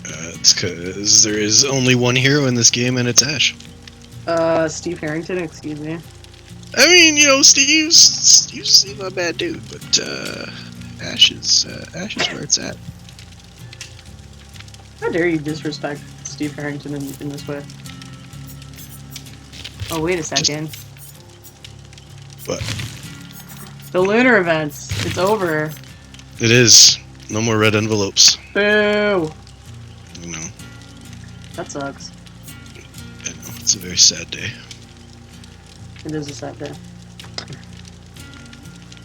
It's because there is only one hero in this game, and it's Ash. Steve Harrington, excuse me. I mean, Steve's not a bad dude, but Ash is where it's at. How dare you disrespect Steve Harrington in this way? Oh, wait a second. What? The lunar events. It's over. It is. No more red envelopes. Boo! You know. That sucks. I know. It's a very sad day. It is a sad day.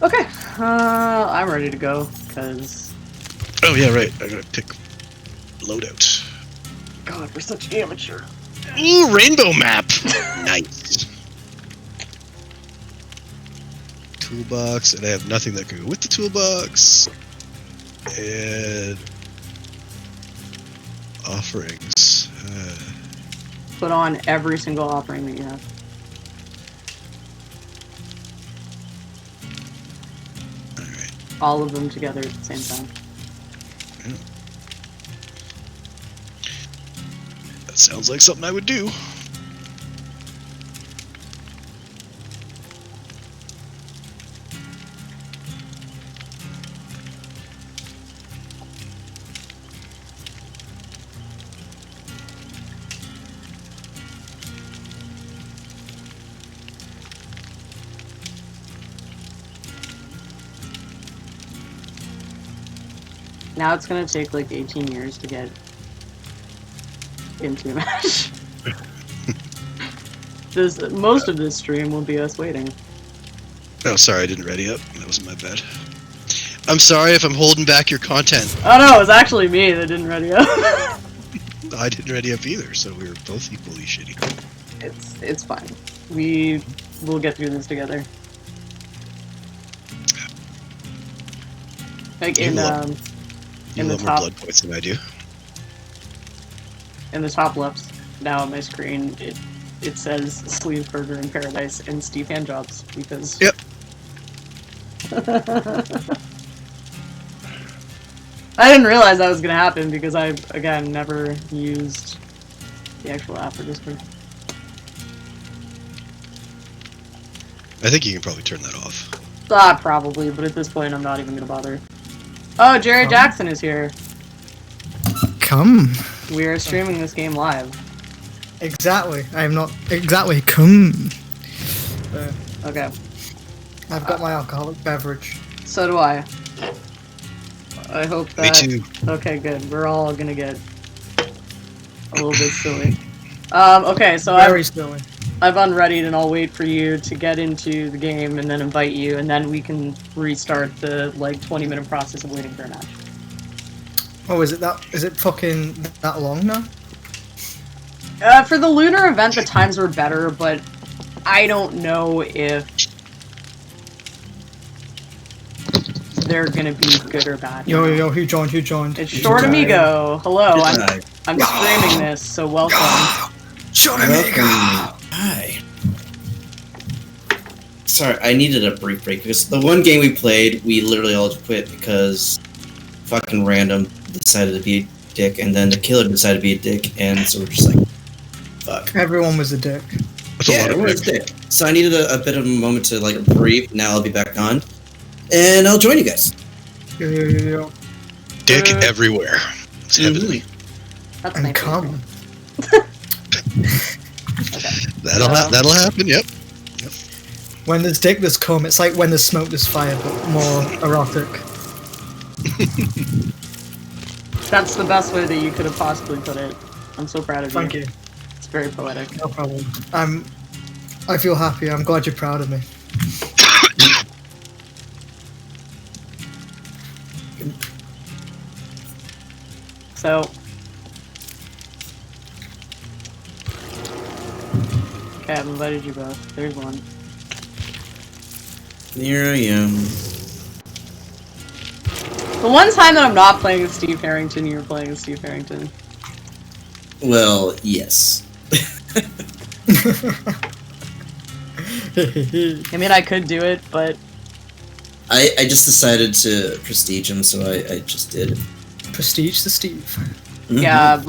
Okay. I'm ready to go, because... Oh, yeah, right. I gotta pick loadout. God, we're such amateur. Ooh, rainbow map! Nice. Toolbox, and I have nothing that can go with the toolbox. And offerings. Put on every single offering that you have. Alright. All of them together at the same time. Yeah. That sounds like something I would do. Now it's gonna take like 18 years to get into Smash. Most of this stream will be us waiting. Oh, sorry, I didn't ready up. That was my bad. I'm sorry if I'm holding back your content. Oh no, it was actually me that didn't ready up. I didn't ready up either, so we were both equally shitty. It's fine. We will get through this together. Like You in the love more top blood points than I do. in the top left now on my screen, it says Sleeve Burger in Paradise and Steve Handjobs because. Yep. I didn't realize that was gonna happen because I again never used the actual app for Discord. I think you can probably turn that off. Probably, but at this point I'm not even gonna bother. Oh, Jerry Jackson is here. Come. We are streaming this game live. Exactly. I am not exactly come. Okay. I've got my alcoholic beverage. So do I. I hope that... Me too. Okay, good. We're all gonna get a little bit silly. Okay, so Very silly. I've unreadied and I'll wait for you to get into the game and then invite you, and then we can restart the, like, 20-minute process of waiting for a match. Oh, is it fucking that long now? For the lunar event, the times were better, but I don't know if they're gonna be good or bad. Yo, who joined? It's Short Amigo. Hello, I'm streaming this, so welcome. Short Amigo! Hi. Sorry, I needed a brief break because the one game we played, we literally all just quit because fucking random decided to be a dick, and then the killer decided to be a dick, and so we're just like, fuck. Everyone was a dick. That's a lot of everyone was a dick. dick. So I needed a bit of a moment to like breathe. Now I'll be back on, and I'll join you guys. Yo. Dick everywhere. It's heavenly. That's And my come. favorite. That'll happen. Yep. When there's dick, there's cum. It's like when there's smoke, there's fire, but more erotic. That's the best way that you could have possibly put it. I'm so proud of you. Thank you. It's very poetic. No problem. I feel happy. I'm glad you're proud of me. So, okay, I've invited you both. There's one. Here I am. The one time that I'm not playing with Steve Harrington, you're playing with Steve Harrington. Well, yes. I mean, I could do it, but I just decided to prestige him, so I just did. Prestige the Steve. Yeah,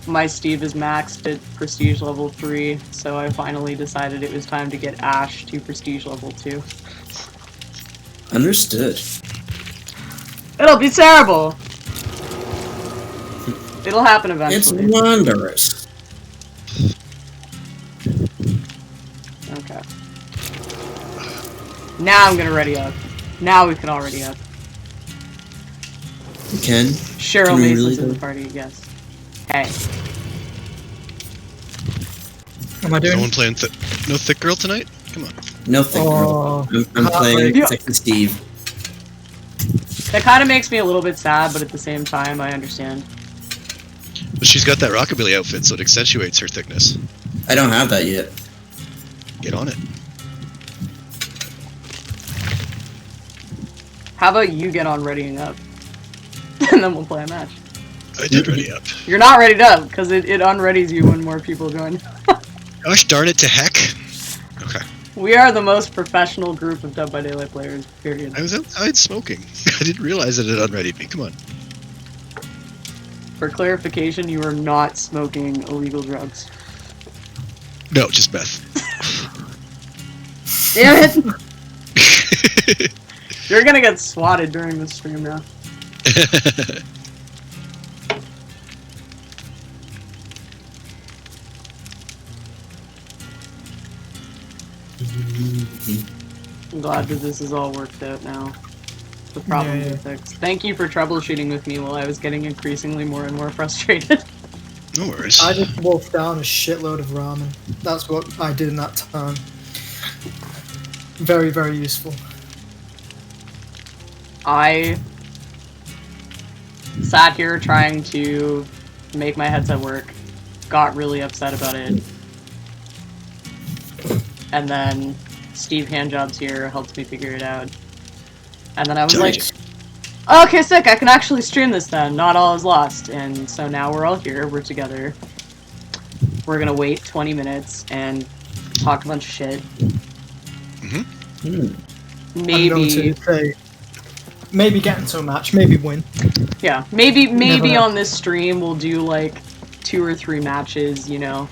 my Steve is maxed at prestige level 3, so I finally decided it was time to get Ash to prestige level 2. Understood. It'll be terrible! It'll happen It's eventually. wondrous. Okay. Now I'm gonna ready up. Now we can all ready up. Ken? Cheryl Can we Mason's really in the go? party, yes. Hey. Am I No doing? one playing no thick girl tonight? Come on. No thick girl. I'm playing Yeah. Sexy Steve. That kind of makes me a little bit sad, but at the same time, I understand. But she's got that rockabilly outfit, so it accentuates her thickness. I don't have that yet. Get on it. How about you get on readying up? And then we'll play a match. I did ready up. You're not readied up, because it unreadies you when more people join. Gosh darn it to heck. Okay. We are the most professional group of Dead by Daylight players, period. I was outside smoking. I didn't realize that it unreadied me. Come on. For clarification, you are not smoking illegal drugs. No, just meth. Damn it! You're gonna get swatted during this stream now. I'm glad that this is all worked out now. The problems are fixed. Thank you for troubleshooting with me while I was getting increasingly more and more frustrated. No worries. I just wolfed down a shitload of ramen. That's what I did in that time. Very, very useful. I sat here trying to make my headset work, got really upset about it, and then Steve Handjobs here helped me figure it out. And then I was like, okay, sick, I can actually stream this then, not all is lost. And so now we're all here, we're together. We're gonna wait 20 minutes and talk a bunch of shit. I'm Maybe, going to say, maybe get into a match, maybe win. yeah, maybe know. on this stream we'll do like 2 or 3 matches, you know.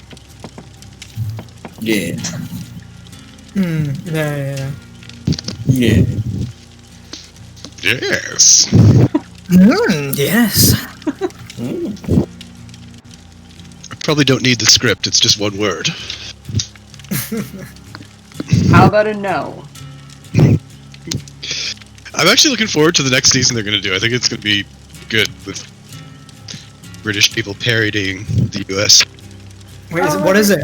Yeah. Yeah. Yeah. Yes. Yes. I probably don't need the script. It's just one word. How about a no? I'm actually looking forward to the next season they're going to do. I think it's going to be good with British people parodying the US. Wait, what is it?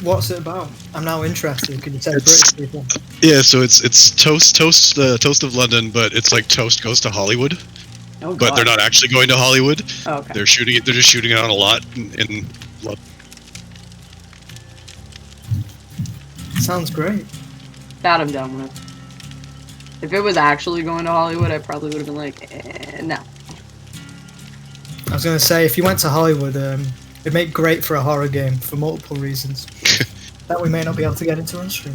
What's it about? I'm now interested. Could you tell British people? Yeah, so it's Toast of London, but it's like Toast goes to Hollywood. Oh, But they're God. not actually going to Hollywood. Oh, okay. They're shooting it. They're just shooting it on a lot in London. Sounds great. That I'm done with. If it was actually going to Hollywood, I probably would have been like, no. I was going to say, if you went to Hollywood, it'd make great for a horror game for multiple reasons that we may not be able to get into on stream.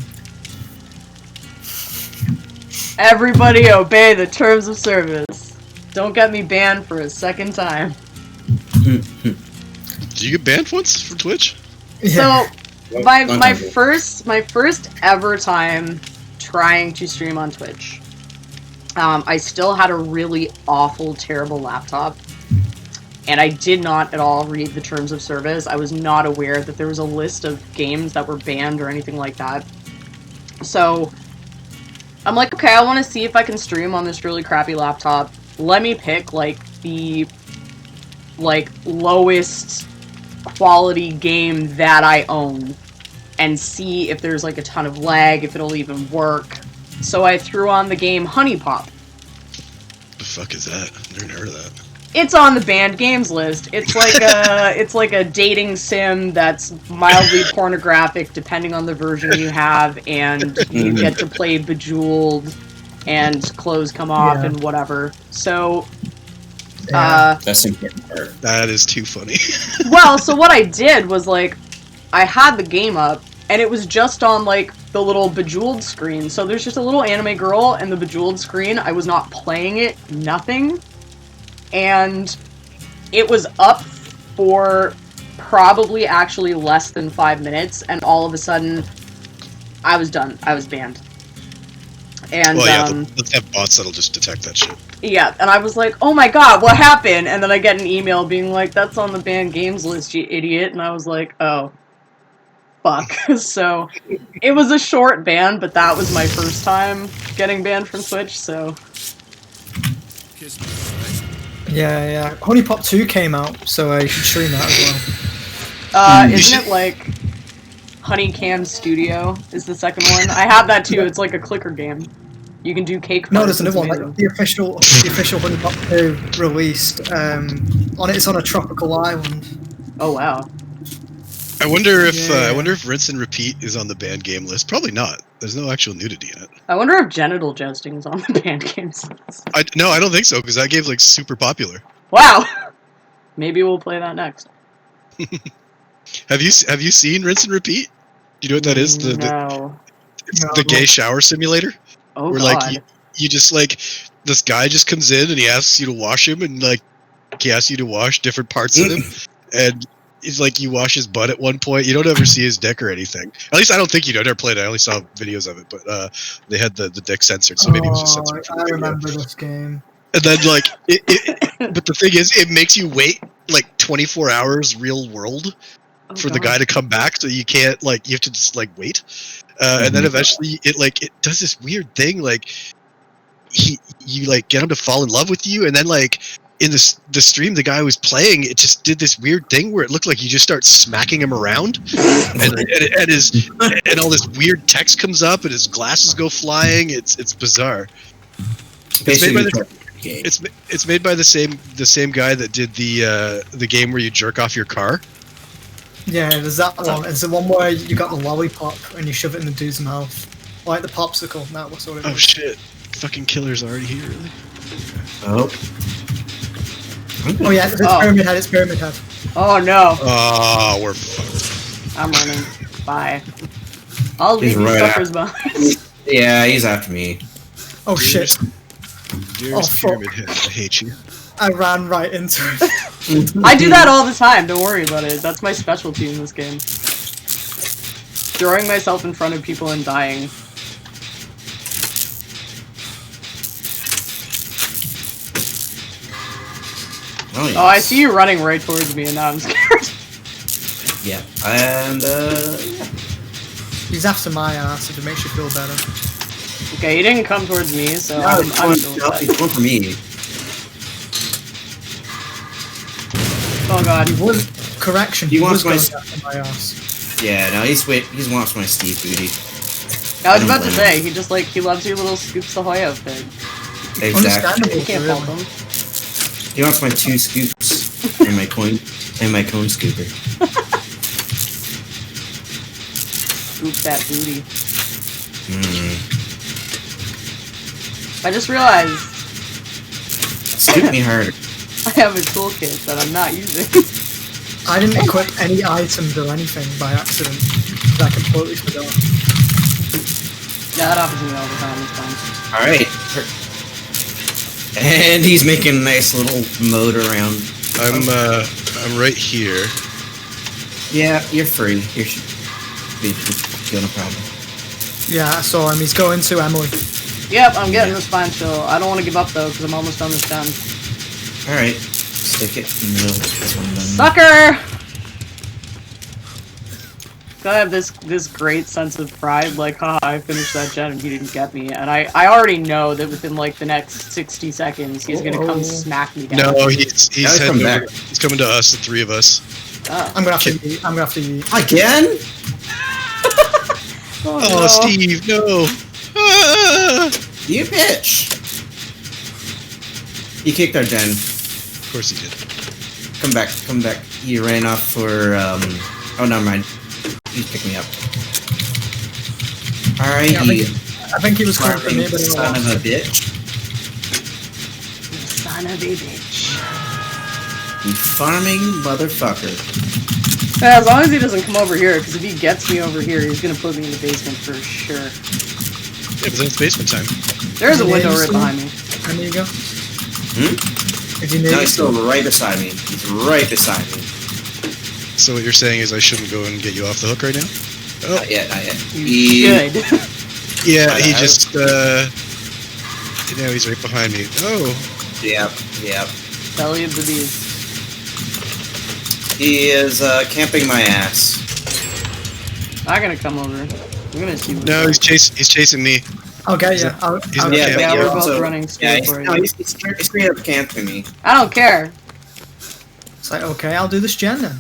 Everybody obey the terms of service. Don't get me banned for a second time. Did you get banned once from Twitch? Yeah. So, my first ever time trying to stream on Twitch, I still had a really awful, terrible laptop, and I did not at all read the terms of service. I was not aware that there was a list of games that were banned or anything like that. So, I'm like, okay, I want to see if I can stream on this really crappy laptop. Let me pick, like, the, like, lowest quality game that I own and see if there's, like, a ton of lag, if it'll even work. So I threw on the game Honey Pop. The fuck is that? I've never heard of that. It's on the banned games list. It's like a dating sim that's mildly pornographic depending on the version you have, and you get to play Bejeweled and clothes come off and whatever. So that's the important part. That is too funny. well, so what I did was, like, I had the game up and it was just on, like, the little Bejeweled screen. So there's just a little anime girl and the Bejeweled screen. I was not playing it, nothing. And it was up for probably actually less than 5 minutes, and all of a sudden, I was done. I was banned. And, Well, yeah, let's have bots that'll just detect that shit. yeah, and I was like, oh my god, what happened? And then I get an email being like, that's on the banned games list, you idiot. And I was like, oh, fuck. So, it was a short ban, but that was my first time getting banned from Twitch, so... Yeah. Honey Pop 2 came out, so you should stream that as well. Isn't it like Honey Cam Studio is the second one? I have that too. It's like a clicker game. You can do cake. No, there's another one. Like the official Honey Pop 2 released. It's on a tropical island. Oh wow. I wonder if Rinse and Repeat is on the banned game list. Probably not. There's no actual nudity in it. I wonder if genital jousting is on the banned games list. No, I don't think so, because that game's like super popular. Wow. Maybe we'll play that next. Have you seen Rinse and Repeat? Do you know what that is? No. It's the gay shower simulator. Oh where god. like you just like this guy just comes in and he asks you to wash him, and like he asks you to wash different parts of him, and it's like you wash his butt at one point. You don't ever see his dick or anything. At least I don't think you do. I never played it. I only saw videos of it, but they had the dick censored, so maybe it was just censored. I remember this game. And then like but the thing is, it makes you wait like 24 hours real world for the guy to come back, so you can't like you have to just like wait. And then eventually it does this weird thing, like you like get him to fall in love with you, and then like in the stream the guy was playing, it just did this weird thing where it looked like you just start smacking him around, and all this weird text comes up, and his glasses go flying. It's bizarre. It's made by the same guy that did the game where you jerk off your car. Yeah, there's that one. It's the one where you got the lollipop and you shove it in the dude's mouth. Like the popsicle, that was sort of. Oh shit. Fucking killer's already here, really? Oh. Oh yeah, it's Pyramid Head. Oh no. Oh, we're fucked. I'm running. Bye. I'll leave these fuckers behind. Yeah, he's after me. Oh shit. Dearest Pyramid Head, I hate you. I ran right into it. I do that all the time, don't worry about it. That's my specialty in this game. Throwing myself in front of people and dying. Oh, yes. Oh, I see you running right towards me and now I'm scared. Yeah, and yeah. He's after my ass if it makes you feel better. Okay, he didn't come towards me, so No, I'm he's going for me. Oh god. Correction, He wants going my- after my ass. Yeah, no, he's wants my Steve booty. I was about to say, he loves your little Scoops Ahoy outfit. Exactly. Understandable. You can't fault him. He wants my 2 scoops and my cone scooper. Scoop that booty. Mm. I just realized Scoop me harder. I have a toolkit that I'm not using. I didn't equip any items or anything by accident. I completely forgot. Yeah, that happens to me all the time, it's fine. Alright. And he's making a nice little moat around. I'm right here. Yeah, you're free. You should be no problem. Yeah, I saw him. He's going to Emily. Yep, I'm getting this fine chill. I don't want to give up though, because I'm almost done this done. Alright. Stick it in the middle. This one done. Sucker! I have this great sense of pride, like, haha, I finished that gen and he didn't get me. And I already know that within, like, the next 60 seconds, he's gonna come smack me down. No, he's heading back. over. He's coming to us, the 3 of us. Oh. I'm gonna have to eat. Again? Oh, Oh, no. Steve, no! Ah! You bitch! You kicked our den. Of course he did. Come back. He ran off for, oh, never mind. He picked me up. Alright, Yeah, I think he was coming for me, but he son of lost. a bitch. Son of a bitch. You farming motherfucker. Yeah, as long as he doesn't come over here, because if he gets me over here, he's gonna put me in the basement for sure. Yeah, because it's basement time. There's a Yeah, window you right see? behind me. And there you go. Hmm? If you No, need he's still right beside me. He's right beside me. So what you're saying is I shouldn't go and get you off the hook right now? Oh. Not yet. You should. Yeah, he just, now he's right behind me. Oh. Yep. Belly of the beast. He is camping my ass. I'm gonna come over. I'm gonna see. No, he's chasing me. Okay, He's yeah. he's not yeah, Yeah, camping. we're both also- running straight for you. he's straight up camping me. I don't care. It's like, okay, I'll do this gen then.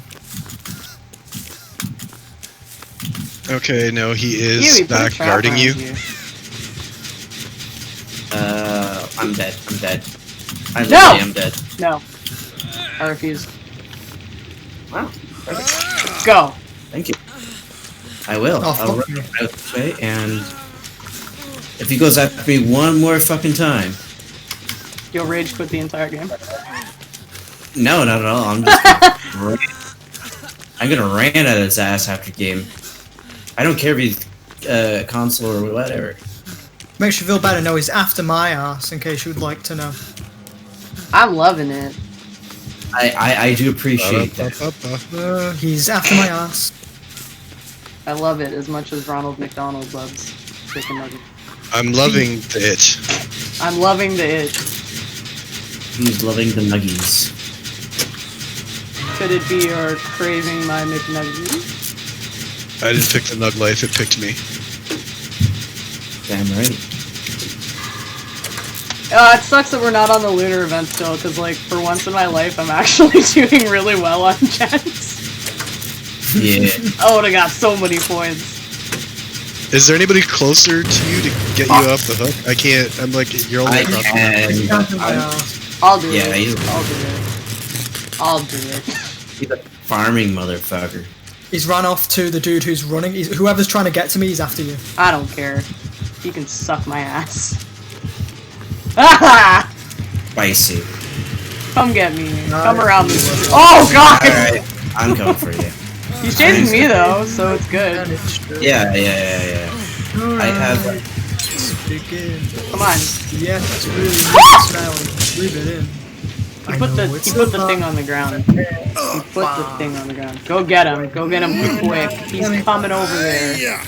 Okay, no, he is He put a back trap guarding around you. I'm dead. I No! literally am dead. No. I refuse. Wow. Perfect. Go. Thank you. I will. Oh, I'll fuck run me. out this way, and if he goes after me one more fucking time, You'll rage quit the entire game. no, not at all. I'm gonna ran at his ass after game. I don't care if he's console or whatever. Makes you feel better. No, he's after my ass, in case you'd like to know. I'm loving it. I do appreciate that. He's after my ass. I love it as much as Ronald McDonald loves chicken nuggets. I'm loving it. I'm loving the it. He's loving the nuggies. Could it be you're craving my McNuggies? I didn't pick the Nug Life, it picked me. Damn right. It sucks that we're not on the lunar event still, because, like, for once in my life, I'm actually doing really well on gens. Yeah. I would've got so many points. Is there anybody closer to you to get you off the hook? I can't, I'm like, you're only I across can. He's after my I'm- ass. I'll do Yeah, it. he's- I'll do it. He's a farming motherfucker. He's run off to the dude who's running. Whoever's trying to get to me, he's after you. I don't care. You can suck my ass. Ah! Spicy. Come get me. No, Come around me. he wasn't. Oh god! Alright, I'm coming for you. He's chasing me though, so it's good. Yeah. I have. Come on. Yeah, it's really smelly. Leave it in. He put the thing on the ground. He put the thing on the ground. Go get him. Go get him quick. He's coming over there.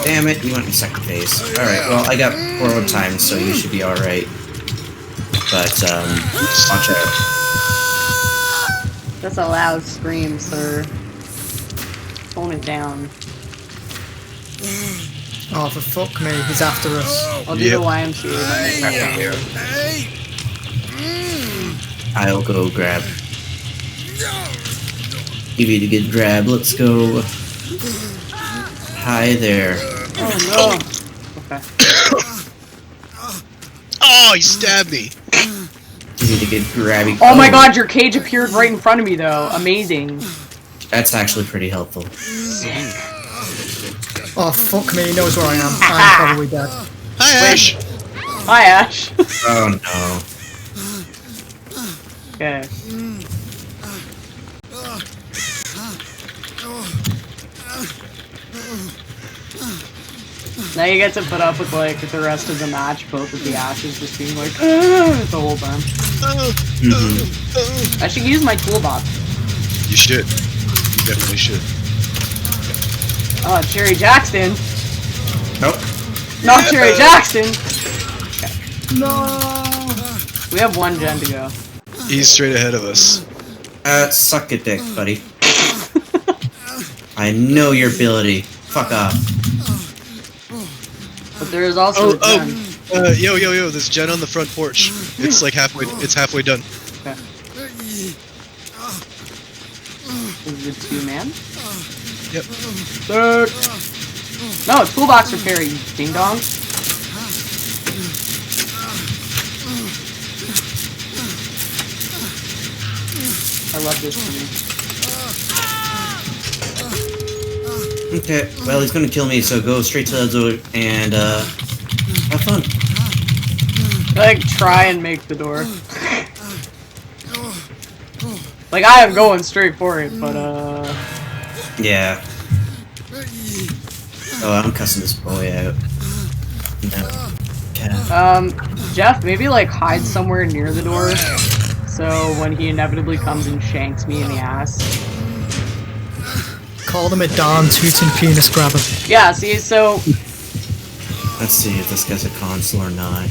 Damn it, you went in second phase. Alright, well, I got borrowed time, so you should be alright. But, watch out. That's a loud scream, sir. Tone it down. Oh, for fuck me, he's after us. I'll do the YMCA. I'll go grab. Give you a good grab, let's go. Hi there. Oh no. Okay. Oh, he stabbed me! Give you a good grabby. Oh my god, your cage appeared right in front of me though. Amazing. That's actually pretty helpful. Oh, fuck me, he knows where I am. I'm probably dead. Hi, Ash! Hi, Ash. Oh no. Okay. Now you get to put up with, like, the rest of the match, both of the Ashes just being like, the whole time. I should use my toolbox. You should. You definitely should. Oh, Cherry Jackson. Nope. Not Cherry Jackson. No! We have one gen to go. He's straight ahead of us. Suck a dick, buddy. I know your ability. Fuck off. But there is also a gen. Yo, there's Jen on the front porch. It's like halfway done. Okay. Is it 2-man? Yep. Third. No, toolbox repair, you ding dong. I love this for me. Okay, well, he's gonna kill me, so go straight to the door and, have fun. Like, try and make the door. Like, I am going straight for it, but, Yeah. Oh, I'm cussing this boy out. No. Cat. Jeff, maybe, like, hide somewhere near the door So when he inevitably comes and shanks me in the ass. Call them a darn tootin' penis grabber. Yeah, see, so... Let's see if this guy's a console or not.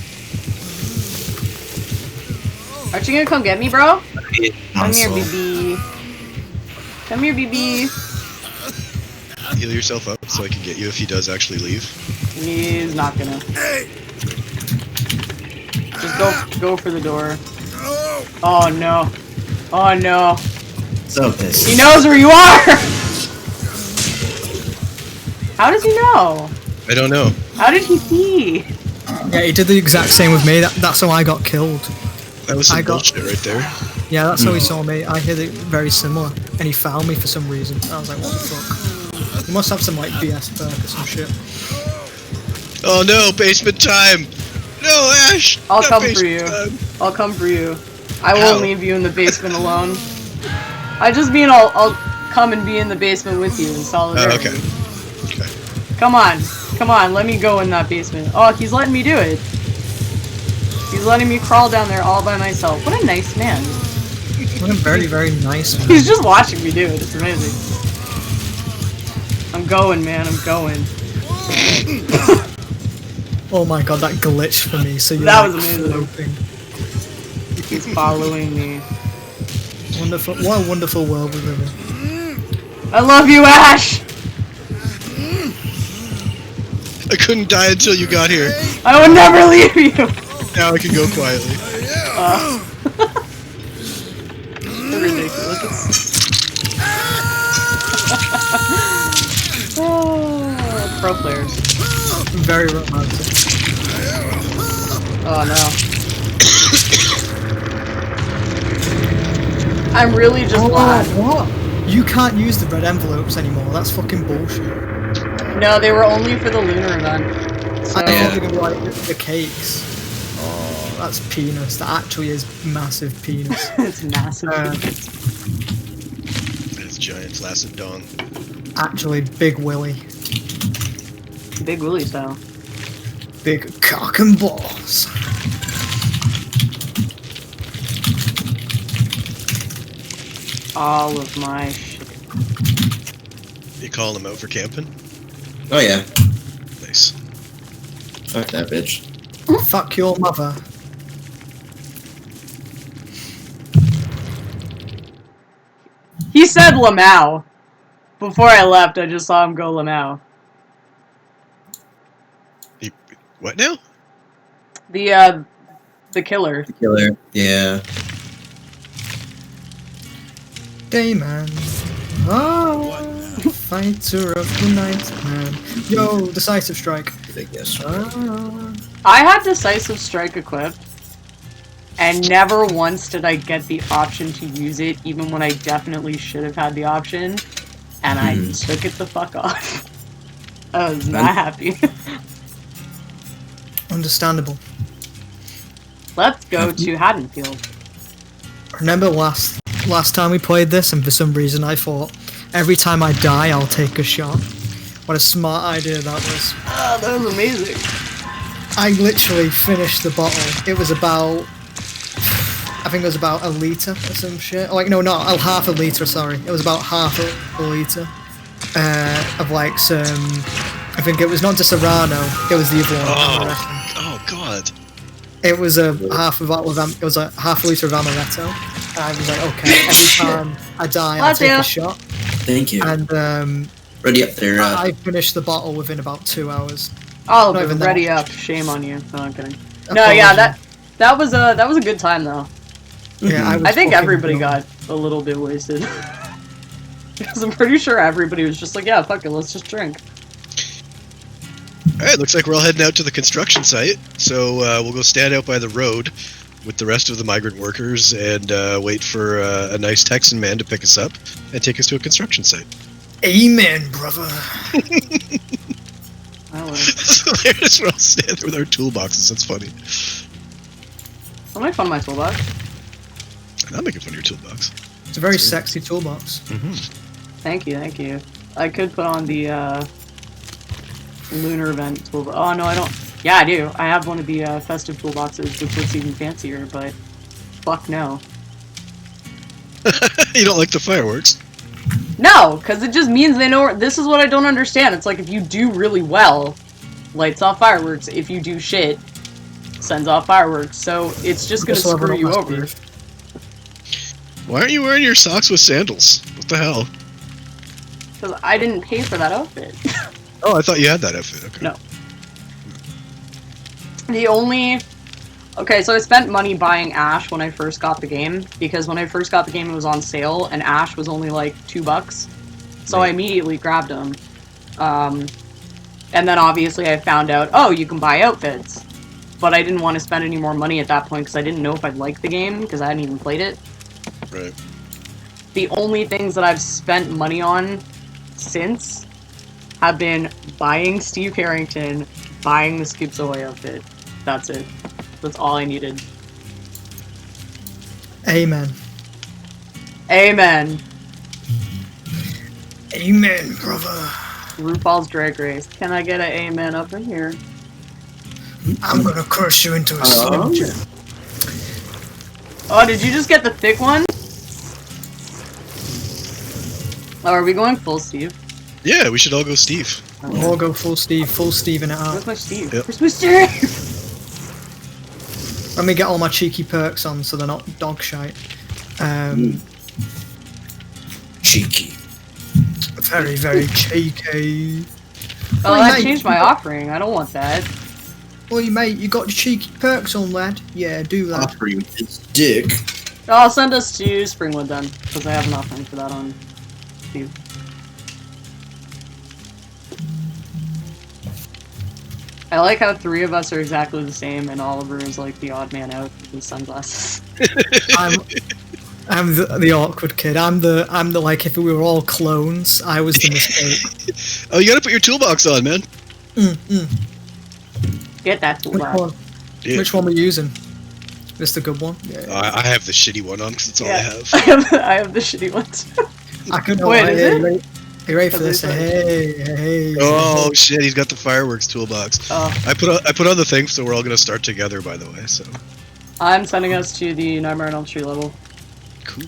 Aren't you gonna come get me, bro? Come here, Console. BB. Come here, BB. Heal yourself up so I can get you if he does actually leave. He's not gonna. Just go for the door. Oh no. Oh no. So pissed. He knows where you are! How does he know? I don't know. How did he see? Yeah, he did the exact same with me. That's how I got killed. That was some bullshit right there. Yeah, that's how he saw me. I hit it very similar, and he found me for some reason. I was like, what the fuck? He must have some like BS perk or some shit. Oh no, basement time! No, Ash! I'll not come for basement you. time. I'll come for you. I How? won't leave you in the basement alone. I just mean I'll come and be in the basement with you in solidarity. Okay. Okay. Come on, let me go in that basement. Oh, he's letting me do it. He's letting me crawl down there all by myself. What a nice man. What a very, very nice man. He's just watching me do it. It's amazing. I'm going, man. I'm going. Oh my god, that glitched for me. So you're That like was amazing. floating. He's following me. Wonderful. What a wonderful world we live in. I love you, Ash! I couldn't die until you got here. I would never leave you! Now I can go quietly. Ridiculous. Oh, pro players. Very romantic. Oh no. I'm really just glad. What? You can't use the red envelopes anymore. That's fucking bullshit. No, they were only for the lunar event. So, I thought they were like the cakes. Oh, that's penis. That actually is massive penis. it's massive. That's giant flaccid dong. Actually, big willy. Big Willie style. Big cock and balls. All of my shit. You calling him out for camping? Oh yeah. Nice. Fuck that bitch. Fuck your mother. He said Lamau. Before I left, I just saw him go Lamau. What now? The killer. Killer. Yeah. Gay man. Oh, fighter of the night man. Yo, decisive strike. I guess. I had Decisive Strike equipped, and never once did I get the option to use it, even when I definitely should have had the option, and I took it the fuck off. I was not happy. Understandable. Let's go to Haddonfield. Remember last time we played this, and for some reason I thought, every time I die, I'll take a shot. What a smart idea that was. Oh, that was amazing. I literally finished the bottle. It was about, I think it was about a litre or some shit. Like, no, not half a litre, sorry. It was about half a litre of like some, I think it was not just Serrano, it was the other one. Oh god. It was a half a bottle of, it was a half a litre of amaretto. And I was like, okay, every time I die, I'll take a shot. Thank you. And Ready up there. I finished the bottle within about 2 hours. Oh, Not but even ready that. up. Shame on you. No, I'm kidding. No, yeah, that was a good time though. Yeah, I think fucking everybody drunk. got a little bit wasted. Because I'm pretty sure everybody was just like, yeah, fuck it, let's just drink. Alright, looks like we're all heading out to the construction site. So we'll go stand out by the road with the rest of the migrant workers and wait for a nice Texan man to pick us up and take us to a construction site. Amen, brother. So they're just all standing there with our toolboxes. That's funny. I'll make fun of my toolbox. I'm making fun of your toolbox. It's a very sexy toolbox. Mm-hmm. Thank you, thank you. I could put on the lunar event toolbox. Oh no, I don't. Yeah, I do. I have one of the festive toolboxes, which looks even fancier, but fuck no. You don't like the fireworks? No, because it just means they know. This is what I don't understand. It's like if you do really well, lights off fireworks. If you do shit, sends off fireworks. So it's just gonna screw you over. Why aren't you wearing your socks with sandals? What the hell? Because I didn't pay for that outfit. Oh, I thought you had that outfit. Okay. No. The only... Okay, so I spent money buying Ash when I first got the game, because when I first got the game it was on sale, and Ash was only like $2. So I immediately grabbed him. And then obviously I found out, oh, you can buy outfits. But I didn't want to spend any more money at that point, because I didn't know if I'd like the game, because I hadn't even played it. Right. The only things that I've spent money on since have been buying Steve Harrington, buying the Skips Ahoy outfit. That's it. That's all I needed. Amen. Amen. Amen, brother. RuPaul's Drag Race. Can I get an amen up in here? I'm gonna crush you into a Slim Jim. Oh, did you just get the thick one? Oh, are we going full Steve? Yeah, we should all go Steve. Okay. We'll go full Steve in it out. Where's my Steve? Yep. Where's my Steve? Let me get all my cheeky perks on so they're not dog shite. Cheeky. Very, very cheeky. Oh, Oi, I mate. changed my offering. I don't want that. Oi, mate, you got the cheeky perks on, lad? Yeah, do that. Offering his dick. Oh, I'll send us to Springwood then, because I have an offering for that on Steve. I like how 3 of us are exactly the same, and Oliver is like the odd man out with his sunglasses. I'm the awkward kid. I'm the like if we were all clones, I was the mistake. Oh, you gotta put your toolbox on, man. Get that Which toolbox. one? Yeah. Which one are we using? This the good one? Yeah. I have the shitty one on because it's all I Yeah, have. I have the shitty ones. I could Wait, hey, is it? Are you ready for Is this? it? Hey. Oh shit, he's got the fireworks toolbox. Oh, I put on the thing, so we're all gonna start together. By the way, so I'm sending us to the Nightmare on Elm Street level. cool.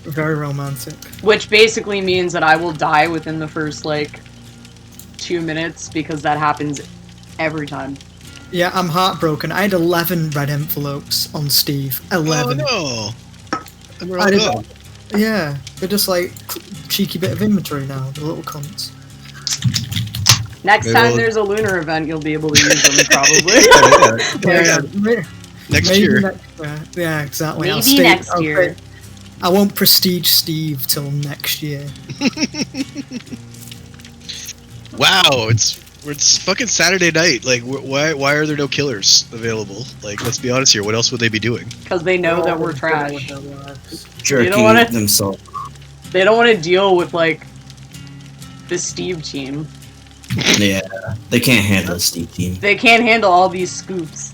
Very romantic. Which basically means that I will die within the first, like, 2 minutes, because that happens every time. Yeah, I'm heartbroken. I had 11 red envelopes on Steve. 11. Oh no! And we're all I did- gone. Yeah, they're just like cheeky bit of inventory now, the little cunts. Next Maybe time we'll- there's a lunar event, you'll be able to use them, probably. Yeah. Next Maybe year. next year. Yeah, exactly. I'll Maybe stay- next I'll year. stay- I won't prestige Steve till next year. Wow, it's fucking Saturday night. Like, why are there no killers available? Like, let's be honest here. What else would they be doing? Because they know that we're trash. Jerking wanna- themselves. They don't want to deal with, like, the Steve team. Yeah, they can't handle the Steve team. They can't handle all these scoops.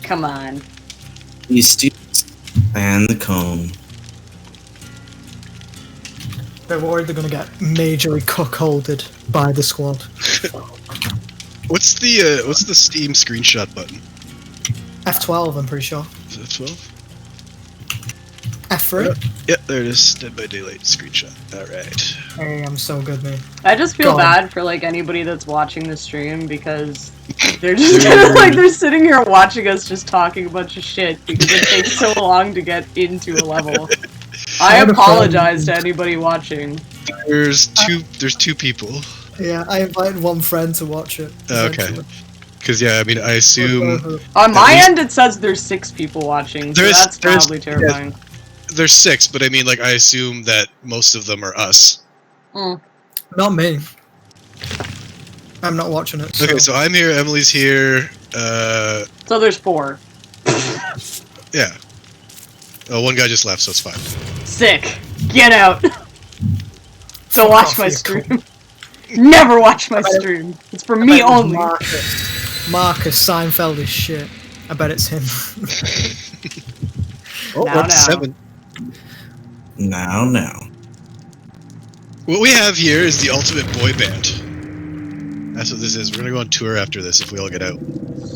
Come on. These students and the cone. They're worried they're gonna get majorly cuckolded by the squad. What's the Steam screenshot button? F12, I'm pretty sure. Is it 12? F3? Yeah, there it is. Dead by Daylight screenshot. All right. Hey, I'm so good, mate. I just feel God. bad for, like, anybody that's watching the stream, because they're just kind of like, they're sitting here watching us just talking a bunch of shit, because it takes so long to get into a level. I had a apologize friend- to anybody watching. There's two people. Yeah, I invited one friend to watch it. Okay. essentially. Because yeah, I mean, I assume On my least- end, it says there's 6 people watching, so There's- that's there's- probably terrifying. there's 6, but I mean, like, I assume that most of them are us. Not me. I'm not watching it. So. Okay, so I'm here. Emily's here. So there's 4. Yeah. Oh, one guy just left, so it's fine. Sick. Get out. Don't watch off, my you stream. Never watch my stream. It's for me only. Marcus Seinfeld is shit. I bet it's him. Oh, Now, we're up to now. 7. Now. What we have here is the ultimate boy band. That's what this is. We're gonna go on tour after this if we all get out.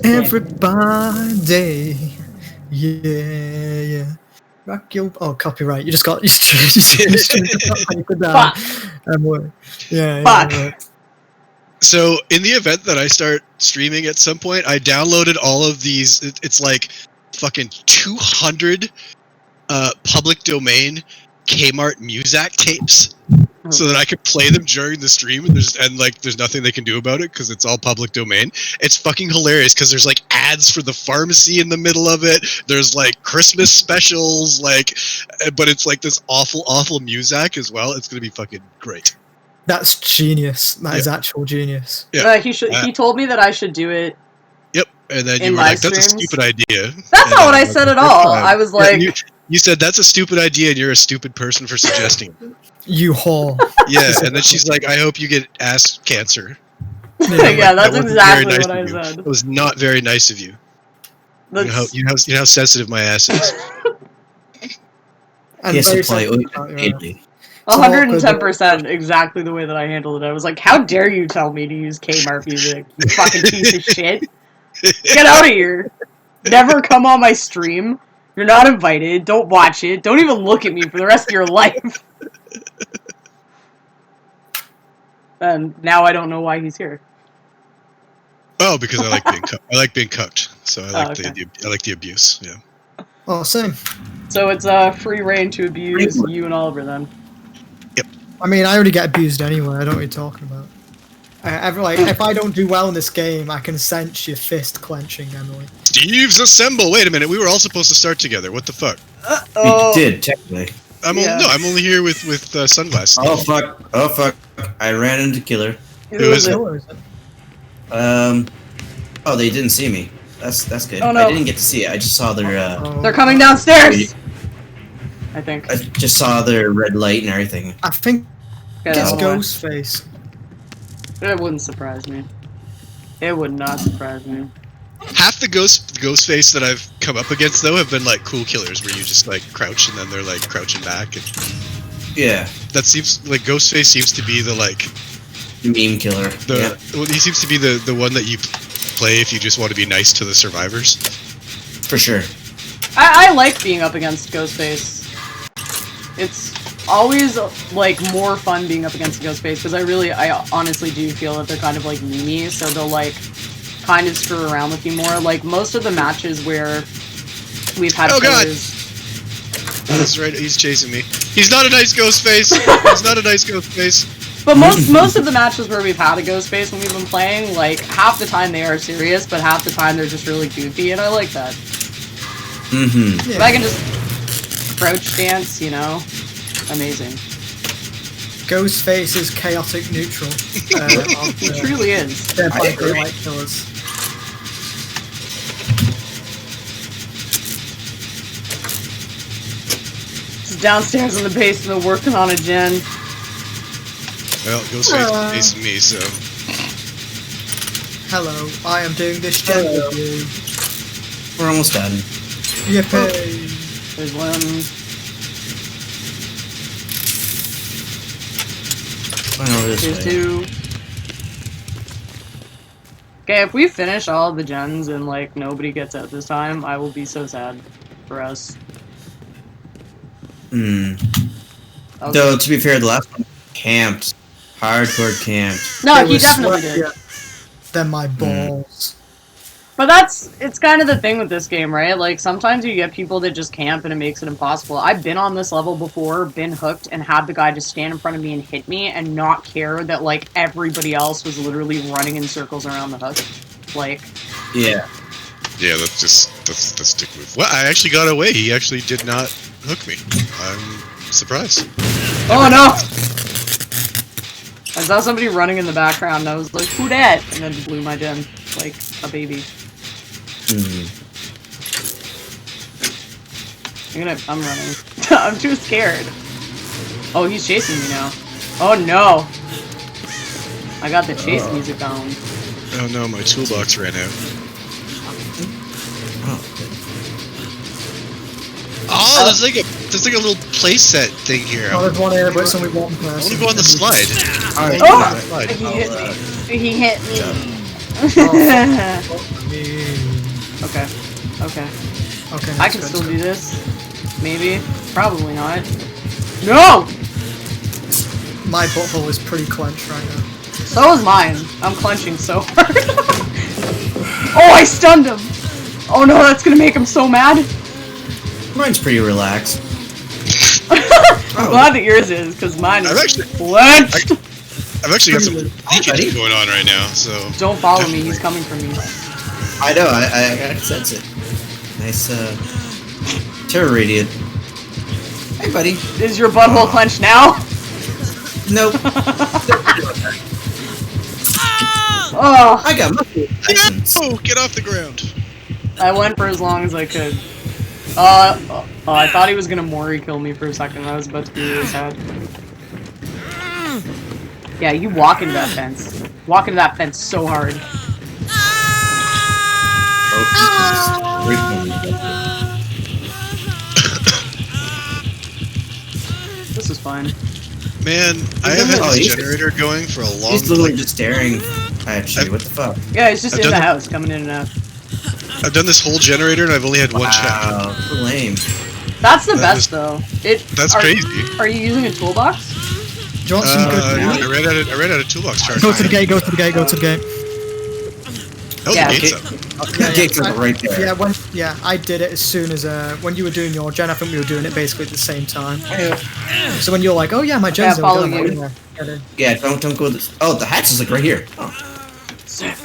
Everybody. Yeah. Oh, copyright. You just got... Fuck. Yeah. Fuck. Right. So in the event that I start streaming at some point, I downloaded all of these. It's like fucking 200 public domain Kmart Muzak tapes, so that I could play them during the stream. And there's nothing they can do about it because it's all public domain. It's fucking hilarious because there's like ads for the pharmacy in the middle of it. There's like Christmas specials, but it's like this awful Muzak as well. It's gonna be fucking great. That's genius. That is actual genius. Yeah. He told me that I should do it. Yep. And then In you were like, live "That's a streams? stupid idea." That's not what I said at all. I was like, you said that's a stupid idea, and you're a stupid person for suggesting it. You whore. Yeah. And then she's like, "I hope you get ass cancer." yeah, that's That wasn't exactly very nice what I of you. said. It was not very nice of you. You know how sensitive my ass is. And Yes, very supply sensitive about your ass. 110% exactly the way that I handled it. I was like, how dare you tell me to use Kmart music, you fucking piece of shit. Get out of here. Never come on my stream. You're not invited. Don't watch it. Don't even look at me for the rest of your life. And now I don't know why he's here. Oh, because I like being cucked. So I like I like the abuse. Yeah. Oh, same. So it's free reign to abuse you and Oliver then. I mean, I already get abused anyway. I don't know what you're talking about. If I don't do well in this game, I can sense your fist clenching, Emily. Steve's assemble. Wait a minute. We were all supposed to start together. What the fuck? We did, technically. I'm only here with sunglasses. Oh fuck! I ran into Killer. Who is it? Oh, they didn't see me. That's good. Oh, no. I didn't get to see it. I just saw their. They're coming downstairs! I think. I just saw their red light and everything. I think Okay, it's hold on. Ghostface. It wouldn't surprise me. It would not surprise me. Half the ghost face that I've come up against though have been like cool killers where you just like crouch and then they're like crouching back. And Yeah. that seems like Ghostface seems to be the like Meme killer. well, he seems to be the one that you play if you just want to be nice to the survivors. For sure. I like being up against Ghostface. It's always like more fun being up against Ghostface because I honestly do feel that they're kind of like memey, so they'll like kind of screw around with you more. Like most of the matches where we've had killers. That's right, he's chasing me. He's not a nice Ghostface. He's not a nice Ghostface. But most of the matches where we've had a Ghostface when we've been playing, like half the time they are serious, but half the time they're just really goofy, and I like that. Mm-hmm. If I can just crouch dance, you know, amazing. Ghostface is chaotic neutral. He truly is. They're like light killers. He's downstairs in the basement working on a gen. Well, Ghostface is facing me, so. Hello, I am doing this gen with you. We're almost done. Yippee! There's one. Went over this There's way. two. Okay, if we finish all the gens and like nobody gets out this time, I will be so sad for us. Hmm. Okay. Though, to be fair, the last one camped. Hardcore camped. No, It he was definitely did. sweatier than my balls. But it's kind of the thing with this game, right? Like, sometimes you get people that just camp and it makes it impossible. I've been on this level before, been hooked, and had the guy just stand in front of me and hit me and not care that, like, everybody else was literally running in circles around the hook. Like... Yeah. Yeah, that's dick move. Well, I actually got away. He actually did not hook me. I'm surprised. Oh, no! I saw somebody running in the background and I was like, who dat? And then blew my gen like a baby. Hmm. I'm running. I'm too scared. Oh, he's chasing me now. Oh no! I got the chase music on. Oh no, my toolbox ran out. Oh, there's like a little playset thing here. Oh, there's one here, but it's only one I want person. to go on the slide. Alright. Oh! Slide. He hit me. Okay. Okay. Okay, I that's can good. still do this. Maybe. Probably not. No! My butthole is pretty clenched right now. So is mine. I'm clenching so hard. Oh, I stunned him! Oh no, that's gonna make him so mad. Mine's pretty relaxed. I'm glad that yours is, because mine is clenched. I've actually got some leakage going on right now, so... Don't follow me, he's coming for me. I know, I can sense it. Nice, terror radiant. Hey, buddy. Is your butthole clenched now? Nope. Oh, I got muscle. Oh, get off the ground. I went for as long as I could. I thought he was gonna Mori kill me for a second. I was about to be really sad. Yeah, you walk into that fence. Walk into that fence so hard. This is fun. Man, I have had this generator going for a long time. He's literally just staring at you. What the fuck? Yeah, he's just in the house, coming in and out. I've done this whole generator and I've only had one check. Wow, so lame. That's the best, though. That's crazy. Are you using a toolbox? Do you want some good I ran out of toolbox charge. Go to the gate, go to the gate, go to the gate. Oh, Yeah. the gate's up. The gate's right there. I did it as soon as when you were doing your gen. I think we were doing it basically at the same time. So when you're like, oh yeah, my gen's follow done, you. Yeah, don't go this. Oh, the hatch is like right here. Oh. Sick.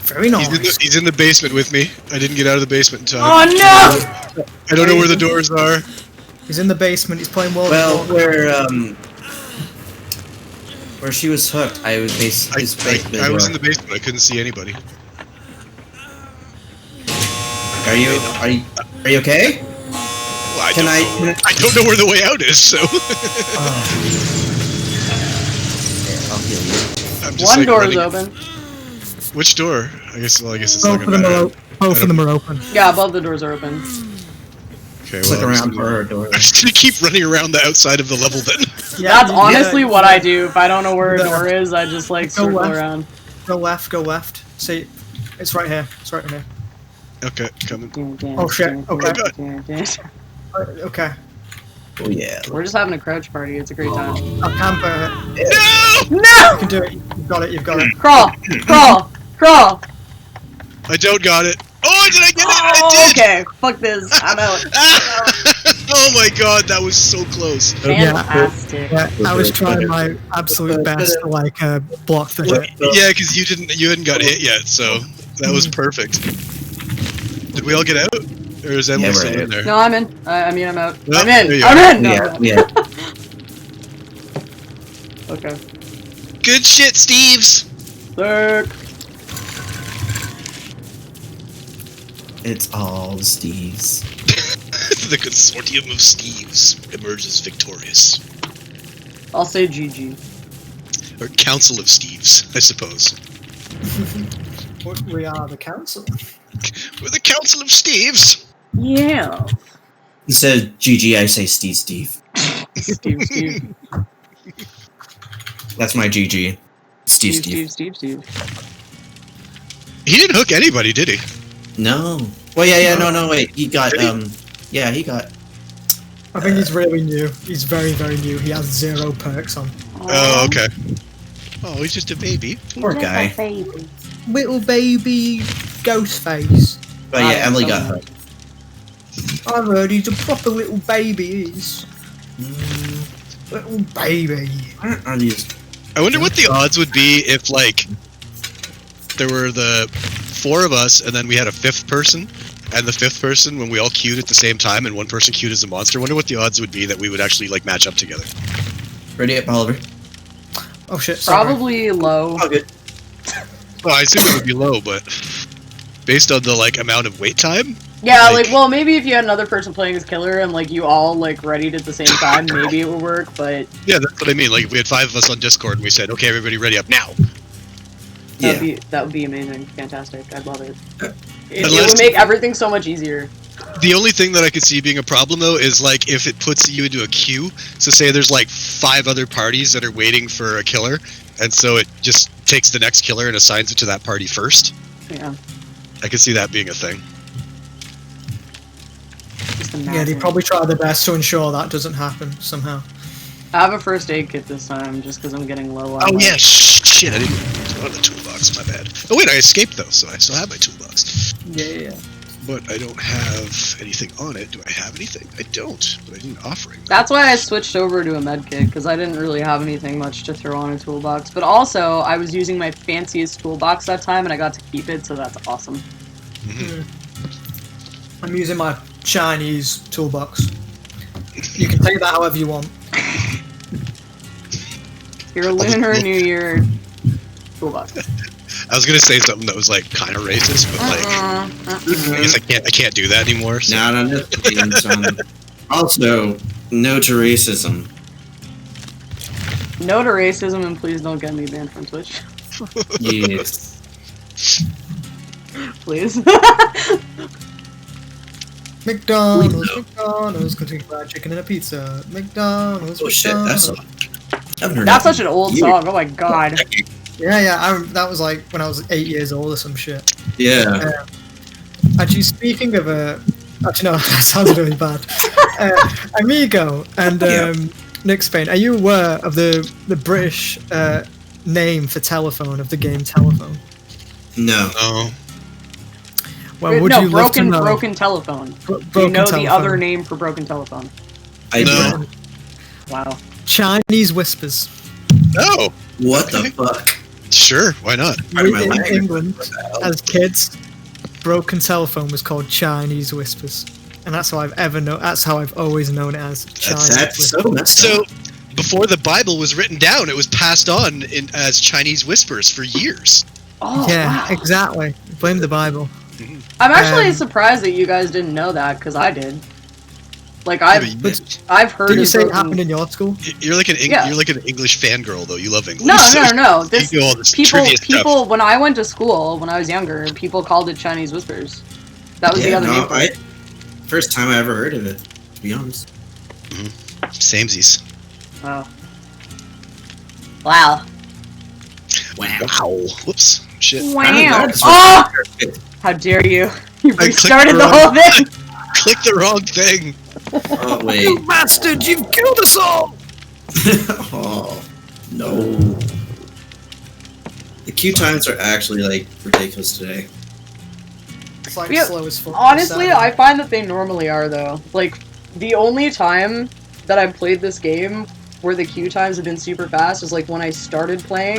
Very nice. He's in the basement with me. I didn't get out of the basement in time. Oh no! I don't know where the doors are. He's in the basement. He's playing World Well, of Warcraft. where she was hooked, I was basically. I was in the basement. I couldn't see anybody. Are you okay? Well, I Can don't I? know. I don't know where the way out is, so. Here, I'll heal you. I'm just, One like, door is running. open. Which door? I guess it's Both not of them gonna are matter. both of them are open. Yeah, both the doors are open. Okay, Let's well, look around for her door. I'm just gonna keep running around the outside of the level then. Yeah, That's honestly what I do. If I don't know where a No. door is, I just like Go circle left. around. Go left, go left. See, it's right here. It's right here. Okay, coming. Oh shit. Okay. Okay. Oh yeah. We're just having a crouch party. It's a great time. I camper. No! No! You can do it. You've got it. You've got it. Crawl! Crawl! Crawl! I don't got it. Oh, did I get it? Oh, I did! okay. Fuck this. I'm out. Oh my god, that was so close. Fantastic. Yeah, I was trying my absolute best to like block the hit. Yeah, because you hadn't got hit yet, so that was perfect. Did we all get out? Or is Emily Yeah, still we're in there? No, I'm in. I mean, I'm out. No, I'm there in. you I'm are. in. No, Yeah, I'm yeah. out. Okay. Good shit, Steves! Sick. It's all the Steves. The consortium of Steves emerges victorious. I'll say GG. Or Council of Steves, I suppose. We are the council. We're the Council of Steves! Yeah. Instead of GG, I say Steve. Steve. That's my GG. Steve. Steve. He didn't hook anybody, did he? No. Well, yeah, no, wait. He got, yeah, he got. I think he's really new. He's very, very new. He has 0 perks on. Oh, okay. Oh, he's just a baby. Poor guy. Little baby ghost face. But yeah, Emily got hooked. I've heard he's a proper little baby. He is. Little baby. Are these? I wonder what the odds would be if, like, there were the 4 of us, and then we had a 5th person, and the 5th person, when we all queued at the same time, and one person queued as a monster, I wonder what the odds would be that we would actually, like, match up together. Ready up, Oliver? Oh shit. Sorry. Probably low. Oh, good. Well, I assume it would be low, but based on the, like, amount of wait time? Yeah, like, well, maybe if you had another person playing as killer and, like, you all, like, readied at the same time, maybe it would work, but... Yeah, that's what I mean. Like, if we had 5 of us on Discord, and we said, okay, everybody ready up now. That would be amazing. Fantastic. I'd love it. It Unless- would make everything so much easier. The only thing that I could see being a problem, though, is, like, if it puts you into a queue, so say there's, like, 5 other parties that are waiting for a killer, and so it just takes the next killer and assigns it to that party first. Yeah. I could see that being a thing. Yeah, they probably try their best to ensure that doesn't happen somehow. I have a first aid kit this time, just because I'm getting low on. Oh yeah, shit! I didn't put on the toolbox. My bad. Oh wait, I escaped though, so I still have my toolbox. Yeah. But I don't have anything on it. Do I have anything? I don't. But I need an offering. That's why I switched over to a med kit, because I didn't really have anything much to throw on a toolbox. But also, I was using my fanciest toolbox that time, and I got to keep it, so that's awesome. I'm using my Chinese toolbox. You can take that however you want. Your Lunar New Year toolbox. I was gonna say something that was like kind of racist, but like I guess I can't do that anymore. So. No. Also, no to racism. No to racism, and please don't get me banned from Twitch. Yes. Please. McDonald's, Kentucky Fried Chicken and a pizza. McDonald's. Oh shit, that's a... That's such an old song. Oh my god. Yeah. That was like when I was 8 years old or some shit. Yeah. Actually, speaking of actually no, that sounds really bad. Amigo and Nick Spain, are you aware of the British name for telephone of the game Telephone? No. Well, would you love to know? Broken telephone. Do you Broken know telephone. the other name for broken telephone? I know. Wow. Chinese whispers. Oh. What the fuck? Sure, why not? In England, as kids, broken telephone was called Chinese whispers, and that's how That's how I've always known it as Chinese That's so whispers. messed up. So before the Bible was written down, it was passed on as Chinese whispers for years. Oh, Yeah, wow. exactly. Blame the Bible. I'm actually surprised that you guys didn't know that, because I did. Like, I've heard. Did you of say it broken- happened in your school? You're like Yeah. you're like an English fangirl though. You love English. No. This, you do all this people, trivia stuff. when I went to school, when I was younger, people called it Chinese whispers. That was the other name for it. First time I ever heard of it, to be honest. Samesies. Oh. Wow. Wow. Whoops. Shit. Wow. Oh! How dare you? You I restarted clicked the whole thing! Click the wrong thing. Oh, wait. You bastard! You've killed us all! Oh, no. The queue times are actually, like, ridiculous today. It's like Yeah, slow as fuck. Honestly, I find that they normally are, though. Like, the only time that I've played this game where the queue times have been super fast is, like, when I started playing,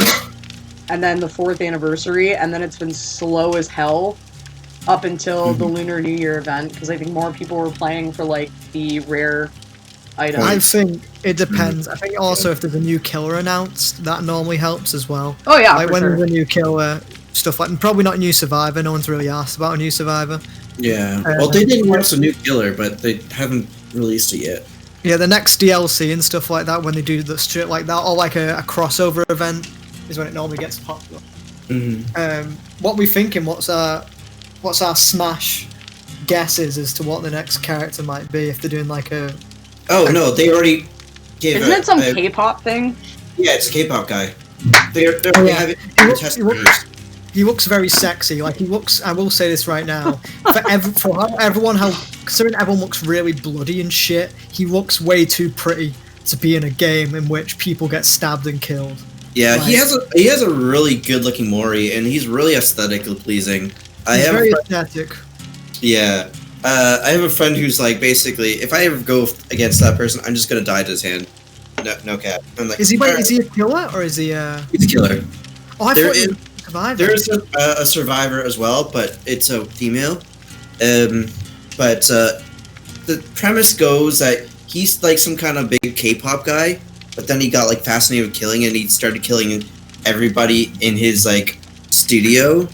and then the 4th anniversary, and then it's been slow as hell up until the Lunar New Year event, because I think more people were playing for, like, the rare items. I think it depends. I think also if there's a new killer announced, that normally helps as well. Oh, yeah, Like for when sure. there's a new killer, stuff like, and probably not a new survivor. No one's really asked about a new survivor. Yeah. Well, they did announce a new killer, but they haven't released it yet. Yeah, the next DLC and stuff like that, when they do the shit like that, or like a crossover event, is when it normally gets popular. What we thinking? What's our smash guesses as to what the next character might be if they're doing like a? Oh no, they already gave. Isn't it some K-pop thing? Yeah, it's a K-pop guy. They're Oh, yeah. having test He looks very sexy. Like he looks. I will say this right now. Considering everyone looks really bloody and shit, he looks way too pretty to be in a game in which people get stabbed and killed. Yeah, Like, he has a really good looking Mori, and he's really aesthetically pleasing. He's very aesthetic. Yeah. I have a friend who's like, basically, if I ever go against that person, I'm just gonna die to his hand. No cap. I'm like, Is he a killer or is he a? He's a killer. Oh, I There thought he is- was a survivor. There's a survivor as well, but it's a female. But the premise goes that he's like some kind of big K-pop guy, but then he got like fascinated with killing, and he started killing everybody in his like studio.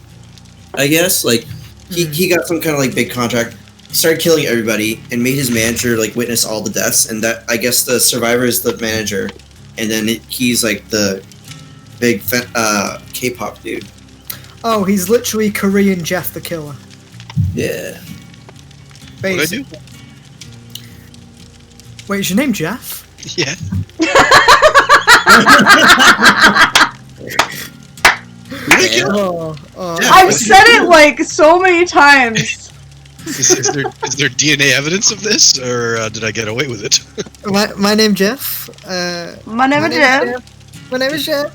I guess like he got some kind of like big contract, started killing everybody, and made his manager like witness all the deaths. And that I guess the survivor is the manager, and then he's like the big K-pop dude. Oh, he's literally Korean Jeff the Killer. Yeah. What'd I do? Wait, is your name Jeff? Yeah. Oh, I've said it like so many times. Is there DNA evidence of this, or did I get away with it? My name Jeff. My name is Jeff. My name is Jeff.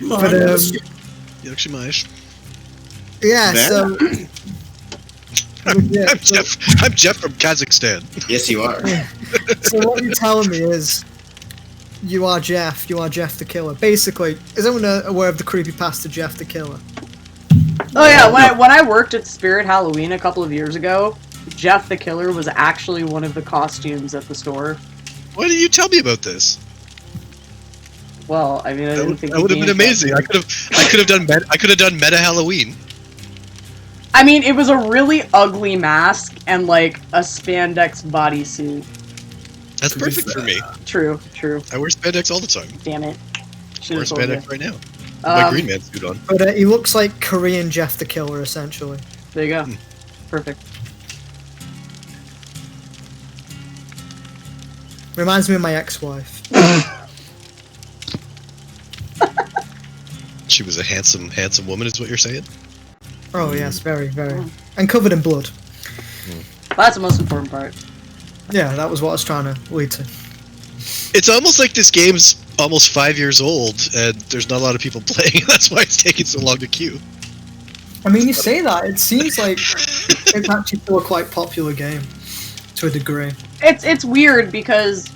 But Yakshi Maish. yeah, so yeah, I'm Jeff from Kazakhstan. Yes, you are. so what you're telling me is you are Jeff the Killer. Basically, is anyone aware of the creepypasta Jeff the Killer? Oh yeah, when I worked at Spirit Halloween a couple of years ago, Jeff the Killer was actually one of the costumes at the store. Why didn't you tell me about this? Well, I mean, I didn't think that would have been amazing. I could have done meta Halloween. I mean, it was a really ugly mask and like a spandex bodysuit. That's perfect for me. True. I wear spandex all the time. Damn it. I wear spandex right now. My Green Man suit on. But he looks like Korean Jeff the Killer, essentially. There you go. Perfect. Reminds me of my ex-wife. She was a handsome woman, is what you're saying? Oh yes, very, very. And covered in blood. That's the most important part. Yeah, that was what I was trying to lead to. It's almost like this game's almost 5 years old, and there's not a lot of people playing. That's why it's taking so long to queue. I mean, you say that, it seems like it's actually still a quite popular game, to a degree. It's weird because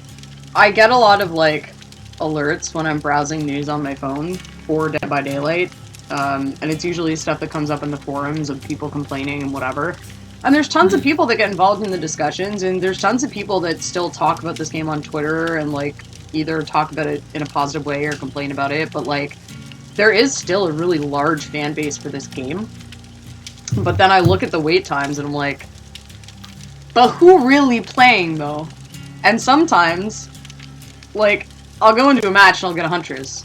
I get a lot of like alerts when I'm browsing news on my phone for Dead by Daylight, and it's usually stuff that comes up in the forums of people complaining and whatever. And there's tons of people that get involved in the discussions, and there's tons of people that still talk about this game on Twitter and like either talk about it in a positive way or complain about it, but like there is still a really large fan base for this game. But then I look at the wait times and I'm like, but who really playing though? And sometimes, like, I'll go into a match and I'll get a Huntress.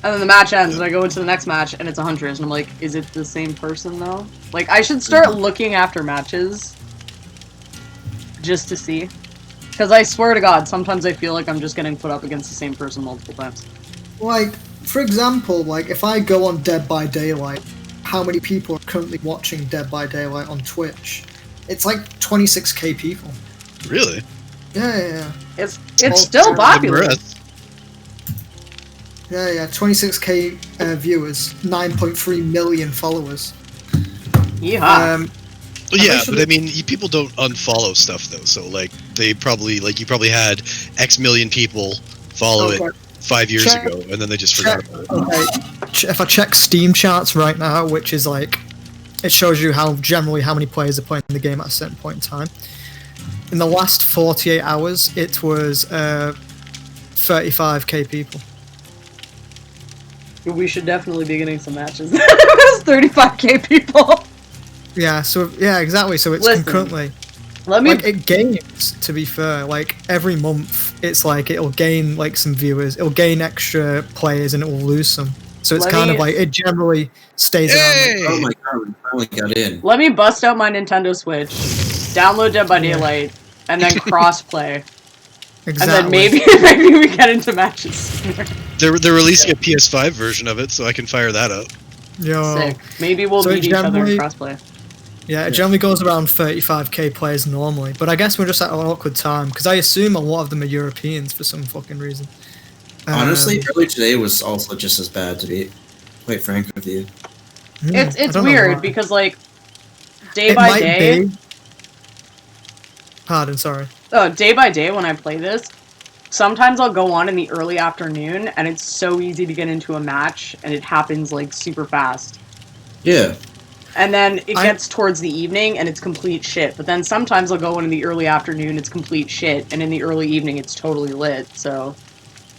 And then the match ends and I go into the next match and it's a Huntress. And I'm like, is it the same person though? Like, I should start looking after matches. Just to see. Because I swear to God, sometimes I feel like I'm just getting put up against the same person multiple times. Like, for example, like, if I go on Dead by Daylight, how many people are currently watching Dead by Daylight on Twitch? It's like 26k people. Really? Yeah. It's still popular. Yeah, 26k viewers, 9.3 million followers. Yeah. Yeah, but I mean, people don't unfollow stuff though. So like, you probably had X million people follow it 5 years ago, and then they just forgot about it. Okay. If I check Steam charts right now, which is like, it shows you how many players are playing the game at a certain point in time. In the last 48 hours, it was 35k people. We should definitely be getting some matches. It was 35k people. Yeah, exactly. So it's concurrently. It gains, to be fair, like every month, it's like it'll gain like some viewers, it'll gain extra players, and it will lose some. So it's kind of like it generally stays around. Like, oh my god, we finally got in. Let me bust out my Nintendo Switch, download Dead by Daylight, and then crossplay. Exactly. And then maybe we get into matches. They're releasing a PS5 version of it, so I can fire that up. Yo. Sick. Maybe we'll meet each other in crossplay. Yeah, it generally goes around 35k players normally, but I guess we're just at an awkward time, because I assume a lot of them are Europeans for some fucking reason. Honestly, earlier today was also just as bad, to be quite frank with you. It's weird, because, like, day by day... Pardon, sorry. Oh, day by day when I play this, sometimes I'll go on in the early afternoon, and it's so easy to get into a match, and it happens, like, super fast. Yeah. And then it gets towards the evening, and it's complete shit. But then sometimes I'll go in the early afternoon, it's complete shit, and in the early evening, it's totally lit, so...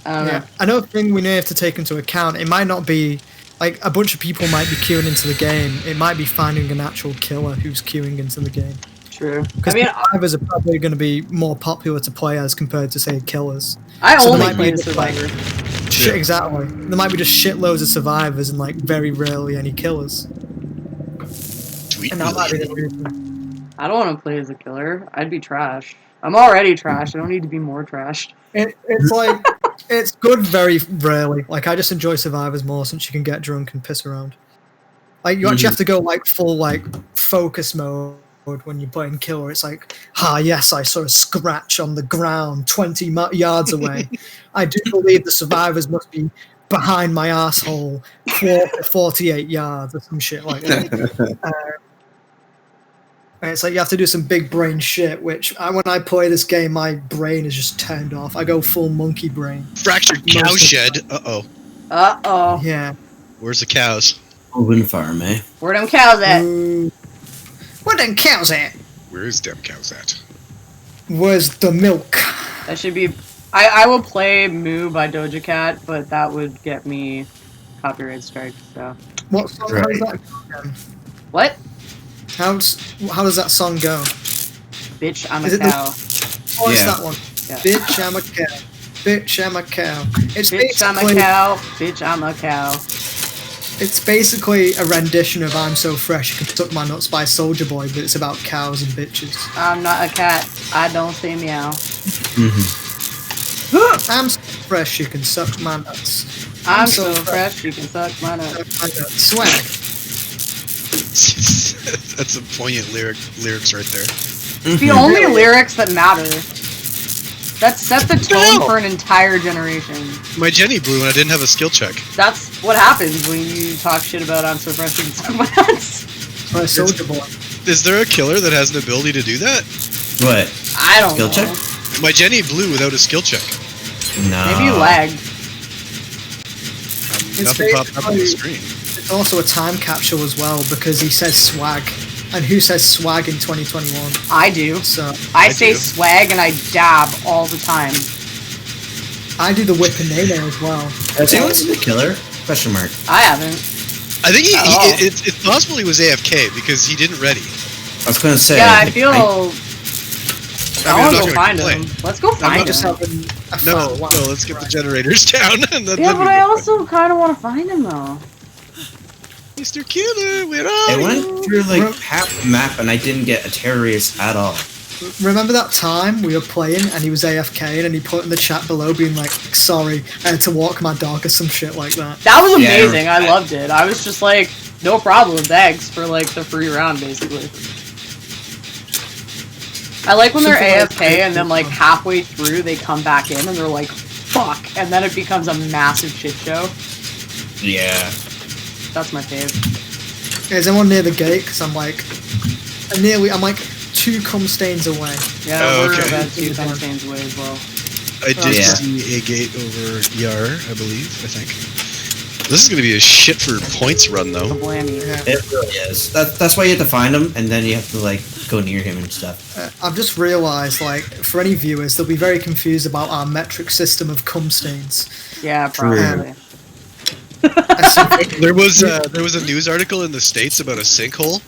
I don't know. Another thing we may have to take into account, it might not be... Like, a bunch of people might be queuing into the game. It might be finding an actual killer who's queuing into the game. True. Because survivors are probably going to be more popular to play as compared to, say, killers. I only play survivors. Exactly. There might be just shitloads of survivors and, like, very rarely any killers. And that might be the reason. I don't want to play as a killer. I'd be trash. I'm already trash. I don't need to be more trashed. It's like, it's good very rarely. Like, I just enjoy survivors more since you can get drunk and piss around. Like, you actually have to go, like, full, like, focus mode when you're playing killer, it's like, yes, I saw a scratch on the ground 20 yards away. I do believe the survivors must be behind my asshole 48 yards or some shit like that. And it's like you have to do some big brain shit, which when I play this game, my brain is just turned off. I go full monkey brain. Fractured cow shed. Uh-oh. Uh-oh. Yeah. Where's the cows? Wind farm, eh? Where them cows at? Where them cows at? Where's them cows at? Where's the milk? That should be... I will play Moo by Doja Cat, but that would get me copyright strike, so... What song? Right. How does that go again? What? How does that song go? Bitch, I'm Is a it the- cow. Oh, it's Yeah. that one. Yeah. Bitch, I'm a cow. Bitch, I'm a cow. It's Bitch, I'm a basically, cow. Bitch, I'm a cow. it's basically a rendition of I'm So Fresh You Can Suck My Nuts by Soulja Boy, but it's about cows and bitches. I'm not a cat. I don't say meow. I'm so fresh you can suck my nuts. I'm so fresh, you can suck my nuts. Suck my nuts. Swag. That's some poignant lyrics right there. The only lyrics that matter. That set the tone for an entire generation. My Jenny blew and I didn't have a skill check. That's what happens when you talk shit about I'm so fresh, you can suck my nuts. By Soulja Boy. Is there a killer that has an ability to do that? What? I don't Skill know. check? My Jenny blew without a skill check. No. Maybe you lagged. Nothing popped up on the screen. It's also a time capsule as well because he says swag. And who says swag in 2021? I do. So I say do. swag and I dab all the time. I do the whip and nene as well. Has anyone seen the killer? Question mark. I haven't. I think Oh. it's possible he was AFK because he didn't ready. I was gonna say. Yeah, I like, feel... I I mean, I'm want not to go gonna find complain. him. Let's go find not him. Just having a No, fun- wow. no, let's get the generators down and then Yeah, then but we I go. also kind of want to find him though. Mr. Killer, where are I you? went through like half the map and I didn't get a terrorist at all. Remember that time we were playing and he was AFK and he put in the chat below being like, sorry, I had to walk my dog or some shit like that. That was Yeah, amazing. I right. loved it. I was just like, no problem. Thanks for like the free round, basically. I like when they're Super AFK and then like halfway through they come back in and they're like, fuck, and then it becomes a massive shit show. Yeah. That's my fave. Is anyone near the gate? Because I'm like 2 cum stains away. Yeah, Oh, we're okay. about 2 kind of stands away as well. I did Yeah. see a gate over Yar, I believe, I think. This is going to be a shit for points run, The though. blammy. Yeah. It really is. That's why you have to find him and then you have to like go near him and stuff. I've just realised, like, for any viewers, they'll be very confused about our metric system of cum stains. Yeah, True. probably. There was a news article in the States about a sinkhole.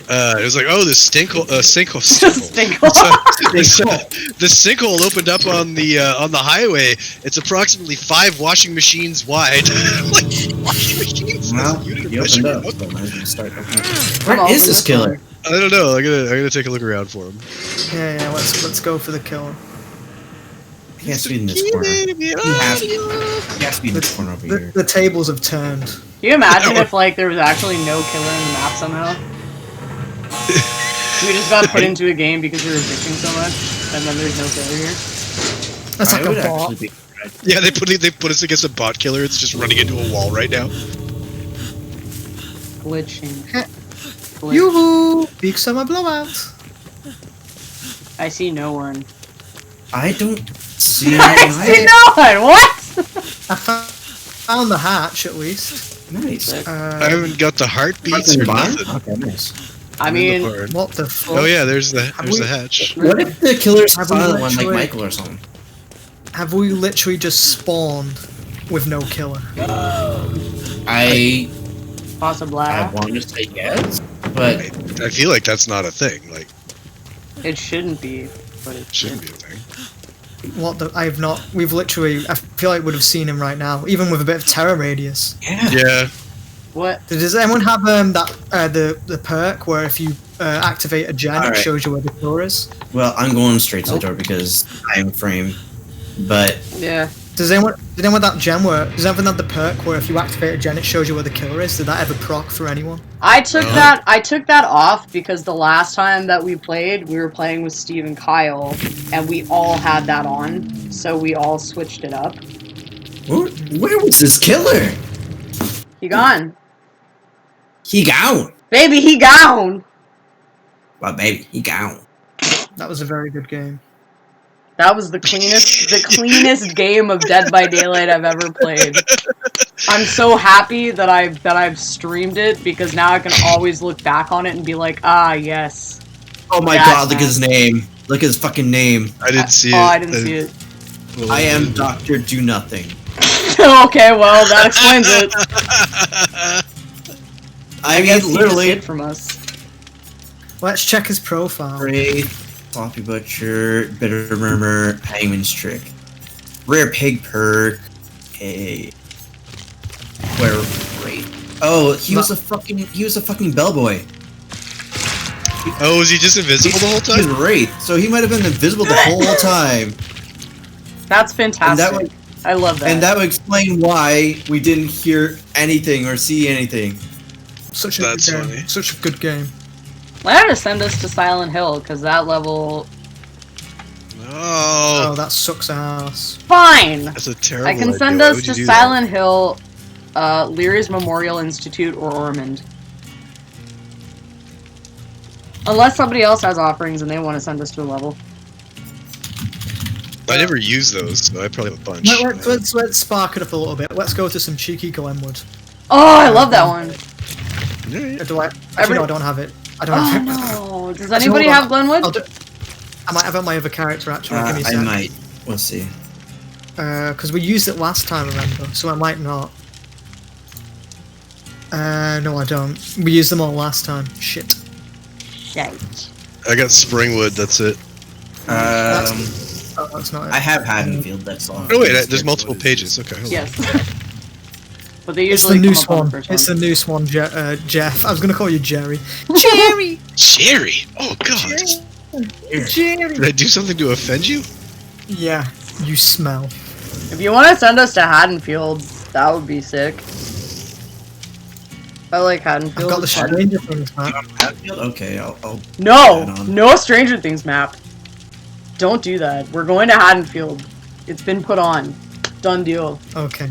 It was like, oh, this sinkhole. The sinkhole opened up on the highway. It's approximately 5 washing machines wide. Like washing machines. Well, That's a unit of you opened measurement. up. So might as well start opening. Come on, Where is this this killer? I don't know. I'm gonna take a look around for him. Yeah, let's go for the killer. He has to be in this corner. He has to be in this corner over here. The tables have turned. Can you imagine if like there was actually no killer in the map somehow? We just got put into a game because we were bitching so much, and then there's no killer here. That's I like would a bot. actually be. Yeah, they put us against a bot killer. It's just running into a wall right now. Glitching. Glitch. Yoo-hoo! Big summer blowout. I see no one. I don't see I anything. see no one! What? I found the hatch at least. Nice. I haven't got the heartbeats or nothing. Okay, nice. I I'm in the mean, barn. What the fuck? Oh yeah, there's the we- hatch. What if the killer's Have we silent one like literally- Michael or something? Have we literally just spawned with no killer? I possibly. want to say yes, but I feel like that's not a thing. Like, It shouldn't be, but it it shouldn't be a thing. What the? I have not. We've literally. I feel like would have seen him right now, even with a bit of terror radius. yeah. Yeah. What? Does anyone have the perk where if you activate a gen, Alright. it shows you where the door is? Well, I'm going straight to the door because I am framed. But Yeah. Does anyone that gem work? Does anyone have the perk where if you activate a gen, it shows you where the killer is? Did that ever proc for anyone? I took that off because the last time that we played, we were playing with Steve and Kyle, and we all had that on, so we all switched it up. Where was this killer? He gone. He gone. Baby, he gone! Well, baby, he gone. That was a very good game. That was the cleanest game of Dead by Daylight I've ever played. I'm so happy that I've streamed it because now I can always look back on it and be like, ah, yes. Oh my god, look at his name. Look at his fucking name. I didn't see it. Oh, I didn't see it. Well, I am Dr. Do Nothing. Okay, well, that explains it. I mean, guess he literally. just hid from us. Let's check his profile. Wraith, Sloppy Butcher, Bitter Murmur, Hangman's Trick. Rare Pig Perk. Hey. Where Wraith? Oh, he was a fucking bellboy. Oh, was he just invisible the whole He was time? Wraith, so he might have been invisible the whole time. That's fantastic. I love that. And that would explain why we didn't hear anything or see anything. Such a That's good game. funny. Such a good game. Why don't you send us to Silent Hill, because that level... Oh, Oh, that sucks ass. Fine! that's a terrible I can idea. send Why us would you to do that? Silent Hill, Leary's Memorial Institute, or Ormond. Unless somebody else has offerings and they want to send us to a level. I never use those, so I probably have a bunch. Let's spark it up a little bit. Let's go to some cheeky Glenwood. Oh, I love that one! Alright. Do I? Actually, no, I don't have it. I don't have it. Oh no! Does Actually, anybody hold on. have Glenwood? I might have it on my other character actually. Give me a I sec. might. We'll see. Because we used it last time, remember? So I might not. No, I don't. We used them all last time. Shit. Shite. I got Springwood, that's it. Oh, that's not it. I have Haddonfield, that's all. Oh wait, there's multiple pages. Okay, hold on. Yes. But they It's the usually new come up on one. the first It's one. the new one, Jeff. I was gonna call you Jerry. Jerry! Jerry! Oh god! Jerry! Did I do something to offend you? Yeah, you smell. If you want to send us to Haddonfield, that would be sick. I like Haddonfield. I've got the Stranger Things map. Haddonfield? Okay, I'll No! add on. No Stranger Things map. Don't do that. We're going to Haddonfield. It's been put on. Done deal. Okay.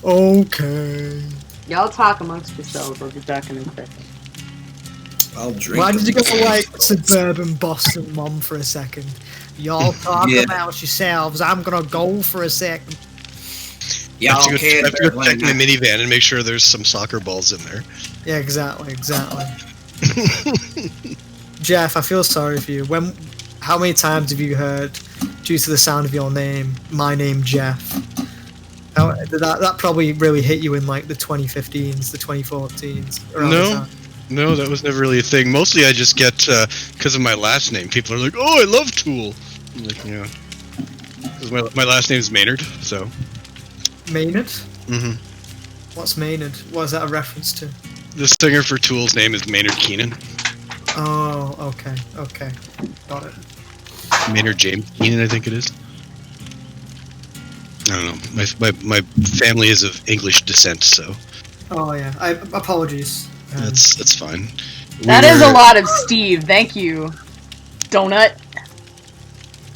Okay. Y'all talk amongst yourselves. I'll get back in a quick. I'll drink. Why did you go them. like suburban Boston mom for a second? Y'all talk Yeah. about yourselves. I'm gonna go for a second. I Y'all have to go, I can't have to go like check my that. minivan and make sure there's some soccer balls in there. Yeah, exactly. Jeff, I feel sorry for you. How many times have you heard, due to the sound of your name, my name Jeff? That probably really hit you in like the 2015s, the 2014s. around the No. time. No, that was never really a thing. Mostly I just get, because of my last name, people are like, oh, I love Tool. I'm like, yeah. 'Cause my last name's Maynard, so. Maynard? Mm-hmm. What's Maynard? What is that a reference to? The singer for Tool's name is Maynard Keenan. Oh, okay. Got it. Maynard James Keenan, I think it is. I don't know. My family is of English descent, so Oh yeah. Apologies. that's fine. That is a lot of Steve. Thank you, Donut.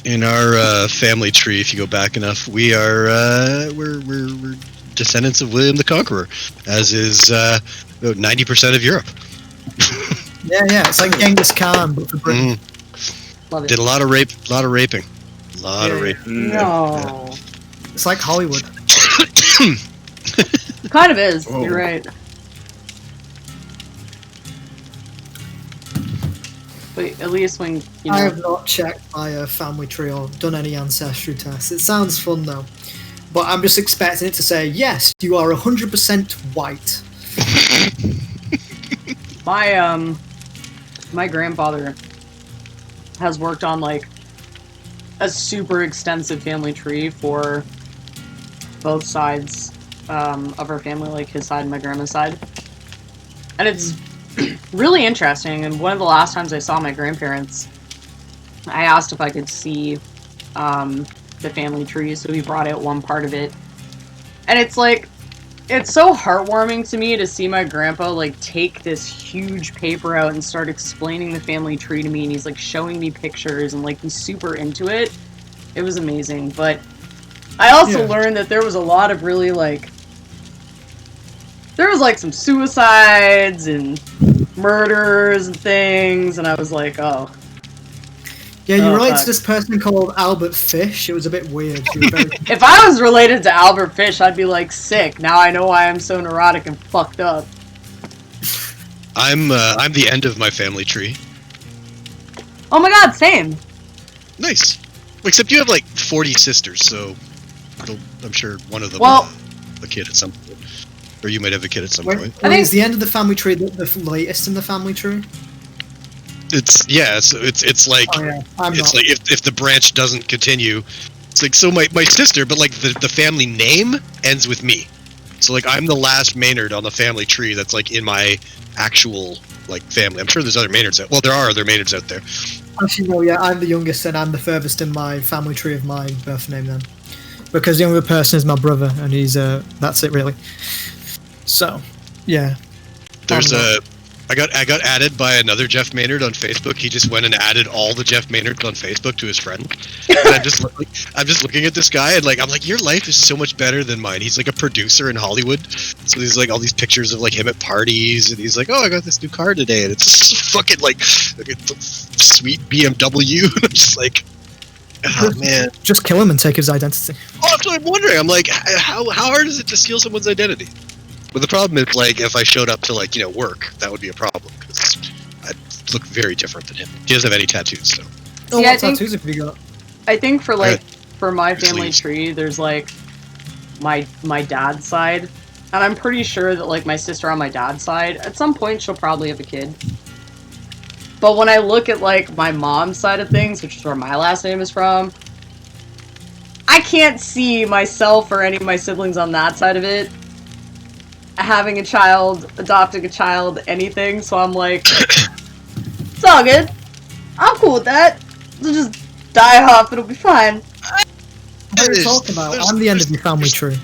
In our family tree, if you go back enough, we are we're descendants of William the Conqueror, as is about 90% of Europe. Yeah. It's like Genghis Khan, but for Britain. Love it. Did a lot of raping. A lot of raping. No. It's like Hollywood. Kind of is. Whoa. You're right. But at least when you I know. have not checked my family tree or done any ancestry tests. It sounds fun though, but I'm just expecting it to say yes, you are 100% white. My grandfather has worked on like a super extensive family tree for both sides of our family, like his side and my grandma's side, and it's really interesting. And one of the last times I saw my grandparents, I asked if I could see the family tree, so he brought out one part of it. And it's like, it's so heartwarming to me to see my grandpa, like, take this huge paper out and start explaining the family tree to me, and he's, like, showing me pictures, and, like, he's super into it. It was amazing, but I also learned that there was a lot of really, like, there was, like, some suicides and murders and things, and I was like, oh. Yeah, you relate to this person called Albert Fish. It was a bit weird. If I was related to Albert Fish, I'd be, like, sick. Now I know why I'm so neurotic and fucked up. I'm the end of my family tree. Oh my god, same. Nice. Except you have, like, 40 sisters, so I'm sure one of them will have a kid at some point. Or you might have a kid at some point. I think it's the end of the family tree, the latest in the family tree. It's like it's like if the branch doesn't continue, it's like, so my sister, but like the family name ends with me, so like I'm the last Maynard on the family tree that's like in my actual like family. I'm sure there's other Maynards out. Well, there are other Maynards out there. Actually, no, yeah, I'm the youngest and I'm the furthest in my family tree of my birth name then, because the younger person is my brother and he's that's it really. So, yeah. There's I got added by another Jeff Maynard on Facebook. He just went and added all the Jeff Maynards on Facebook to his friend. And I'm just looking at this guy and like I'm like, your life is so much better than mine. He's like a producer in Hollywood, so there's like all these pictures of like him at parties, and he's like, oh, I got this new car today, and it's just fucking like a sweet BMW. And I'm just like, oh man, just kill him and take his identity. Oh, that's what I'm wondering. I'm like, how hard is it to steal someone's identity? But the problem is, like, if I showed up to, like, work, that would be a problem, because I'd look very different than him. He doesn't have any tattoos, so. Oh, what tattoos have you got? I think for, like, for my family tree, there's, like, my dad's side, and I'm pretty sure that, like, my sister on my dad's side, at some point, she'll probably have a kid. But when I look at, like, my mom's side of things, which is where my last name is from, I can't see myself or any of my siblings on that side of it having a child, adopting a child, anything, so I'm like, it's all good. I'm cool with that. We'll just die off, it'll be fine. What are you talking about? I'm the end of your family tree.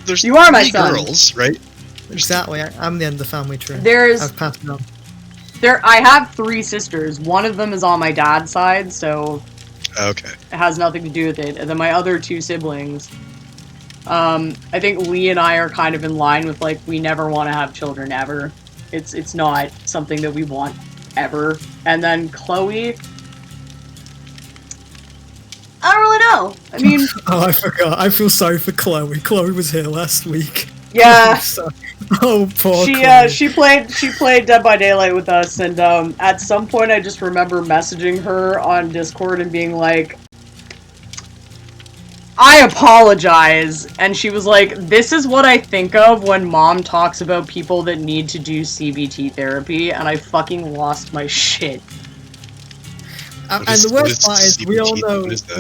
You are my son. Girls, right? Exactly, I'm the end of the family tree. I've passed it on. I have 3 sisters. One of them is on my dad's side, so okay. It has nothing to do with it. And then my other 2 siblings, I think Lee and I are kind of in line with, like, we never want to have children ever. It's not something that we want ever. And then Chloe, I don't really know. I mean... Oh, I forgot. I feel sorry for Chloe. Chloe was here last week. Yeah. Oh, poor Chloe. She played Dead by Daylight with us, and at some point I just remember messaging her on Discord and being like, I apologize, and she was like, this is what I think of when Mom talks about people that need to do CBT therapy, and I fucking lost my shit. And the worst part is, we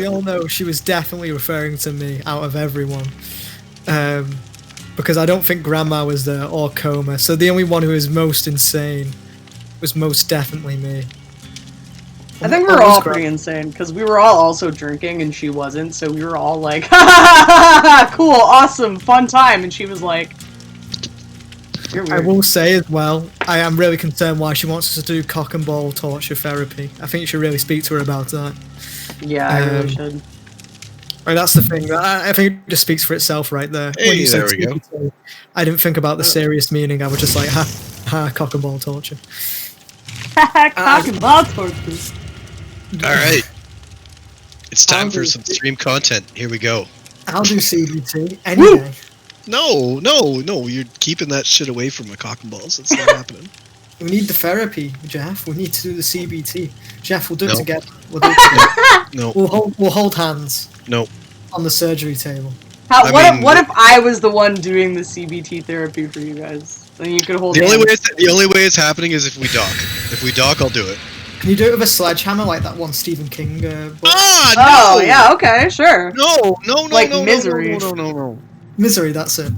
all know she was definitely referring to me out of everyone. Because I don't think Grandma was there, or Coma, so the only one who was most insane was most definitely me. I think we were all pretty insane, because we were all also drinking and she wasn't, so we were all like, ha ha ha ha, cool, awesome, fun time, and she was like, you're weird. I will say as well, I am really concerned why she wants us to do cock and ball torture therapy. I think you should really speak to her about that. Yeah, I really should. Right, that's the thing. I think it just speaks for itself right there. Hey, there we go. I didn't think about the serious meaning. I was just like, ha, cock and ball torture. Cock and ball torture. Alright. It's time for some stream content. Here we go. I'll do CBT any day. No, you're keeping that shit away from my cock and balls. That's not happening. We need the therapy, Jeff. We need to do the CBT. Jeff, we'll do it together. We'll do it together. No. We'll hold hands. No. On the surgery table. What if I was the one doing the CBT therapy for you guys? Then you could hold. The only way it's happening is if we dock. If we dock, I'll do it. Can you do it with a sledgehammer like that one Stephen King book? No! Oh yeah, okay, sure. No, like Misery. No. Misery, that's it.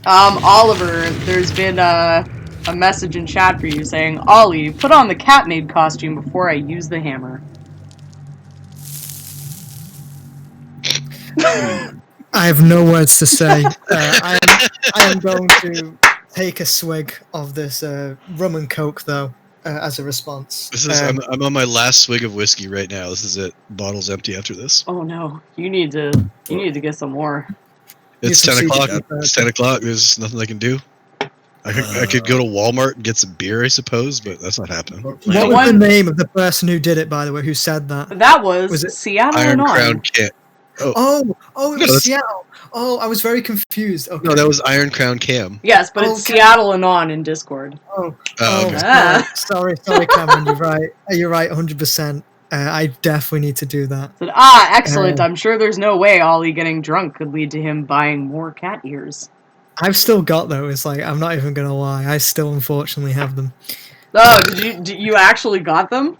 Oliver, there's been a message in chat for you saying, Ollie, put on the cat-maid costume before I use the hammer. I have no words to say. I am going to take a swig of this rum and coke, though, as a response. This is I'm on my last swig of whiskey right now. This is it. Bottle's empty after this. Oh no, you need to get some more. It's You 10 can o'clock. see- It's 10 o'clock. There's nothing I can do. I could go to Walmart and get some beer, I suppose, but that's not happening. What was the name of the person who did it, by the way, who said that? That was it Seattle Iron Anon. Crown Cam. Oh, it No, was that's- Seattle. Oh, I was very confused. Okay. No, that was Iron Crown Cam. Yes, but it's Okay. Seattle Anon in Discord. Oh, Okay. Ah. sorry, Cameron. You're right. You're right, 100%. I definitely need to do that. Said, excellent. I'm sure there's no way Ollie getting drunk could lead to him buying more cat ears. I've still got those. Like, I'm not even gonna lie. I still unfortunately have them. Oh, did you actually got them?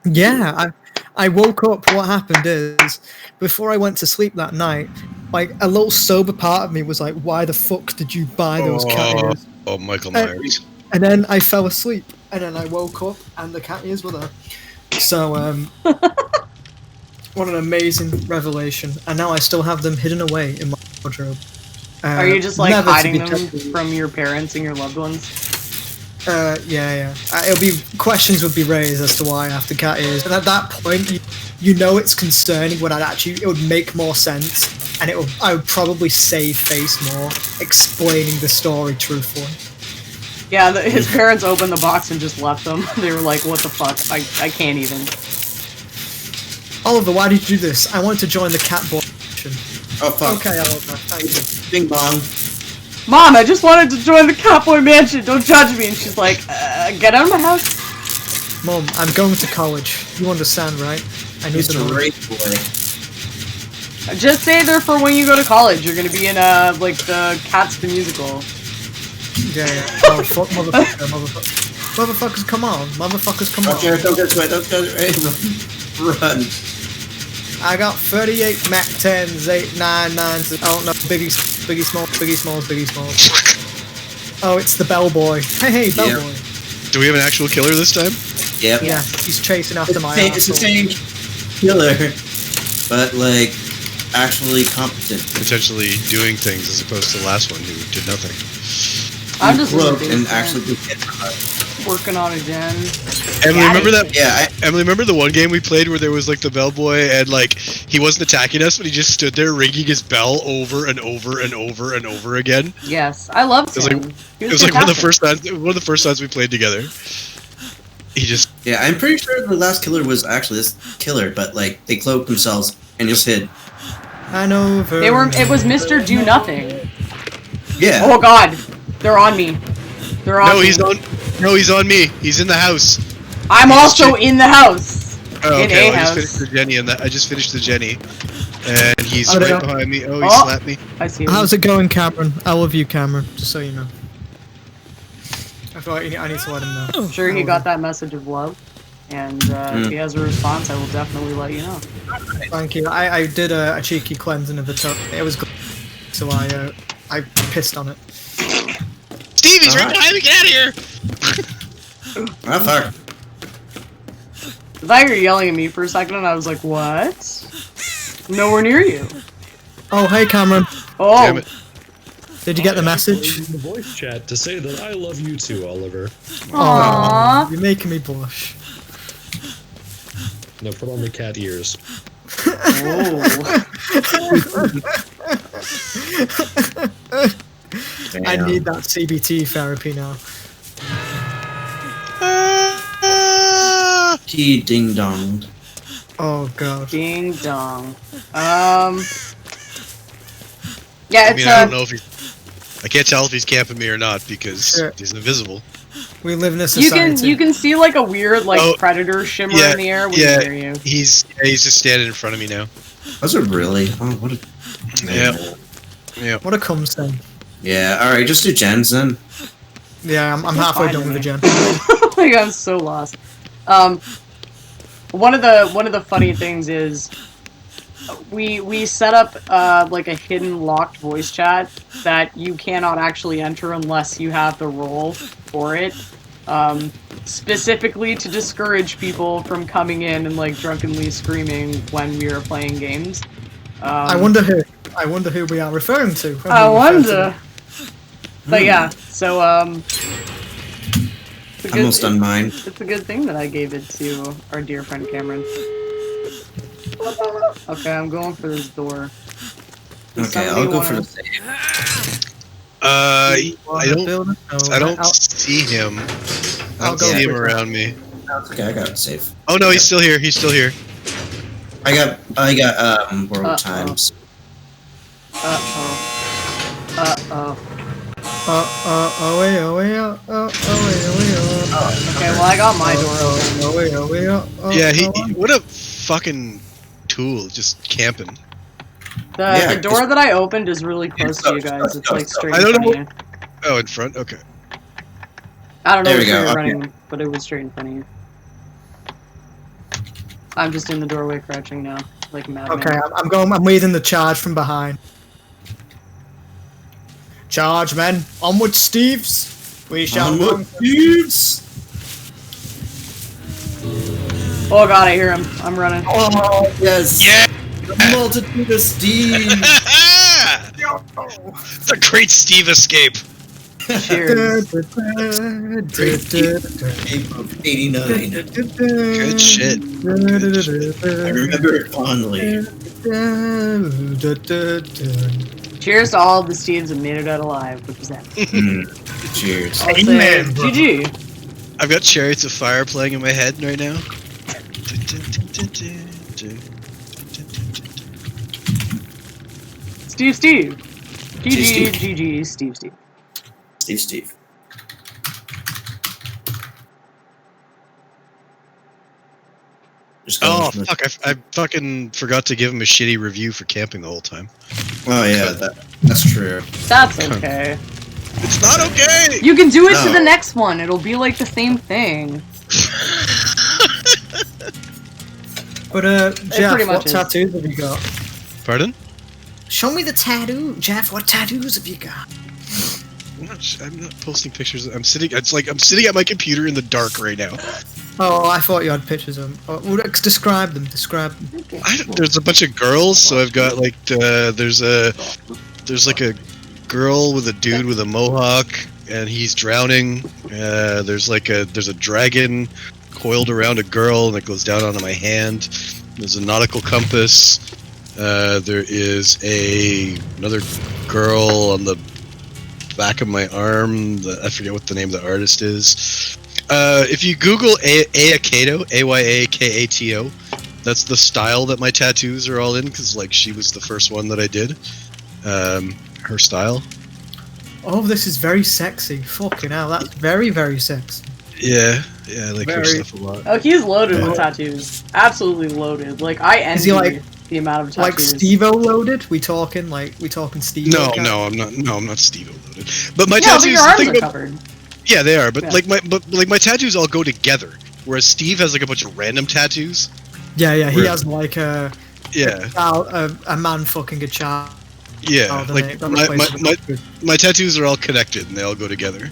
Yeah, I woke up. What happened is, before I went to sleep that night, like a little sober part of me was like, "Why the fuck did you buy those cat ears?" Oh, Michael Myers. And then I fell asleep, and then I woke up, and the cat ears were there. So, what an amazing revelation! And now I still have them hidden away in my wardrobe. Are you just like never to hiding be them tested. from your parents and your loved ones? Yeah. It'll be questions would be raised as to why I have the cat ears, and at that point, you know it's concerning. When it would make more sense, and I would probably save face more explaining the story truthfully. Yeah, his parents opened the box and just left them. They were like, "What the fuck? I can't even." Oliver, why did you do this? I want to join the cat boy. Oh fuck. Okay, Oliver, thank you. Ding bong. Mom, I just wanted to join the Catboy Mansion. Don't judge me. And she's like, "Get out of my house." Mom, I'm going to college. You understand, right? I need the Mr. money. Race Boy. Just stay there for when you go to college. You're gonna be in like the Cats the musical. Yeah. Oh, fuck, motherfuckers, come on. Motherfuckers, come on. Okay, don't go this way, don't go this way. Run. I got 38 Mac 10s, 8, 9, 9s. Oh no, Biggie Smalls. Oh, it's the bellboy. Hey, bellboy. Do we have an actual killer this time? Yep. Yeah, he's chasing after my It's the asshole. same killer, but like actually competent. Potentially doing things as opposed to the last one who did nothing. I'm just Broke in the and basement, actually did get caught. working on a gen. Emily, Yeah, remember that? Yeah, Emily, remember the one game we played where there was like the bellboy and like he wasn't attacking us, but he just stood there ringing his bell over and over and over and over again. Yes, I loved It was him. like He it was like one of the fantastic. first times we played together. He just yeah. I'm pretty sure the last killer was actually this killer, but like they cloaked themselves and just hid. I know. It was Mr. Do Nothing. Yeah. Oh god, they're on me. They're on no, me. he's on me. He's in the house. I'm he's also just- in the house. Oh, In okay. a Well, I just house. finished the Jenny and I just finished the Jenny, and he's Oh, right no. behind me. Oh, he Oh. slapped me. I see him. How's it going, Cameron? I love you, Cameron. Just so you know. I feel like I need to let him know. I'm sure he got that message of love. And if he has a response, I will definitely let you know. Thank you. I did a cheeky cleansing of the top. It was good, so I pissed on it. Stevie's right behind me. Get out of here! Oh fuck. I thought you were yelling at me for a second, and I was like, "What? Nowhere near you." Oh, hey, Cameron. Oh, Damn it. Did you get the message? In the voice chat to say that I love you too, Oliver. Aww. You're making me blush. No, put on the cat ears. I need that CBT therapy now. T ding dong. Oh god. Ding dong. Yeah, I it's mean, I don't know if he's. I can't tell if he's camping me or not because Sure. he's invisible. We live in a you society. can see like a weird like Oh, predator shimmer yeah, in the air when yeah. you hear you. He's just standing in front of me now. Was it really? Oh, what a. Yeah. What a cum stain. Yeah. All right, just do gens then. Yeah, I'm That's halfway fine done to with the me. gen. Like, I'm so lost. One of the funny things is we set up like a hidden locked voice chat that you cannot actually enter unless you have the role for it. Specifically to discourage people from coming in and like drunkenly screaming when we are playing games. I wonder who we are referring to. I wonder. But yeah, so it's Almost done mine. It's a good thing that I gave it to our dear friend Cameron. Okay, I'm going for this door. Okay, I'll go for the save. I don't see him. I don't see him around me. Okay, I got it safe. Oh no, he's still here. He's still here. I got borrowed times. Okay, well I got my door open. Yeah, he what a fucking tool, just camping. The door that I opened is really close to you guys. It's like straight in front of you. Oh, in front? Okay. I don't know if you were running, but it was straight in front of you. I'm just in the doorway crouching now, like a madman. Okay, I'm leading the charge from behind. Charge, men! Onward, Steves! We shall Onward, Steves! Oh god, I hear him. I'm running. Oh, yes! Yeah! The multitude of Steves! It's a great Steve escape! Cheers. Escape of 89. Good shit. I remember it fondly. Cheers to all the Steves that made it out alive. What was that? Cheers. I'll say GG. I've got Chariots of Fire playing in my head right now. Steve. GG, Steve. Steve. Oh fuck! I fucking forgot to give him a shitty review for camping the whole time. Oh yeah, that's true. That's okay. It's not okay. You can do it to the next one. It'll be like the same thing. But Jeff, what tattoos have you got? Pardon? Show me the tattoo, Jeff. What tattoos have you got? I'm not posting pictures. I'm sitting at my computer in the dark right now. Oh, I thought you had pictures of them. Oh, describe them. There's a bunch of girls, so I've got like there's like a girl with a dude with a mohawk, and he's drowning. There's a dragon coiled around a girl, and it goes down onto my hand. There's a nautical compass. There is another girl on the back of my arm. I forget what the name of the artist is. If you Google Ayakato, Ayakato, that's the style that my tattoos are all in, because like she was the first one that I did. Her style. Oh, this is very sexy. Fucking hell, that's very, very sexy. Yeah, I like her stuff a lot. Oh, he's loaded with tattoos. Absolutely loaded. Like I envy the amount of tattoos. Like Steve-O loaded? We talking Steve-O? No, I'm not Steve-O loaded. But my tattoos. But your arms are covered. Yeah, they are. But my tattoos all go together. Whereas Steve has like a bunch of random tattoos. Yeah, he has like a man fucking a child. Yeah, like my tattoos are all connected and they all go together.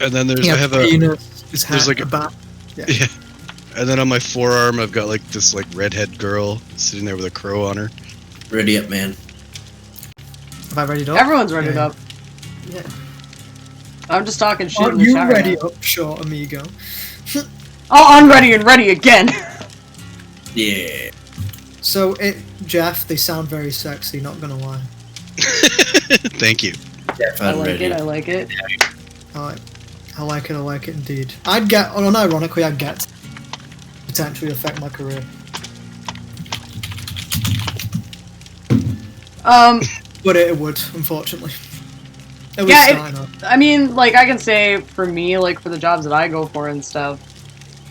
And then there's there's like a bat. Yeah. And then on my forearm I've got like this like redhead girl sitting there with a crow on her. Ready up, man. Have I readied up? Everyone's readied up. Yeah. I'm just talking shit. Are you ready up, short amigo? Oh, I'm ready and ready again. Yeah. So Jeff, they sound very sexy. Not gonna lie. Thank you. Jeff, I like it. I like it indeed. Unironically, I'd get to potentially affect my career. But it would, unfortunately. I mean, like, I can say, for me, like, for the jobs that I go for and stuff,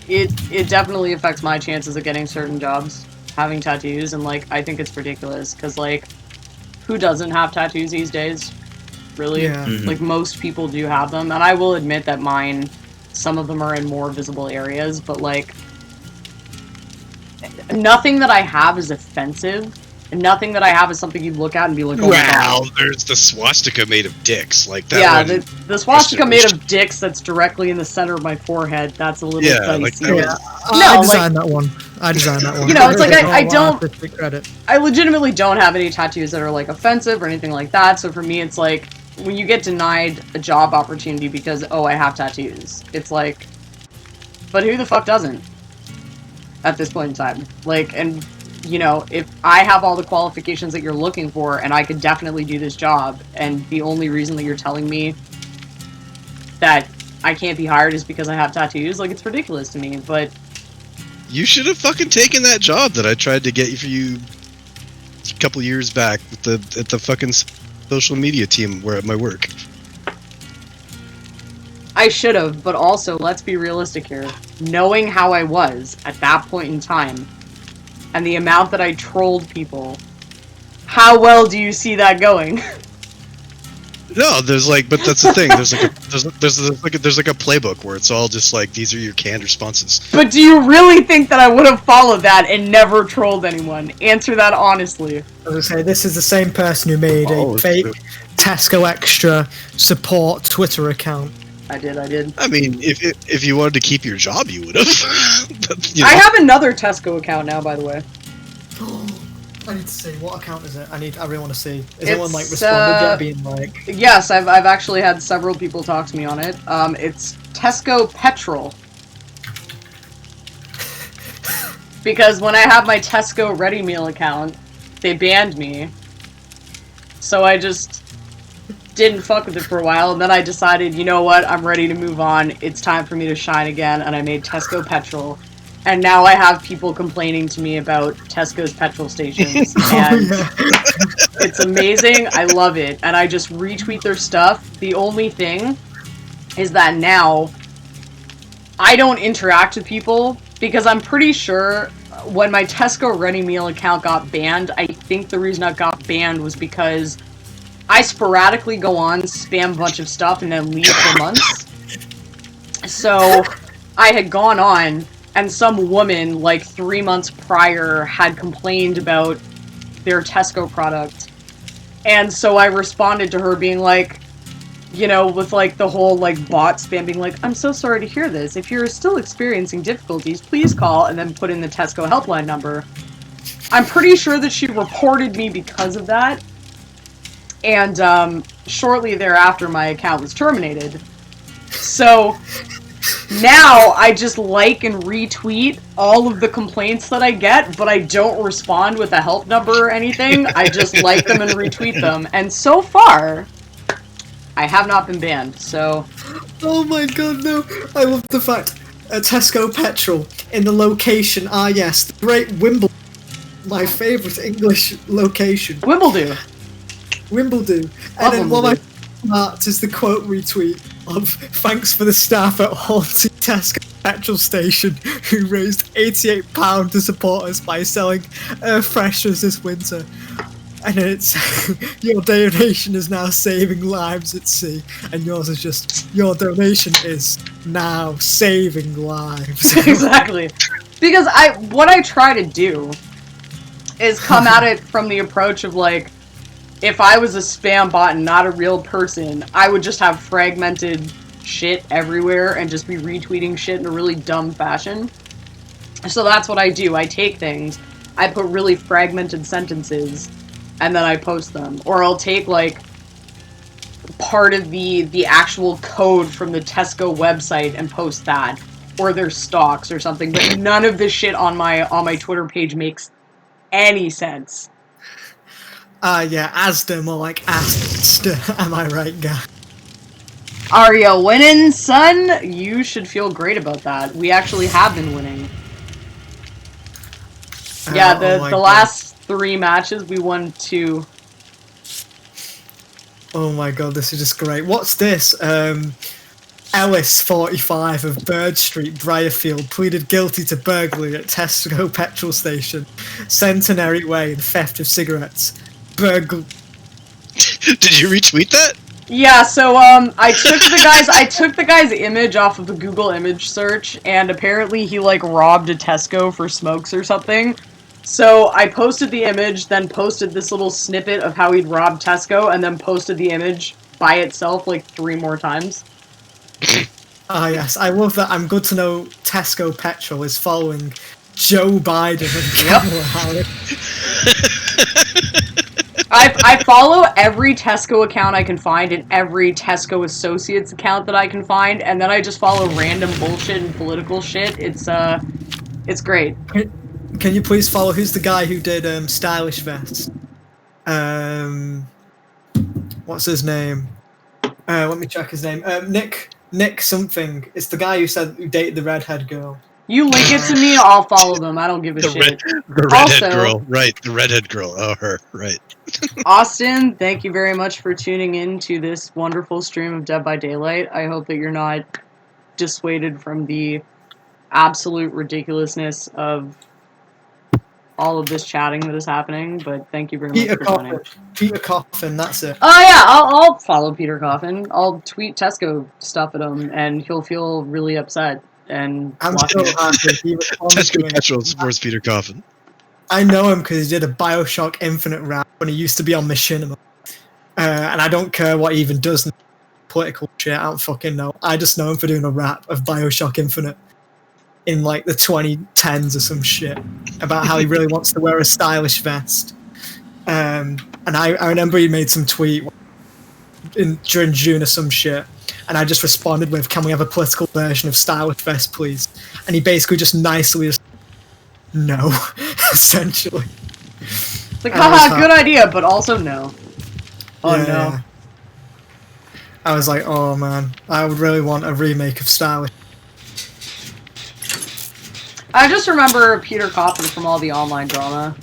it definitely affects my chances of getting certain jobs, having tattoos, and, like, I think it's ridiculous, because, like, who doesn't have tattoos these days? Really? Yeah. Like, most people do have them, and I will admit that mine, some of them are in more visible areas, but, like, nothing that I have is offensive, Nothing that I have is something you'd look at and be like, oh my god. Wow, there's the swastika made of dicks. Like that. Yeah, one, the swastika made of dicks that's directly in the center of my forehead. That's a little dicey. Like that was, I designed that one. You know, it's like I don't. Credit. I legitimately don't have any tattoos that are like offensive or anything like that. So for me, it's like when you get denied a job opportunity because I have tattoos. It's like, but who the fuck doesn't? At this point in time, like, and you know, if I have all the qualifications that you're looking for, and I could definitely do this job, and the only reason that you're telling me that I can't be hired is because I have tattoos, like, it's ridiculous to me. But you should have fucking taken that job that I tried to get for you a couple years back at the fucking social media team where at my work. I should have, but also, let's be realistic here. Knowing how I was at that point in time, and the amount that I trolled people, how well do you see that going? No, but that's the thing. There's like a playbook where it's all just like, these are your canned responses. But do you really think that I would have followed that and never trolled anyone? Answer that honestly. As I say, this is the same person who made a fake Tesco Extra support Twitter account. I did. I mean, if you wanted to keep your job, you would have. You know. I have another Tesco account now, by the way. I need to see. What account is it? I really want to see. Is anyone like responded yet, being like... Yes, I've actually had several people talk to me on it. It's Tesco Petrol. Because when I have my Tesco Ready Meal account, they banned me. So I just didn't fuck with it for a while, and then I decided, you know what, I'm ready to move on. It's time for me to shine again, and I made Tesco Petrol. And now I have people complaining to me about Tesco's petrol stations, and it's amazing. I love it, and I just retweet their stuff. The only thing is that now I don't interact with people, because I'm pretty sure when my Tesco Ready Meal account got banned, I think the reason it got banned was because I sporadically go on, spam a bunch of stuff, and then leave for months. So I had gone on, and some woman, like 3 months prior, had complained about their Tesco product. And so I responded to her being like, you know, with like the whole like bot spam being like, I'm so sorry to hear this. If you're still experiencing difficulties, please call, and then put in the Tesco helpline number. I'm pretty sure that she reported me because of that. And shortly thereafter, my account was terminated. So now I just like and retweet all of the complaints that I get, but I don't respond with a help number or anything. I just like them and retweet them. And so far, I have not been banned, so... Oh my god, no. I love the fact Tesco Petrol in the location, yes, the great Wimbledon. My favourite English location. Wimbledon. And then one of my parts is the quote retweet of thanks for the staff at Haunted Tesco petrol station who raised £88 to support us by selling air fresheners this winter. And it's your donation is now saving lives at sea, and yours is just your donation is now saving lives. Exactly. Because what I try to do is come at it from the approach of like, if I was a spam bot and not a real person, I would just have fragmented shit everywhere and just be retweeting shit in a really dumb fashion. So that's what I do. I take things, I put really fragmented sentences, and then I post them. Or I'll take, like, part of the actual code from the Tesco website and post that. Or their stocks or something. But none of this shit on my Twitter page makes any sense. Yeah, Asda, more like Asda, am I right, guy? Are you winning, son? You should feel great about that. We actually have been winning. Yeah, the last 3 matches, we won 2. Oh my god, this is just great. What's this? Ellis, 45, of Bird Street, Briarfield, pleaded guilty to burglary at Tesco petrol station, Centenary Way, and theft of cigarettes. Did you retweet that? Yeah, so I took the guy's image off of the Google image search, and apparently he like robbed a Tesco for smokes or something. So I posted the image, then posted this little snippet of how he'd robbed Tesco, and then posted the image by itself like 3 more times. Ah, yes, I love that. I'm good to know Tesco Petrol is following Joe Biden and Kamala Harris. I follow every Tesco account I can find and every Tesco Associates account that I can find, and then I just follow random bullshit and political shit. It's great. Can you please follow who's the guy who did Stylish Vest? What's his name? Let me check his name. Nick something. It's the guy who dated the redhead girl. You link it to me, I'll follow them. I don't give a shit. The redhead girl, right? The redhead girl. Oh, her, right. Austin, thank you very much for tuning in to this wonderful stream of Dead by Daylight. I hope that you're not dissuaded from the absolute ridiculousness of all of this chatting that is happening, but thank you very much for joining. Peter Coffin, that's it. Oh yeah, I'll follow Peter Coffin. I'll tweet Tesco stuff at him, and he'll feel really upset. And I'm so happy. Tesco Petrol supports Peter Coffin. I know him because he did a Bioshock Infinite rap when he used to be on Machinima. And I don't care what he even does political shit, I don't fucking know. I just know him for doing a rap of Bioshock Infinite in like the 2010s or some shit about how he really wants to wear a stylish vest. And I remember he made some tweet during June or some shit, and I just responded with, "Can we have a political version of stylish vest, please?" And he basically just nicely just, no, essentially. It's like, haha, good idea, but also no. Oh yeah. No. I was like, oh man, I would really want a remake of stylish. I just remember Peter Coffin from all the online drama.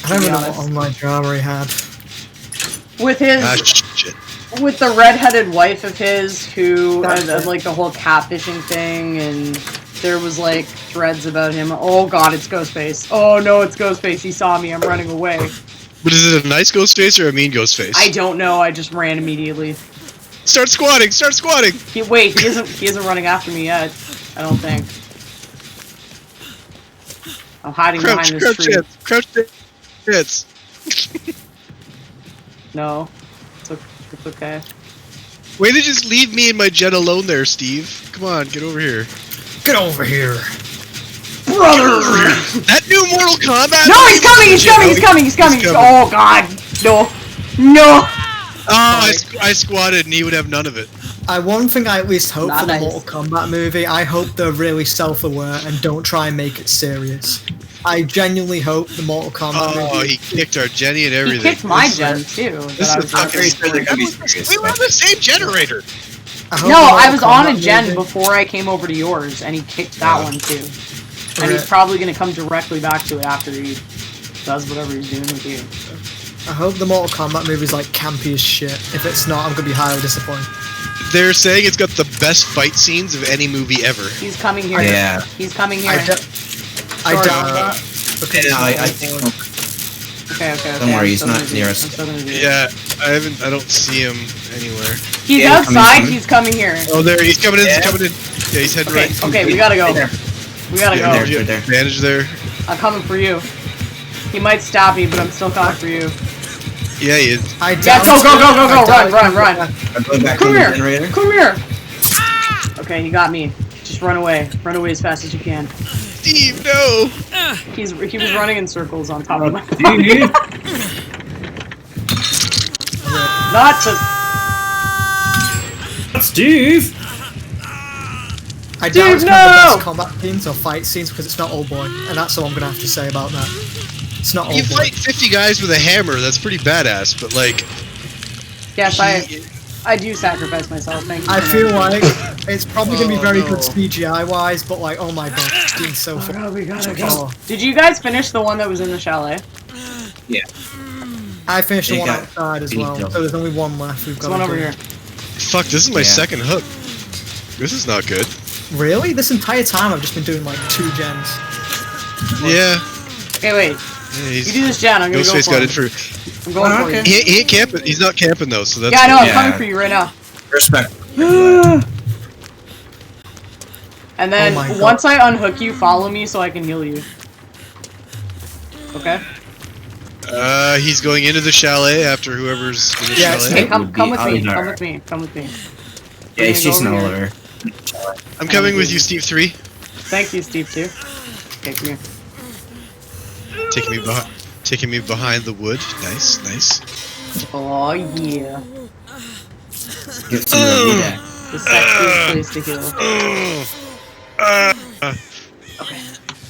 I don't even know what online drama he had. With his... with the redheaded wife of his, who... and like, the whole catfishing thing, and there was, like, threads about him. Oh god, it's Ghostface. Oh no, it's Ghostface. He saw me. I'm running away. But is it a nice Ghostface or a mean Ghostface? I don't know. I just ran immediately. Start squatting! Start squatting! Wait, he isn't running after me yet. I don't think. I'm hiding behind this tree. Crouch hits. No. It's okay. Way to just leave me and my jet alone there, Steve. Come on, get over here. Get over here. Brother! That new Mortal Kombat? No, he's coming! Oh god! No! Oh, I squatted and he would have none of it. One thing I at least hope Not for the nice. Mortal Kombat movie, I hope they're really self-aware and don't try and make it serious. I genuinely hope the Mortal Kombat movie... Oh, he kicked our Jenny and everything. He kicked my gen, too. This is not very We were on the same generator! I was on a gen before I came over to yours, and he kicked that one, too. And he's probably going to come directly back to it after he does whatever he's doing with you. I hope the Mortal Kombat movie is like campy as shit. If it's not, I'm gonna be highly disappointed. They're saying it's got the best fight scenes of any movie ever. He's coming here. Yeah. He's coming here. I doubt that. I think. Okay. Don't worry, he's not near us. Yeah, I don't see him anywhere. He's outside. He's coming here. Oh, there he's coming in. He's coming in. Yeah, he's heading right. Okay, we gotta go. We gotta go. Right there. Advantage there. I'm coming for you. He might stab me, but I'm still coming for you. Yeah, he is. Go! Run! I'm going back Come to the here! generator. Come here! Okay, he got me. Just run away. Run away as fast as you can. Steve, no! He was running in circles on top of my Not to... Steve! I doubt it's one of the best combat scenes or fight scenes because it's not Old Boy, and that's all I'm gonna have to say about that. It's not Old Boy. You fight 50 guys with a hammer, that's pretty badass, but like... Yes, I do sacrifice myself, thank you. I feel like it's probably gonna be very good CGI-wise, but like, oh my god, it's been so fun. Oh, we gotta go. Did you guys finish the one that was in the chalet? Yeah. I finished the one outside as well, so there's only one left. We've got one over here. Fuck, this is my second hook. This is not good. Really? This entire time I've just been doing like 2 gens. Yeah. Okay, wait. Yeah, you do this gen, I'm gonna go for got him. it for... I'm going for you. He ain't camping. He's not camping though, so that's... Yeah, I know, I'm coming for you right now. Respect. And then Oh my God. once I unhook you, follow me so I can heal you. Okay? He's going into the chalet after whoever's in the Yeah, chalet. Okay, come with I'll me. be Come alright. with me. Come with me. Yeah, he's We're chasing gonna go Oliver. I'm coming with you, Steve 3. Thank you, Steve, too. Okay, come here. Taking me behind the wood. Nice, nice. Oh, yeah. Get some of the wood back. The sexiest place to heal. Okay.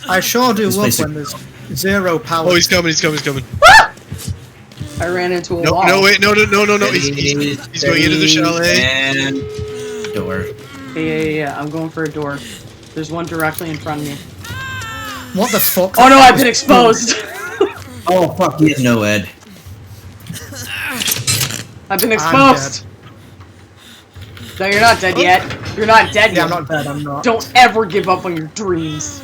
I sure do This love place when there's 0 power. Oh, he's coming, he's coming, he's coming. I ran into a No, wall. no, wait, no. He's going into the chalet. And door. Yeah. I'm going for a door. There's one directly in front of me. What the fuck? Oh no, I've been exposed! Oh fuck, he has no Ed. I've been exposed! No, you're not dead yet. You're not dead Yeah, yet. I'm not dead, I'm not. Don't ever give up on your dreams.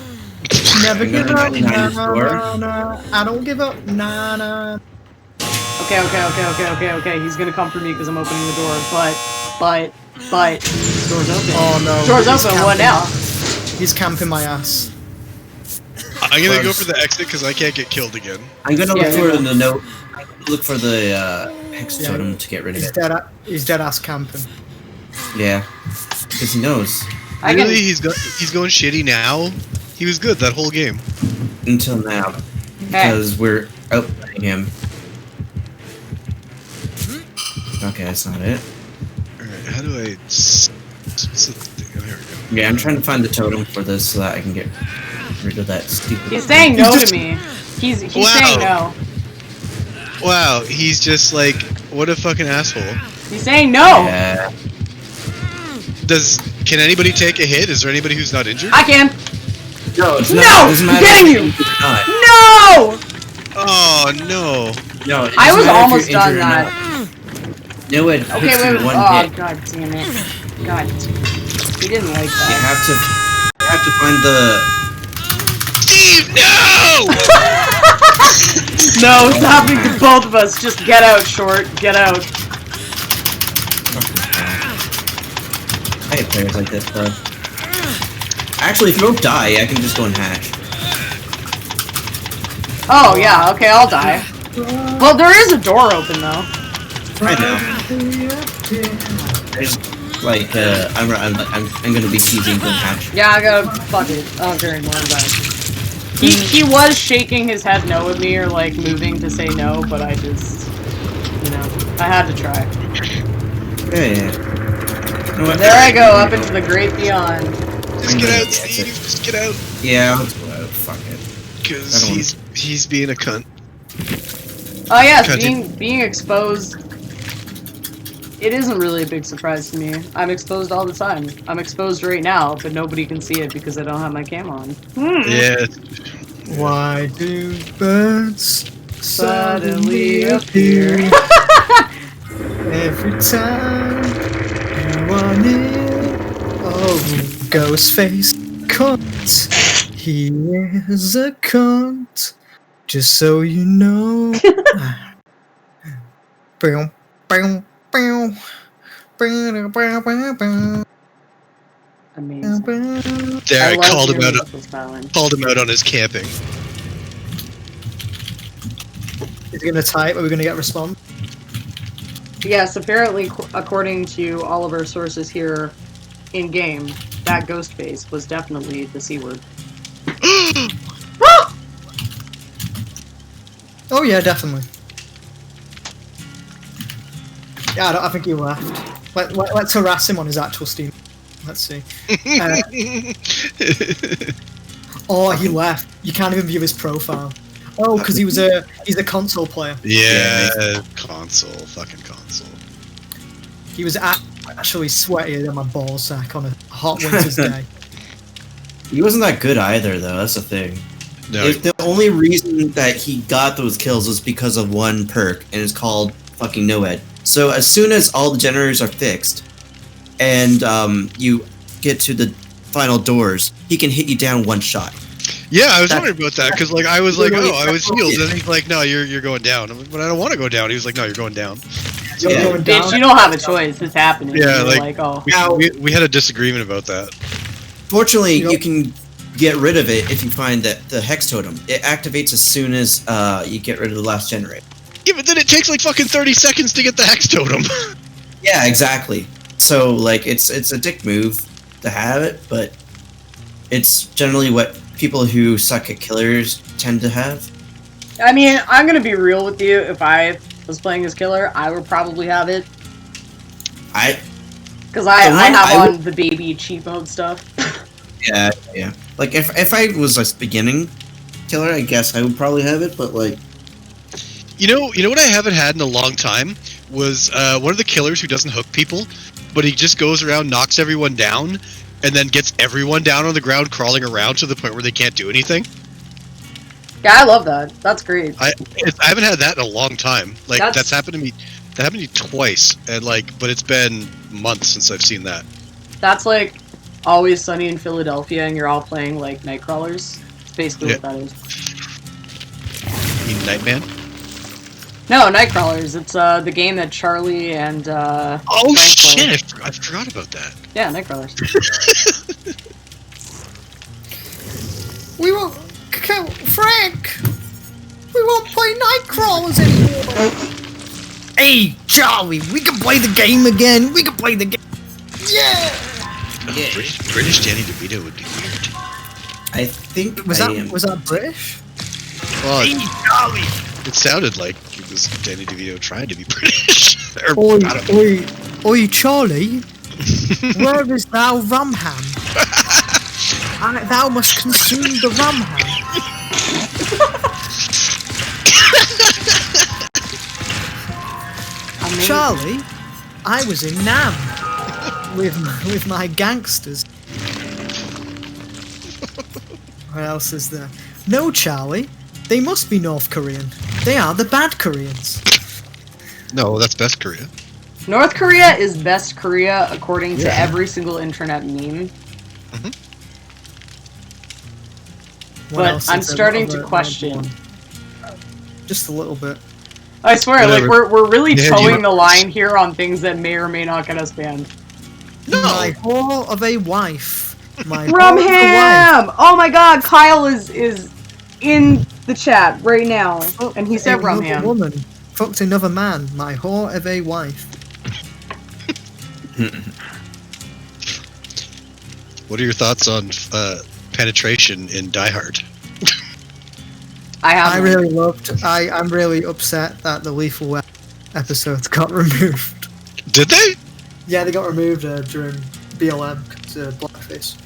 Never give up, 99 nah, door. nah, nah. I don't give up, nah, nah. Okay. He's gonna come for me because I'm opening the door, but, door's open. Oh no. Door's he's open, what camping. now? He's camping my ass. I'm gonna go for the exit because I can't get killed again. I'm gonna look Yeah, for yeah. the note. Look for the hex Yeah. totem to get rid of He's it. he's dead ass camping. Yeah, because he knows I Really? can. He's going shitty now? He was good that whole game. until now Hey, because we're outplaying him. Okay, that's not it. Alright, how do I... What's the thing? Oh, here we go. Yeah, I'm trying to find the totem for this so that I can get rid of that stupid. he's saying no He's to me. He's Wow. saying no. Wow, he's just like, what a fucking asshole. He's saying no. Yeah. Can anybody take a hit? Is there anybody who's not injured? I can. No, it's No! not. It doesn't I'm matter getting if you! you're injured or not. No! Oh, no. No, it I doesn't was matter if almost you're done injured or that. not. No, it Okay, hits wait. you one Oh, hit. god damn it. God. He didn't like You that. have to find the. Steve, no! No, it's happening to both of us. Just get out, Short. Get out. I hate players like this though. Actually, if you don't die, I can just go and hatch. Oh, yeah. Okay, I'll die. Well, there is a door open, though. Right now. There's like I'm gonna be teasing go and hatch. Yeah, I gotta. Fuck it. I don't care anymore about it. He was shaking his head no at me or, like, moving to say no, but I just. You know. I had to try. Yeah. You know what? There I go, up into the great beyond. Just get out, Yeah, Steve. it's Just get out. Yeah, let's go out. Fuck it. Because I don't he's being a cunt. Oh yes, Continue. being exposed. It isn't really a big surprise to me. I'm exposed all the time. I'm exposed right now, but nobody can see it because I don't have my cam on. Yeah. Why do birds Suddenly appear. every time you are near? Oh, ghost face cunt. He is a cunt. Just so you know. Bow, bow, bow. Bow, bow, bow, bow. Amazing. There, I love called him your out. muscles, Fallon. Called him out on his camping. Is he gonna type? Are we gonna get a response? Yes, apparently, according to all of our sources here in game, that ghost face was definitely the C word. Oh yeah, definitely. Yeah, I think he left. Let's harass him on his actual Steam. Let's see. Oh, he left. You can't even view his profile. Oh, because he's a console player. Yeah, console, fucking console. He was actually sweatier than my ballsack on a hot winter's day. He wasn't that good either, though. That's the thing. No, The only reason that he got those kills was because of one perk, and it's called fucking NOED. So as soon as all the generators are fixed, and you get to the final doors, he can hit you down one shot. yeah, I was That's- wondering about that because like I was like, literally- oh, I was healed, and he's like, no, you're going down. I'm like, but I don't want to go down. He was like, no, you're going down. You're Yeah. going down. Bitch, you don't have a choice. It's happening. Yeah, You're like- like, oh. We had a disagreement about that. Fortunately, you can get rid of it if you find that the hex totem. It activates as soon as you get rid of the last generator. Yeah, but then it takes like fucking 30 seconds to get the hex totem. Yeah, exactly. So like it's a dick move to have it, but it's generally what people who suck at killers tend to have. I mean, I'm gonna be real with you. If I was playing as killer, I would probably have it. Because I have on the baby cheat mode stuff. Yeah. Like if I was a beginning killer, I guess I would probably have it. But like, you know what I haven't had in a long time was one of the killers who doesn't hook people, but he just goes around, knocks everyone down, and then gets everyone down on the ground, crawling around to the point where they can't do anything. Yeah, I love that. That's great. I haven't had that in a long time. Like that's happened to me. That happened to me twice, and but it's been months since I've seen that. That's like Always Sunny in Philadelphia, and you're all playing like Nightcrawlers. It's basically what that is. You mean Nightman? No, Nightcrawlers. It's the game that Charlie and oh shit! I forgot about that. Yeah, Nightcrawlers. We won't, Frank. We won't play Nightcrawlers anymore. Hey, Charlie, we can play the game again. We can play the game. Yeah. British Danny DeVito would be weird. I think was that British? Well, hey, Charlie. It sounded like it was Danny DeVito trying to be British. Oi, Charlie. Where is thou rum ham? Thou must consume the rum ham. Charlie, I was in Nam with my gangsters. What else is there? No, Charlie, they must be North Korean. They are the bad Koreans. No, that's best Korea. North Korea is best Korea according to every single internet meme. Mm-hmm. But I'm starting to question. Just a little bit. I swear, like we're really towing the line here on things that may or may not get us banned. No. My whore of a wife. My Rum ham! Oh my god, Kyle is in the chat right now, and he said rum ham. Woman fucked another man. My whore of a wife. What are your thoughts on penetration in Die Hard? I'm really upset that the Lethal Weapon episodes got removed. Did they? Yeah, they got removed during BLM because blackface.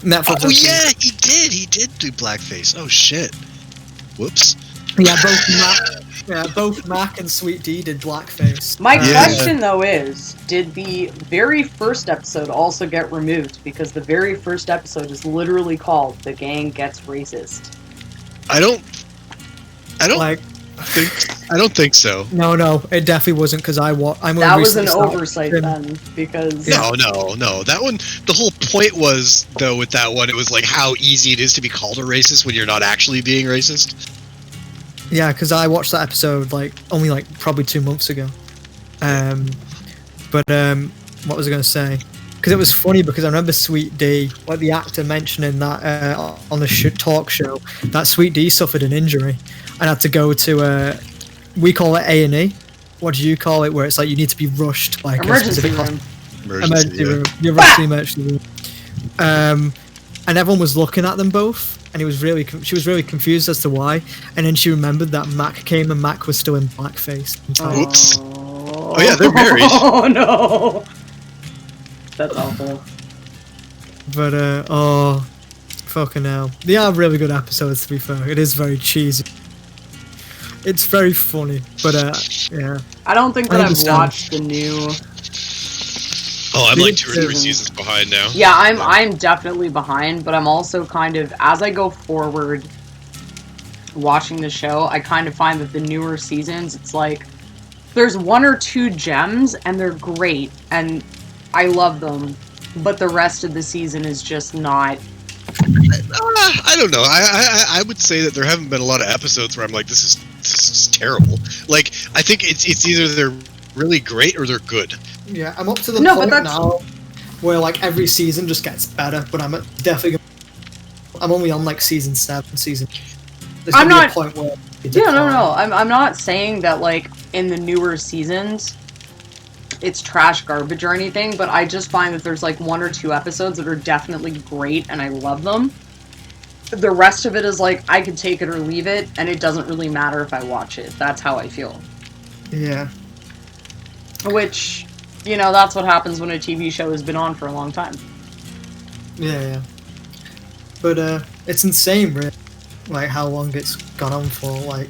Netflix. Oh yeah, he did do blackface. Oh shit. Whoops. Yeah, both Mac and Sweet D did blackface. My question though is, did the very first episode also get removed? Because the very first episode is literally called "The Gang Gets Racist." I don't think so. No, it definitely wasn't because I'm. That was an oversight then, because no. That one. The whole point was though with that one, it was like how easy it is to be called a racist when you're not actually being racist. Yeah, because I watched that episode only probably 2 months ago. What was I going to say? Because it was funny because I remember Sweet D, like the actor mentioning that on the talk show, that Sweet D suffered an injury and had to go to we call it A&E. What do you call it? Where it's like you need to be rushed like emergency room. Emergency room. You're rushed to the emergency room. And everyone was looking at them both, and she was really confused as to why. And then she remembered that Mac came and Mac was still in blackface. Oops. Oh yeah, they're married. Oh no. That's awful. But fucking hell. They are really good episodes, to be fair. It is very cheesy. It's very funny, but yeah. I don't think that I've watched the new. Oh, I'm like 2 or 3 seasons behind now. Yeah, I'm definitely behind, but I'm also kind of, as I go forward watching the show, I kind of find that the newer seasons, it's like there's 1 or 2 gems and they're great and I love them, but the rest of the season is just not. I don't know. I would say that there haven't been a lot of episodes where I'm like, this is terrible. Like, I think it's either they're really great or they're good. Yeah, I'm up to the point now. where like every season just gets better. But I'm definitely. I'm only on like season 7, season. There's I'm gonna be not. a point where Yeah, no. I'm not saying that like in the newer seasons, it's trash garbage or anything. But I just find that there's like 1 or 2 episodes that are definitely great, and I love them. The rest of it is like I could take it or leave it, and it doesn't really matter if I watch it. That's how I feel. Yeah. Which, you know, that's what happens when a TV show has been on for a long time. Yeah. But it's insane, really. Like how long it's gone on for. Like,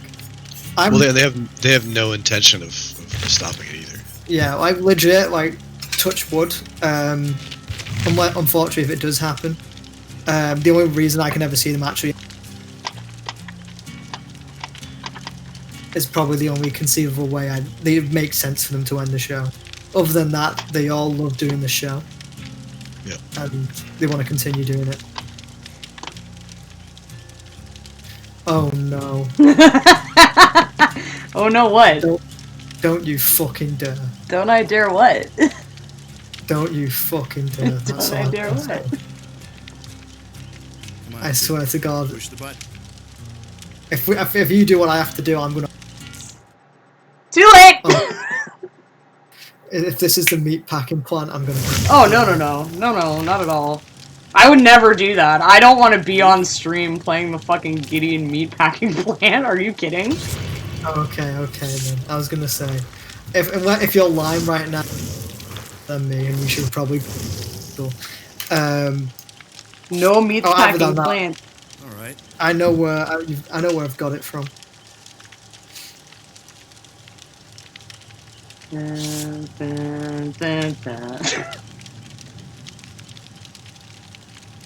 well, they have no intention of stopping it either. Yeah, like legit, like touch wood. Unfortunately, if it does happen, the only reason I can ever see them actually is probably the only conceivable way it makes sense for them to end the show. Other than that, they all love doing the show. Yeah. And they want to continue doing it. Oh no. Oh no, what? Don't you fucking dare. Don't I dare what? Don't you fucking dare. Don't I dare what? I swear to God. Push the button. If you do what I have to do, I'm gonna. Too late! Oh. If this is the meat packing plant, I'm gonna. Oh, no, not at all. I would never do that. I don't want to be on stream playing the fucking Gideon meatpacking plant. Are you kidding? Okay, then. I was gonna say, if you're lying right now, than me, and you should probably. No meatpacking plant. All right. I know where I've got it from.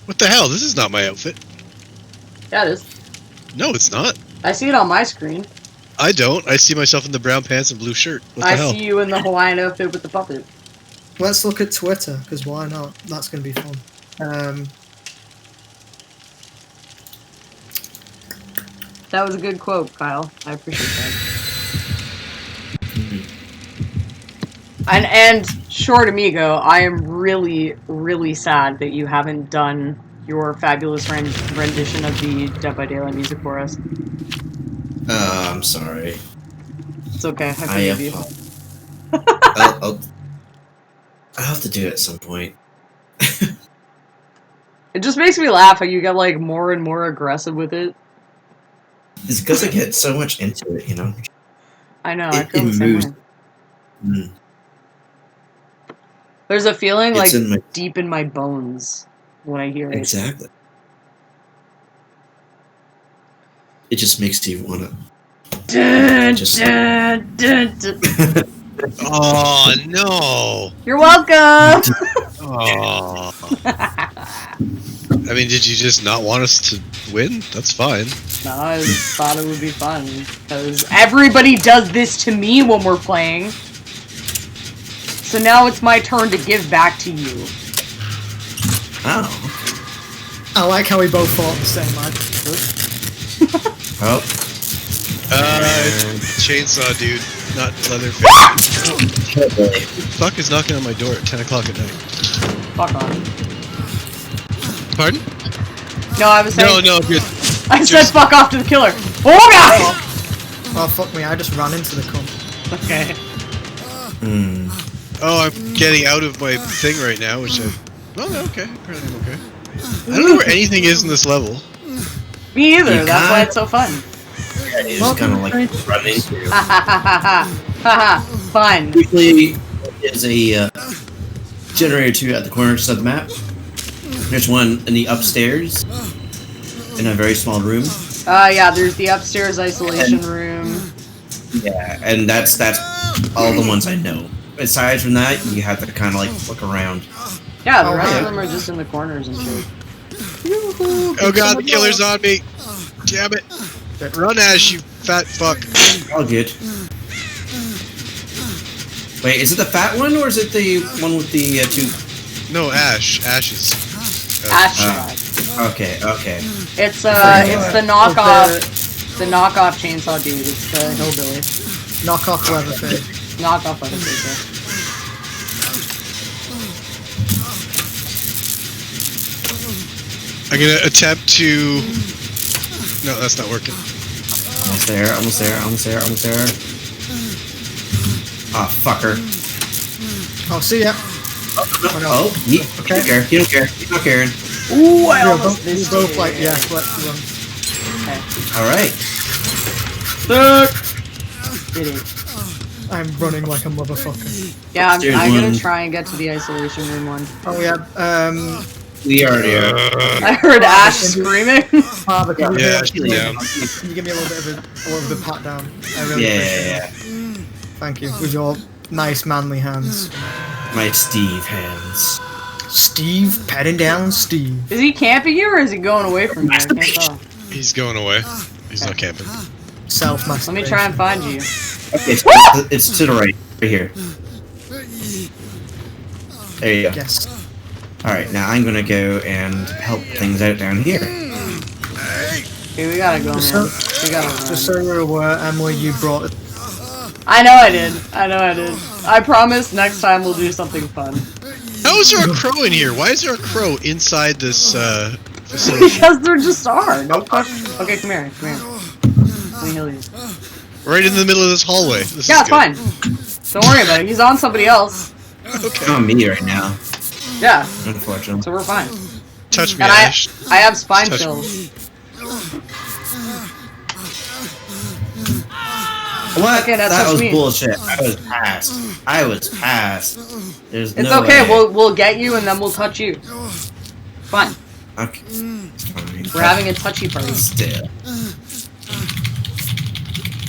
What the hell? This is not my outfit. Yeah, it is. No, it's not. I see it on my screen. I don't. I see myself in the brown pants and blue shirt. What the hell? I see you in the Hawaiian outfit with the puppet. Let's look at Twitter, because why not? That's going to be fun. That was a good quote, Kyle. I appreciate that. And short amigo, I am really, really sad that you haven't done your fabulous rendition of the Dead by Daylight music for us. I'm sorry. It's okay. I forgive you. I'll have to do it at some point. It just makes me laugh how you get like more and more aggressive with it. It's because I get so much into it, you know. I know. I feel the same way. Mm. There's a feeling It's like deep in my bones when I hear it. Exactly. It just makes you want to. Oh no! You're welcome. Oh. I mean, did you just not want us to win? That's fine. No, I just thought it would be fun because everybody does this to me when we're playing. So now it's my turn to give back to you. Oh. I like how we both fought the same man. Oh. Chainsaw dude, not Leatherface. Fuck is knocking on my door at 10 o'clock at night. Fuck on. Pardon? No, I was saying. No, good. I said fuck off to the killer. Oh god! Oh fuck me! I just ran into the cunt. Okay. Oh, I'm getting out of my thing right now, which I. Oh, okay. Apparently I'm okay. I don't know where anything is in this level. Me either. That's why it's so fun. Yeah, it's just kind of like running. Ha ha ha ha ha! Fun. Usually, there's a generator 2 at the corners of the map. There's one in the upstairs, in a very small room. Yeah, there's the upstairs isolation room. Yeah, and that's all the ones I know. Aside from that, you have to kind of like look around. Yeah, the rest of them are just in the corners and shit. Oh god, the killer's on me! Damn it! Run, Ash, you fat fuck. All good. Wait, is it the fat one or is it the one with the two? No, Ash. Ash is. Ash. Okay. It's the knockoff. The knockoff chainsaw dude. It's the hillbilly. Knockoff Leatherface. Knockoff Leatherface. I'm gonna attempt to. No, that's not working. Almost there. Ah, fucker. Oh, see ya. Oh, you don't care. You don't care. You're not caring. Ooh, I We're almost both, missed we're both it. like, yeah, let's run. Okay. Alright. Did it. I'm running like a motherfucker. Yeah, I'm There's gonna one. try and get to the isolation room one. Oh, yeah, We already are. I heard Ash screaming. Father, can you, Yeah, can yeah. you give me a little bit of a pat down? I really appreciate Yeah. it. Thank you. With your nice manly hands. My Steve hands. Steve, patting down Steve. Is he camping you or is he going away from you? I can't tell. He's going away. He's not camping. Self-masturbation. Let me try and find you. Okay, it's to the right here. There you go. Yes. Alright, now I'm gonna go and help things out down here. Okay, we gotta go, Just man. so, We gotta just run. so you're aware, Emily, you brought it. I know I did. I promise next time we'll do something fun. How is there a crow in here? Why is there a crow inside this facility? Because there just are. No question. Okay, come here. Let me heal you. Right in the middle of this hallway. This Yeah, is it's good. fine. Don't worry about it. He's on somebody else. It's on me right now, Yeah, unfortunately. so we're fine. Touch me, And Ash. I have spine Touch me. chills. What? Okay, that's that what was you mean. bullshit. I was past. There's It's no okay. way. We'll get you and then we'll touch you. Fine. Okay. Fine. We're having a touchy party. Still.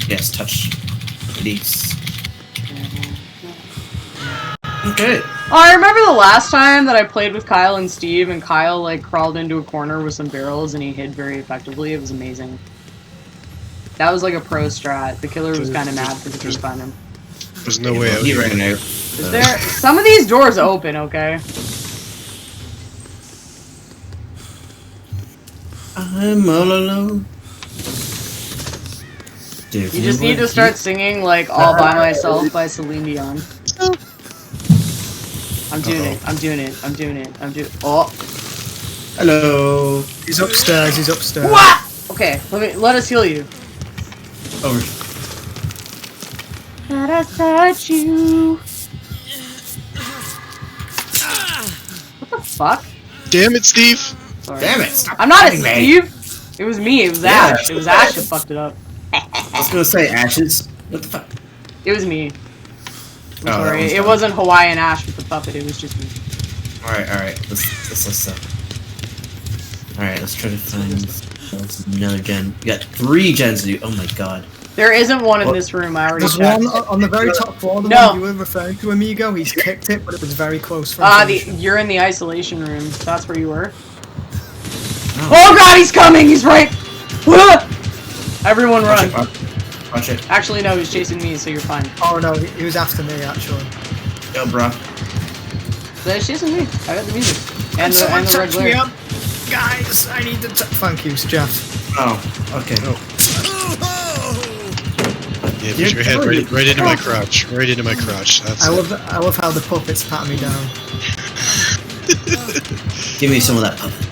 Yes, touch. Release. Okay. Oh, I remember the last time that I played with Kyle and Steve, and Kyle like crawled into a corner with some barrels, and he hid very effectively. It was amazing. That was like a pro strat. The killer was kind of mad because he couldn't find him. There's no way out He here. ran out. Is there? Some of these doors open, okay? I'm all alone. You just need to start singing like "All by Myself" by Celine Dion. I'm doing it. I'm doing it. I'm doing it. I'm doing. Oh. Hello. He's upstairs. He's upstairs. What? Okay, let us heal you. Over. Let us touch you. What the fuck? Damn it, Steve. Sorry. Damn it! Stop I'm not a fighting me. Steve. It was me. It was Yeah. Ash. It was Ash that fucked it up. I was gonna say ashes. What the fuck? It was me. I'm Oh, sorry. that was It fun. wasn't Hawaiian Ash with the puppet. It was just me. Alright. Let's Alright, let's try to find another gen. We got 3 gens to do. Oh my god. There isn't one in this room. I already There's checked. one on the very top floor, the No. one you were referring to, Amigo. He's kicked it, but it was very close for You're in the isolation room. That's where you were. Oh. Oh god, he's coming! He's right! Ah! Everyone run. Watch it. Actually, no, he's chasing me, so you're fine. Oh no, he was after me actually. Yo, bro. So he's chasing me. I got the music. And the red touch me glare. up, guys. I need to. Thank you, Jeff. Oh, okay. Yeah, put your head right into my crotch. Right into my crotch. That's I it. love how the puppets pat me down. Give me some of that puppet.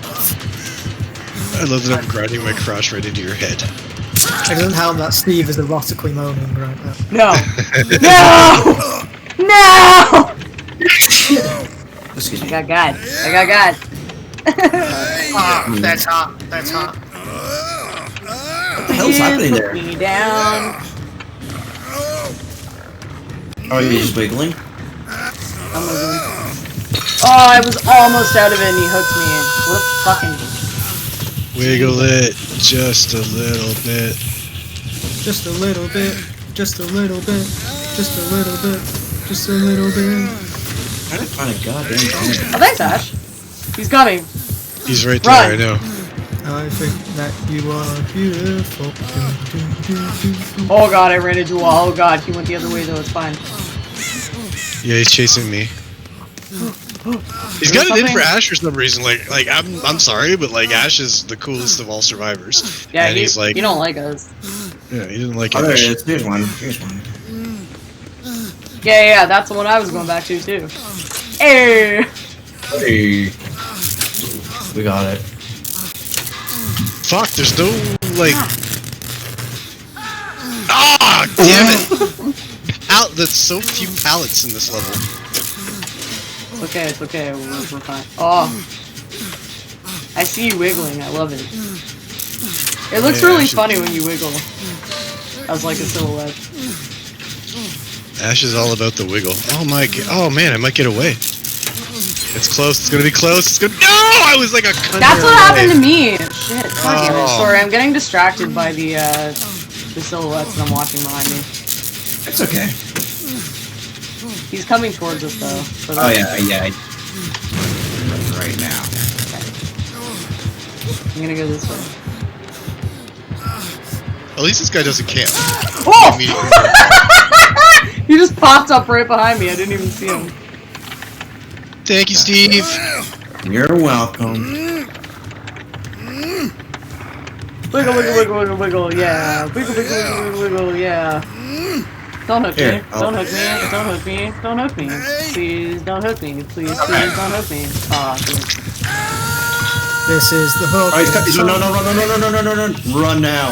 I love that I'm grinding my crotch right into your head. It doesn't help that Steve is erotically moaning right now. No! No! No! Excuse I me. got God. I got God. Ah, that's hot. That's hot. What the hell's happening there? Put me down. Oh, you're just wiggling? I'm moving. Oh, I was almost out of it and he hooked me in. What a fucking... Wiggle it just a little bit. Just a little bit. Just a little bit. Just a little bit. Just a little bit. I'm trying to find a goddamn phone. Oh, thanks, Ash. He's coming. He's right Run. there, I know. I think that you are beautiful. Oh god, I ran into a wall. Oh god, he went the other way though, it's fine. Yeah, he's chasing me. He's got it in for Ash for some reason. Like I'm sorry, but like Ash is the coolest of all survivors. Yeah, and he's like, you don't like us. yeah, he didn't like Oh, there it Ash. is. Here's one. Here's one. Yeah, that's the one I was going back to too. Hey! Hey. We got it. Fuck, there's no, like... Ah, damn it! There's so few pallets in this level. It's okay, we're fine. Oh! I see you wiggling, I love it. It looks really funny when you wiggle. As like a silhouette. Ash is all about the wiggle. Oh my god. Oh man, I might get away. It's close, it's gonna be close, it's gonna- No! I was like a cunt. That's what happened to me! Shit, fuck it. Sorry, I'm getting distracted by the silhouettes that I'm watching behind me. It's okay. He's coming towards us though. So Oh yeah. Right now. I'm gonna go this way. At least this guy doesn't camp. Oh! Immediately. He just popped up right behind me, I didn't even see him. Thank you, Steve. You're welcome. Wiggle, yeah. Wiggle, yeah. Don't hook me. Don't hook me. Don't hook me. Please don't hook me. Please don't hook me. Aw, dude. This is the hook. No. Run now.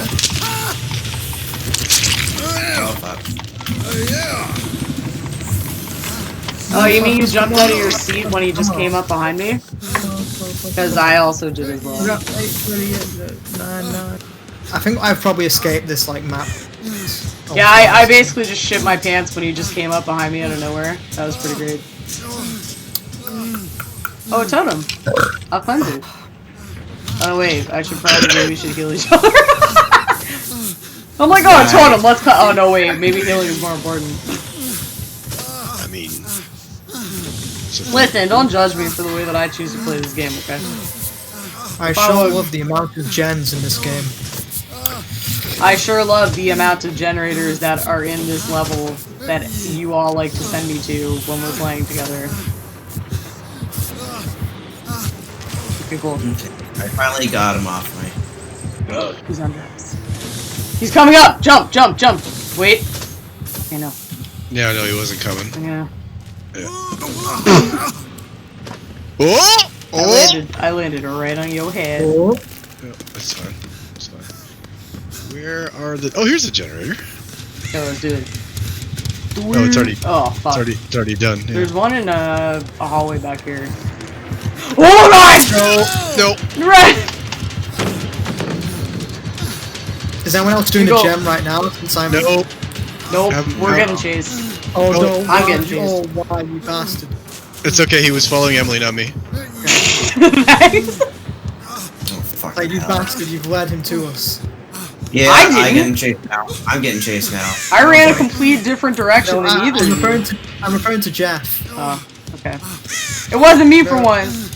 Oh, fuck. Oh, you mean you jumped out of your seat when he just came up behind me? Because I also did as well. I think I've probably escaped this like map. Yeah, I basically just shit my pants when he just came up behind me out of nowhere. That was pretty great. Oh, a totem. I'll cleanse it. Oh wait, I should probably we should heal each other. I'm like, oh, a totem, let's cut. Oh no, wait, maybe healing is more important. I mean... Listen, don't judge me for the way that I choose to play this game, okay? I sure love the amount of gens in this game. I sure love the amount of generators that are in this level that you all like to send me to when we're playing together. Okay, cool. I finally got him off my... He's under us. He's coming up! Jump! Wait. Okay, no. Yeah, no, he wasn't coming. Yeah. Oh! I landed right on your head. Oh. Yeah, that's fine. Where are the... Oh, here's the generator. Okay, let's do it. Oh, it's already... Oh, fuck. It's already done. Yeah. There's one in a hallway back here. Oh my god! No. Right! Is anyone else doing a gem right now? Since I'm... Nope, we're getting chased. Oh no, I'm getting chased. Oh, why, you bastard. It's okay, he was following Emily, not me. Nice. Oh, fuck. Like, you bastard, you've led him to us. Yeah, I didn't. I'm getting chased now. I'm getting chased now. I ran a complete different direction than either of you. I'm referring to Jeff. Oh, okay. It wasn't me for once.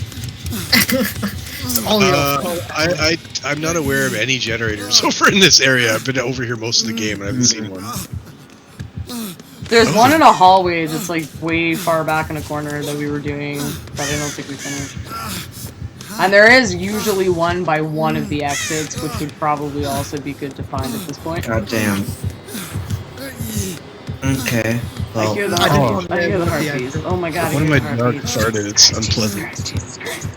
It's all your fault. I'm not aware of any generators over in this area. I've been over here most of the game and I haven't seen one. There's one in a hallway that's like way far back in a corner that we were doing, but I don't think we finished. And there is usually one by one of the exits, which would probably also be good to find at this point. God damn. Okay. Well, I hear the heartbeats. Oh my god, One I of hear my the dogs heartbeats. farted, it's unpleasant. Jesus Christ.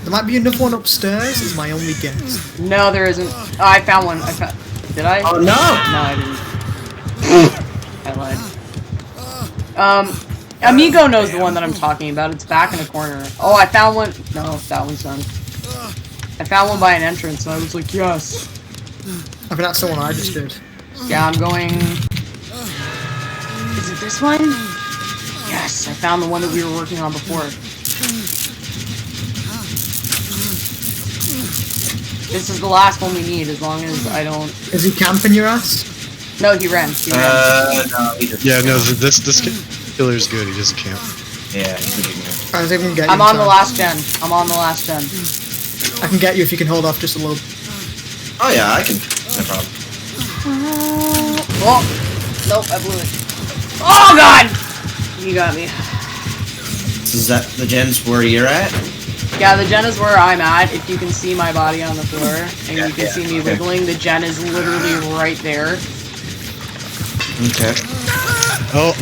There might be another one upstairs, is my only guess. No, there isn't. Oh, I found one. Did I? oh no! No, I didn't. I lied. Amigo knows the one that I'm talking about. It's back in a corner. Oh, I found one. No, that one's done. I found one by an entrance, and I was like, yes. I think that's the one I just did. Yeah, I'm going... Is it this one? Yes, I found the one that we were working on before. This is the last one we need, as long as I don't... Is he camping your ass? No, he ran. No, he just... Yeah, no, this killer's good, he doesn't camp. Yeah, he's good. I think I can get you. I'm on the last gen. I'm on the last gen. I can get you if you can hold off just a little. Oh yeah, I can. No problem. Oh! Nope, I blew it. Oh god! You got me. So is that the gens where you're at? Yeah, the gen is where I'm at. If you can see my body on the floor, and you can see me wiggling, the gen is literally right there. Okay. Oh.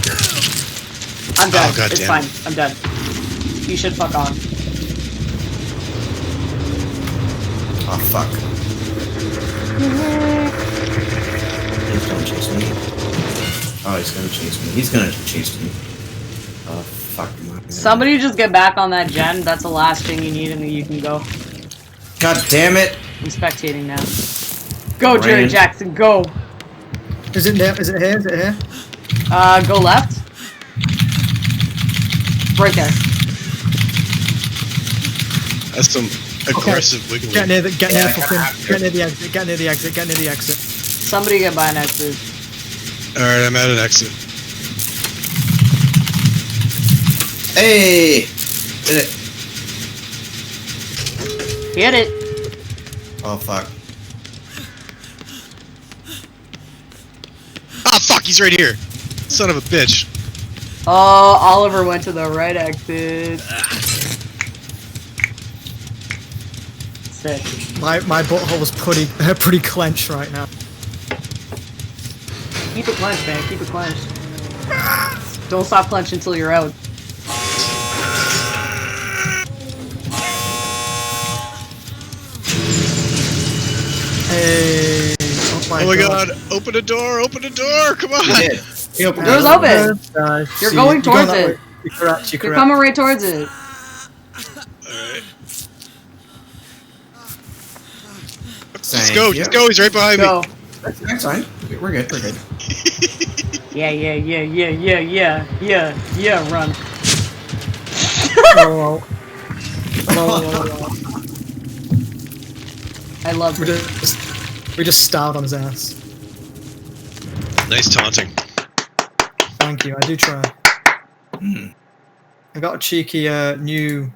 I'm dead. Oh, it's fine. I'm dead. You should fuck on. Oh fuck. Please don't chase me. Oh, he's gonna chase me. He's gonna chase me. Oh fuck. Somebody just get back on that gen. That's the last thing you need, and then you can go. God damn it! I'm spectating now. Go, Jerry Jackson, go! Is it there? Is it here? Is it here? Go left. Right there. That's some aggressive wiggling. Get near the exit. Get near the exit. Somebody get by an exit. Alright, I'm at an exit. Hey! Did it. Hit it. Oh fuck. Ah, fuck, he's right here. Son of a bitch. Oh, Oliver went to the right exit. Sick. My butthole was pretty clenched right now. Keep it clenched, man. Keep it clenched. Don't stop clenching until you're out. Hey! Oh my god, open a door, come on! He did. He opened Door's it. open! You're going towards it. You're correct. You're coming right towards it. Alright. Thank Just you. go, he's right behind Go. me. That's fine. We're good. Yeah, run. Oh. I love We it. just styled on his ass. Nice taunting. Thank you. I do try. I got a cheeky new.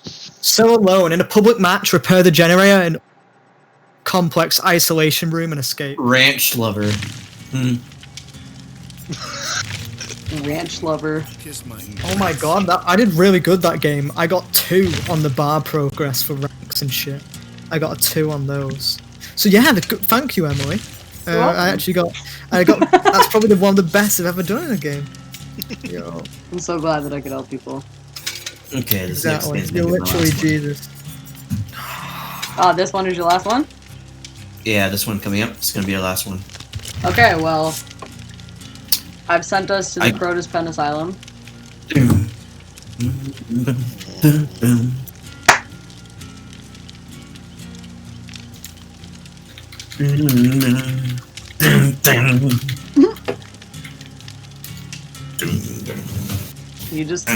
So alone in a public match, repair the generator in complex isolation room and escape. Ranch lover. Ranch lover. Oh my god, I did really good that game. I got 2 on the bar progress for ranks and shit. I got a 2 on those. So yeah, thank you, Emily. I got. That's probably one of the best I've ever done in a game. Yo. I'm so glad that I could help people. Okay, this Exactly. next You're thing's gonna be the literally last one. Jesus. Oh, this one is your last one? Yeah, this one coming up. It's gonna be our last one. Okay, well, I've sent us to the I- Crotus Pen Asylum. You just,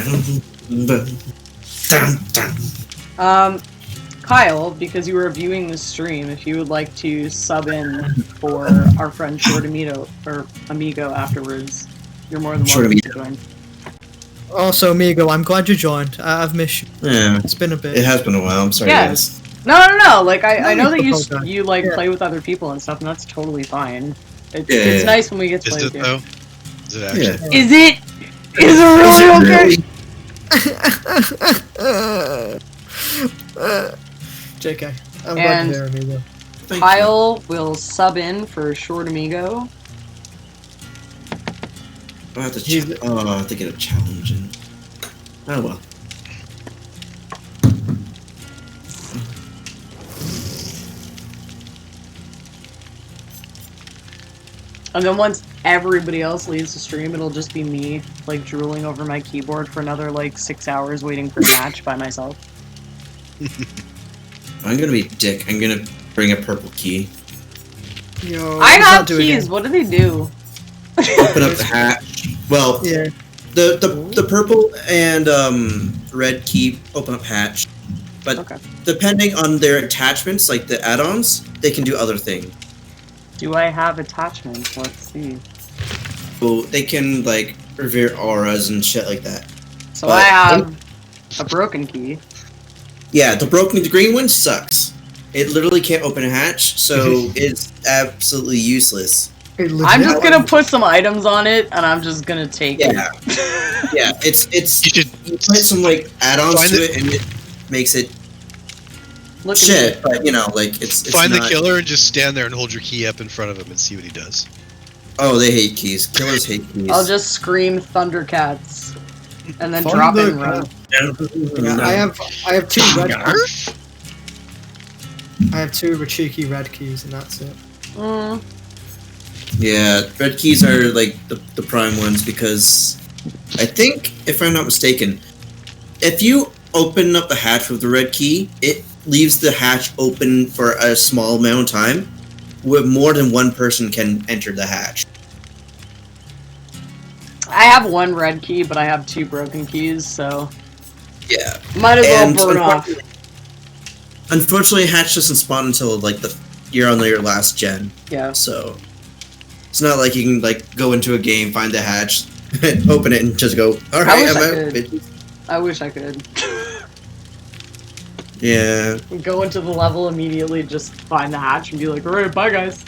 Kyle, because you were viewing the stream, if you would like to sub in for our friend Short Amigo afterwards, you're more than welcome to join. Also, Migo, I'm glad you joined. I've missed you. Yeah, It's been a bit. it has been a while. I'm sorry, Yeah. guys. No. Like I know that Okay. you like Yeah. play with other people and stuff, and that's totally fine. It's Yeah. nice when we get to Is play it with you. though? Is it actually? Yeah. Is it? Is it really okay? JK. I'm And- glad you're there, Migo. Thank Kyle will sub in for Short Amigo. I have to. I have to get a challenge in. Oh well. And then once everybody else leaves the stream, it'll just be me, like, drooling over my keyboard for another, like, 6 hours waiting for a match by myself. I'm gonna be a dick. I'm gonna bring a purple key. Yo, I what does got that do keys, again? what do they do? Open up the hatch. Well, Yeah. the purple and red key open up hatch, but Okay. depending on their attachments, like the add-ons, they can do other things. Do I have attachments? Let's see. So they can like revere auras and shit like that. So But- I have a broken key. Yeah, the green one sucks. It literally can't open a hatch, so it's absolutely useless. It legit- I'm just gonna put some items on it, and I'm just gonna take Yeah, it. yeah. It's You should you put some like add-ons Find to it- it, and it makes it Look shit. at But you know, like it's find the not- killer and just stand there and hold your key up in front of him and see what he does. Oh, they hate keys. Killers hate keys. me. I'll just scream Thundercats, and then drop it and run. Yeah, I have 2 red. Garf? I have 2 Rachiki red keys, and that's it. Yeah, red keys are like the prime ones because I think, if I'm not mistaken, if you open up the hatch with the red key, it leaves the hatch open for a small amount of time, where more than one person can enter the hatch. I have 1 red key, but I have 2 broken keys, so Yeah. might as well burn off. Unfortunately, hatch doesn't spawn until like you're on your last gen. Yeah. So it's not like you can like go into a game, find the hatch, open it, and just go. All right, I'm out. Bitches. I wish I could. Yeah. Go into the level immediately, just find the hatch, and be like, "All right, bye, guys."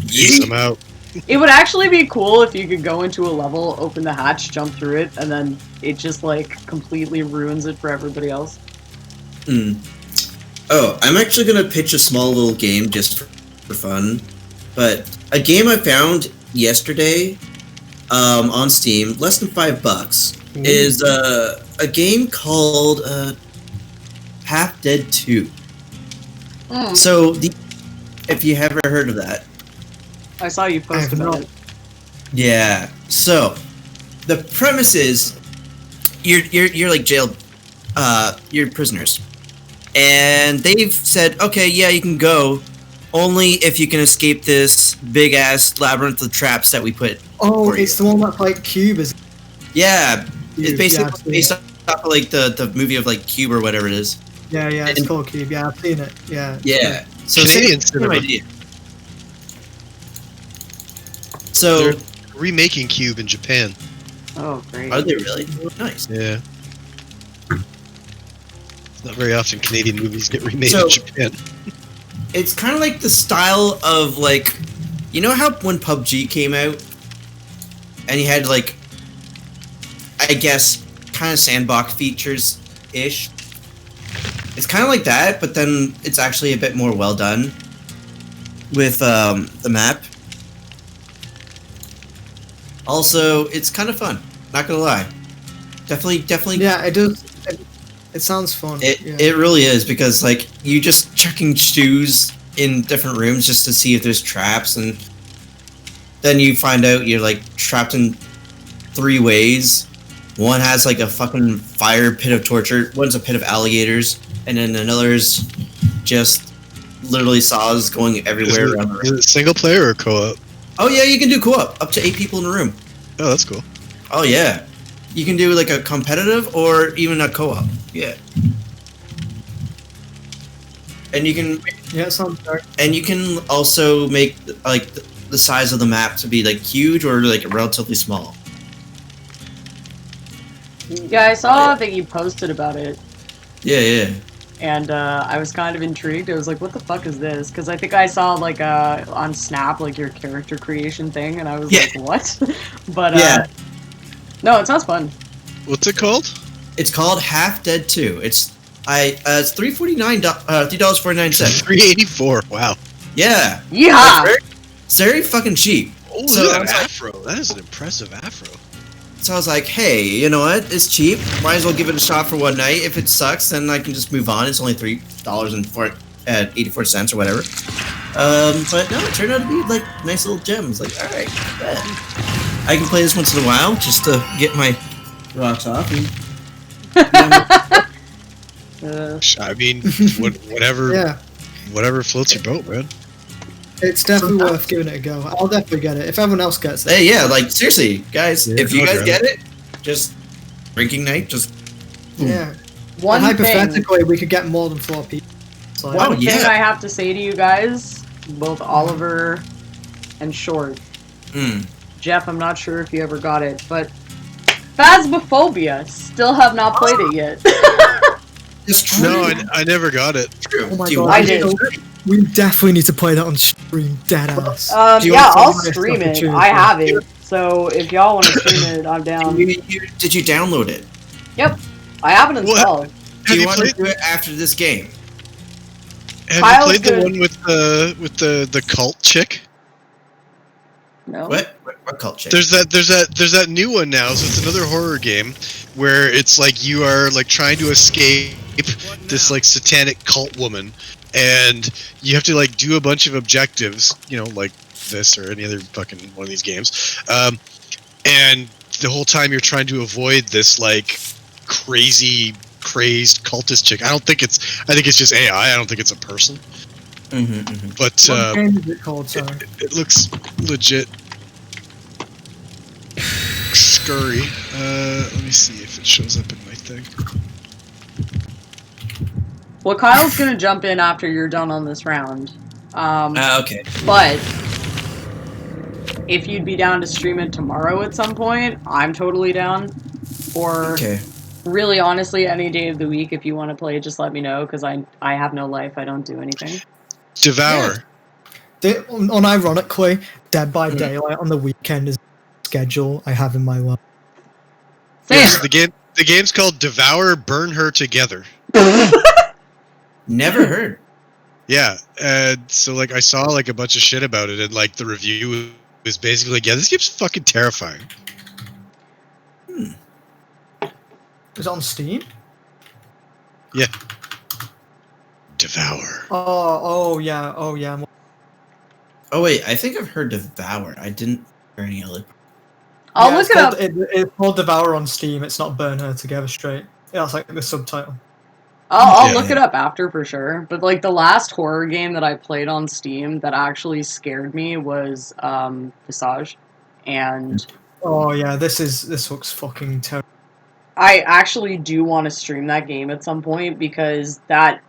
Yes, I'm out. It would actually be cool if you could go into a level, open the hatch, jump through it, and then it just like completely ruins it for everybody else. Oh, I'm actually gonna pitch a small little game just for fun, but a game I found yesterday on Steam, less than $5, is a game called Half Dead 2. So if you haven't heard of that. I saw you post about it. Yeah. So the premise is you're like jailed, you're prisoners, and they've said, okay, yeah, you can go, only if you can escape this big ass labyrinth of traps that we put. Oh, it's the one that's like Cube, is it? Yeah, Cube, it's basically based off of like the movie of like Cube or whatever it is. Yeah, it's called Cube. Yeah, I've seen it. Yeah. Yeah. So Canadian same cinema. idea. So They're remaking Cube in Japan. Oh, great. are they really? Nice. Yeah. It's not very often Canadian movies get remade So- in Japan. It's kind of like the style of like, you know how when PUBG came out, and you had like, I guess, kind of sandbox features ish. It's kind of like that, but then it's actually a bit more well done with the map. Also, it's kind of fun. Not gonna lie. Definitely. Yeah, it does. It sounds fun. It really is, because like you just checking stews in different rooms just to see if there's traps, and then you find out you're like trapped in 3 ways. One has like a fucking fire pit of torture. One's a pit of alligators, and then another's just literally saws going everywhere around the room. Is it single player or co-op? Oh yeah, you can do co-op up to 8 people in a room. Oh, that's cool. Oh yeah, you can do like a competitive or even a co-op. Yeah, and you can Yeah, it sounds dark. and you can also make like the size of the map to be like huge or like relatively small. Yeah, I saw that you posted about it, Yeah. and I was kind of intrigued. I was like, what the fuck is this? Because I think I saw like on Snap, like your character creation thing, and I was like, what? But Yeah. no, it sounds fun. What's it called? It's called Half Dead 2. It's $3.49, $3.49. $3.84. Wow. Yeah. Yeehaw! It's very fucking cheap. Oh, So look I at was that like- afro. That is an impressive afro. So I was like, hey, you know what? It's cheap. Might as well give it a shot for one night. If it sucks, then I can just move on. It's only $3.84 or whatever. But no, it turned out to be like nice little gems. Like, all right, bet. I can play this once in a while just to get my rocks off. And, I mean, whatever. Yeah, Whatever floats your boat, man. it's definitely worth giving it a go. I'll definitely get it if everyone else gets it. hey, yeah, like seriously, guys, Yeah, if you I'll guys grab get it, just drinking night, just Yeah. One And thing, hypothetically, we could get more than 4 people. So, Wow. one yeah. thing I have to say to you guys, both Oliver and Short. Jeff, I'm not sure if you ever got it, but Phasmophobia, still have not played it yet. Just true. No, I never got it. True. Oh my Do you god, want I did. we definitely need to play that on stream, dead ass. Do you Yeah, want I'll some stream it. opportunity? I have it. So if y'all want to stream it, I'm down. Did you download it? Yep. I have it installed. Do Have you you want to played? do it after this game? Have Kyle's you played the good. one with the cult chick? No. What cult chick? There's that new one now. So it's another horror game where it's like you are like trying to escape this like satanic cult woman, and you have to like do a bunch of objectives. You know, like this or any other fucking one of these games. And the whole time you're trying to avoid this like crazy, crazed cultist chick. I think it's just AI. I don't think it's a person. But What game is it called? Sorry. it looks legit scurry. Let me see if it shows up in my thing. Well, Kyle's gonna jump in after you're done on this round. Okay. But if you'd be down to stream it tomorrow at some point, I'm totally down. Or Okay. really, honestly, any day of the week, if you want to play, just let me know, because I have no life. I don't do anything. Devour. Unironically, Dead by Daylight on the weekend is the schedule I have in my life. Same. Yes, the game's called Devour, Burn Her Together. Never heard. Yeah, and so like I saw like a bunch of shit about it, and like the review was basically like, yeah, this game's fucking terrifying. Is it on Steam? Yeah. Devour. Oh yeah. Oh wait, I think I've heard Devour. I didn't hear any other. I'll Yeah, look it up. It's called Devour on Steam. It's not Burn Her Together straight. Yeah, that's like the subtitle. I'll Yeah. look it up after for sure. But like the last horror game that I played on Steam that actually scared me was Visage, and Oh yeah, this looks fucking terrible. I actually do want to stream that game at some point because that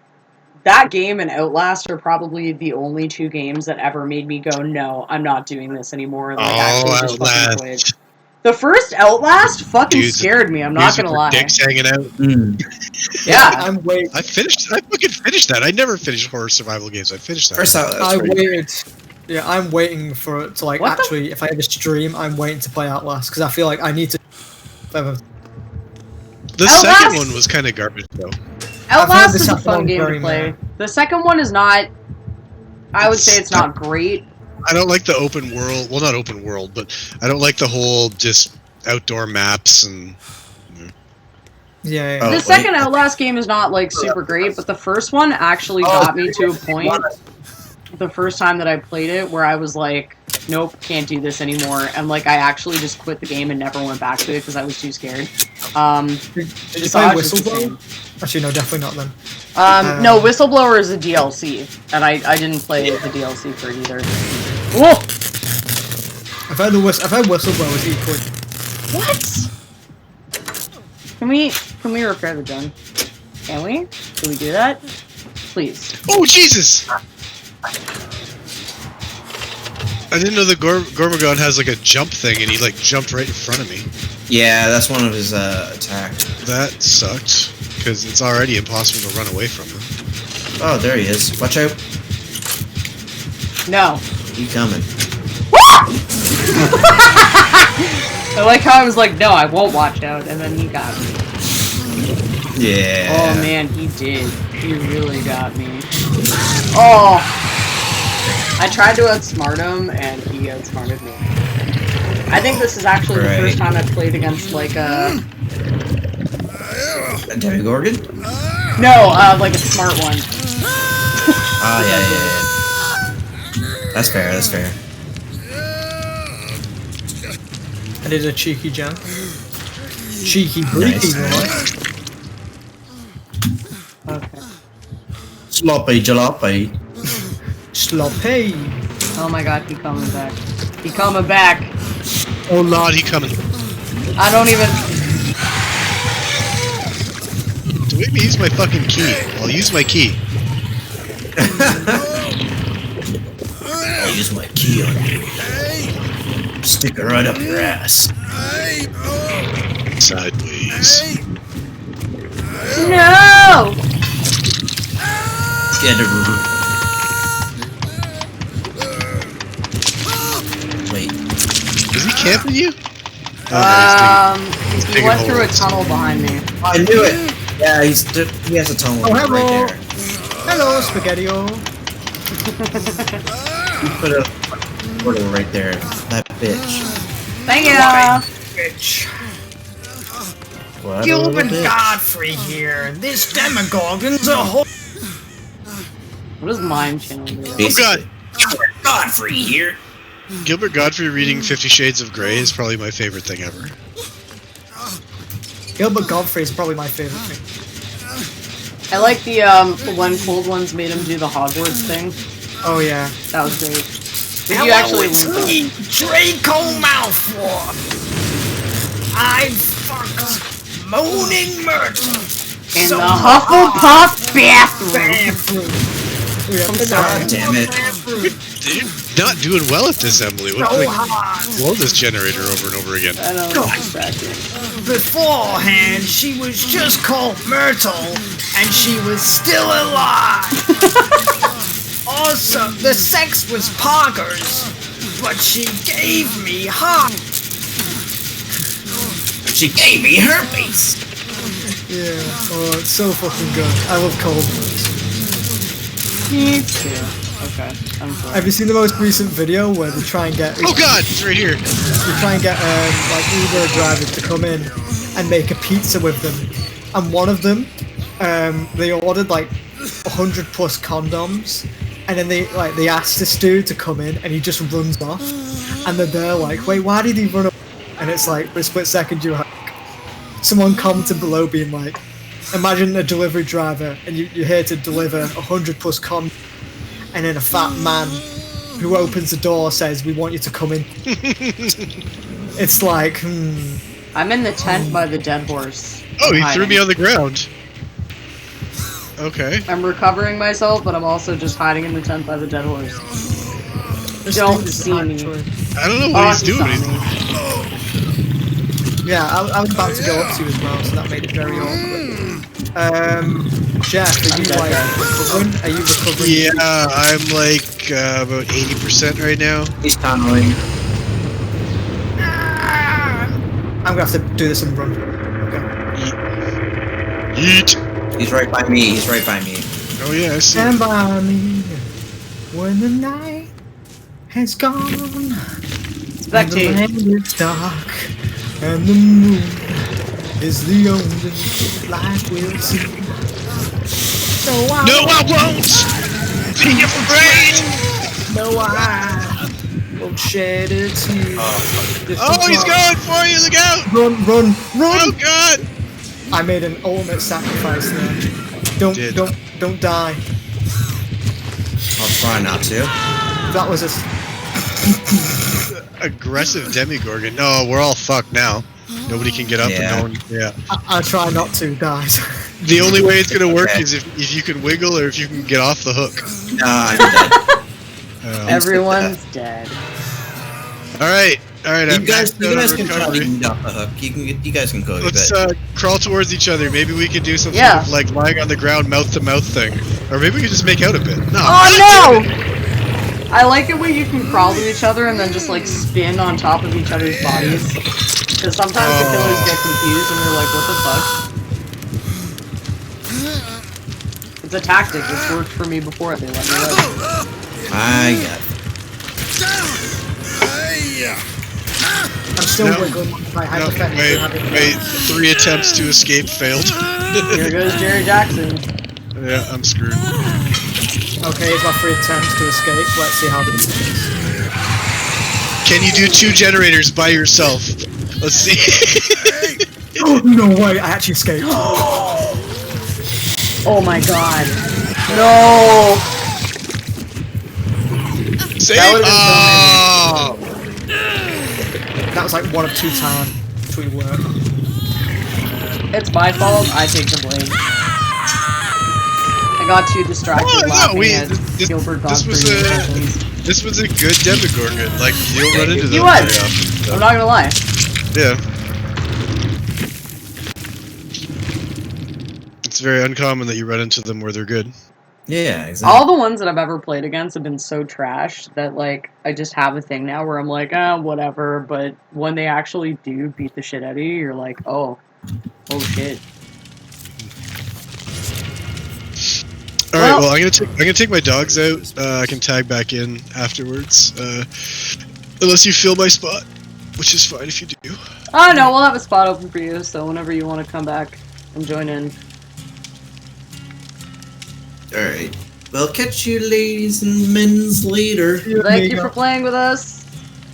game and Outlast are probably the only two games that ever made me go, no, I'm not doing this anymore. And, like, actually just fucking quit. Outlast. The first Outlast fucking Dudes- scared me. I'm not Dudes with gonna their lie. Dicks hanging out. Yeah. I'm waiting. I fucking finished that. I never finished horror survival games. I finished that. First out, that's I pretty waited. Yeah, I'm waiting for it to like What the- actually. If I ever stream, I'm waiting to play Outlast because I feel like I need to. The Outlast- second one was kind of garbage though. Outlast the is a second fun one game to very play. meh. The second one is not. I would say it's not great. I don't like the open world. Well, not open world, but I don't like the whole just outdoor maps and. Yeah. Oh, The wait. second Outlast game is not like super great, but the first one actually got me to a point. The first time that I played it, where I was like, "Nope, can't do this anymore," and like I actually just quit the game and never went back to it because I was too scared. Did you play Visage is the Whistleblower? Actually, no, definitely not then. No, Whistleblower is a DLC, and I didn't play the DLC for it either. Whoa! I've heard Whistleblower was equally. What? Can we repair the gun? Can we? Can we do that? Please. Oh Jesus! I didn't know the Gormagon has like a jump thing, and he like jumped right in front of me. Yeah, that's one of his attacks. That sucked because it's already impossible to run away from him. Oh, there he is. Watch out. No. He coming. I like how I was like, no, I won't watch out, and then he got me. Yeah. Oh man, he did. He really got me. Oh! I tried to outsmart him, and he outsmarted me. I think this is actually the first time I've played against, like, a Demogorgon? No, like a smart one. Oh, yeah. That's fair, that's fair. I did a cheeky jump. Cheeky breaky, Nice. Okay. Sloppy jalopy. Sloppy. Oh my god, he coming back. He coming back. Oh Lord, he coming. I don't even... Do we use my fucking key? I'll use my key. I'll use my key on you. Stick it right up your ass. Sideways. No! Get it. Wait. Is he camping you? He digging went through a holes. tunnel behind me. I knew it! Yeah, he has a tunnel Oh, hello. right there. Hello, Spaghetti-O. He put a portal right there. That bitch. Thank you. Bitch. What a Gilbert little bitch. Godfrey here. This Demogorgon's a whole. What is mime channeling? Oh god! Gilbert Godfrey here. Gilbert Godfrey reading 50 Shades of Grey is probably my favorite thing ever. Gilbert Godfrey is probably my favorite thing. I like the when Cold Ones made him do the Hogwarts thing. Oh yeah. That was great. Did you actually link them? Draco Malfoy. I fucked Moaning Myrtle In the Hufflepuff bathroom. God damn it. You're not doing well at this, Emily. What, blow this generator over and over again. I know, it's distracting. Beforehand, she was just called Myrtle, and she was still alive. Also, the sex was poggers, but she gave me heart. She gave me herpes. Yeah, oh, it's so fucking good. I love Cold Ones. Me too. Okay, I'm sorry. Have you seen the most recent video where they try and get? Oh god, it's right here. They try and get like Uber drivers to come in and make a pizza with them, and one of them, they ordered like 100 plus condoms, and then they asked this dude to come in, and he just runs off, and they're like, wait, why did he run off? And it's like for a split second you have someone commented below being like, imagine a delivery driver and you're here to deliver 100 plus condoms, and then a fat man who opens the door says, we want you to come in. It's like, I'm in the tent by the dead horse. Oh, he I'm threw me hiding. on the ground. Okay. I'm recovering myself, but I'm also just hiding in the tent by the dead horse. Don't see me. I don't know what he's he saw doing. me. Yeah, I was about to go up to you as well, so that made it very awkward. Jeff, are you like recovering? Are you recovering? Yeah, I'm like about 80% right now. He's tunneling. I'm gonna have to do this in run. Okay. Yeet. He's right by me. He's right by me. Oh yeah, I see. Stand by me when the night has gone. It's back And to the you. land is dark, and the moon is the only light we'll see. So I won't be afraid. No, I won't shed a tear. Oh, he's going for you! Look out! Run, run, run! Oh god! I made an ultimate sacrifice there. Did. Don't die. I'll try not to. That was a. Aggressive Demigorgon. No, we're all fucked now. Nobody can get up Yeah. and no one. Yeah. I try not to, guys. The only way it's gonna work Okay. is if you can wiggle or if you can get off the hook. No, I'm dead. Everyone's dead. All right. You I'm guys maxed out on can try to recovery. get off the hook. You guys can go. Let's crawl towards each other. Maybe we could do something Yeah. like lying on the ground, mouth to mouth thing, or maybe we could just make out a bit. No. Oh no! I like it when you can crawl to each other and then just like spin on top of each other's bodies. Because sometimes the killers get confused and they're like, what the fuck? It's a tactic. It's worked for me before. They let me live. I got it. I'm still No. wiggling my No, hypothetically having. wait. 3 attempts to escape failed. Here goes Jerry Jackson. Yeah, I'm screwed. Okay, it's my 3 attempts to escape. Let's see how this goes. Can you do 2 generators by yourself? Let's see. Oh, no way, I actually escaped. Oh my god. No! Save. That would've been Oh. That was like 1 of 2 times we work. It's my fault. I take the blame. I got too distracted Oh, no, laughing at this Gilbert was Godfrey. This was a good Demogorgon. Like you'll run into He them was. very often. I'm not gonna lie. Yeah. It's very uncommon that you run into them where they're good. Yeah, exactly. All the ones that I've ever played against have been so trash that, like, I just have a thing now where I'm like, whatever. But when they actually do beat the shit out of you, you're like, oh shit. All right, well, I'm gonna take my dogs out. I can tag back in afterwards, unless you fill my spot, which is fine if you do. Oh no, we'll have a spot open for you, so whenever you want to come back and join in. Alright. Well, catch you ladies and men's later. Thank you for playing with us.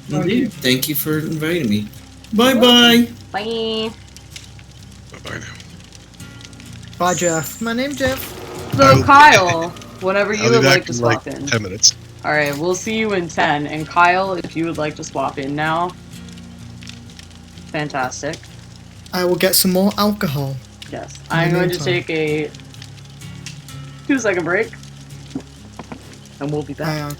Indeed. Thank you for inviting me. Bye-bye. Bye. Bye now. Bye, Jeff. My name's Jeff. So Kyle, whenever you I'll be would back like to in swap like in. 10 minutes. Alright, we'll see you in 10. And Kyle, if you would like to swap in now. Fantastic. I will get some more alcohol. Yes. I'm going to take a 2-second break. And we'll be back.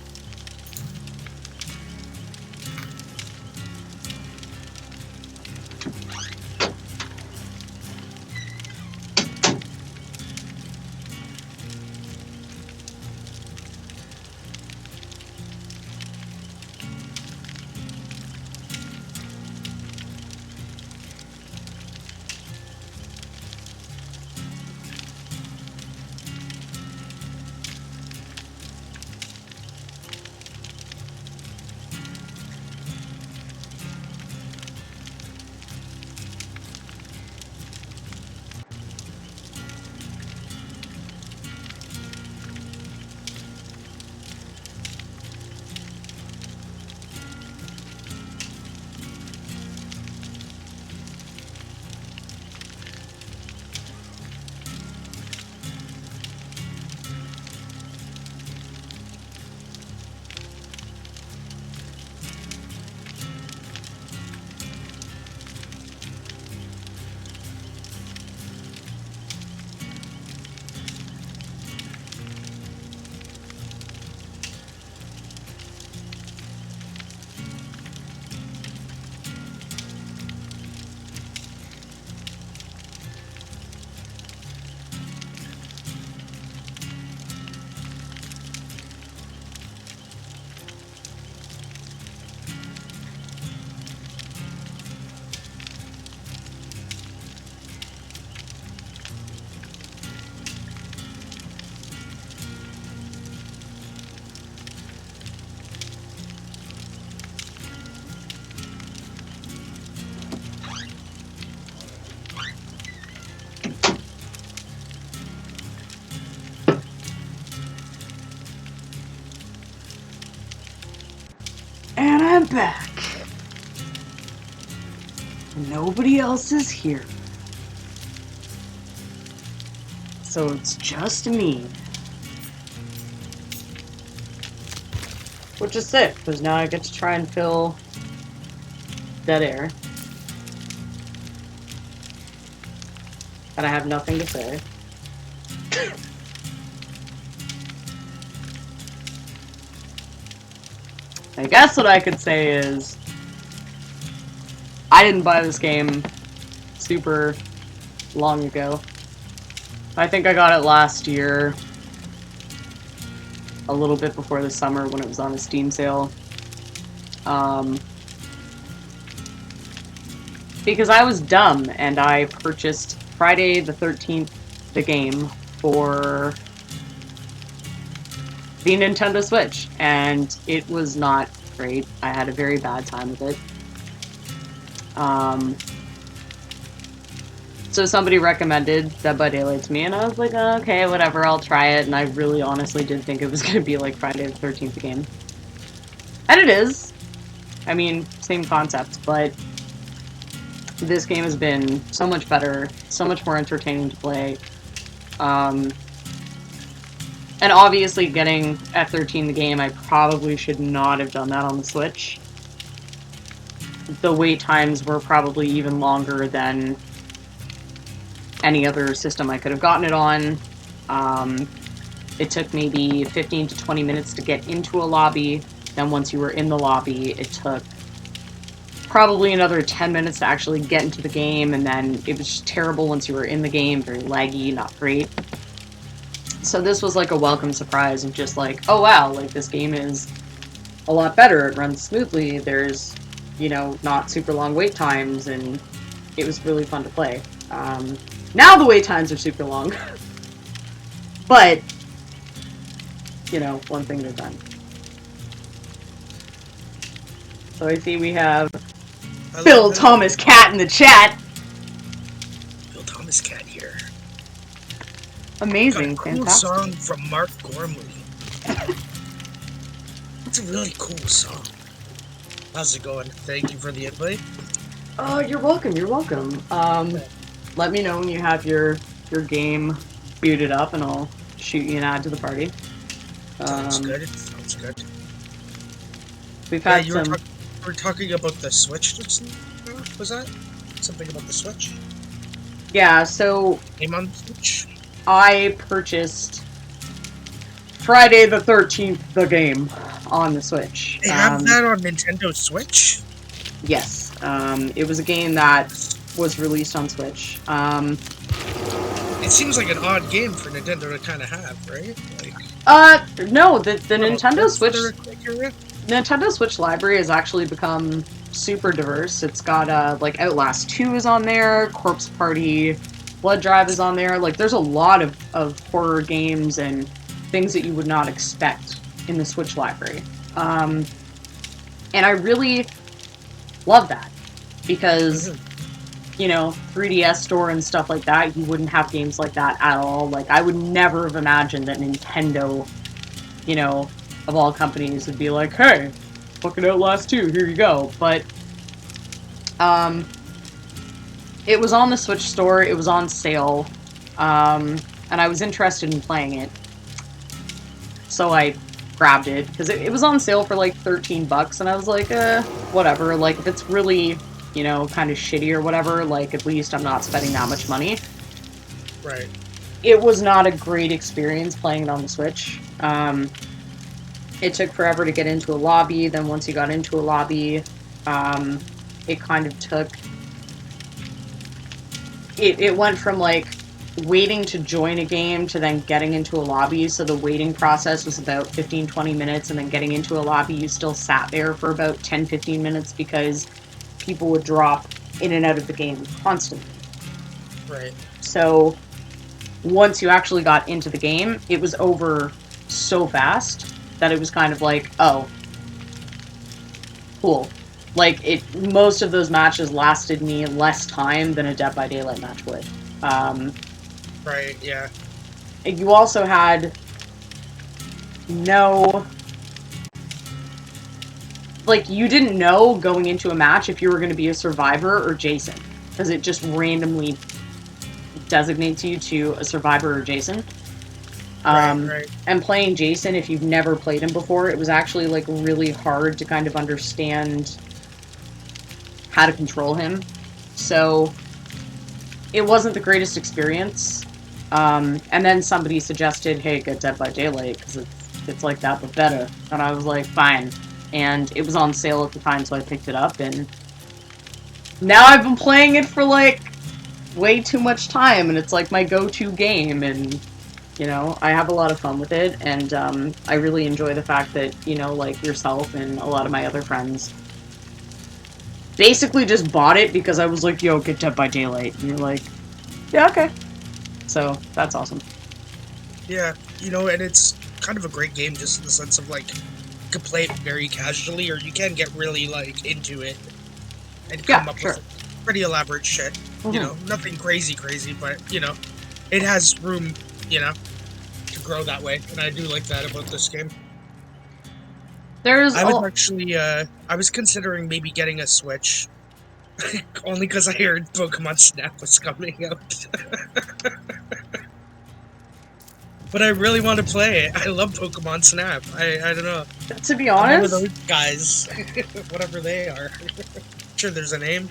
And I'm back. Nobody else is here. So it's just me. Which is sick, because now I get to try and fill dead air. And I have nothing to say. I guess what I could say is I didn't buy this game super long ago. I think I got it last year, a little bit before the summer when it was on a Steam sale. Because I was dumb and I purchased Friday the 13th, the game, for the Nintendo Switch, and it was not great. I had a very bad time with it. So somebody recommended Dead by Daylight to me, and I was like, okay, whatever, I'll try it, and I really honestly did think it was going to be like Friday the 13th game. And it is. I mean, same concept, but this game has been so much better, so much more entertaining to play. And obviously getting F13 the game, I probably should not have done that on the Switch. The wait times were probably even longer than any other system I could have gotten it on. It took maybe 15 to 20 minutes to get into a lobby. Then once you were in the lobby, it took probably another 10 minutes to actually get into the game, and then it was just terrible once you were in the game, very laggy, not great. So this was like a welcome surprise of just like, oh wow, like this game is a lot better, it runs smoothly, there's, you know, not super long wait times, and it was really fun to play. Now the wait times are super long. But one thing at a time. So I see we have Bill Thomas Cat in the chat. Bill Thomas Cat here. Amazing, Got a cool fantastic. song from Mark Gormley. It's a really cool song. How's it going? Thank you for the invite. Oh, you're welcome. You're welcome. Let me know when you have your game booted up, and I'll shoot you an ad to the party. Sounds good. Sounds good. We've had you some. were talking about the Switch just now? Was that something about the Switch? Yeah. So Game on the Switch. I purchased Friday the 13th, the game on the Switch. They have that on Nintendo Switch? Yes. It was a game that was released on Switch. It seems like an odd game for Nintendo to kind of have, right? No, the Nintendo Switch... Nintendo Switch library has actually become super diverse. It's got, like, Outlast 2 is on there, Corpse Party, Blood Drive is on there. Like, there's a lot of horror games and things that you would not expect in the Switch library. And I really love that. Because, 3DS store and stuff like that, you wouldn't have games like that at all. Like, I would never have imagined that Nintendo, of all companies, would be like, hey, fucking Outlast 2, here you go. But, it was on the Switch store, it was on sale, and I was interested in playing it. So I grabbed it, because it was on sale for like $13, and I was like, whatever, like, if it's really, kind of shitty or whatever, like, at least I'm not spending that much money. Right. It was not a great experience playing it on the Switch. It took forever to get into a lobby, then once you got into a lobby, it kind of took... It went from, like, waiting to join a game to then getting into a lobby, so the waiting process was about 15-20 minutes, and then getting into a lobby, you still sat there for about 10-15 minutes because people would drop in and out of the game constantly. Right. So, once you actually got into the game, it was over so fast that it was kind of like, oh, cool. Like, most of those matches lasted me less time than a Dead by Daylight match would. Right, yeah. You also had no... Like, you didn't know going into a match if you were going to be a survivor or Jason. Because it just randomly designates you to a survivor or Jason. Right. And playing Jason, if you've never played him before, it was actually, like, really hard to kind of understand how to control him. So, it wasn't the greatest experience. And then somebody suggested, hey, get Dead by Daylight, because it's like that, but better. And I was like, fine. And it was on sale at the time, so I picked it up, and now I've been playing it for, like, way too much time, and it's, like, my go-to game, and, I have a lot of fun with it, and, I really enjoy the fact that, like, yourself and a lot of my other friends basically just bought it because I was like, yo, get Dead by Daylight, and you're like, yeah, okay. So, that's awesome. Yeah, and it's kind of a great game just in the sense of, like, you can play it very casually, or you can get really, like, into it and come up with pretty elaborate shit. Mm-hmm. Nothing crazy, but, it has room, to grow that way, and I do like that about this game. I was considering maybe getting a Switch, only because I heard Pokemon Snap was coming out. But I really want to play it. I love Pokemon Snap. I don't know. To be honest, I'm one of those guys, whatever they are. Sure, there's a name.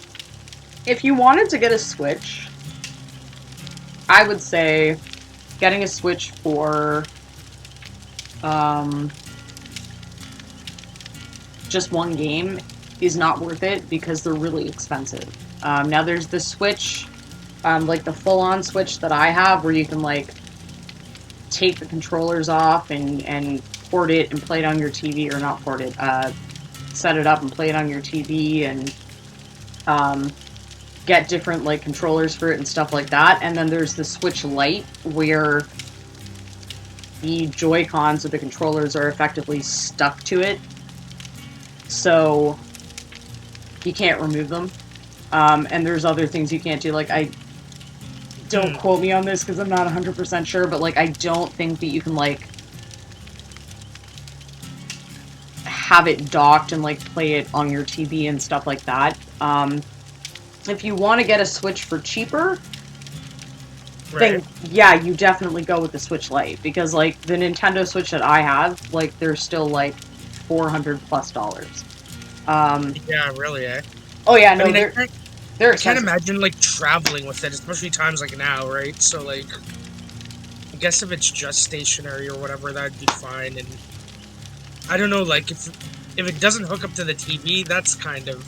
If you wanted to get a Switch, I would say getting a Switch for just one game is not worth it because they're really expensive. Now there's the Switch, like the full-on Switch that I have, where you can like take the controllers off and port it and play it on your TV, or not port it, set it up and play it on your TV and get different like controllers for it and stuff like that. And then there's the Switch Lite, where the Joy-Cons or the controllers are effectively stuck to it. So you can't remove them. And there's other things you can't do. Like, don't quote me on this because I'm not 100% sure, but like, I don't think that you can like have it docked and like play it on your TV and stuff like that. If you want to get a Switch for cheaper, then yeah, you definitely go with the Switch Lite, because like the Nintendo Switch that I have, like they're still like $400+. Yeah, really, eh? Oh yeah, no, I mean, they're I expensive. can't imagine like traveling with it, especially times like now, right? So like, I guess if it's just stationary or whatever, that'd be fine. And I don't know, like if it doesn't hook up to the TV, that's kind of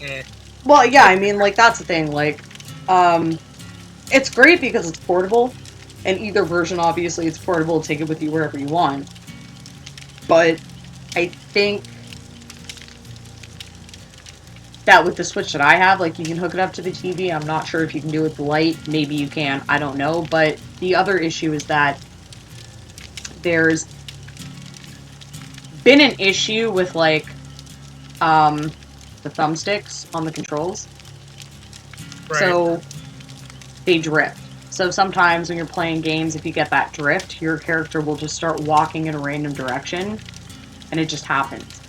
eh. Well, yeah, I mean, like that's the thing. Like, it's great because it's portable, and either version, obviously, it's portable. Take it with you wherever you want. But I think that with the Switch that I have, like, you can hook it up to the TV. I'm not sure if you can do it with the Lite. Maybe you can. I don't know. But the other issue is that there's been an issue with, like, the thumbsticks on the controls. Right. So they drift. So sometimes when you're playing games, if you get that drift, your character will just start walking in a random direction, and it just happens.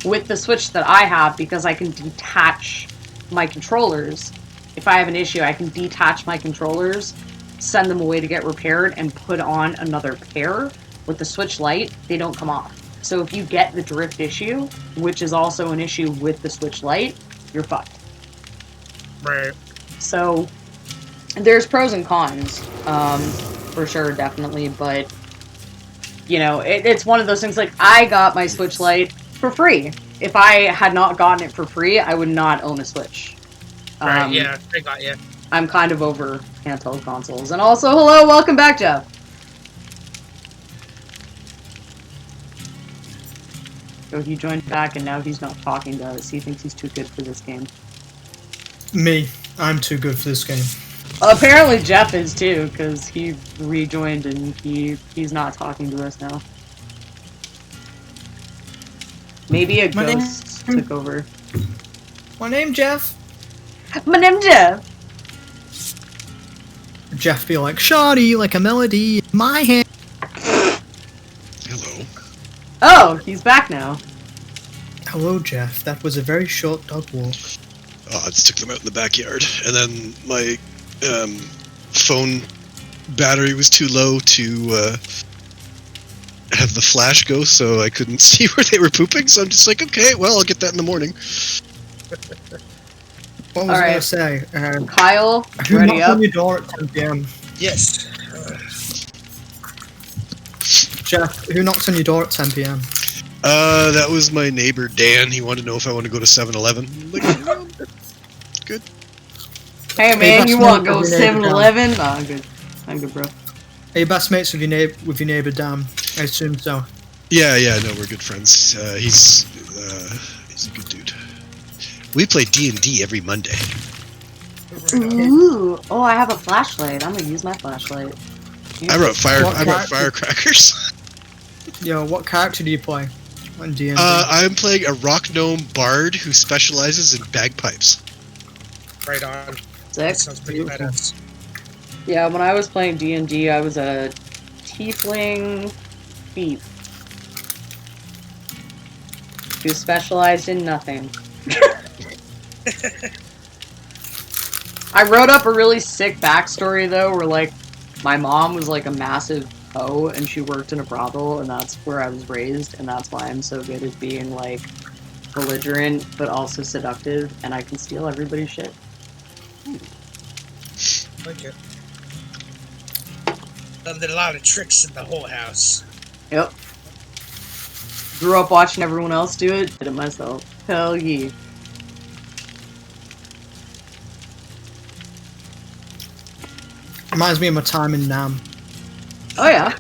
With the Switch that I have, because I can detach my controllers, if I have an issue, I can detach my controllers, send them away to get repaired, and put on another pair. With the Switch Lite, they don't come off. So if you get the drift issue, which is also an issue with the Switch Lite, you're fucked. Right. So there's pros and cons, for sure, definitely, but you know, it's one of those things. Like, I got my Switch Lite for free. If I had not gotten it for free, I would not own a Switch. Right, yeah, I got you. I'm kind of over handheld consoles. And also, hello, welcome back, Jeff. So he joined back, and now he's not talking to us. He thinks he's too good for this game. Me, I'm too good for this game. Apparently Jeff is too, because he rejoined and he's not talking to us now. Maybe a ghost took over. My name Jeff. My name Jeff. Jeff be like, shoddy, like a melody in my hand. Hello. Oh, he's back now. Hello, Jeff. That was a very short dog walk. Oh, I just took them out in the backyard, and then my phone battery was too low to have the flash go, so I couldn't see where they were pooping. So I'm just like, okay, well, I'll get that in the morning. What was I going to say? Kyle, who ready knocks up? on your door at 10 p.m.? Yes. Jeff, who knocks on your door at 10 p.m.? That was my neighbor Dan. He wanted to know if I want to go to 7-Eleven. Like, no, good. Hey man, you want to go 7-Eleven? Oh, I'm good. I'm good, bro. Are you best mates with your neighbor Dan? I assume so. Yeah, no, we're good friends. He's a good dude. We play D&D every Monday. Ooh, oh, I have a flashlight. I'm gonna use my flashlight. I brought firecrackers. Yo, what character do you play on D&D? I'm playing a rock gnome bard who specializes in bagpipes. Right on. Sick. That sounds pretty badass. Yeah, when I was playing D&D, I was a tiefling thief who specialized in nothing. I wrote up a really sick backstory, though, where, like, my mom was, like, a massive hoe, and she worked in a brothel, and that's where I was raised, and that's why I'm so good at being, like, belligerent, but also seductive, and I can steal everybody's shit. Okay. Did a lot of tricks in the whole house. Yep. Grew up watching everyone else do it, did it myself. Hell yeah. Reminds me of my time in Nam. Oh yeah.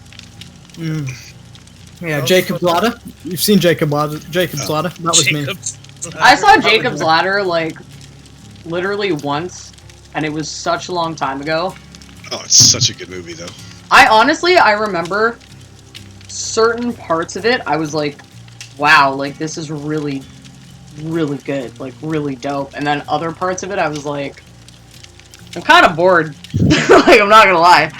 Yeah, Jacob's Ladder. You've seen Jacob's Ladder. That was me. I saw Jacob's Ladder, like, literally once, and it was such a long time ago. Oh, it's such a good movie, though. I honestly, I remember certain parts of it, I was like, wow, like, this is really, really good. Like, really dope. And then other parts of it, I was like, I'm kind of bored. Like, I'm not gonna lie.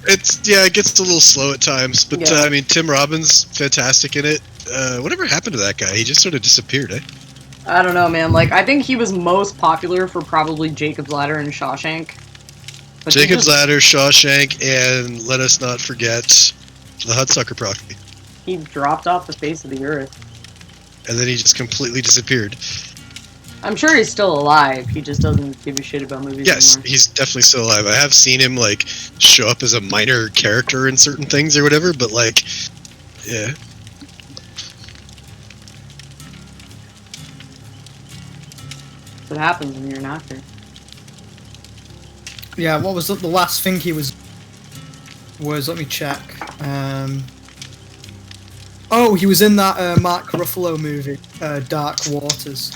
It gets a little slow at times, but Yeah. I mean, Tim Robbins, fantastic in it. Whatever happened to that guy? He just sort of disappeared, eh? I don't know, man. Like, I think he was most popular for probably Jacob's Ladder and Shawshank. But he Jacob's just- Ladder, Shawshank, and let us not forget the Hudsucker Proxy. He dropped off the face of the earth. And then he just completely disappeared. I'm sure he's still alive. He just doesn't give a shit about movies Yes, anymore. he's definitely still alive. I have seen him, like, show up as a minor character in certain things or whatever, but, like, yeah. That's what happens when you're an actor. Yeah, what was the last thing he was? Let me check. Oh, he was in that Mark Ruffalo movie, Dark Waters,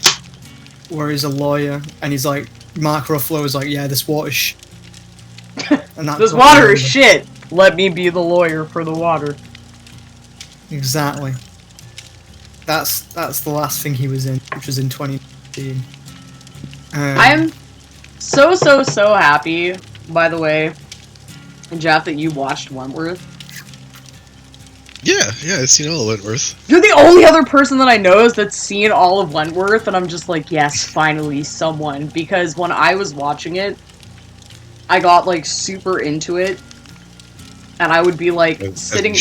where he's a lawyer, and he's like, Mark Ruffalo is like, yeah, this water's shit. And that's This what I water is remember. shit. Let me be the lawyer for the water. Exactly. That's the last thing he was in, which was in 2019. I'm so happy, by the way, Jeff, that you watched Wentworth. Yeah, I've seen all of Wentworth. You're the only other person that I know that's seen all of Wentworth, and I'm just like, yes, finally, someone. Because when I was watching it, I got, like, super into it, and I would be, like, sitting...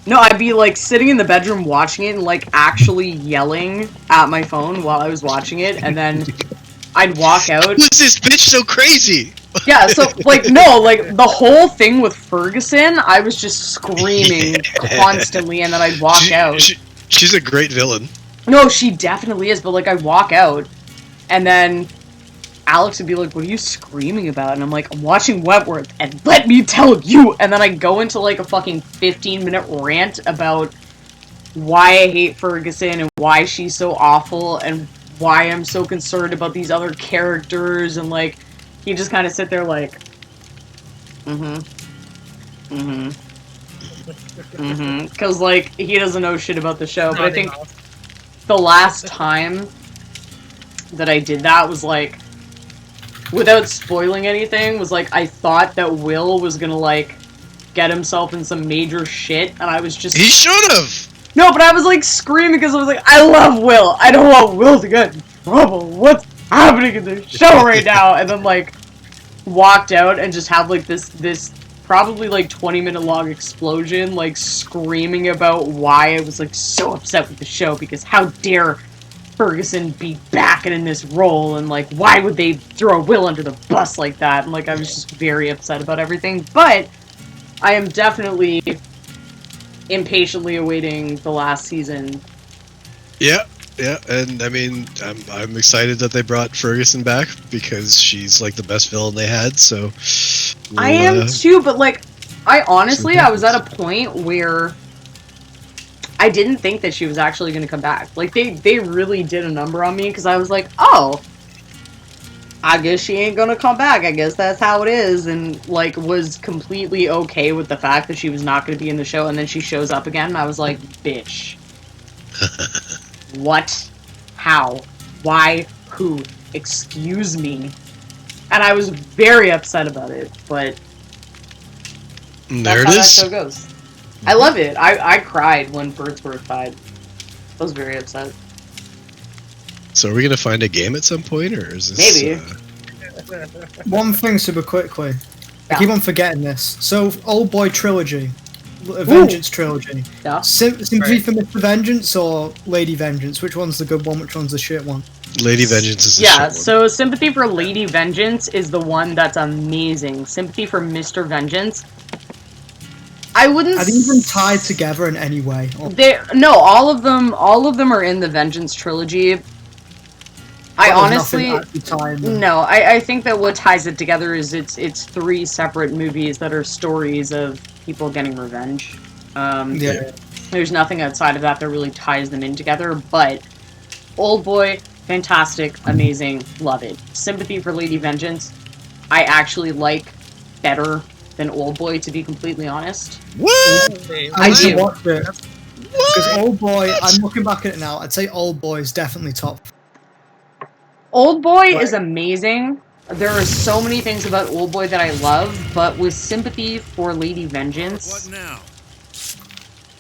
No, I'd be, like, sitting in the bedroom watching it and, like, actually yelling at my phone while I was watching it, and then I'd walk out. Who's this bitch so crazy? Yeah, so, like, no, like, the whole thing with Ferguson, I was just screaming constantly, and then I'd walk out. She's a great villain. No, she definitely is, but, like, I'd walk out, and then Alex would be like, what are you screaming about? And I'm like, I'm watching Wentworth, and let me tell you! And then I go into, like, a fucking 15-minute rant about why I hate Ferguson, and why she's so awful, and why I'm so concerned about these other characters, and, like, he just kind of sit there like, because, like, he doesn't know shit about the show, but I think the last time that I did that was, like, without spoiling anything, was, like, I thought that Will was gonna, like, get himself in some major shit, and I was just... He should've! No, but I was, like, screaming because I was like, I love Will! I don't want Will to get in trouble! What's happening in this show right now? And then, like, walked out and just have, like, this probably, like, 20-minute long explosion, like, screaming about why I was, like, so upset with the show, because how dare Ferguson be back and in this role, and, like, why would they throw Will under the bus like that? And, like, I was just very upset about everything, but I am definitely impatiently awaiting the last season. Yeah, and I mean, I'm excited that they brought Ferguson back because she's like the best villain they had. So I am too, but like, I honestly, I was at a point where I didn't think that she was actually going to come back. Like, they really did a number on me because I was like, oh, I guess she ain't gonna come back. I guess that's how it is. And, like, was completely okay with the fact that she was not gonna be in the show, and then she shows up again, and I was like, bitch. What? How? Why? Who? Excuse me? And I was very upset about it, but there that's it how is. that show goes. I love it. I cried when Birdsworth died. I was very upset. So are we gonna find a game at some point, or is this? Maybe. One thing super quickly. Yeah. I keep on forgetting this. So, Old Boy Trilogy. Vengeance Trilogy. Yeah. Sympathy for Mr. Vengeance or Lady Vengeance? Which one's the good one? Which one's the shit one? Lady Vengeance is the Yeah, short one. so Sympathy for Lady Vengeance is the one that's amazing. Sympathy for Mr. Vengeance, I wouldn't. Are they even tied together in any way? No, all of them are in the Vengeance trilogy. I honestly no. I think that what ties it together is it's three separate movies that are stories of people getting revenge. Yeah. There's nothing outside of that that really ties them in together. But Old Boy, fantastic, amazing, love it. Sympathy for Lady Vengeance, I actually like better than Oldboy, to be completely honest. What? I do. Watch it. Because Oldboy, I'm looking back at it now, I'd say Oldboy is definitely top. Oldboy is amazing. There are so many things about Oldboy that I love, but with sympathy for Lady Vengeance... What now?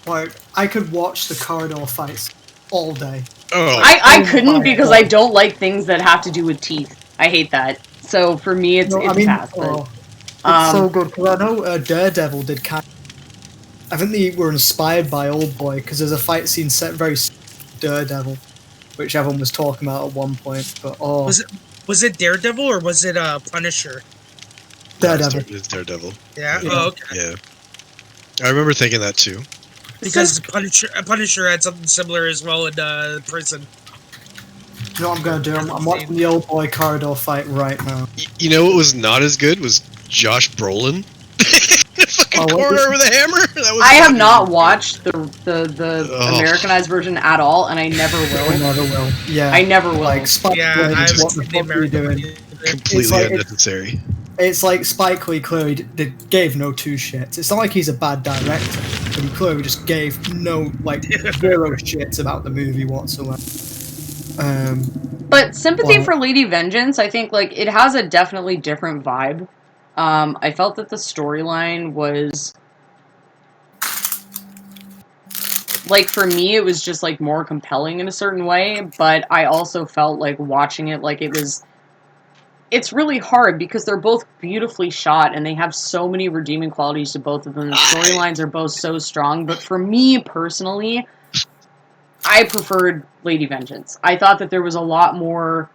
Like, I could watch the corridor fights all day. Oh. I couldn't because I don't like things that have to do with teeth. I hate that. So for me, it's fast. It's so good, because I know Daredevil did kind of... I think they were inspired by Oldboy, because there's a fight scene set very Daredevil, which everyone was talking about at one point, but Was it Daredevil or was it Punisher? Daredevil. It's Daredevil. Yeah? Oh, okay. Yeah. I remember thinking that too. Because Punisher had something similar as well in prison. You know what I'm gonna do? I'm watching the Oldboy corridor fight right now. You know what was not as good was Josh Brolin. The fucking corner with a hammer. That was I have not watched the Americanized version at all, and I never will. I never will. Yeah. I never will. Like Spike Lee, I haven't what the seen the fuck are you American doing? one. completely unnecessary. It's like Spike Lee clearly gave no two shits. It's not like he's a bad director, but he clearly just gave no, like, zero shits about the movie whatsoever. But Sympathy for Lady Vengeance, I think, like, it has a definitely different vibe. I felt that the storyline was... Like, for me, it was just, like, more compelling in a certain way, but I also felt like watching it, like, it was... It's really hard because they're both beautifully shot and they have so many redeeming qualities to both of them. The storylines are both so strong, but for me, personally, I preferred Lady Vengeance. I thought that there was a lot more...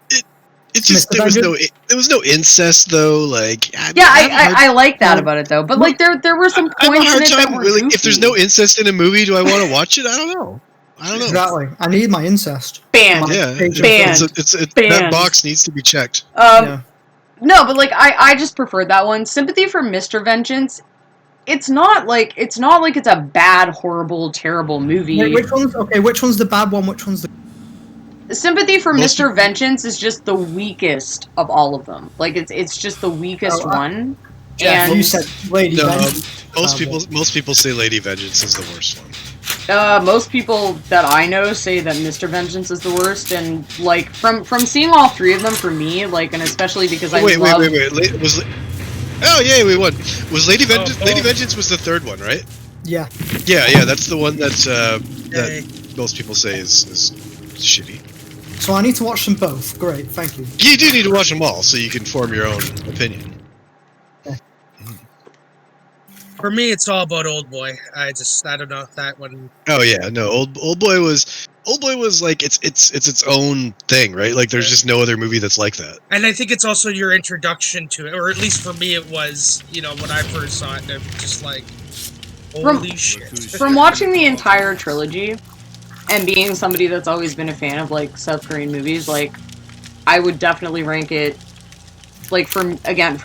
It just there was no incest though. Like I like that about it though. But like there were some points in it that were goofy. If there's no incest in a movie, do I want to watch it? I don't know. Exactly. I need my incest. Banned. That box needs to be checked. No, but like I just preferred that one. Sympathy for Mr. Vengeance. It's not like it's a bad, horrible, terrible movie. Wait, which one's the bad one? Which one's the... Sympathy for Mr. Vengeance is just the weakest of all of them. Like it's just the weakest one. Jeff, and you said Lady Vengeance. Most people say Lady Vengeance is the worst one. Most people that I know say that Mr. Vengeance is the worst, and like from seeing all three of them, for me, like, and especially because wait. Oh yeah, we won. Was Lady Vengeance? Lady Vengeance was the third one, right? Yeah. Yeah. That's the one that most people say is shitty. So I need to watch them both. Great, thank you. You do need to watch them all so you can form your own opinion. Okay. For me, it's all about Oldboy. I don't know if that one. Oh yeah, no. Oldboy was like it's its own thing, right? Like there's just no other movie that's like that. And I think it's also your introduction to it, or at least for me, it was. You know, when I first saw it, and it was just like, holy shit! From watching the entire trilogy. And being somebody that's always been a fan of, like, South Korean movies, like, I would definitely rank it, like, for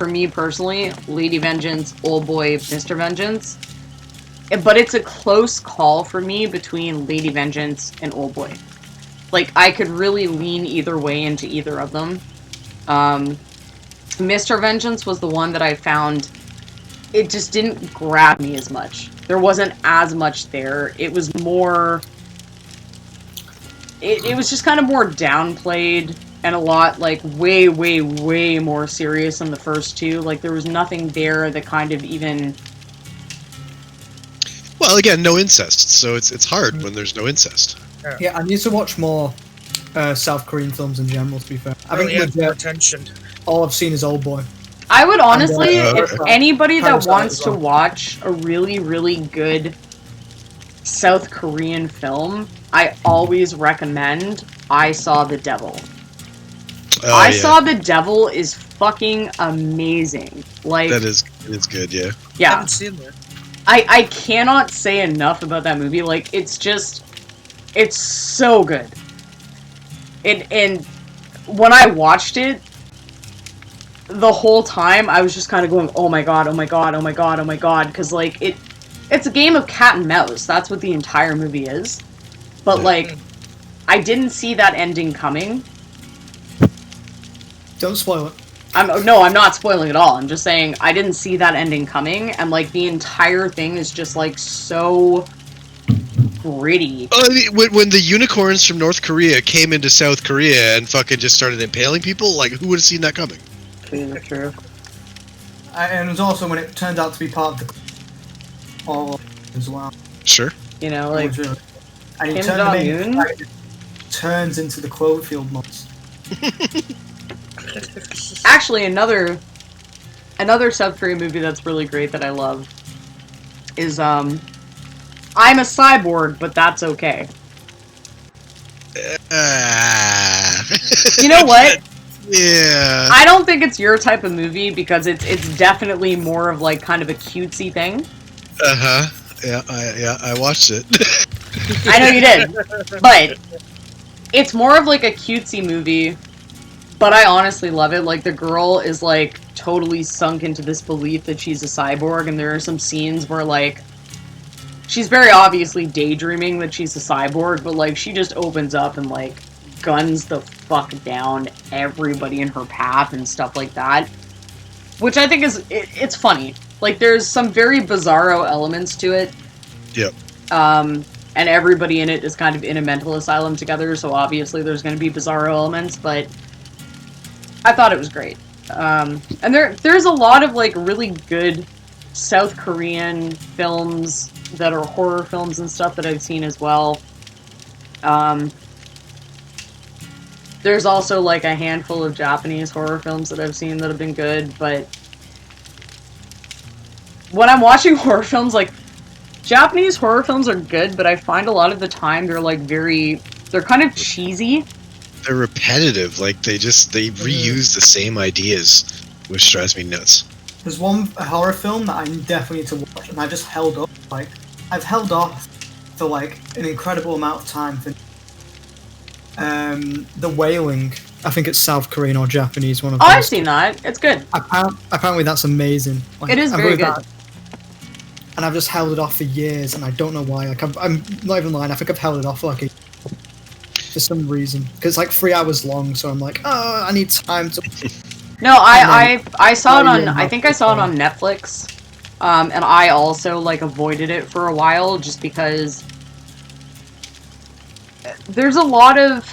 me personally, Lady Vengeance, Oldboy, Mr. Vengeance. But it's a close call for me between Lady Vengeance and Oldboy. Like, I could really lean either way into either of them. Mr. Vengeance was the one that I found, it just didn't grab me as much. There wasn't as much there. It was more... It was just kind of more downplayed and a lot, like, way, way, way more serious than the first two. Like, there was nothing there that kind of even... Well, again, no incest, so it's hard when there's no incest. Yeah, I need to watch more South Korean films in general, to be fair. I think more attention. All I've seen is Oldboy. I would honestly, if anybody that wants to watch a really, really good South Korean film... I always recommend I Saw the Devil. I Saw the Devil is fucking amazing. Like it's good, yeah. I haven't seen that. I cannot say enough about that movie. Like it's so good. And when I watched it, the whole time I was just kind of going, oh my god, oh my god, oh my god, oh my god, because like it's a game of cat and mouse. That's what the entire movie is. But, like, I didn't see that ending coming. Don't spoil it. I'm not spoiling at all. I'm just saying I didn't see that ending coming, and like the entire thing is just like so gritty. When the unicorns from North Korea came into South Korea and fucking just started impaling people, like who would have seen that coming? True. And it was also when it turned out to be part of the all as well. Sure. You know, like Really, and Kim Jong-un turns into the Cloverfield monster. Actually, another South Korean movie that's really great that I love is I'm a Cyborg, but that's okay. You know what? Yeah. I don't think it's your type of movie because it's definitely more of like kind of a cutesy thing. Yeah, I watched it. I know you did, but it's more of like a cutesy movie. But I honestly love it. Like the girl is like totally sunk into this belief that she's a cyborg, and there are some scenes where like she's very obviously daydreaming that she's a cyborg, but like she just opens up and like guns the fuck down everybody in her path and stuff like that. Which I think is it's funny. Like there's some very bizarro elements to it. Yep. And everybody in it is kind of in a mental asylum together, so obviously there's going to be bizarro elements, but I thought it was great. And there's a lot of like really good South Korean films that are horror films and stuff that I've seen as well. There's also like a handful of Japanese horror films that I've seen that have been good, but when I'm watching horror films, like Japanese horror films are good, but I find a lot of the time they're like they're kind of cheesy. They're repetitive, like they reuse the same ideas, which drives me nuts. There's one horror film that I definitely need to watch, and I just held up. Like, I've held off for like an incredible amount of time for The Wailing. I think it's South Korean or Japanese, one of those. Oh, I've seen that. It's good. Apparently that's amazing. Like, it is very good. And I've just held it off for years, and I don't know why. Like, I'm not even lying. I think I've held it off for like for some reason, because it's like 3 hours long. So I'm like, oh, I need time to. No, I saw it on. I think I saw it on Netflix, and I also like avoided it for a while just because there's a lot of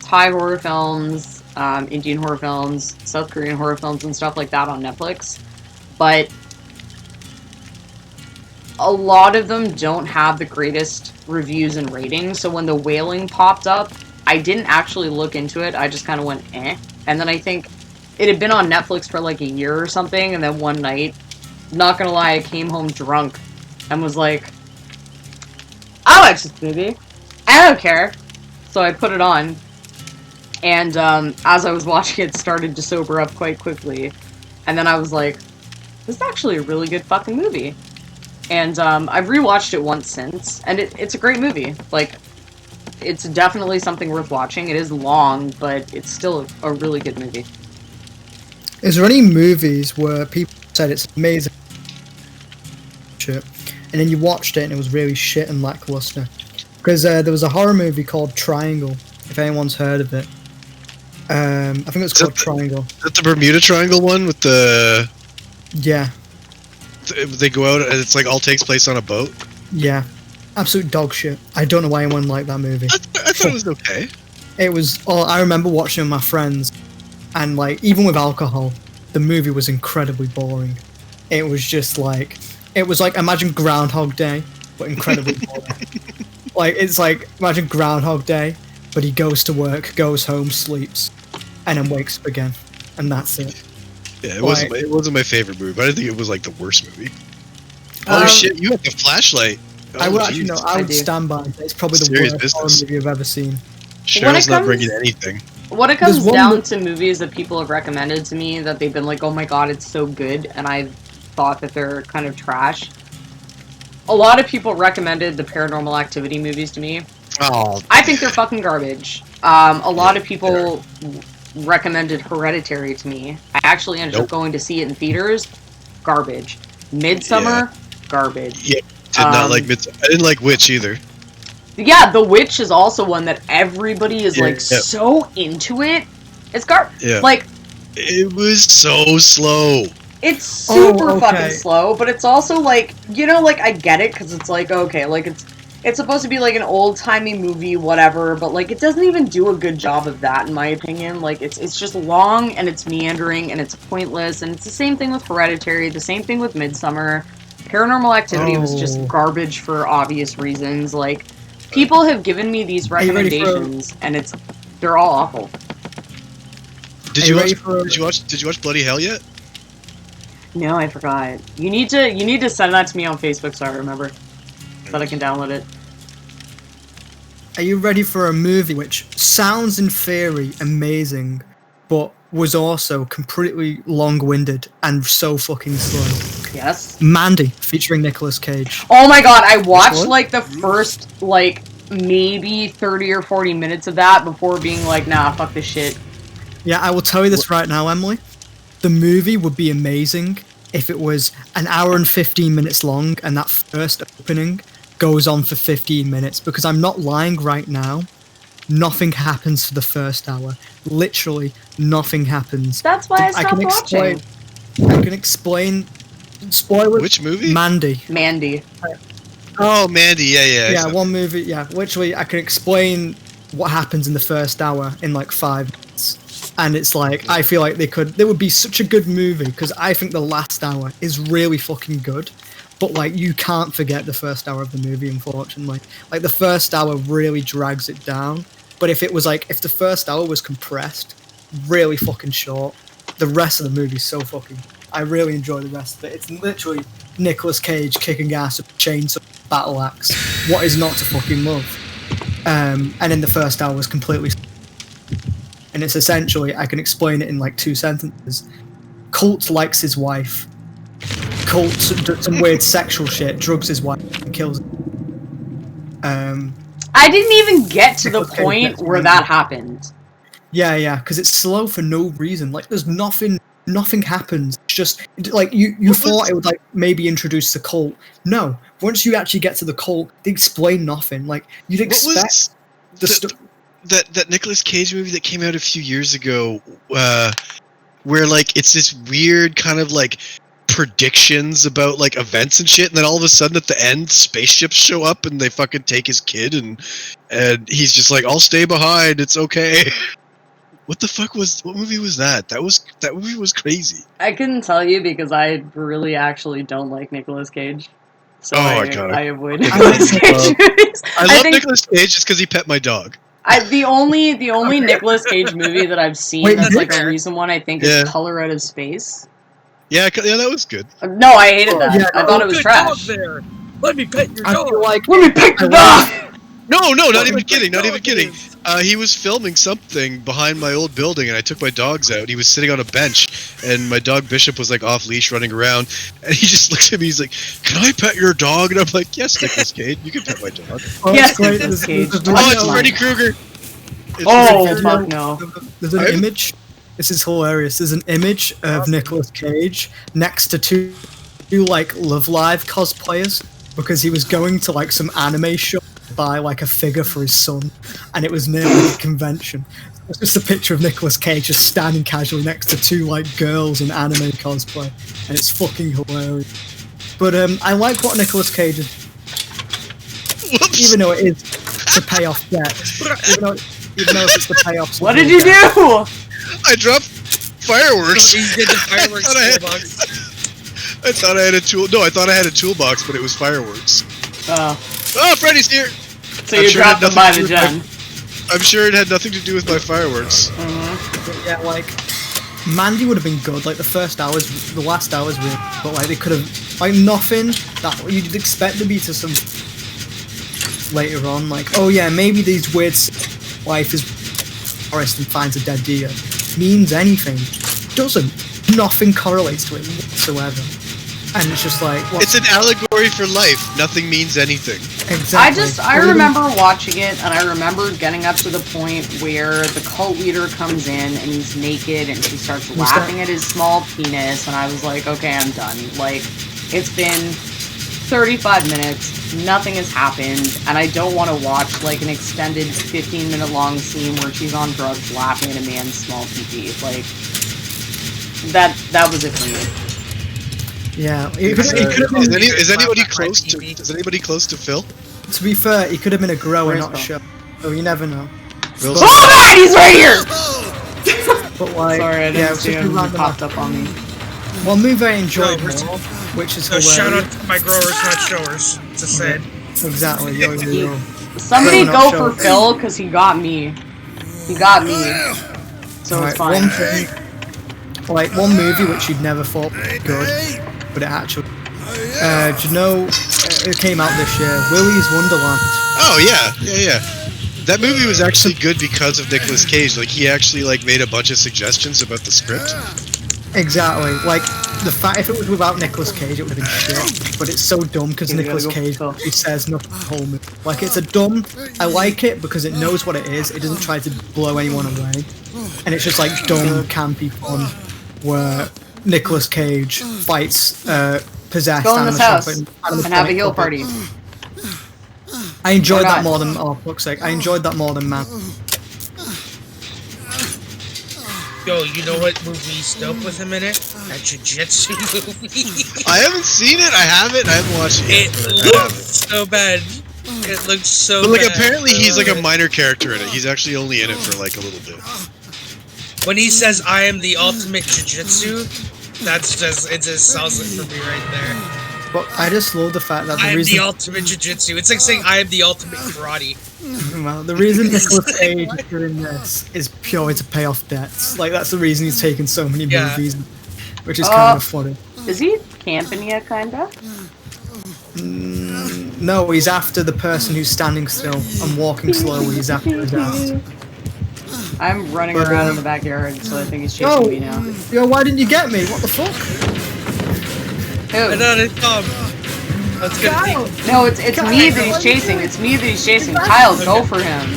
Thai horror films, Indian horror films, South Korean horror films, and stuff like that on Netflix, but a lot of them don't have the greatest reviews and ratings. So when The Wailing popped up, I didn't actually look into it. I just kind of went, eh. And then I think it had been on Netflix for like a year or something. And then one night, not gonna lie, I came home drunk and was like, I watch this movie. I don't care. So I put it on. And as I was watching it, started to sober up quite quickly. And then I was like, this is actually a really good fucking movie. And I've rewatched it once since. And it's a great movie. Like, it's definitely something worth watching. It is long, but it's still a really good movie. Is there any movies where people said it's amazing, and then you watched it and it was really shit and lackluster? Because there was a horror movie called Triangle, if anyone's heard of it. I think it was called Triangle. Is that the Bermuda Triangle one with the... Yeah. They go out and it's like all takes place on a boat? Yeah. Absolute dog shit. I don't know why anyone liked that movie. I thought it was okay. It was... Oh, I remember watching it with my friends, and like, even with alcohol, the movie was incredibly boring. It was just like... It was like, imagine Groundhog Day, but incredibly boring. Like, it's like, imagine Groundhog Day, but he goes to work, goes home, sleeps, and then wakes up again. And that's it. Yeah, it wasn't my favorite movie, but I think it was like the worst movie. Oh shit, you have the flashlight. Oh, I would actually know. I would stand by it. It's probably the worst horror movie I've ever seen. Cheryl's not bringing anything. When it comes down to movies that people have recommended to me that they've been like, oh my god, it's so good, and I've thought that they're kind of trash. A lot of people recommended the Paranormal Activity movies to me. Oh, I think they're fucking garbage. A lot of people recommended Hereditary to me. I actually ended up going to see it in theaters. Garbage. Midsummer. Garbage. Yeah, did not like Midsummer. I didn't like Witch either. Yeah, The Witch is also one that everybody is so into it, It's Yeah. like it was so slow. it's super fucking slow, but it's also like, you know, like I get it because it's like, okay, like it's supposed to be like an old-timey movie, whatever, but like it doesn't even do a good job of that in my opinion. Like it's just long and it's meandering and it's pointless, and it's the same thing with Hereditary, the same thing with Midsummer. Paranormal Activity was just garbage for obvious reasons. Like people have given me these recommendations and they're all awful. Did you watch Bloody Hell yet? No, I forgot. You need to send that to me on Facebook so I remember. So that I can download it. Are you ready for a movie which sounds in theory amazing, but was also completely long-winded and so fucking slow? Yes. Mandy, featuring Nicolas Cage. Oh my god, I watched like the first like maybe 30 or 40 minutes of that before being like, nah, fuck this shit. Yeah, I will tell you this right now, Emily. The movie would be amazing if it was an hour and 15 minutes long and that first opening goes on for 15 minutes, because I'm not lying right now. Nothing happens for the first hour. Literally, nothing happens. That's why I stopped watching. I can explain. Spoilers. Which movie? Mandy. Oh, Mandy. Yeah. Yeah, one movie. Yeah, literally, I can explain what happens in the first hour in like 5 minutes, and it's like I feel like there would be such a good movie, because I think the last hour is really fucking good. But like you can't forget the first hour of the movie, unfortunately. Like the first hour really drags it down. But if the first hour was compressed, really fucking short, the rest of the movie is so fucking. I really enjoy the rest of it. It's literally Nicolas Cage kicking ass with a chainsaw battle axe. What is not to fucking love? And then the first hour was completely. And it's essentially, I can explain it in like 2 sentences. Colt likes his wife. Colt does some weird sexual shit, drugs his wife, and kills her. I didn't even get to the point where that happened. Yeah, because it's slow for no reason. Like, there's nothing happens. It's just, like, you thought it would, like, maybe introduce the cult. No, once you actually get to the cult, they explain nothing. Like, you'd expect that Nicolas Cage movie that came out a few years ago, where, like, it's this weird kind of, like, predictions about like events and shit, and then all of a sudden at the end spaceships show up and they fucking take his kid, and he's just like, I'll stay behind, it's okay. What movie was that? That movie was crazy. I couldn't tell you because I really actually don't like Nicolas Cage. So I avoid Nicolas Cage movies. I love Nicolas Cage just because he pet my dog. The only Nicolas Cage movie that I've seen that's like a recent one, I think, is Color Out of Space. Yeah, that was good. No, I hated that. Yeah, I thought it was trash. There. Let me pet your dog. Like, let me pick the dog. No, not even kidding. He was filming something behind my old building, and I took my dogs out. He was sitting on a bench, and my dog Bishop was like off leash, running around, and he just looks at me. He's like, "Can I pet your dog?" And I'm like, "Yes, Nicolas Cage, you can pet my dog." Yes, Nicolas Cage. It's Freddy Krueger. Fuck no. There's an image. This is hilarious. There's an image of Nicolas Cage next to two like Love Live cosplayers, because he was going to like some anime shop to buy like a figure for his son, and it was near like, a convention. It's just a picture of Nicolas Cage just standing casually next to two like girls in anime cosplay, and it's fucking hilarious. But I like what Nicolas Cage is, even though it is to pay off debt. Even though it's the payoff. What did you do? I dropped fireworks. He did the fireworks toolbox. I thought I had a tool. No, I thought I had a toolbox, but it was fireworks. Oh, Freddy's here! So you dropped them by the gen. I'm sure it had nothing to do with my fireworks. Yeah, like Mandy would have been good. Like the last hours really, but like they could have like nothing that you'd expect to be to some later on. Like, oh yeah, maybe these weird life is forest and finds a dead deer means anything. Doesn't. Nothing correlates to it whatsoever. And it's just like... It's an allegory for life. Nothing means anything. Exactly. I remember watching it, and I remember getting up to the point where the cult leader comes in, and he's naked, and she starts laughing at his small penis, and I was like, okay, I'm done. Like, it's been 35 minutes, nothing has happened, and I don't want to watch like an extended 15-minute long scene where she's on drugs laughing at a man's small pee-pee. Like, that was it for me. Yeah. Is anybody close to Phil? To be fair, he could have been a grower, Where's not a Phil? show. So you never know. Phil's- Oh man, he's right here! But like, Sorry, I didn't yeah, see it's him. just He popped up on me. one movie I enjoyed No, more, which is So hilarious. shout out to my growers, not showers. It's a sad. Exactly. Yo. Somebody Growing go up for show. Phil, because he got me. He got me. So Right, it's fine. one thing, like one movie which you'd never thought good, but it actually. Do you know? It came out this year. Willy's Wonderland. Oh yeah. That movie was actually good because of Nicolas Cage. Like he actually like made a bunch of suggestions about the script. Exactly. Like the fact if it was without Nicolas Cage, it would have been shit. But it's so dumb because You gotta Nicolas go Cage for he says nothing the whole movie. Like it's a dumb. I like it because it knows what it is. It doesn't try to blow anyone away, and it's just like dumb, campy fun where Nicolas Cage fights possessed Go in this house and animatronic have a heel puppets. party. I enjoyed Or that not. more than fuck's sake. I enjoyed that more than Man. Yo, you know what movie's dope with him in it? That Jiu-Jitsu movie. I haven't seen it. I haven't watched it. It yet. looks so bad. It looks so But like bad. apparently he's like a minor character in it. He's actually only in it for like a little bit. When he says, I am the ultimate Jiu-Jitsu, that's just, it just sells it for me right there. But I just love the fact that I the am reason the ultimate Jiu-Jitsu. It's like saying, I am the ultimate karate. well, the reason Nicolas Cage is doing this is purely to pay off debts. Like that's the reason he's taken so many Yeah. movies, which is kind of funny. Is he camping yet, kinda? No, he's after the person who's standing still and walking slowly. He's after his ass. I'm running But, around in the backyard, so I think he's chasing Yo, me now. yo, why didn't you get me? What the fuck? I Who? thought it That's gonna No, it's me that he's chasing. It's me that he's chasing. Kyle, go for him.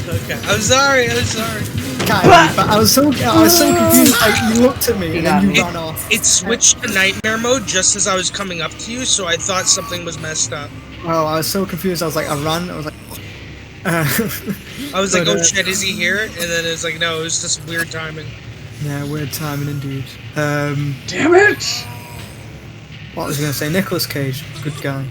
Okay. I'm sorry. Kylie, but I was so confused. Like, you looked at me and then you ran off. It switched to nightmare mode just as I was coming up to you, so I thought something was messed up. Oh, I was so confused. I was like, I ran. I was like, I was like, But, oh shit, is he here? And then it's like, no, it was just weird timing. yeah, weird timing indeed. Damn it! What was I gonna say? Nicolas Cage, good guy.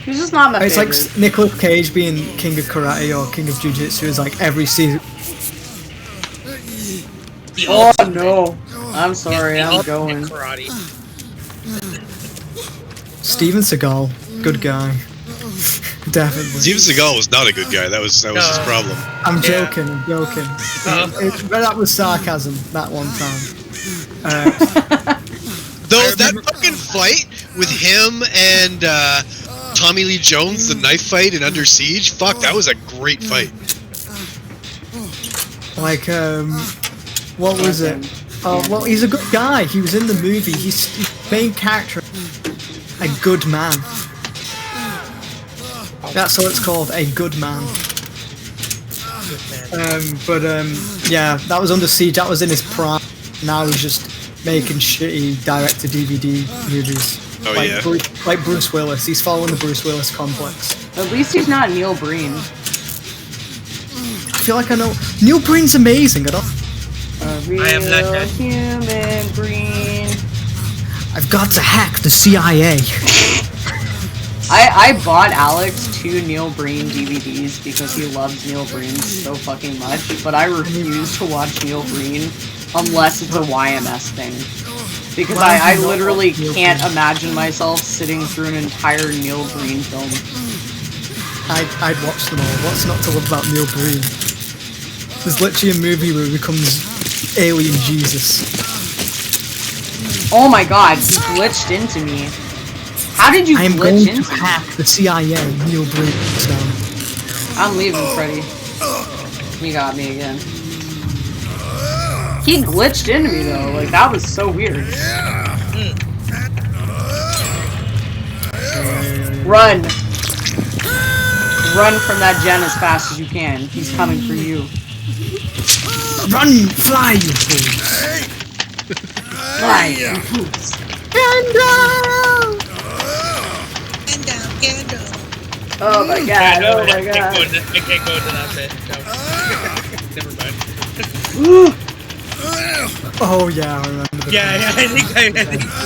He's just not my It's favorite. like Nicolas Cage being king of karate or king of jiu-jitsu is like every season. The Oh ultimate- no! I'm sorry, the I'm ultimate going. Karate. Steven Seagal, good guy. Definitely. Steven Seagal was not a good guy. That was his problem. I'm Yeah. joking. But that was sarcasm that one time. Though that fucking fight with him and Tommy Lee Jones, the knife fight in Under Siege, fuck, that was a great fight. Like, what was it? Oh, well, he's a good guy. He was in the movie. He's main character. A good man. That's what it's called, a good man. Yeah, that was Under Siege. That was in his prime. Now he's just making shitty direct-to-DVD movies. Oh, like yeah. like Bruce Willis. He's following the Bruce Willis complex. At least he's not Neil Breen. I feel like I know. Neil Breen's amazing. A real I am not dead. human Breen. I've got to hack the CIA. I bought Alex 2 Neil Breen DVDs because he loves Neil Breen so fucking much, but I refuse to watch Neil Breen unless it's a YMS thing. Because I literally can't imagine myself sitting through an entire Neil Breen film. I'd watch them all. What's not to love about Neil Breen? There's literally a movie where he becomes alien Jesus. Oh my god, he glitched into me. How did you I am going glitch to into me? hack the CIA, Neil Breen. Down. I'm leaving, Freddy. You got me again. He glitched into me though, like that was so weird. Run! Run from that gen as fast as you can. He's coming for you. Run, fly, you fools! Fly, you fools. Gandalf! Oh my god! Oh my I god! can't go into that bit. No. Never mind. Oh yeah, I remember. Yeah, I think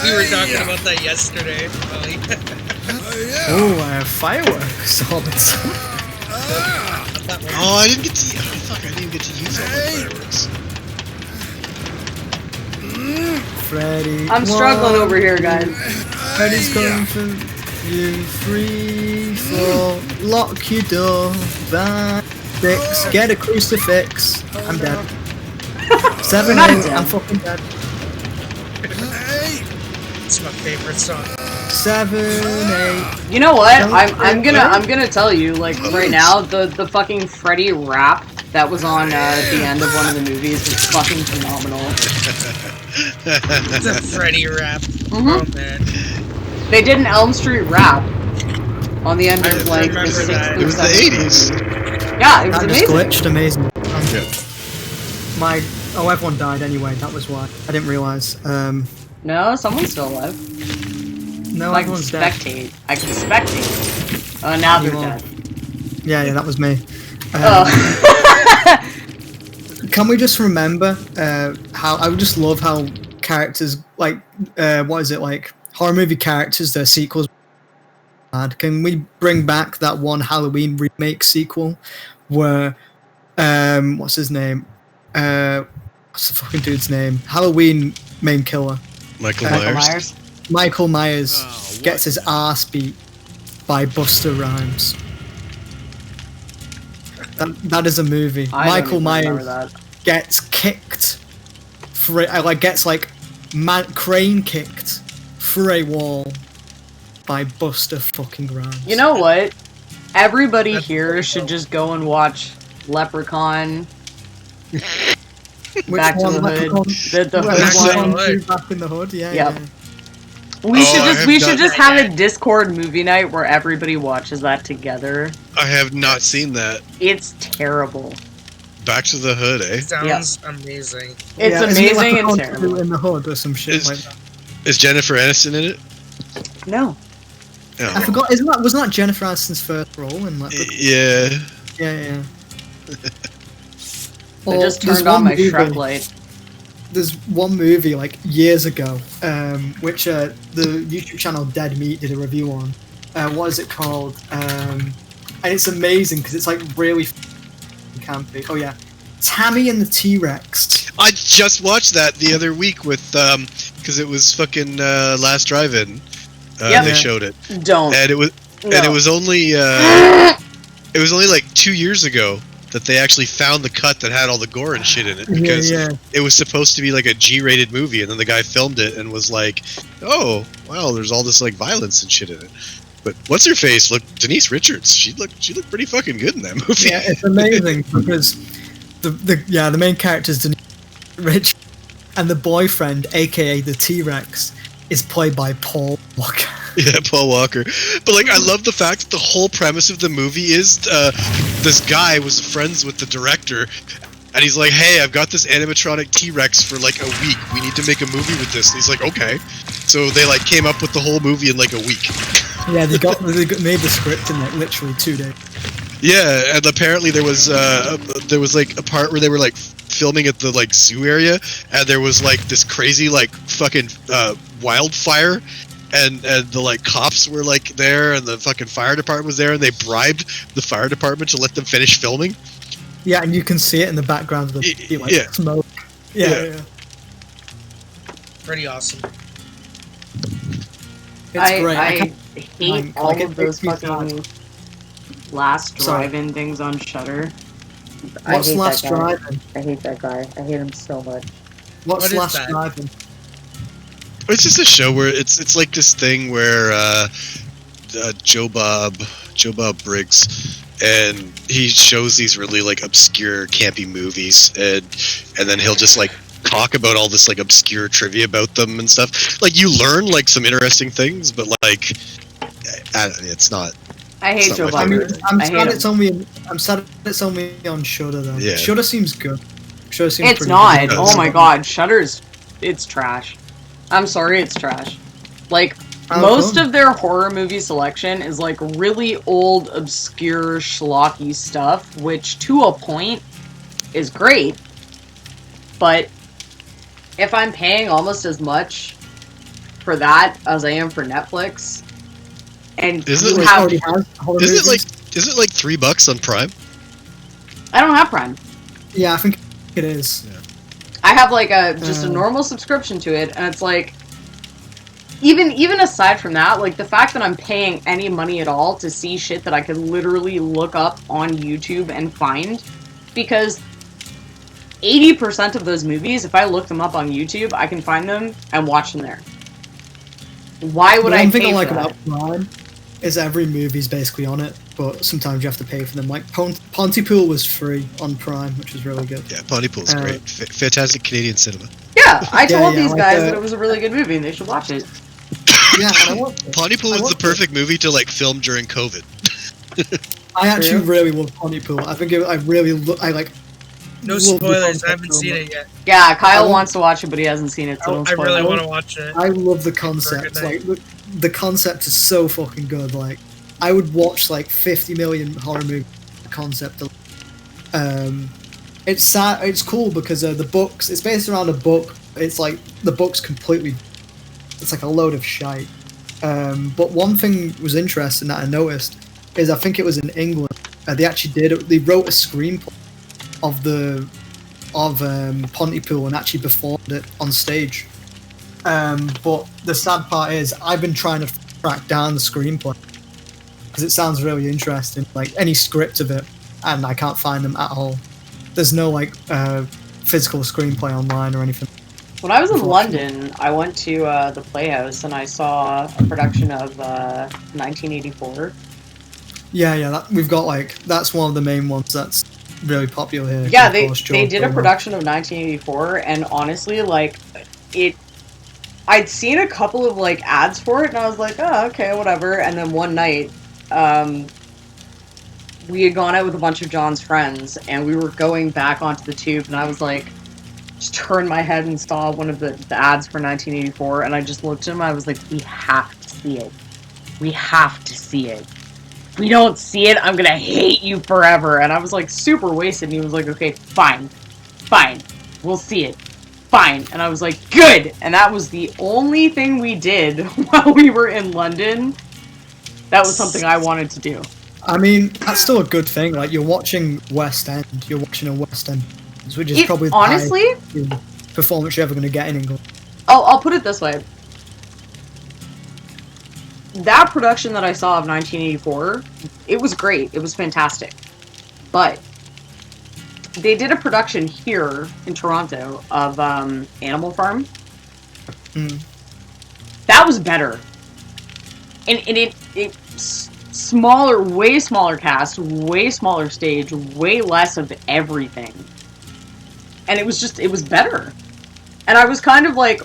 we were talking about that yesterday. Oh, fireworks! Oh, that's... Oh, I didn't get to. Oh, fuck! I didn't even get to use all the fireworks. Freddy. I'm struggling over here, guys. Freddy's coming for you. 3, 4. Lock your door. 5, 6. Get a crucifix. I'm dead. 7, 8. I'm fucking dead. It's my favorite song. 7, 8. You know what? I'm gonna tell you, like, right now, the fucking Freddy rap that was on the end of one of the movies is fucking phenomenal. The Freddy rap. Mm-hmm. Oh man. They did an Elm Street rap on the end I of like the remember 6th that. or It was the 7th. 80s. Yeah, it was That just amazing. glitched. Amazing. Yeah. Everyone died anyway. That was why. I didn't realize. No, someone's still alive. No, I can everyone's dead. spectate. I can spectate. Oh, now they're You are. dead. Yeah, that was me. Oh. Can we just remember how I would just love how characters like what is it like horror movie characters, their sequels. Can we bring back that one Halloween remake sequel where what's his name? What's the fucking dude's name? Halloween main killer. Michael Michael Myers. Myers. Michael Myers gets his ass beat by Busta Rhymes. That is a movie. I Michael don't even remember Myers that. gets kicked for gets crane kicked through a wall by Busta fucking Rhymes. You know what? Everybody here should just go and watch Leprechaun. Which Back to one? the Hood. Leprechaun? The Back Hood to the one. Hood. Back in the Hood, yeah. Yep. Yeah. We should I just have we should not- just have a Discord movie night where everybody watches that together. I have not seen that. It's terrible. Back to the Hood, eh? Sounds amazing. It's Yeah, isn't it amazing and Leprechaun terrible. 2 in the Hood or some shit Is- like that. Is Jennifer Aniston in it? No. No. I forgot. Wasn't that Jennifer Aniston's first role in Leprechaun? Yeah. Yeah. I Or just there's turned on one my movie- Shrek light. There's one movie like years ago, which the YouTube channel Dead Meat did a review on. What is it called? And it's amazing because it's like really campy. Oh yeah, Tammy and the T-Rex. I just watched that the other week with because it was fucking Last Drive-In. Yep. They showed it, Don't. and it was only like 2 years ago that they actually found the cut that had all the gore and shit in it because it was supposed to be like a G-rated movie, and then the guy filmed it and was like, "Oh, wow, there's all this like violence and shit in it." But what's her face? Look, Denise Richards. She looked pretty fucking good in that movie. Yeah, it's amazing because the main character is Denise Rich, and the boyfriend, aka the T-Rex, is played by Paul Walker. Yeah, Paul Walker. But like, I love the fact that the whole premise of the movie is this guy was friends with the director, and he's like, "Hey, I've got this animatronic T-Rex for like a week. We need to make a movie with this." And he's like, "Okay." So they like came up with the whole movie in like a week. Yeah, they made the script in like literally 2 days. Yeah, and apparently there was like a part where they were like filming at the like zoo area, and there was like this crazy like fucking wildfire. And the like cops were like there, and the fucking fire department was there, and they bribed the fire department to let them finish filming. Yeah, and you can see it in the background of the smoke. Yeah. Pretty awesome. It's great. I hate all like, of it those makes me fucking Last Sorry. Drive-In things on Shudder. What's I hate Last that guy. Drive-In? I hate that guy. I hate him so much. What's What is Last that? Drive-In? It's just a show where it's like this thing where Joe Bob Briggs, and he shows these really like obscure campy movies, and then he'll just like talk about all this like obscure trivia about them and stuff. Like, you learn like some interesting things, but like it's not. I hate It's Joe not my I mean, Bob. I'm I hate sad him. it's only on Shudder though. Yeah. Shudder seems good. Shudder seems It's pretty not. good. Oh my god, Shudder's... It's trash. I'm sorry, it's trash. Like, most of their horror movie selection is like really old, obscure, schlocky stuff, which to a point is great. But if I'm paying almost as much for that as I am for Netflix, and Is you it have, is it like $3 on Prime? I don't have Prime. Yeah, I think it is. Yeah. I have like a normal subscription to it, and it's like, even aside from that, like the fact that I'm paying any money at all to see shit that I could literally look up on YouTube and find, because 80% of those movies, if I look them up on YouTube, I can find them and watch them there. Why would I pay for that? One thing I like about Prime is every movie's basically on it, but sometimes you have to pay for them. Like Pontypool was free on Prime, which was really good. Yeah, Pontypool's great. Fantastic Canadian cinema. Yeah, I told these guys that it was a really good movie and they should watch it. Yeah, and I watched it. Pontypool is the perfect movie to like film during COVID. I actually really love Pontypool. I think No spoilers, I haven't seen it yet. Yeah, Kyle wants to watch it, but he hasn't seen it, so don't I spoil really it. want to watch it. I love the concept. Like, the concept is so fucking good. Like, I would watch like 50 million horror movie concept. It's sad. It's cool because the books. It's based around a book. It's like the book's completely. It's like a load of shite. But one thing was interesting that I noticed is I think it was in England. They actually They wrote a screenplay of Pontypool and actually performed it on stage. But the sad part is I've been trying to track down the screenplay because it sounds really interesting, like any script of it, and I can't find them at all. There's no like physical screenplay online or anything. When I was in London, I went to the Playhouse and I saw a production of 1984. Yeah, we've got like that's one of the main ones that's really popular here. Yeah, they did a production of 1984, and honestly, like I'd seen a couple of like ads for it, and I was like, oh, okay, whatever. And then one night, we had gone out with a bunch of John's friends, and we were going back onto the tube, and I was like, just turned my head and saw one of the ads for 1984, and I just looked at him. I was like, we have to see it. We have to see it. If we don't see it, I'm gonna hate you forever. And I was like super wasted, and he was like, okay, fine, we'll see it, fine. And I was like, good. And that was the only thing we did while we were in London. That was something I wanted to do. I mean, that's still a good thing. Like, you're watching West End. You're watching a West End, which is probably honestly the highest performance you're ever going to get in England. I'll put it this way. That production that I saw of 1984, it was great. It was fantastic. But they did a production here in Toronto of Animal Farm. That was better. And it smaller, way smaller cast, way smaller stage, way less of everything. And it was better. And I was kind of like,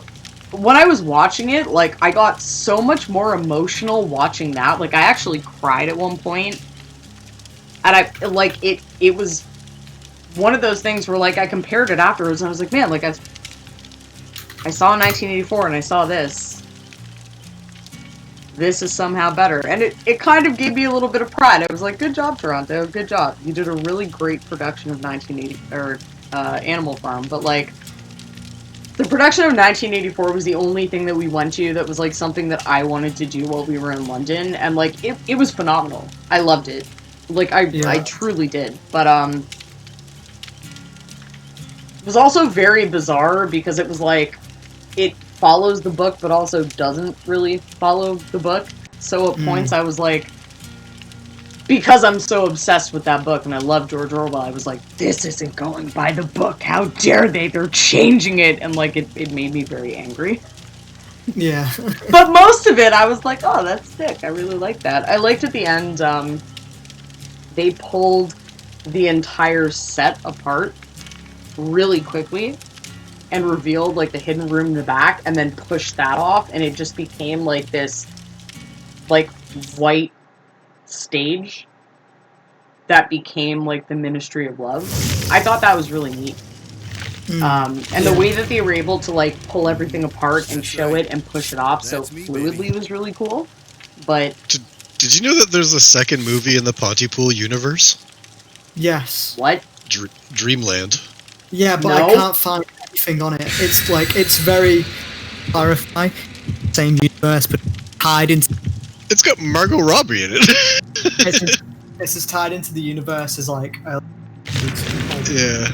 when I was watching it, like, I got so much more emotional watching that. Like, I actually cried at one point. And it was one of those things where, like, I compared it afterwards, and I was like, man, like, I saw 1984, and I saw this. This is somehow better. And it kind of gave me a little bit of pride. I was like, good job, Toronto. Good job. You did a really great production of Animal Farm. But, like, the production of 1984 was the only thing that we went to that was, like, something that I wanted to do while we were in London. And, like, it was phenomenal. I loved it. Like, I truly did. But, it was also very bizarre because it was, like, it follows the book but also doesn't really follow the book. So at points I was like, because I'm so obsessed with that book and I love George Orwell, I was like, this isn't going by the book. How dare they? They're changing it. And, like, it made me very angry. Yeah. But most of it, I was like, oh, that's sick. I really like that. I liked at the end, they pulled the entire set apart really quickly and revealed, like, the hidden room in the back and then pushed that off, and it just became, like, this, like, white stage that became, like, the Ministry of Love. I thought that was really neat. And the way that they were able to like pull everything apart and show it and push it off so fluidly was really cool. But did you know that there's a second movie in the Pontypool universe? Yes. What? Dreamland. Yeah, but No? I can't find anything on it. It's like it's very clarifying. Same universe, but tied into. It's got Margot Robbie in it. This is tied into the universe as like. Yeah.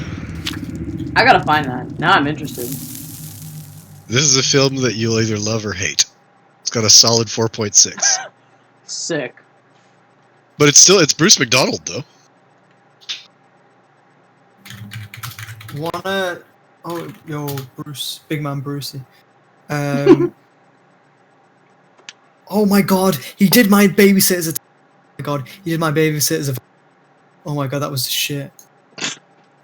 I gotta find that. Now I'm interested. This is a film that you'll either love or hate. It's got a solid 4.6. Sick. But it's Bruce McDonald though. Bruce, big man Brucey. Oh my god, he did my babysitters. Oh my god, he did my babysitters. Oh my god, that was shit.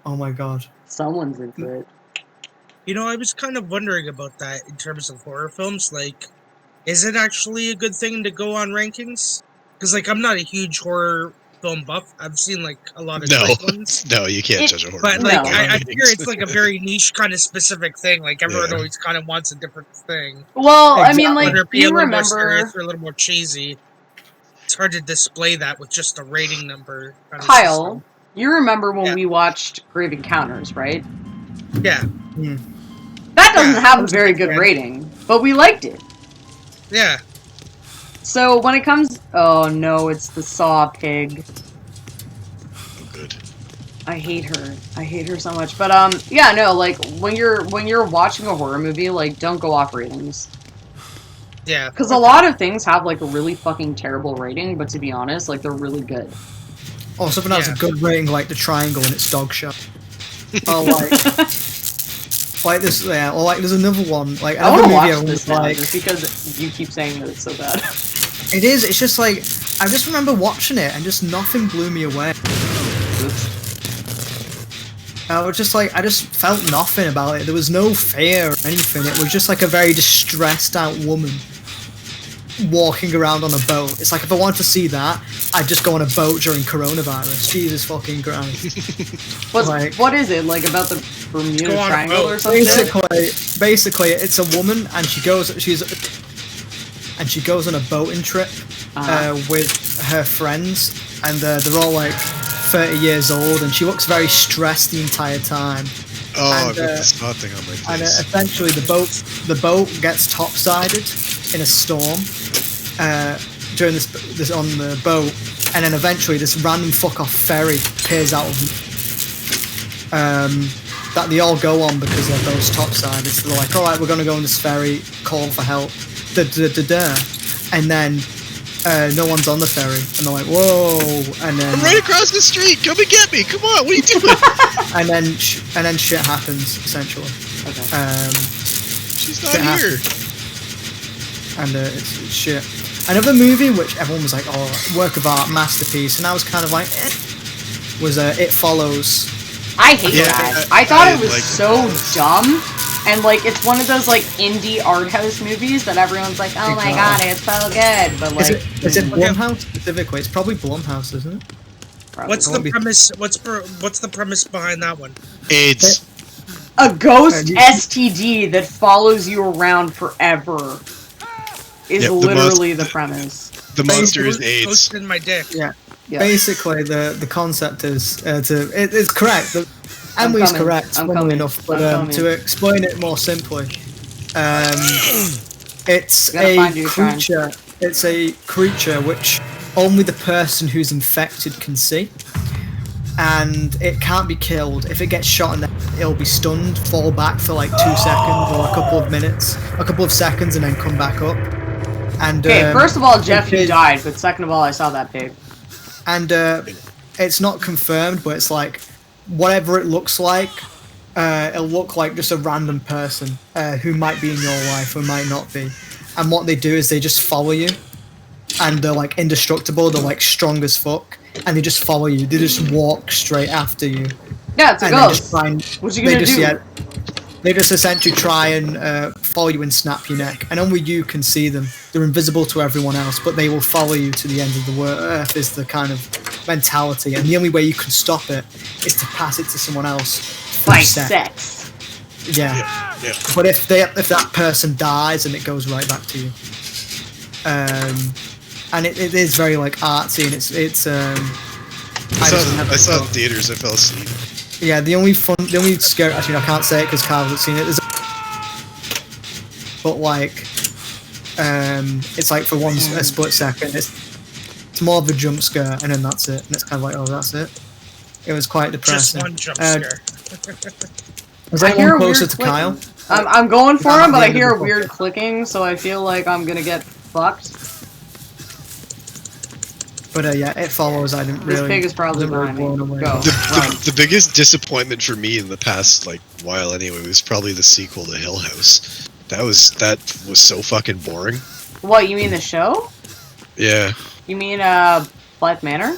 Oh my god. Someone's into it. You know, I was kind of wondering about that in terms of horror films. Like, is it actually a good thing to go on rankings? Because, like, I'm not a huge horror film buff. I've seen, like, a lot of quick ones. No, you can't judge a horror But, film. like, No. I figure it's, like, a very niche kind of specific thing. Like, everyone always kind of wants a different thing. Well, I mean, Exactly. like, Whether it be you a little more remember... serious or a little more cheesy. It's hard to display that with just a rating number. Kind of Kyle, system. you remember when Yeah. we watched Grave Encounters, right? Yeah, That doesn't Yeah, have that a was a very good good one. rating, but we liked it. yeah. So when it comes... Oh no, it's the Saw pig. Oh, good. I hate her. I hate her so much. But yeah, no, like when you're watching a horror movie, like don't go off ratings. Yeah. Because a lot of things have like a really fucking terrible rating, but to be honest, like they're really good. Oh, something has Yeah. a good rating, like the Triangle and its dog show. Oh, like this, yeah. Or like there's another one, like I another want to movie watch this now, like. just because you keep saying that it's so bad. It is. It's just like I just remember watching it and just nothing blew me away. I was just like I just felt nothing about it. There was no fear or anything. It was just like a very distressed out woman walking around on a boat. It's like if I wanted to see that, I'd just go on a boat during coronavirus. Jesus fucking Christ. What is it like about the Bermuda Go on a Triangle boat. or something? Basically, it's a woman and she goes on a boating trip with her friends, and they're all like 30 years old, and she looks very stressed the entire time. Oh, And, I've got the spot thing on my And face. essentially, the boat gets topsided in a storm during this on the boat, and then eventually this random fuck off ferry appears out of that they all go on because they're those topsided. So they're like, all right, we're gonna go on this ferry, call for help, and then no one's on the ferry, and they're like, whoa, and then I'm right across the street. Come and get me. Come on. What are you doing? and then shit happens essentially. Okay. She's not Shit here. And it's shit. Another movie which everyone was like, oh, work of art, masterpiece, and I was kind of like, was It Follows. I hate Yeah, that. I thought I it was like so dumb. And like it's one of those like indie art house movies that everyone's like, oh my god, it's so good. But like Is it Blumhouse specifically? It's probably Blumhouse, isn't it? probably What's the premise? What's the premise behind that one? AIDS. a ghost you- STD that follows you around forever is Yep, literally the premise. The monster is Ghost AIDS. in my dick. Yeah. Yeah. Basically, the concept is it's correct. I'm Emily's coming. correct, I'm funnily coming. enough. But I'm coming. to explain it more simply, it's Gotta a find you, Shrine. creature. It's a creature which only the person who's infected can see, and it can't be killed. If it gets shot in the head, it'll be stunned, fall back for like 2 seconds or a couple of minutes, a couple of seconds, and then come back up. And Okay, first of all, Jeff, you it- died, but second of all, I saw that pig. and it's not confirmed, but it's like whatever it looks like, it'll look like just a random person who might be in your life or might not be. And what they do is they just follow you, and they're like indestructible. They're like strong as fuck, and they just follow you. They just walk straight after you, Yeah, it's a and they ghost. just try and What you they gonna just do? they just essentially try and follow you and snap your neck, and only you can see them. They're invisible to everyone else, but they will follow you to the end of the earth. Is the kind of mentality, and the only way you can stop it is to pass it to someone else through By sex. sex. Yeah. But if that person dies, and it goes right back to you. And it is very like artsy, and it's I saw it in theaters. I fell asleep. Yeah, the only scare. Actually, I can't say it because Carl hasn't seen it. But like, it's like for a split second. It's more of a jump scare, and then that's it. And it's kind of like, oh, that's it. It was quite depressing. Just one jump scare. Was anyone closer to Kyle? I'm going for him, but I hear a weird clicking, so I feel like I'm gonna get fucked. But yeah, it follows. I didn't really. This pig is probably behind me. Go. The biggest disappointment for me in the past while anyway was probably the sequel to Hill House. That was so fucking boring. What, you mean the show? Yeah. You mean Blythe Manor?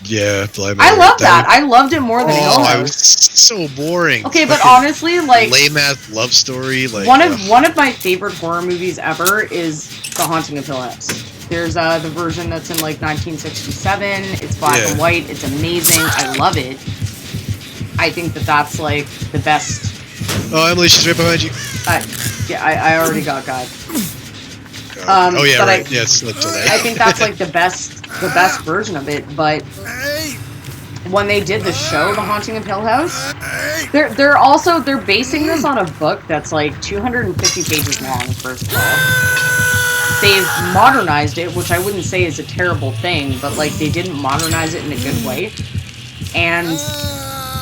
Yeah, Blythe Manor. I love that. I loved it more than Hill House. It was so boring. Okay, but honestly, like lame ass love story. Like one of my favorite horror movies ever is The Haunting of Hill House. There's the version that's in like 1967. It's black and white. It's amazing. I love it. I think that's like the best. Oh, Emily, she's right behind you. I already got God. Oh yeah, right. I think that's like the best version of it. But when they did the show, The Haunting of Hill House, they're basing this on a book that's like 250 pages long. First of all, they've modernized it, which I wouldn't say is a terrible thing, but like they didn't modernize it in a good way. And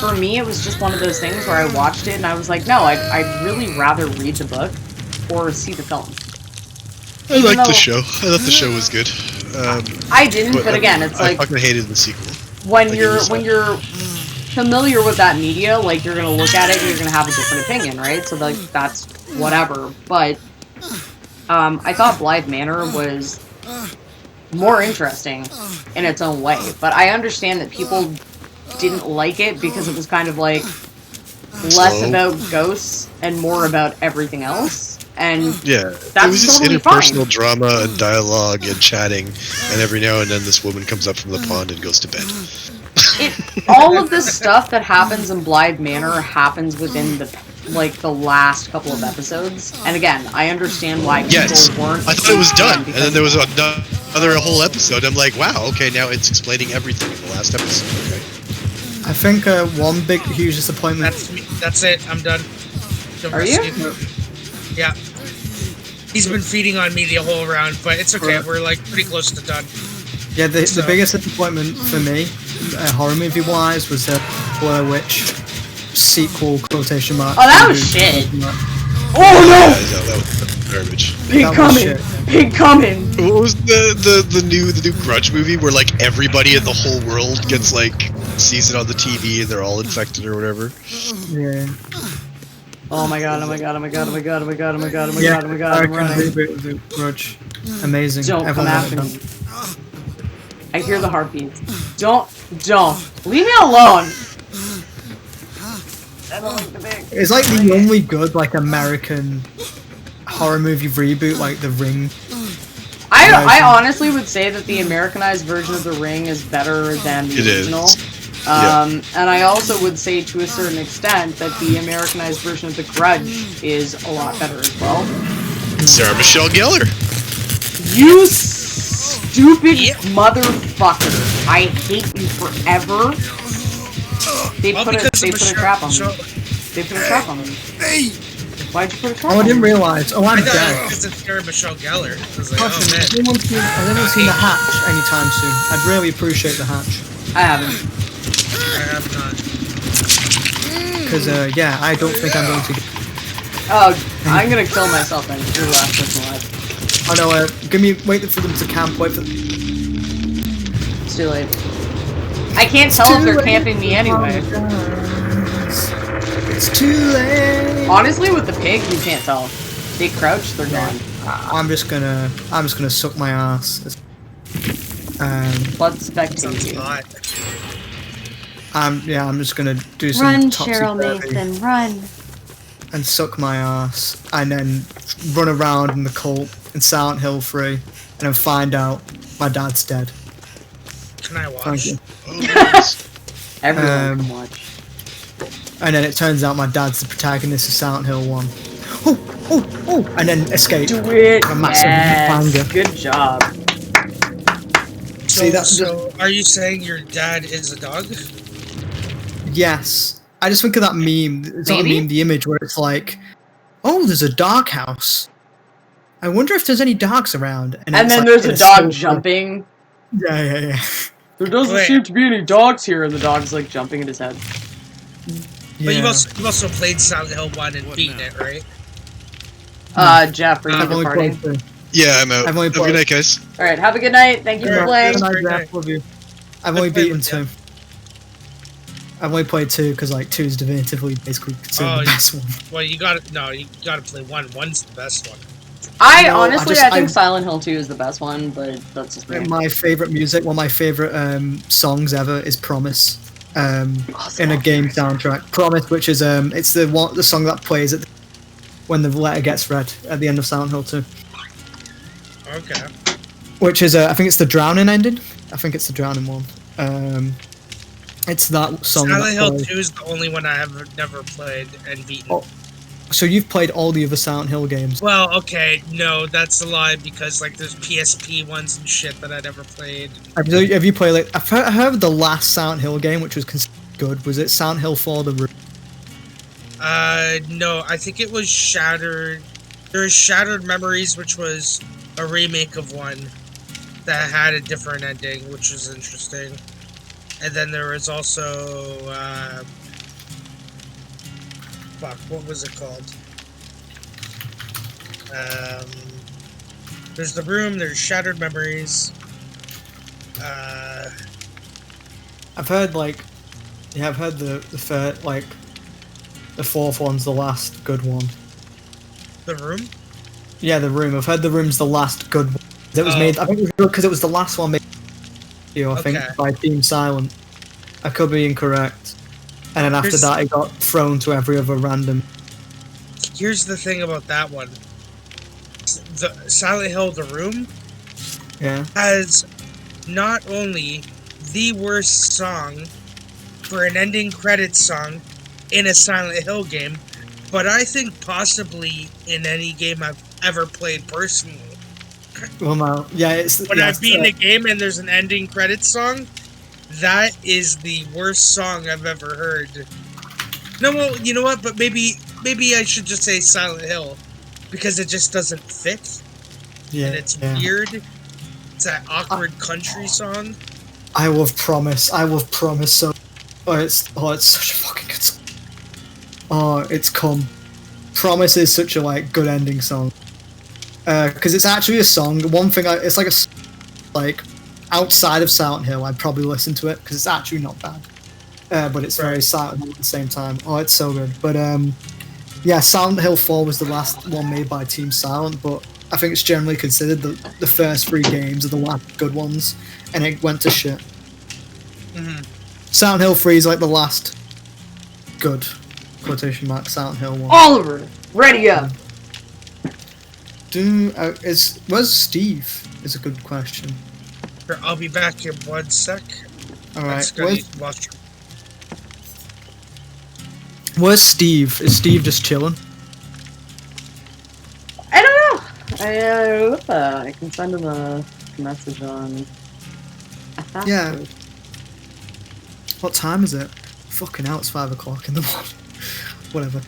for me, it was just one of those things where I watched it and I was like, no, I'd really rather read the book or see the film. I liked the show. I thought the show was good. I didn't, but again, it's like I fucking hated the sequel. When you're familiar with that media, like you're gonna look at it and you're gonna have a different opinion, right? So like that's whatever. But I thought Blythe Manor was more interesting in its own way. But I understand that people didn't like it because it was kind of like less about ghosts and more about everything else. And yeah, that's it was just totally interpersonal fine. drama and dialogue and chatting, and every now and then this woman comes up from the pond and goes to bed. All of this stuff that happens in Blythe Manor happens within the last couple of episodes. And again, I understand why people weren't. I thought it was done, and then there was another whole episode. I'm like, wow, okay, now it's explaining everything in the last episode. Okay. I think one big, huge disappointment. That's it. I'm done. Are you? Yeah. He's been feeding on me the whole round, but it's okay. We're like pretty close to done. Yeah, the biggest disappointment for me, horror movie wise, was the Blair Witch sequel quotation mark. Oh, that was shit. Oh no! That was garbage. Pig coming. What was the new Grudge movie where like everybody in the whole world gets like sees it on the TV and they're all infected or whatever? Yeah. Oh my god, oh my god, oh my god, oh my god, oh my god, oh my god, oh my Yeah, god, oh my god, I'm running. The Grudge. Amazing. Don't come after me. I hear the heartbeats. Don't. Leave me alone! I don't like the big. It's like the only good, like, American horror movie reboot, like The Ring. I honestly would say that the Americanized version of The Ring is better than the original. And I also would say to a certain extent that the Americanized version of The Grudge is a lot better as well. Sarah Michelle Gellar. You stupid motherfucker. I hate you forever. They put a trap on me. They put a trap on me. Hey! Why'd you put a trap on me? Oh, I didn't realize. Oh, I'm dead. Because it's Sarah Michelle Gellar. I was like, I've never seen The Hatch anytime soon. I'd really appreciate The Hatch. I haven't. I have not. Because, yeah, I don't think I'm going to get... Oh, I'm gonna kill myself then. You're the last person alive. Oh no, wait for them to camp, wait for... It's too late. I can't tell if they're camping me anyway. It's too late. Honestly, with the pig, you can't tell. They crouch, they're gone. I'm just gonna suck my ass. Let's spectate you. I'm just gonna do some Run, topsy Cheryl turvy Nathan, run. and suck my ass, and then run around in the cult in Silent Hill 3, and then find out my dad's dead. Can I watch? Thank you. Everyone can watch. And then it turns out my dad's the protagonist of Silent Hill 1. Oh, and then escape. Do it. A massive Yes. banger. Good job. So, are you saying your dad is a dog? Yes. I just think of that meme. It's not a Maybe? meme, the image where it's like, oh, there's a dog house. I wonder if there's any dogs around. And it's then like, there's a it's dog so- jumping. Yeah. There doesn't Wait. seem to be any dogs here, and the dog's like jumping at his head. But Yeah. you've also played Silent Hill 1 and beaten it, right? Jeff, are you I've only departing? played two. Yeah, I'm out. I've only Have a good played- night, guys. Alright, have a good night. Thank you for Alright, playing. Good night, Very Jeff. nice. Love you. I've only played beaten with two. I've only played two because like two is definitively basically considered the best one. Well, you gotta play 1. 1's the best one. No, Honestly, I think Silent Hill 2 is the best one, but that's just me. My favorite music, one of my favorite songs ever is "Promise" in a game soundtrack. "Promise," which is it's the song that plays when the letter gets read at the end of Silent Hill 2. Okay. Which is I think it's the drowning ending. I think it's the drowning one. It's that song. Silent that Hill plays. 2 is the only one I have never played and beaten. Oh. So you've played all the other Silent Hill games. Well, okay, no, that's a lie because like there's PSP ones and shit that I never played. Have you played like I heard the last Silent Hill game, which was considered good. Was it Silent Hill 4: The Room? No, I think it was Shattered. There's Shattered Memories, which was a remake of one that had a different ending, which was interesting. And then there was also what was it called? There's The Room, there's Shattered Memories. I've heard I've heard the third, the fourth one's the last good one. The Room? Yeah, The Room. I've heard The Room's the last good one. It was made. I think it was good because it was the last one made. I think by Team Silent. I could be incorrect. And then after that, it got thrown to every other random. Here's the thing about that one. The Silent Hill: The Room has not only the worst song for an ending credits song in a Silent Hill game, but I think possibly in any game I've ever played personally. Well, no. Yeah, When I've beaten a game and there's an ending credits song, that is the worst song I've ever heard. No, well, you know what? But maybe I should just say Silent Hill, because it just doesn't fit. Yeah, and it's weird. It's that awkward country song. I love Promise. So. It's such a fucking good song. Oh, it's come. Promise is such a good ending song. Because it's actually a song. One thing it's like outside of Silent Hill, I'd probably listen to it because it's actually not bad. But it's very Silent Hill at the same time. Oh, it's so good. But yeah, Silent Hill 4 was the last one made by Team Silent, but I think it's generally considered the first 3 games are the last good ones, and it went to shit. Mm-hmm. Silent Hill 3 is the last good quotation mark Silent Hill 1. Oliver, ready up. Where's Steve? Is a good question. Sure, I'll be back in 1 sec. Alright, where's Steve? Is Steve just chilling? I don't know. I can send him a message on. Yeah. What time is it? Fucking hell, it's 5 o'clock in the morning. Whatever.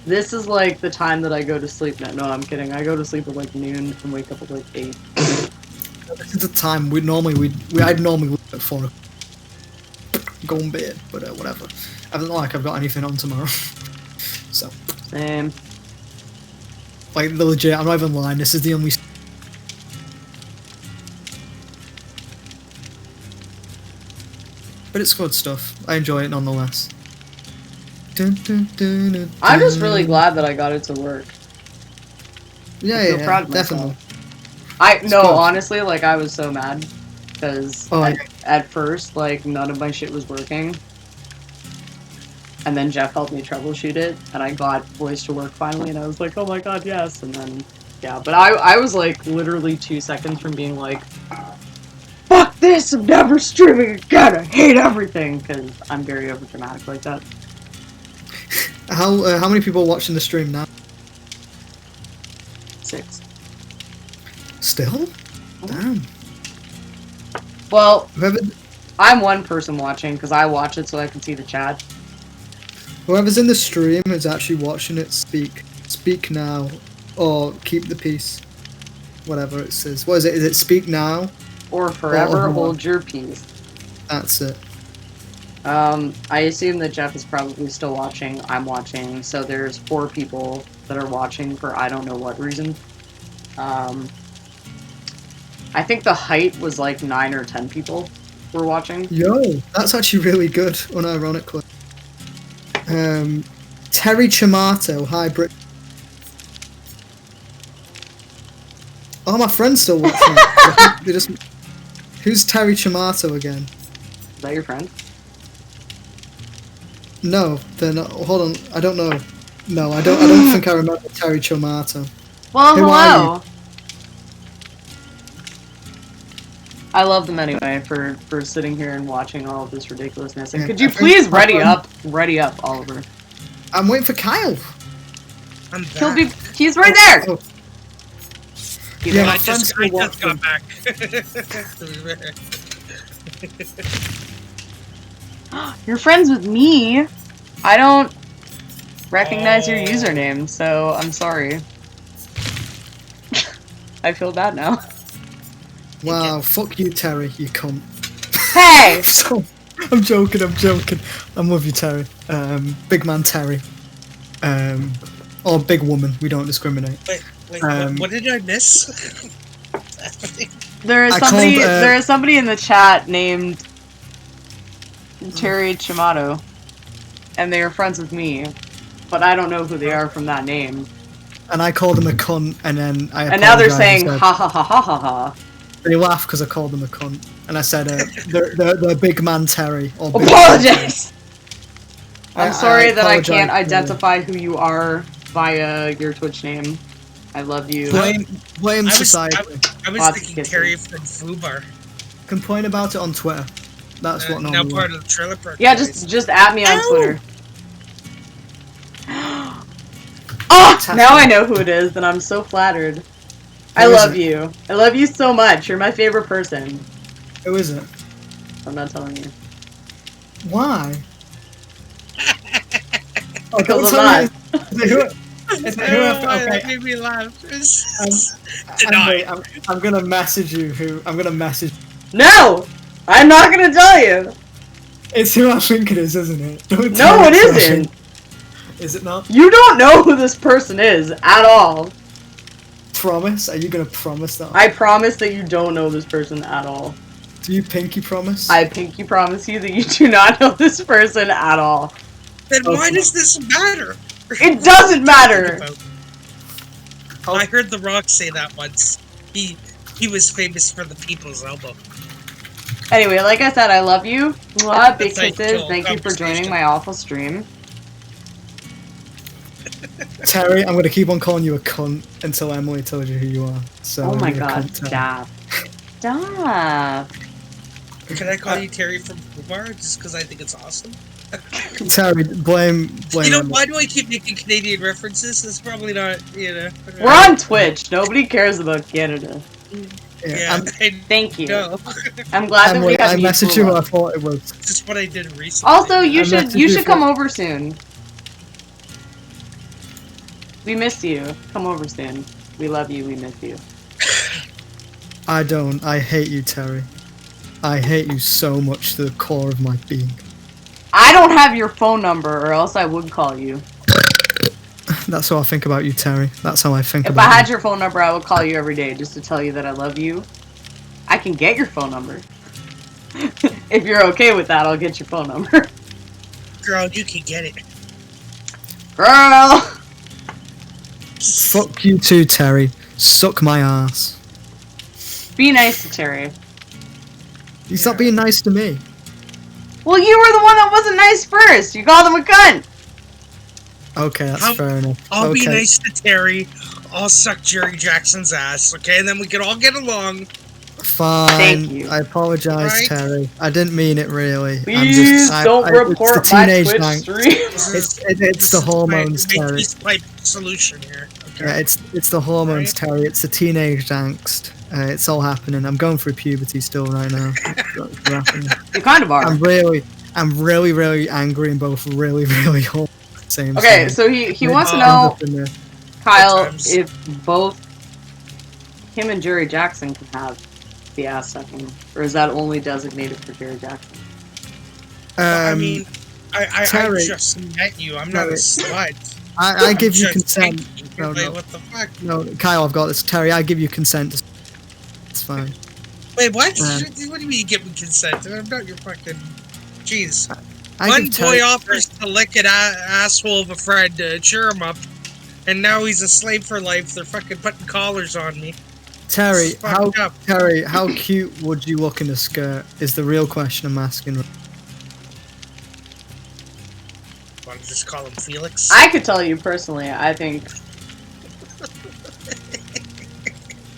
This is the time that I go to sleep now. No, I'm kidding. I go to sleep at noon and wake up at 8. This is the time I'd normally leave at 4 o'clock. Go in bed, but whatever. I don't I've got anything on tomorrow. So. Same. Legit, I'm not even lying. This is the only. But it's good stuff. I enjoy it nonetheless. I'm just really glad that I got it to work. Yeah, proud of definitely. Honestly, I was so mad because Oh, at first, none of my shit was working, and then Jeff helped me troubleshoot it, and I got voice to work finally, and I was like, oh my god, yes, and then yeah, but I was literally 2 seconds from being fuck fuck this, I'm never streaming again, I hate everything, because I'm very overdramatic like that. How many people are watching the stream now? 6. Still? Damn. Well, Whoever, I'm one person watching, because I watch it so I can see the chat. whoever's in the stream is actually watching it speak. Speak now, or keep the peace. Whatever it says. What is it? Is it speak now? Or forever Or- hold your peace. That's it. I assume that Jeff is probably still watching. I'm watching, so there's 4 people that are watching for I don't know what reason. I think the height was like 9 or 10 people were watching. Yo, that's actually really good, unironically. Terry Chamato, hi Brit. Oh, my friend's still watching. They just... Who's Terry Chamato again? Is that your friend? No, they're not. Hold on, I don't know. No, I don't think I remember Terry Chamato. Well, Who are hello! I love them anyway for sitting here and watching all of this ridiculousness. And Yeah, could you I think please my friend- ready up, Oliver? I'm waiting for Kyle. I'm back. He's right there! Oh, He's yeah, right- my I friend's just still got back. You're friends with me. I don't recognize your username, so I'm sorry. I feel bad now. Wow, fuck you, Terry, you cunt. Hey! So, I'm joking. I'm with you, Terry. Big man Terry. Or big woman, we don't discriminate. Wait, Um, what did I miss? There is I somebody. called, There is somebody in the chat named Terry Chamato, and they are friends with me, but I don't know who they are from that name. And I called him a cunt, and then I And now they're apologised saying and ha ha ha ha ha ha. said- They laughed because I called them a cunt, and I said they're big man Terry. Or big man Apologize. I'm I sorry that I apologize can't for- identify who you are via your Twitch name. I love you. Terry. Blame I was society. I was Lots of thinking kisses. Terry from Fubar. Complain about it on Twitter. That's what Now normally. part of the Trailer Park Yeah, Boys. just at me on Ow! Twitter. Oh, now I know who it is, and I'm so flattered. I Who is love it? you. I love you so much. You're my favorite person. Who is it? I'm not telling you. Why? Oh, Because don't I'm tell not. me. Is it who That okay. made me laugh. Anyway, Denied. I'm gonna message you. I'm gonna message. No! I'm not gonna tell you! It's who I think it is, isn't it? Don't No, tell it me who I isn't! think- Is it not? You don't know who this person is at all. Promise? Are you gonna promise that? I promise that you don't know this person at all. Do you pinky promise? I pinky promise you that you do not know this person at all. Then why Okay. does this matter? It doesn't matter! I heard The Rock say that once. He was famous for the people's elbow. Anyway, like I said, I love you. Mwah, big Thank kisses. you. Thank you for joining Conversation. my awful stream. Terry, I'm gonna keep on calling you a cunt until Emily tells you who you are. So Oh my you're a god, cunt, Terry. stop. Stop. Can I call you Terry from Fubar just because I think it's awesome? Terry, blame You know, Emily. why do I keep making Canadian references? It's probably not, you know. We're on Twitch. Nobody cares about Canada. Yeah, I'm- I Thank you. know. I'm glad that we Emily, have I mutual messaged you. I love. thought it was. Just what I did recently. Also, you I should messaged you you should for- come over soon. We miss you. Come over soon. We love you. We miss you. I don't. I hate you, Terry. I hate you so much to the core of my being. I don't have your phone number, or else I would call you. That's how I think about you, Terry. That's how I think If about I had you. your phone number, I would call you every day just to tell you that I love you. I can get your phone number. If you're okay with that, I'll get your phone number. Girl, you can get it. Girl! Fuck you too, Terry. Suck my ass. Be nice to Terry. He's not being nice to me. Well, you were the one that wasn't nice first. You called him a cunt. Okay, that's I'll- fair enough. I'll okay. be nice to Terry. I'll suck Jerry Jackson's ass, okay? And then we can all get along. Fine. Thank you. I apologize, Right. Terry. I didn't mean it really. Please don't report it's the my teenage Twitch angst. stream. It's the hormones, my Terry. peace pipe solution here. Okay. Yeah, it's the hormones, Right. Terry. It's the teenage angst. It's all happening. I'm going through puberty still right now. It's happening. You kind of are. I'm really, really angry and both really, really hot. Same. Okay, so he wants to know, Kyle, Sometimes. if both him and Jerry Jackson can have the ass sucking, or is that only designated for Jerry Jackson? I mean, I Terry, just met you. I'm not a slut. I give you I'm just consent. thinking. No, Like, no. what the fuck? No, Kyle, I've got this. Terry, I give you consent. It's fine. Wait, what? Yeah. What do you mean you give me consent? I'm not your fucking. Jeez. I One give boy Terry- offers to lick an asshole of a friend to cheer him up, and now he's a slave for life. They're fucking putting collars on me. Terry, It's fucked up. how cute would you look in a skirt? Is the real question I'm asking. Want to just call him Felix? I could tell you personally, I think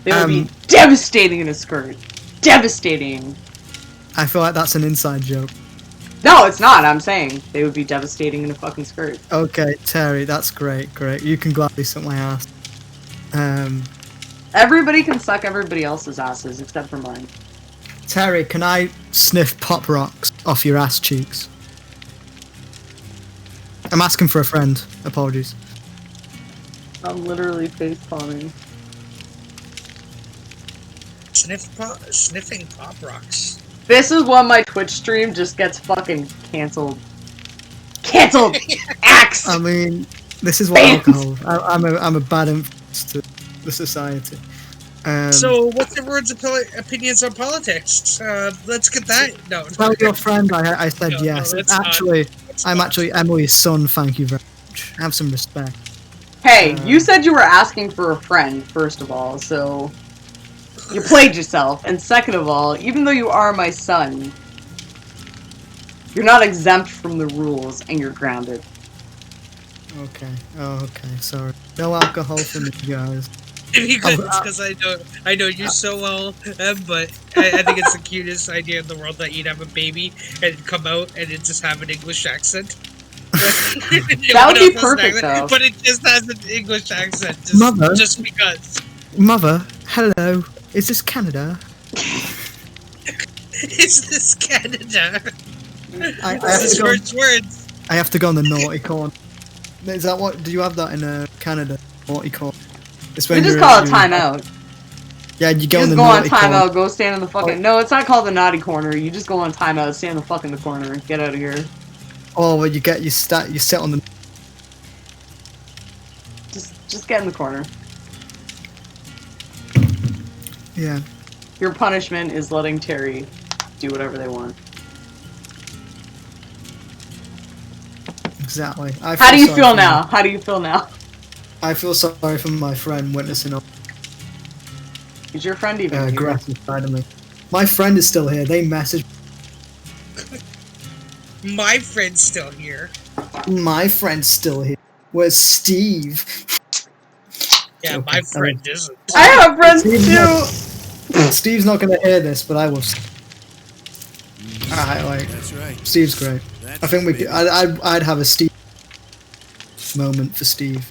they would be devastating in a skirt. Devastating. I feel like that's an inside joke. No, it's not. I'm saying they would be devastating in a fucking skirt. Okay, Terry, that's great. You can gladly suck my ass. Everybody can suck everybody else's asses except for mine. Terry, can I sniff pop rocks off your ass cheeks? I'm asking for a friend. Apologies. I'm literally face palming. Sniffing pop rocks. This is when my Twitch stream just gets fucking canceled. Cancelled! Axe! I mean, this is what alcohol. I'm a bad influence to the society. So, what's everyone's opinions on politics? Let's get that. No. Tell your friend I said No, yes. no, It's let's not. actually, Let's I'm not. actually Emily's son. Thank you very much. Have some respect. Hey, you said you were asking for a friend, first of all, so you played yourself. And second of all, even though you are my son, you're not exempt from the rules and you're grounded. Okay. Oh, okay. Sorry. No alcohol for me, guys. If you could, because I know you so well, but I think it's the cutest idea in the world that you'd have a baby and it'd come out and it just have an English accent. That would be perfect, though. But it just has an English accent, Mother? just because. Mother, hello. Is this Canada? Is this Canada? I This have is to go. first words. I have to go on the naughty corner. Is that what? Do you have that in Canada? Naughty corner. It's We when just you're- call it you're- timeout. Yeah, you You go on just the go on naughty corner. timeout, go stand in the fucking... No, it's not called the naughty corner. You just go on timeout, stand in the fucking corner, get out of here. Oh, well, you get you sit on the. Just get in the corner. Yeah. Your punishment is letting Terry do whatever they want. Exactly. How do you feel now? How do you feel now? I feel sorry for my friend witnessing a Is your friend even here? aggressive side of me. My friend is still here. They messaged. My friend's still here. My friend's still here. Where's Steve? Yeah, Okay, my friend isn't. I have friends Steve's too! not- Steve's not gonna hear this, but I will. I like. That's right. Steve's great. That's I think we. the Could, I'd have a Steve moment for Steve.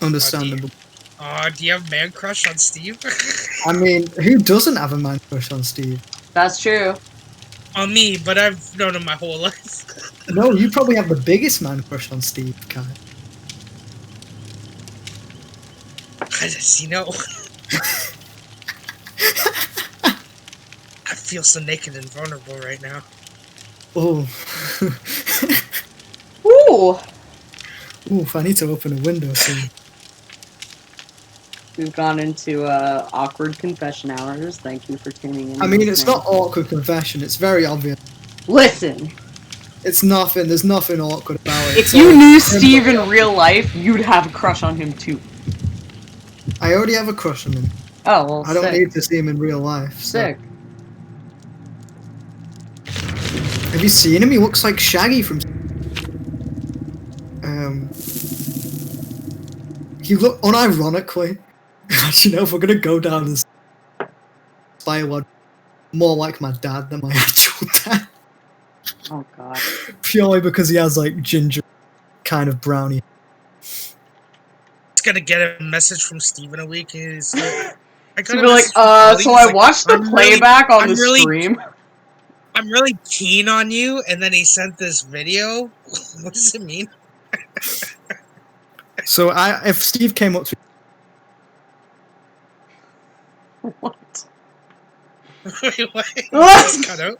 Understandable. Do you have a man crush on Steve? I mean, who doesn't have a man crush on Steve? That's true. On me, but I've known him my whole life. No, you probably have the biggest man crush on Steve, Kai. How does he know? I feel so naked and vulnerable right now. Oh. Ooh! Oof, I need to open a window soon. We've gone into awkward confession hours. Thank you for tuning in. I mean, it's not awkward confession, it's very obvious. Listen, It's nothing, there's nothing awkward about it. if you knew Steve in real life, you'd have a crush on him too. I already have a crush on him. Oh, well, I don't sick. need to see him in real life. so- Sick. Have you seen him? He looks like Shaggy from. He look unironically. You know, if we're gonna go down this biology, more like my dad than my actual dad. Oh god. Purely because he has like ginger kind of brownie. He's gonna get a message from Steve in a week. He's like, I got So a be like, message from Ollie. so He's I like, watched the I'm really- playback on I'm the really- stream. I'm really keen on you, and then he sent this video. What does it mean? So if Steve came up to What? Wait, what? What? Just cut out.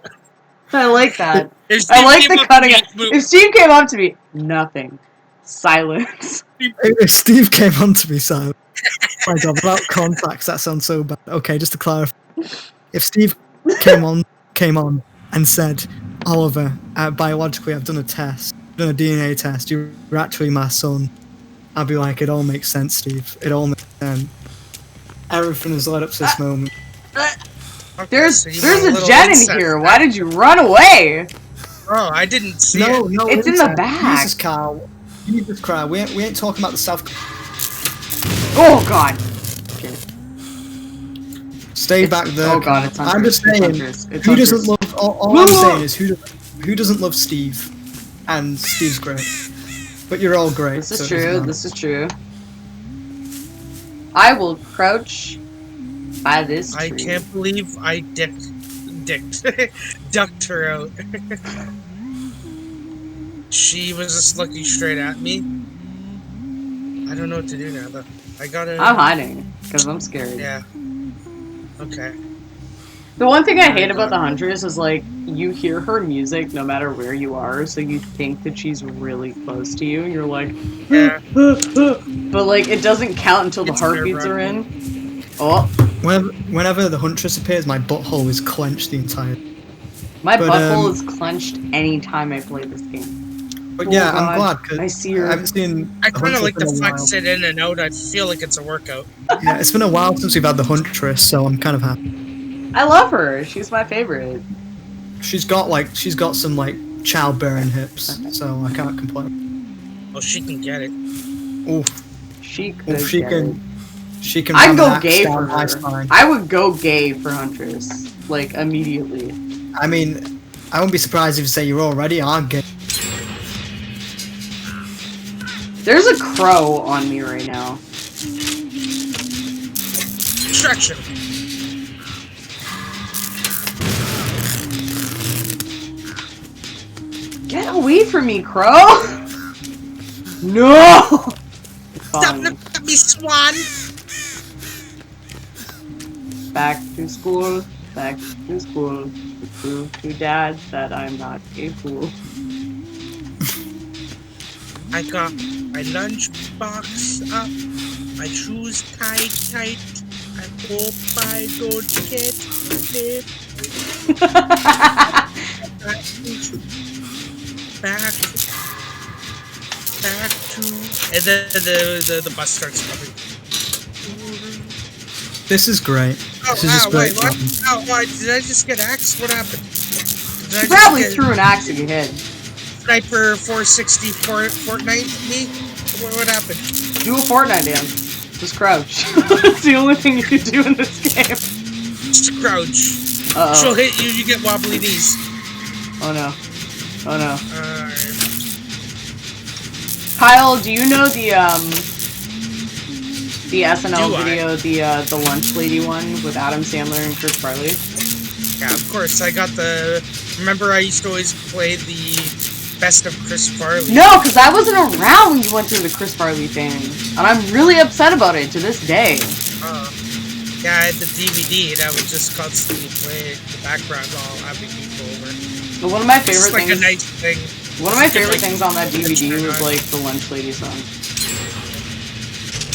I like that. If I Steve like came the up to cutting me, out. If Steve came up to me, nothing. Silence. if Steve came on to me, so my god, without context, that sounds so bad. Okay, just to clarify, if Steve came on and said, Oliver, biologically, I've done a test, done a DNA test. You're actually my son. I'd be like, it all makes sense, Steve. It all makes sense. Everything has led up to this moment. Okay, There's so you a want a little jet in incest, here. huh? Why did you run away? Oh, I didn't see No, it. no, It's in the listen, back. Jesus, Carl. Jesus Christ, we ain't talking about the South. Oh god. Okay. Stay back there. Oh god, it's Huntress. I'm just It's saying, Huntress. It's who doesn't Huntress. love? All I'm saying is who doesn't love Steve? And Steve's great, but you're all great. This so is it doesn't true. matter. This is true. I will crouch by this tree. I can't believe I ducked her out. She was just looking straight at me. I don't know what to do now, though. I gotta. I'm hiding because I'm scared. Yeah. Okay. The one thing I Oh, hate about God. the Huntress is like you hear her music no matter where you are, so you think that she's really close to you, and you're like, Yeah. but like it doesn't count until the It's heartbeats are in. Oh, Whenever the Huntress appears, my butthole is clenched the entire. my But, butthole is clenched anytime I play this game. But Oh, yeah, God. I'm glad because I see her. I haven't seen. I the kind of Huntress like in the a while. flex it in and out. I feel like it's a workout. Yeah, it's been a while since we've had the Huntress, so I'm kind of happy. I love her. She's my favorite. She's got some like childbearing hips, so I can't complain. Oh, she can get it. Oof, She could. oof, she get can. it. She can. I'd ram go an axe gay down for my her. spine. I would go gay for Huntress, like immediately. I mean, I wouldn't be surprised if you say you already are gay. There's a crow on me right now. Distraction. Get away from me, crow! No! Stop Fine. looking at me, swan. Back to school. Back to school. To prove to dad that I'm not a fool. I got my lunchbox up. My shoes tight. I hope I don't get hit. Back to, and then the bus starts coming. This is great. Oh, This is just great. wait, what? fun. Oh, why, did I just get axed? What happened? Did I She just probably get threw an axe at your head. Sniper 460 Fortnite me? What happened? Do a Fortnite dance. Just crouch. It's the only thing you can do in this game. Just crouch. Uh She'll oh. hit you, you get wobbly knees. Oh no. Oh no. Alright. Kyle, do you know the SNL Do I? video, the lunch lady one with Adam Sandler and Chris Farley? Yeah, of course. I got the. Remember, I used to always play the best of Chris Farley. No, because I wasn't around when you went through the Chris Farley thing. And I'm really upset about it to this day. Yeah, I had the DVD and I would just constantly play it in the background while having people over. But one of my It's favorite like things. a nice thing. One of my Just get, favorite like, things on that DVD turn was on. like the lunch lady song.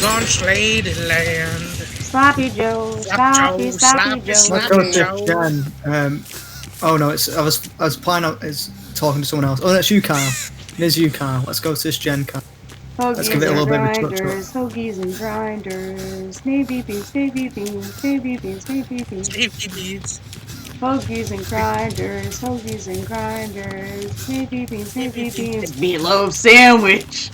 Launch Lady Land. Sloppy Joe, sloppy, sloppy Joe. Let's Slap go it, to Joe. Jen. Oh no, I was planning on talking to someone else. Oh, that's you, Kyle. It is you, Kyle. Let's go to this Jen, Kyle. Let's give it a little bit of a touch. Hoagies and grinders, navy beans, navy beans, navy beans, navy beans. Safety beads. Hoagies and grinders, hoagies and grinders, navy beans, navy beans. Meatloaf sandwich.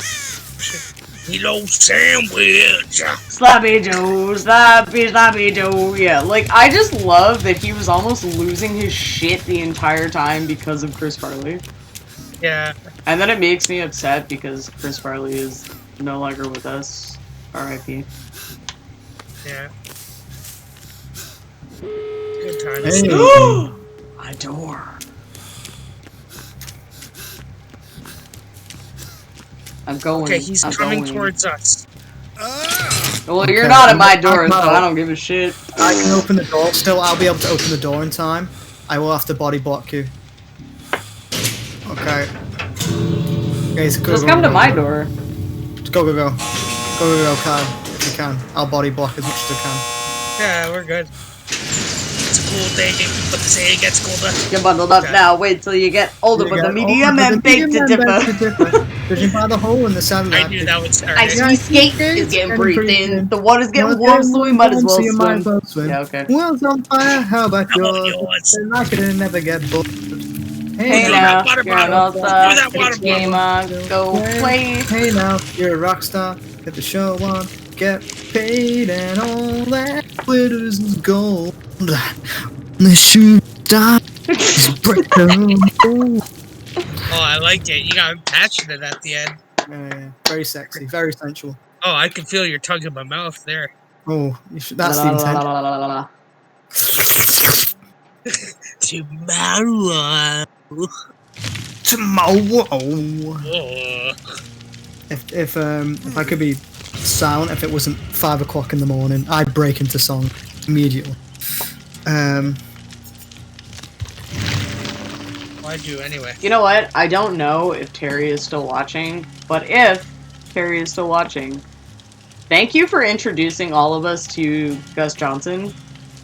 Hello, sandwich. Sloppy Joe, sloppy Joe. Yeah, like, I just love that he was almost losing his shit the entire time because of Chris Farley. Yeah. And then it makes me upset because Chris Farley is no longer with us. R.I.P. Yeah. Good times. Hey. A door. I'm going. Okay, he's I'm coming going. towards us. Well, Okay, you're not at my I'm door, so out. I don't give a shit. I can open the door. Still, I'll be able to open the door in time. I will have to body block you. Okay. Okay, so Just come to my door. Just go, Kyle. If you can. I'll body block as much as I can. Yeah, we're good. It's a cool thing, but the saying gets colder. You're bundled up now. Wait till you get older, but the medium and beg to differ. Judging by the hole in the side of I that. knew that would start. Ice it. we skate is getting pretty thin. The water's getting warm, so we might as well swim. Yeah, okay. World's on fire, how about How about yours? yours? Then I could never get bored. Hey Throw now, that water you're an bottle. all-star. Throw that water It's game on. Go play. Hey now, you're a rock star. Get the show on, get paid, and all that glitters is gold. The shoe stop is break the Oh, I like it. You got passionate at the end. Yeah, very sexy, very sensual. Oh, I can feel your tongue in my mouth there. Oh, that's the intent. Tomorrow. Tomorrow. Oh. If I could be silent, if it wasn't 5 o'clock in the morning, I'd break into song immediately. I do anyway. You know what? I don't know if Terry is still watching, but if Terry is still watching, thank you for introducing all of us to Gus Johnson,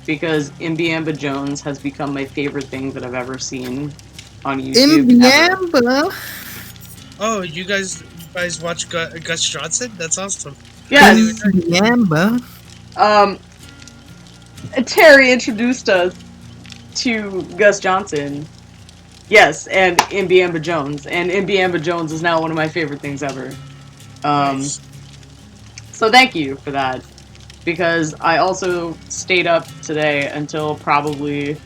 because Imbiamba Jones has become my favorite thing that I've ever seen on YouTube. Imbiamba. Oh, you guys watch Gus Johnson? That's awesome. Yes. Imbiamba. Terry introduced us to Gus Johnson. Yes, and Imbiamba Jones. And Imbiamba Jones is now one of my favorite things ever. Nice. So thank you for that. Because I also stayed up today until probably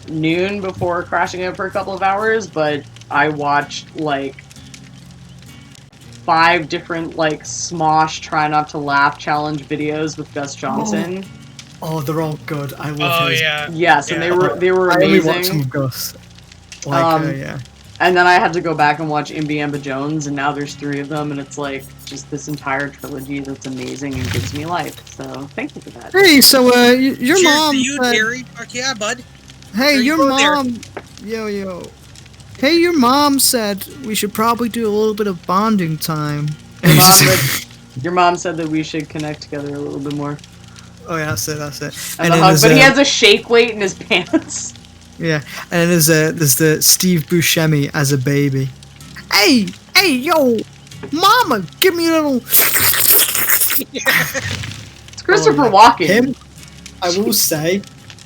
noon before crashing out for a couple of hours, but I watched like 5 different like Smosh Try Not to Laugh challenge videos with Gus Johnson. Oh, they're all good. I love his. Yeah. Yes, and Yeah. they were I only watch amazing. some Gus. Like, yeah. And then I had to go back and watch Imbiamba Jones, and now there's 3 of them, and it's like just this entire trilogy that's amazing and gives me life. So thank you for that. Hey, so your Cheers mom. to you, said, Terry. Fuck yeah, bud. hey, There you your go there. mom. Yo. Hey, your mom said we should probably do a little bit of bonding time. Your mom said that we should connect together a little bit more. Oh yeah, that's it. And but he has a shake weight in his pants. Yeah, and there's the Steve Buscemi as a baby. Hey, yo, mama, give me a little. It's Christopher Walken. Him, I will say,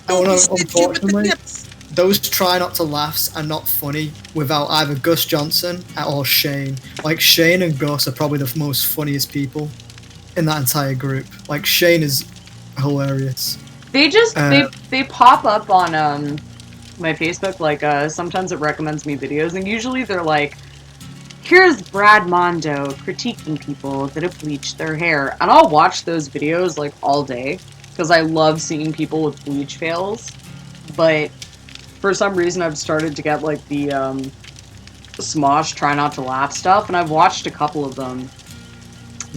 unfortunately, those try not to laughs are not funny without either Gus Johnson or Shane. Like Shane and Gus are probably the most funniest people in that entire group. Like Shane is hilarious. They just they pop up on my Facebook, like sometimes it recommends me videos, and usually they're like, here's Brad Mondo critiquing people that have bleached their hair, and I'll watch those videos like all day because I love seeing people with bleach fails. But for some reason I've started to get like the Smosh Try Not to Laugh stuff, and I've watched a couple of them,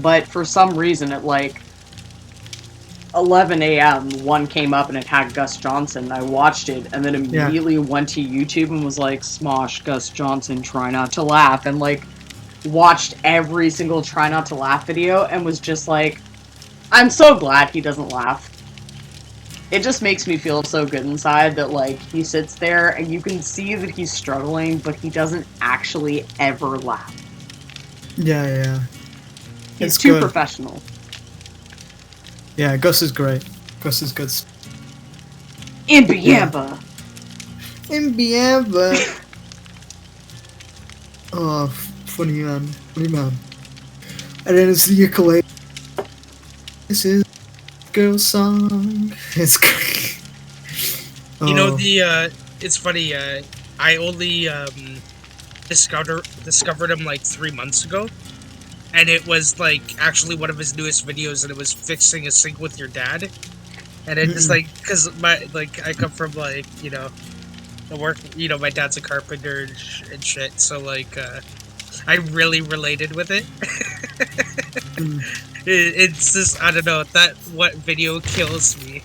but for some reason at like 11 a.m. one came up and it had Gus Johnson. I watched it and then immediately went to YouTube and was like, Smosh Gus Johnson Try Not to Laugh, and like watched every single Try Not to Laugh video and was just like, I'm so glad he doesn't laugh. It just makes me feel so good inside that like he sits there and you can see that he's struggling, but he doesn't actually ever laugh. Yeah. He's It's too good. professional. Yeah, Gus is great. Gus is good. Imbiamba. Oh, funny man. and then it's the ukulele. This is girl song. It's great. You know it's funny. I only discovered him like 3 months ago, and it was like actually one of his newest videos, and it was fixing a sink with your dad, and it just like because I come from like the work my dad's a carpenter and shit, so like I really related with it. It's just I don't know what video kills me.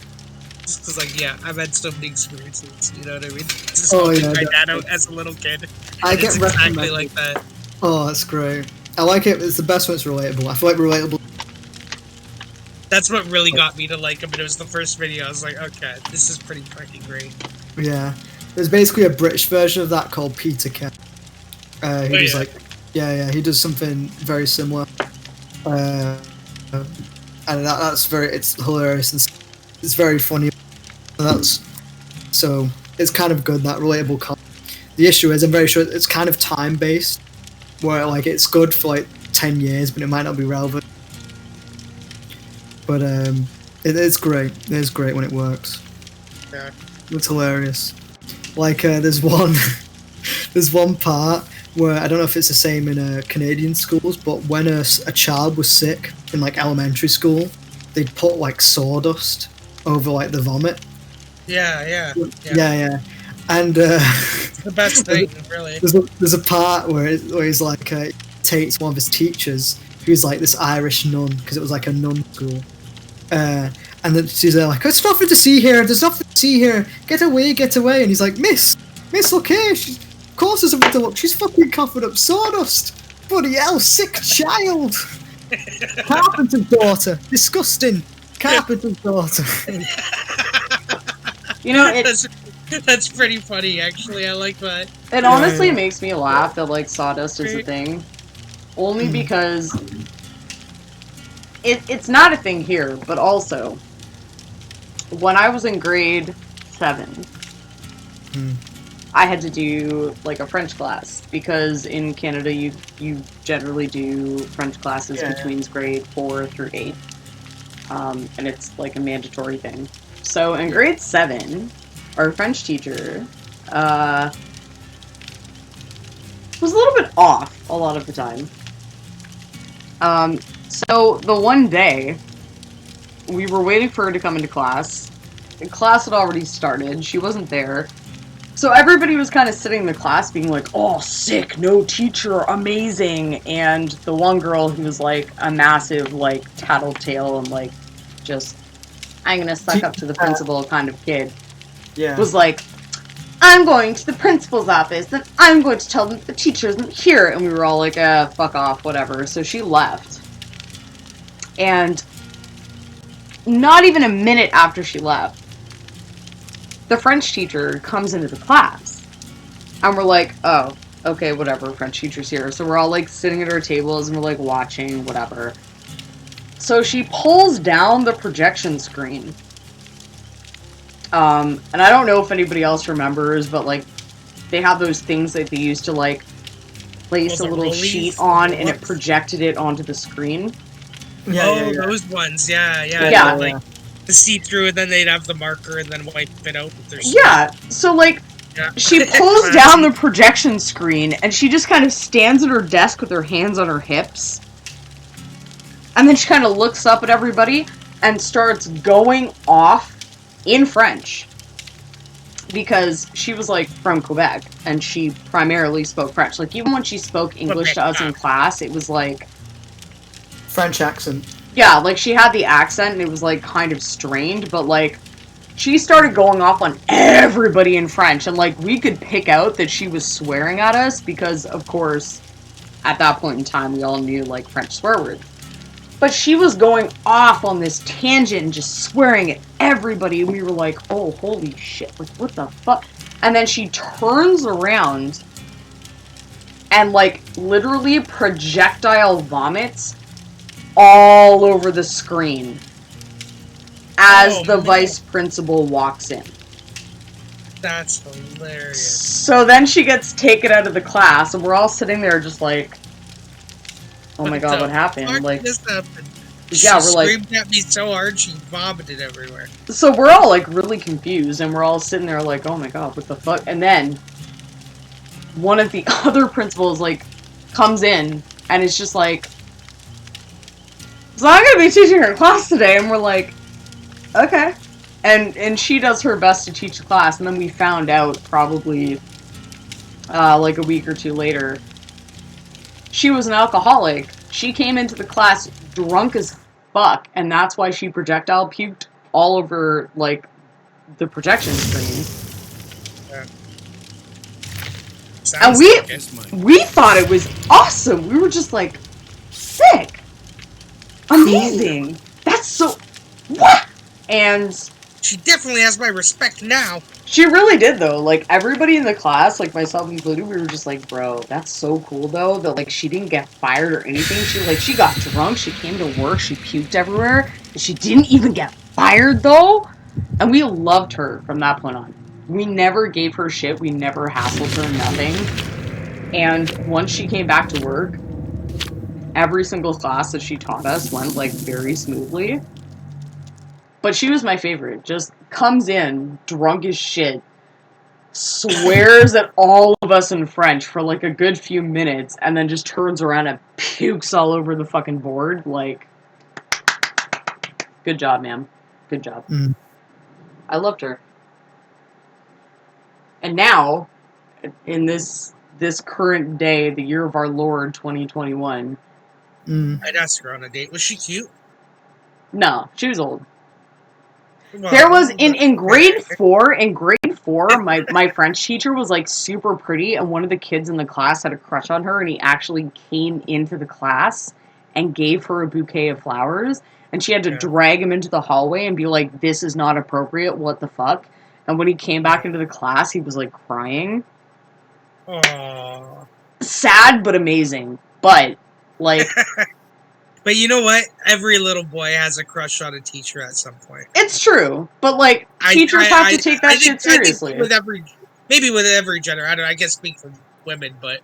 Because, like, yeah, I've had so many experiences, you know what I mean? Just helping my dad out as a little kid. I get exactly like that. Oh, that's great. I like it. It's the best when it's relatable. I feel like relatable. That's what really got me to like him, and it was the first video. I was like, okay, this is pretty fucking great. Yeah. There's basically a British version of that called Peter Kent. He does he does something very similar. And that's it's hilarious and it's very funny. So it's kind of good, that relatable content. The issue is I'm very sure it's kind of time based, where like it's good for like 10 years, but it might not be relevant. But it is great. It is great when it works. Yeah. It's hilarious. Like there's one part where I don't know if it's the same in Canadian schools, but when a child was sick in like elementary school, they'd put like sawdust over like the vomit. Yeah. And it's the best thing, really. There's a part where he's like takes one of his teachers, who's like this Irish nun, because it was like a nun school, and then she's there like, "There's nothing to see here. There's nothing to see here. Get away, get away!" And he's like, "Miss, look here. Of course there's something to look. She's fucking coughing up sawdust. Bloody hell, sick child. Carpenter's daughter. Disgusting. Carpenter's daughter." You know, that's pretty funny, actually. I like that. It honestly makes me laugh that, like, sawdust is a thing. Only because it's not a thing here, but also, when I was in grade 7, I had to do, like, a French class, because in Canada you generally do French classes between grade 4 through 8. And it's, like, a mandatory thing. So in grade 7, our French teacher was a little bit off a lot of the time. So the one day, we were waiting for her to come into class. The class had already started. She wasn't there. So everybody was kind of sitting in the class being like, "Oh, sick, no teacher, amazing." And the one girl who was like a massive, like, tattletale and like just, I'm gonna suck up to the principal kind of kid, was like, "I'm going to the principal's office and I'm going to tell them the teacher isn't here." And we were all like, fuck off, whatever. So she left. And not even a minute after she left, the French teacher comes into the class. And we're like, oh, okay, whatever, French teacher's here. So we're all like sitting at our tables and we're like watching, whatever. So she pulls down the projection screen. And I don't know if anybody else remembers, but like they have those things that they used to like place a little sheet on and it projected it onto the screen. Yeah. Those ones, yeah. Like the see-through, and then they'd have the marker and then wipe it out with their sheet. Yeah, so like she pulls down the projection screen and she just kind of stands at her desk with her hands on her hips. And then she kind of looks up at everybody and starts going off in French. Because she was, like, from Quebec, and she primarily spoke French. Like, even when she spoke English to us in class, it was, like... French accent. Yeah, like, she had the accent, and it was, like, kind of strained, but, like, she started going off on everybody in French, and, like, we could pick out that she was swearing at us, because, of course, at that point in time, we all knew, like, French swear words. But she was going off on this tangent and just swearing at everybody, and we were like, oh, holy shit, like, what the fuck? And then she turns around and, like, literally projectile vomits all over the screen as the vice principal walks in. That's hilarious. So then she gets taken out of the class, and we're all sitting there just like, oh my god, what happened? Like, this happened? yeah, we're like, screamed at me so hard she vomited everywhere. so we're all like really confused, and we're all sitting there like, oh my god, what the fuck? And then one of the other principals like comes in and it's just like, so I'm gonna be teaching her class today, and we're like, okay. And she does her best to teach the class, and then we found out probably like a week or two later, she was an alcoholic. She came into the class drunk as fuck, and that's why she projectile puked all over like the projection screen. And we thought it was awesome. We were just like, sick, amazing. That's so what? And she definitely has my respect now. She really did, though. Like, everybody in the class, like myself included, we were just like, bro, that's so cool, though, that, like, she didn't get fired or anything. She got drunk, she came to work, she puked everywhere, and she didn't even get fired, though. And we loved her from that point on. We never gave her shit, we never hassled her, nothing. And once she came back to work, every single class that she taught us went, like, very smoothly. But she was my favorite. Just comes in, drunk as shit, swears at all of us in French for like a good few minutes, and then just turns around and pukes all over the fucking board. Like, good job, ma'am. Good job. Mm. I loved her. And now, in this current day, the year of our Lord, 2021. I'd ask her on a date. Was she cute? No, she was old. There was in grade four, my French teacher was like super pretty, and one of the kids in the class had a crush on her, and he actually came into the class and gave her a bouquet of flowers, and she had to drag him into the hallway and be like, this is not appropriate, what the fuck? And when he came back into the class, he was like crying. Aww. Sad but amazing. But like but you know what? Every little boy has a crush on a teacher at some point. It's true, but like teachers have to take that shit seriously. Maybe with every gender. I don't know, I can't speak for women, but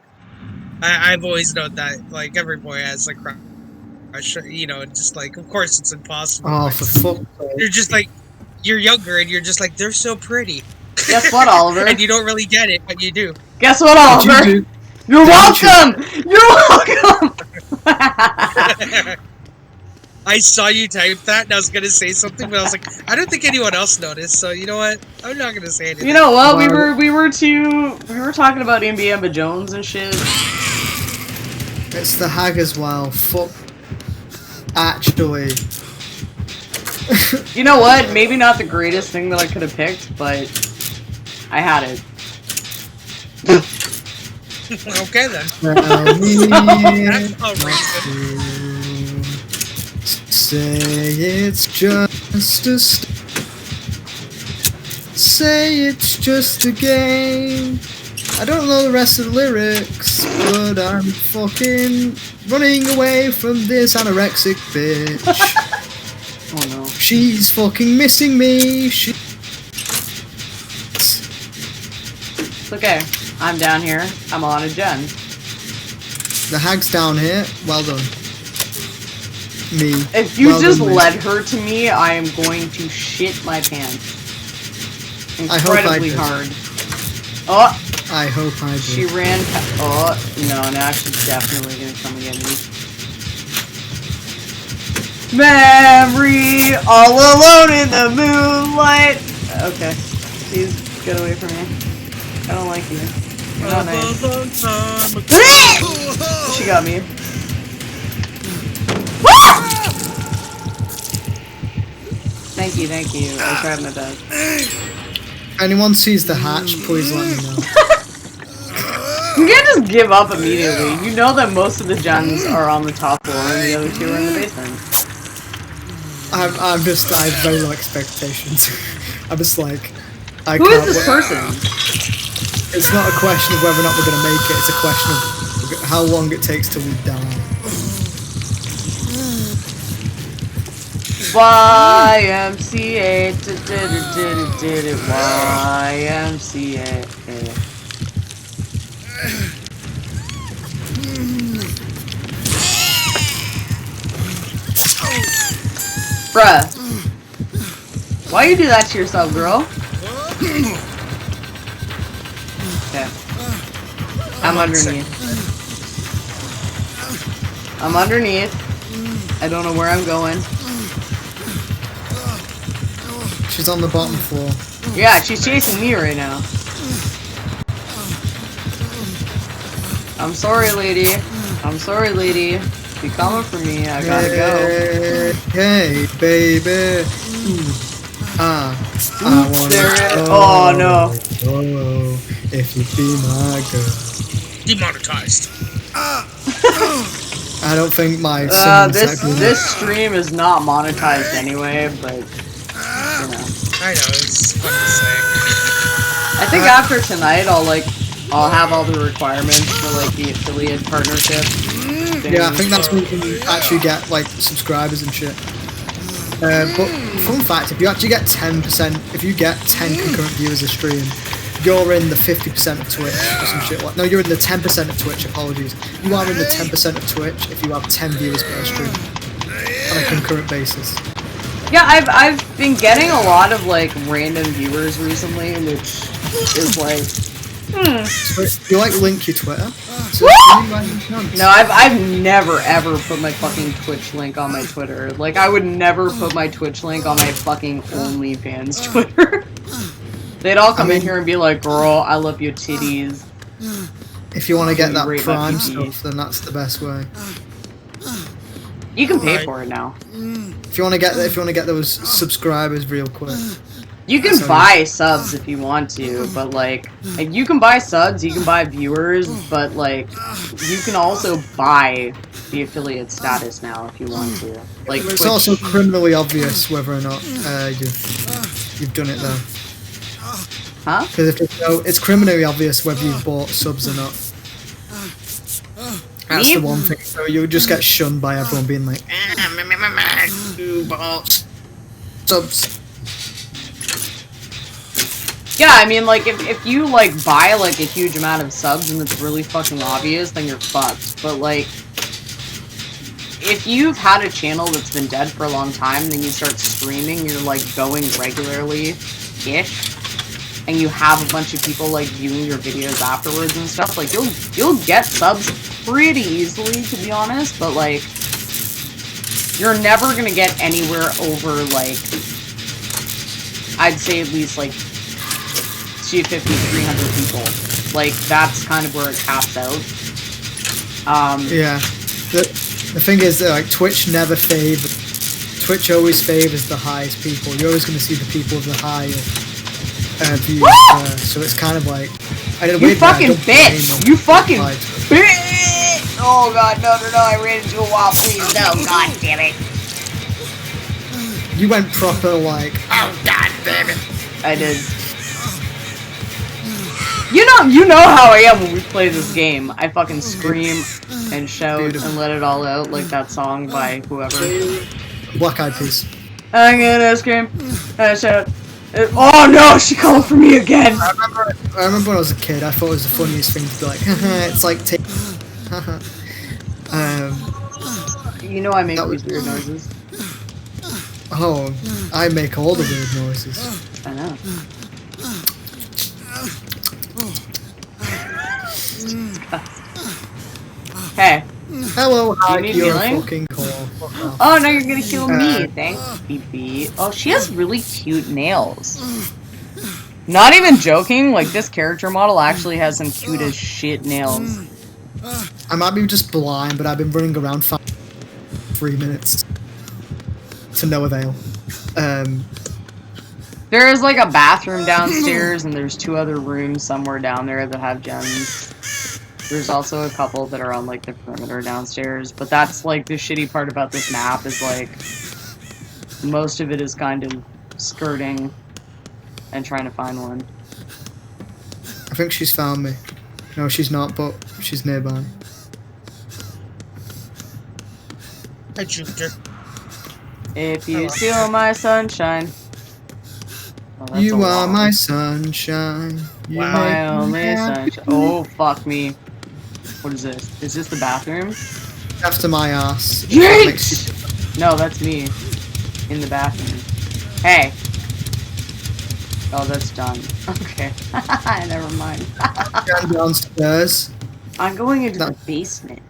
I've always known that like every boy has a crush. You know, just like of course it's impossible. Oh, for fuck! You're just like you're younger and you're just like they're so pretty. Guess what, Oliver? And you don't really get it, but you do. Guess what, Oliver? You're welcome! You're welcome! I saw you type that and I was gonna say something, but I was like, I don't think anyone else noticed, so you know what? I'm not gonna say anything. You know what? We were talking about Ambiamba Jones and shit. It's the hag as well. Fuck. Actually. You know what? Maybe not the greatest thing that I could have picked, but I had it. Okay then. That's all reason. Say it's just a say it's just a game. I don't know the rest of the lyrics, but I'm fucking running away from this anorexic bitch. Oh no. She's fucking missing me. It's okay. I'm down here. I'm on a gen. The hag's down here. Well done. Me. If you just led her to me, I am going to shit my pants. Incredibly hard. Oh! I hope I do. She ran. Oh, no, now she's definitely gonna come and get me. Memory, all alone in the moonlight. Okay, please get away from me. I don't like you. You're not nice. She got me. Thank you. I tried my best. If anyone sees the hatch, please let me know. You can't just give up immediately. You know that most of the gens are on the top floor and the other two are in the basement. I have very low expectations. I'm just like, Who is this person? It's not a question of whether or not we're going to make it, it's a question of how long it takes till we die. YMCA, YMCA. Bruh. Why you do that to yourself, girl? Okay. I'm underneath. I'm underneath. I don't know where I'm going. She's on the bottom floor. Yeah, she's chasing me right now. I'm sorry, lady. I'm sorry, lady. Be coming for me. I gotta go. Hey, baby. Ooh. I wanna There. go. Oh no. Oh, if you be my girl. Demonetized. I don't think my this stream is not monetized anyway, but you know. I know, it's fun to say. I think after tonight I'll have all the requirements for like the affiliate partnership. Yeah, I think that's when you can actually get like subscribers and shit. But fun fact, if you actually get 10%, if you get 10 concurrent viewers a stream, you're in the 50% of Twitch or some shit like. No, you're in the 10% of Twitch. Apologies. You are in the 10% of Twitch if you have 10 viewers per stream on a concurrent basis. Yeah, I've been getting a lot of like random viewers recently, which is like, So you like link your Twitter? So No, I've never ever put my fucking Twitch link on my Twitter. Like I would never put my Twitch link on my fucking OnlyFans Twitter. They'd all come in here and be like, "Girl, I love your titties." If you want to get that Rate my Prime PP. stuff, then that's the best way. You can pay for it now. If you want to get those subscribers real quick. You can buy subs if you want to, but like you can buy subs, you can buy viewers, but like you can also buy the affiliate status now if you want to. Like It's Twitch. also criminally obvious whether or not you've done it though. Huh? Because it's criminally obvious whether you've bought subs or not. That's the one thing. So you would just get shunned by everyone being like, "You bought subs." Yeah, I mean, like, if you, like, buy, like, a huge amount of subs and it's really fucking obvious, then you're fucked. But, like, if you've had a channel that's been dead for a long time, and then you start streaming, you're, like, going regularly-ish, and you have a bunch of people, like, viewing your videos afterwards and stuff, like, you'll get subs pretty easily, to be honest, but, like, you're never gonna get anywhere over, like, I'd say at least, like, 250, 300 people. Like, that's kind of where it caps out. Yeah. The thing is, like, Twitch never favors. Twitch always favors the highest people. You're always going to see the people with the higher views. So it's kind of like. You fucking bitch! You fucking bitch! Oh god, no, I ran into a wall, please, no, god damn it. You went proper, like. Oh god damn it. I did. You know how I am when we play this game. I fucking scream and shout and let it all out, like that song by whoever. Black Eyed Peas. I'm gonna scream and shout. Oh no, she called for me again! I remember when I was a kid, I thought it was the funniest thing to be like, it's like you know I make these weird noises. Oh, I make all the weird noises. I know. Hey. Hello, you need you're healing? fucking cool. Oh, no, you're gonna kill me. Thanks, BB. Oh, she has really cute nails. Not even joking, like, this character model actually has some cute as shit nails. I might be just blind, but I've been running around for 3 minutes. To no avail. There is, like, a bathroom downstairs, and there's 2 other rooms somewhere down there that have gems. There's also a couple that are on, like, the perimeter downstairs, but that's, like, the shitty part about this map is, like, most of it is kind of skirting and trying to find one. I think she's found me. No, she's not, but she's nearby. I juked her. If you steal my sunshine. Well, you are my sunshine. You my only sunshine. Oh, fuck me. What is this? Is this the bathroom? After my ass. Jinx! No, that's me. in the bathroom. Hey. Oh, that's done. Okay. Never mind. Going downstairs. I'm going into the basement.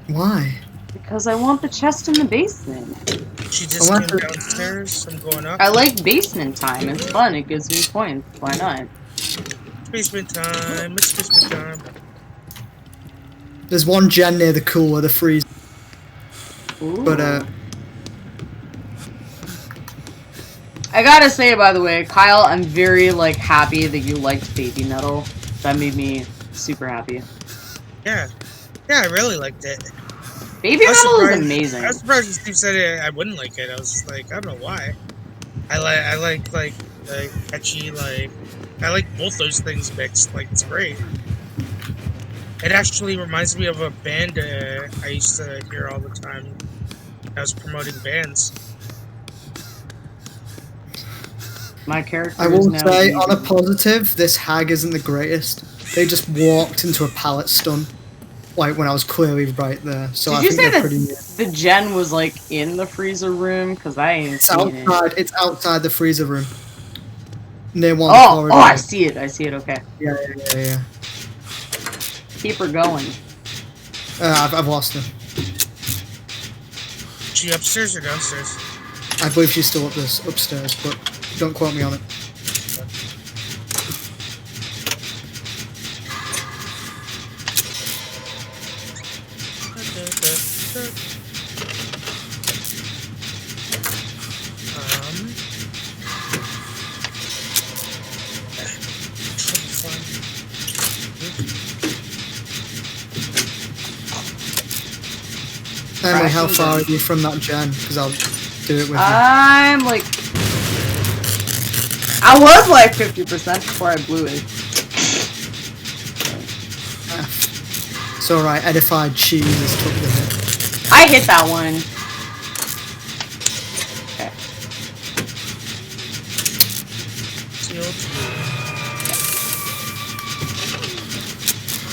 Why? Because I want the chest in the basement. She just came downstairs. I'm going up. I like basement time. It's fun. It gives me points. Why not? Basement time. It's basement time. There's one gen near the cooler, the freezer. Ooh. But I gotta say, by the way, Kyle, I'm very like happy that you liked Baby Metal. That made me super happy. Yeah, yeah, I really liked it. Baby Metal is amazing. I was surprised Steve said I wouldn't like it. I was just like, I don't know why. I like catchy, like I like both those things mixed. Like it's great. It actually reminds me of a band I used to hear all the time. I was promoting bands. My character. I will say, on a positive, this hag isn't the greatest. They just walked into a pallet stun, like when I was clearly right there. So Did I you think say they're that pretty near. the gen was like in the freezer room? Because I ain't seen it. It's outside the freezer room. Near one corridor. Oh, I see it. I see it. Okay. Yeah. Keep her going. I've lost her. She upstairs or downstairs? I believe she's still upstairs, but don't quote me on it. Emily, how far are you from that gen? Because I'll do it with you. I'm like... I was like 50% before I blew it. It's alright, edified cheese is took the hit. I hit that one. Okay.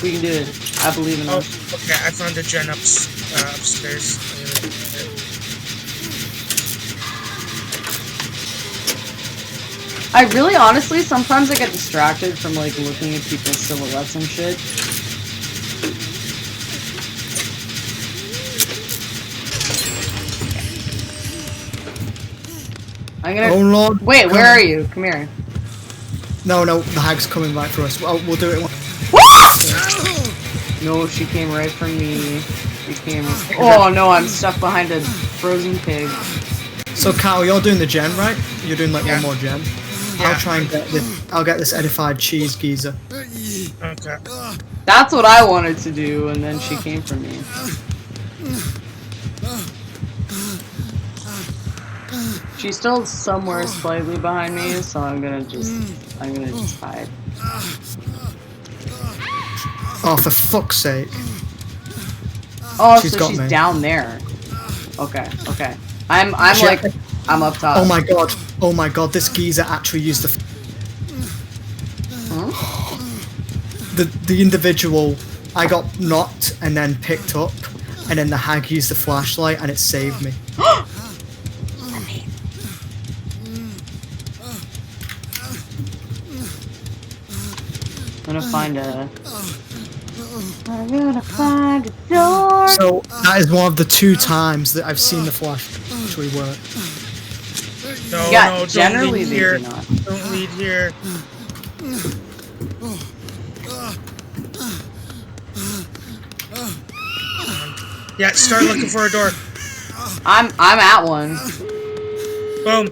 We can do it. I believe in us. Okay, I found a gen upstairs. I really, honestly, sometimes I get distracted from like looking at people's silhouettes and shit. I'm gonna. Oh Lord! Wait, where are you? Come here. No, the hag's coming right for us. We'll do it. No, she came right for me. She came. Oh no, I'm stuck behind a frozen pig. So Kyle, you're doing the gen, right? You're doing like one more gen. Yeah. I'll try and get this. I'll get this edified cheese geezer. Okay. That's what I wanted to do, and then she came for me. She's still somewhere slightly behind me, so I'm gonna just hide. Oh, for fuck's sake! Oh, She's so she's me. down there. Okay. I'm like, I'm up top. Oh my god! This geezer actually used the. Huh? The individual. I got knocked and then picked up, and then the hag used the flashlight and it saved me. I'm gonna find a door. So that is one of the 2 times that I've seen the flash actually work. No, Yeah, no, generally don't they lead here. do not. Don't lead here. Yeah, start looking for a door. I'm at one. Boom.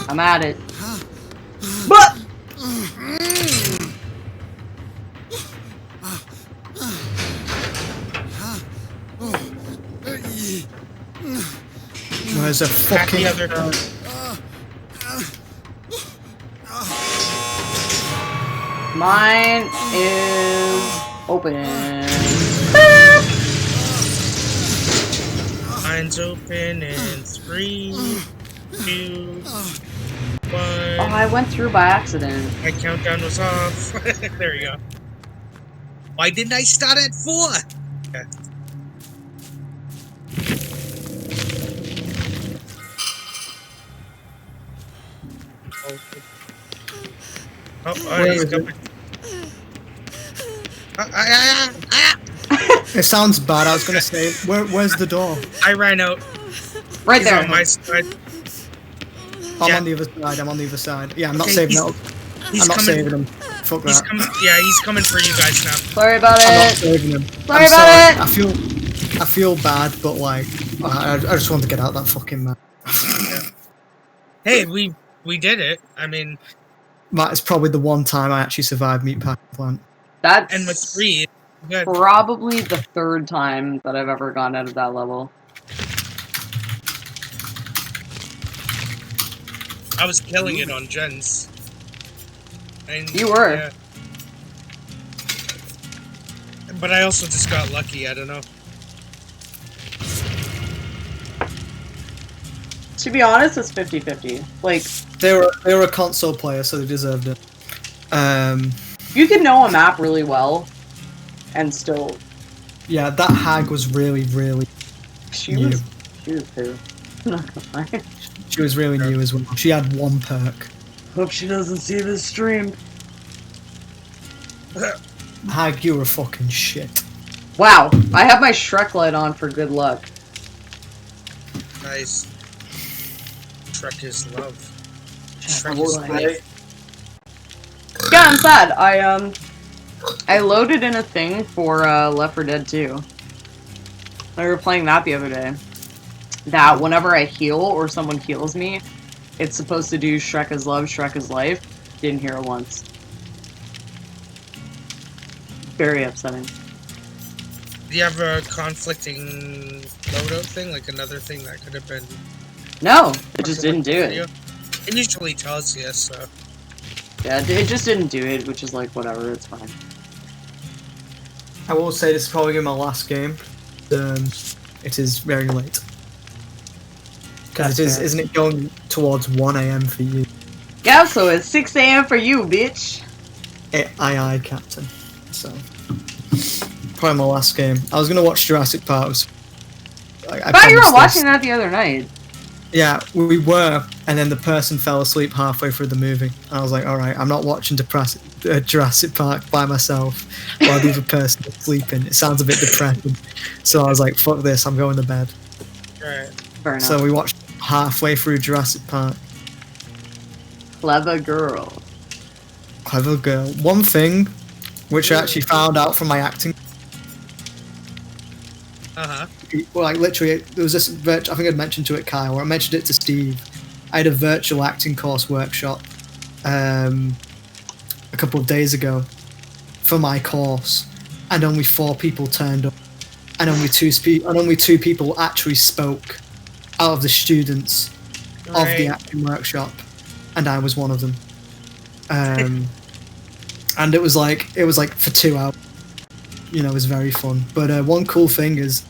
I'm at it. But There's a Back fucking. the other door. mine is open. Mine's open in 3, 2, 1. Oh, I went through by accident. My countdown was off. There you go. Why didn't I start at 4? Okay. Where he's is coming. It sounds bad. I was gonna say, where's the door? I ran out. Right He's there. on my side. I'm Yeah. on the other side. I'm on the other side. Yeah, I'm not Okay, saving he's- that. He's I'm not coming. saving him. Fuck He's that. coming. Yeah, he's coming for you guys now. Sorry about I'm not it. saving him. Sorry I'm about sorry. it. I feel bad, but like, I just want to get out that fucking map. Hey, we did it. I mean, That is probably the one time I actually survived Meat Packing Plant. That's and with 3, good. probably the third time that I've ever gone out of that level. I was killing it on gens. And, You were. yeah. But I also just got lucky. I don't know. To be honest, it's 50-50. Like, They were a console player, so they deserved it. you could know a map really well, and still, Yeah, that hag was really she new. was poo. I'm not gonna lie. She was really new as well. She had one perk. Hope she doesn't see this stream. Hag, you were fucking shit. Wow, I have my Shrek light on for good luck. Nice. Shrek is love. Shrek Shrek is life. life. Yeah, I'm sad. I loaded in a thing for Left 4 Dead 2. We were playing that the other day. That whenever I heal or someone heals me, it's supposed to do Shrek is love, Shrek is life. Didn't hear it once. Very upsetting. Do you have a conflicting loadout thing? Like another thing that could have been... No, it just didn't do it. It usually tells you, so... Yeah, it just didn't do it, which is like, whatever, it's fine. I will say this is probably my last game. It is very late. Because isn't it going towards 1 AM for you? Yeah, so it's 6 AM for you, bitch. Aye, Captain. So, probably my last game. I was gonna watch Jurassic Park. I thought you were watching that the other night. Yeah, we were, and then the person fell asleep halfway through the movie. And I was like, alright, I'm not watching Jurassic Park by myself while the other person is sleeping. It sounds a bit depressing. So I was like, fuck this, I'm going to bed. Right. Fair enough. So we watched halfway through Jurassic Park. Clever girl. Clever girl. One thing, which I actually found out from my acting. Uh-huh. Well, like literally, there was this I think I'd mentioned to it, Kyle, or I mentioned it to Steve. I had a virtual acting course workshop a couple of days ago for my course, and only 4 people turned up, and only two people actually spoke out of the students of the acting workshop, and I was one of them. And it was like for 2 hours. You know, it was very fun. But one cool thing is,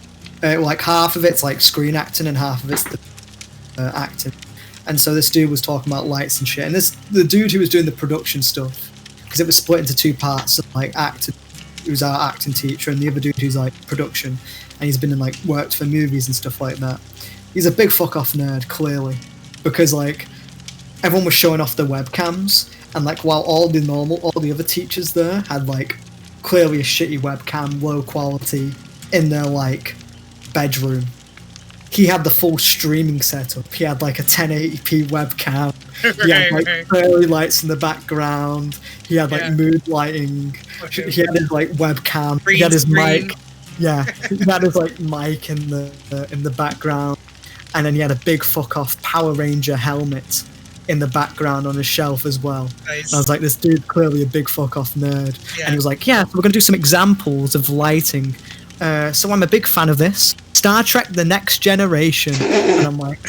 like half of it's like screen acting and half of it's the acting. And so this dude was talking about lights and shit. And the dude who was doing the production stuff, because it was split into 2 parts, so like acting, he was our acting teacher, and the other dude who's like production, and he's been in like worked for movies and stuff like that. He's a big fuck off nerd, clearly, because like everyone was showing off their webcams, and like while all the other teachers there had like clearly a shitty webcam, low quality, in their like bedroom, he had the full streaming setup. He had like a 1080p webcam. He had like fairy lights in the background. He had like mood lighting. He had his like webcam. He had his mic. Yeah, he had his like mic in the background, and then he had a big fuck off Power Ranger helmet in the background on his shelf as well. Nice. And I was like, this dude's clearly a big fuck off nerd. Yeah. And he was like, yeah, we're gonna do some examples of lighting. So I'm a big fan of this. Star Trek: The Next Generation. And I'm like,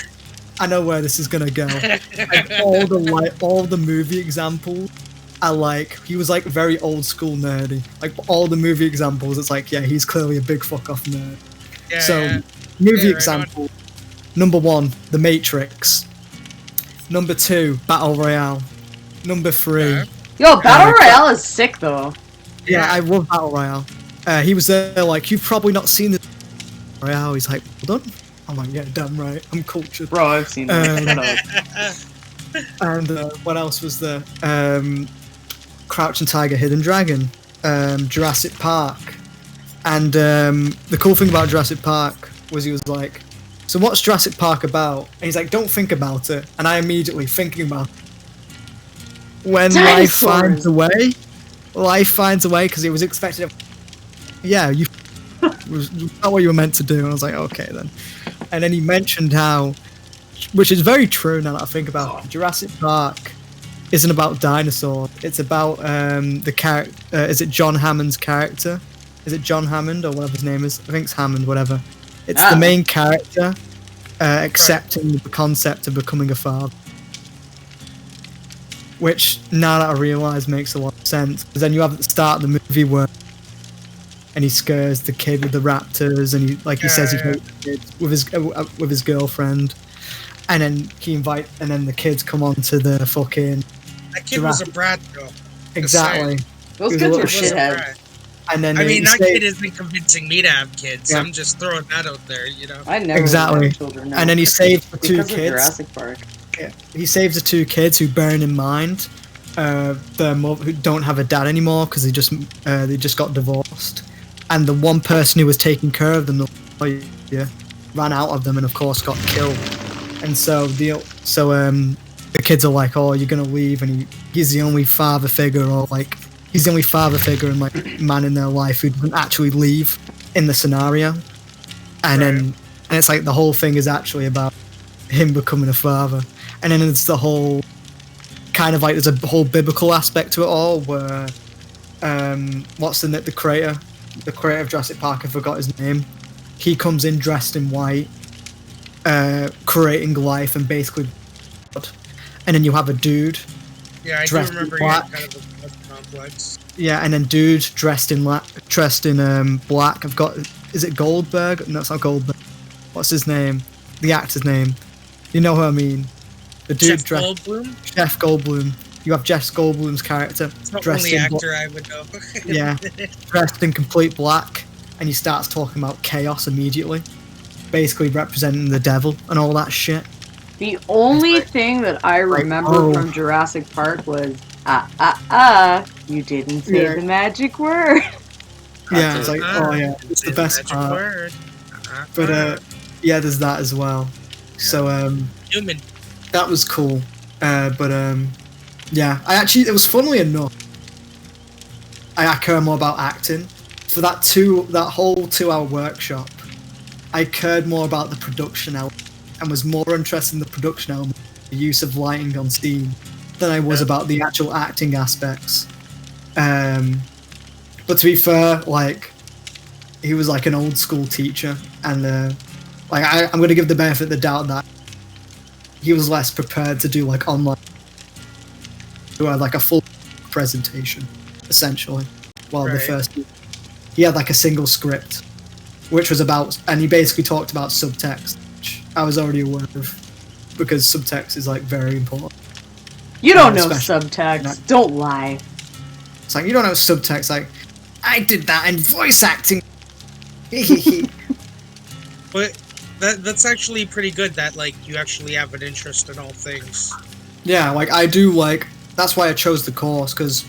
I know where this is gonna go. Like all the movie examples are like, he was like very old school nerdy. Like all the movie examples, it's like, yeah, he's clearly a big fuck off nerd. Yeah, So yeah. movie Yeah, right example. Number 1, The Matrix. Number 2, Battle Royale. Number 3. Yo, Battle Royale is sick though. Yeah, I love Battle Royale. He was there like, you've probably not seen the Royale. He's like, well done. I'm like, yeah, damn right. I'm cultured. Bro, I've seen that. Shut up. And what else was there? Crouching Tiger, Hidden Dragon, Jurassic Park. And the cool thing about Jurassic Park was he was like, so what's Jurassic Park about? And he's like, don't think about it. And I immediately thinking about it. When life finds a way, because it was expected. Yeah, was not what you were meant to do. And I was like, okay then. And then he mentioned how, which is very true now that I think about it, Jurassic Park isn't about dinosaurs. It's about the character. Is it John Hammond's character? Is it John Hammond or whatever his name is? I think it's Hammond, whatever. It's the main character accepting the concept of becoming a father. Which, now that I realise, makes a lot of sense. Because then you have at the start of the movie where and he scares the kid with the raptors, and he says he hates the kids with his girlfriend, and then and then the kids come on to the fucking. That kid was a brat, though. Exactly. Those kids are shitheads. And then that kid isn't convincing me to have kids. Yeah. I'm just throwing that out there, you know. I never have children. No. And then he saves the two kids. Jurassic Park. Yeah. He saves the two kids who, bearing in mind, their mother, who don't have a dad anymore because they just got divorced, and the one person who was taking care of them, ran out of them and of course got killed. And so the kids are like, "Oh, you're gonna leave," and he's the only father figure, or like. He's the only father figure and like man in their life who doesn't actually leave in the scenario, and it's like the whole thing is actually about him becoming a father, and then it's the whole kind of like there's a whole biblical aspect to it all where what's the creator of Jurassic Park, I forgot his name. He comes in dressed in white, creating life and basically, and then you have a dude. Yeah, I do remember he had kind of a complex. Yeah, and then dude dressed in black. I've got. Is it Goldberg? No, it's not Goldberg. What's his name? The actor's name. You know who I mean? The dude dressed. Jeff Goldblum. You have Jeff Goldblum's character it's not dressed the only actor I would know. Yeah, dressed in complete black, and he starts talking about chaos immediately, basically representing the devil and all that shit. The only thing that I remember from Jurassic Park was, you didn't say the magic word. Yeah, it's like, oh yeah, it's the best part. Word. But, yeah, there's that as well. So, Human. That was cool. But, yeah, it was funnily enough, I care more about acting. For that whole 2-hour workshop, I cared more about the production element. And was more interested in the production element, the use of lighting on scene, than I was about the actual acting aspects. But to be fair, like, he was like an old school teacher, and I'm going to give the benefit of the doubt that he was less prepared to do like online, who had like a full presentation, essentially. While the first, he had like a single script, which was about, and he basically talked about subtext. I was already aware of, because subtext is like very important. You don't know subtext. Don't lie. It's like, you don't know subtext. Like, I did that in voice acting. But that's actually pretty good that like you actually have an interest in all things. Yeah, like I do. Like that's why I chose the course, because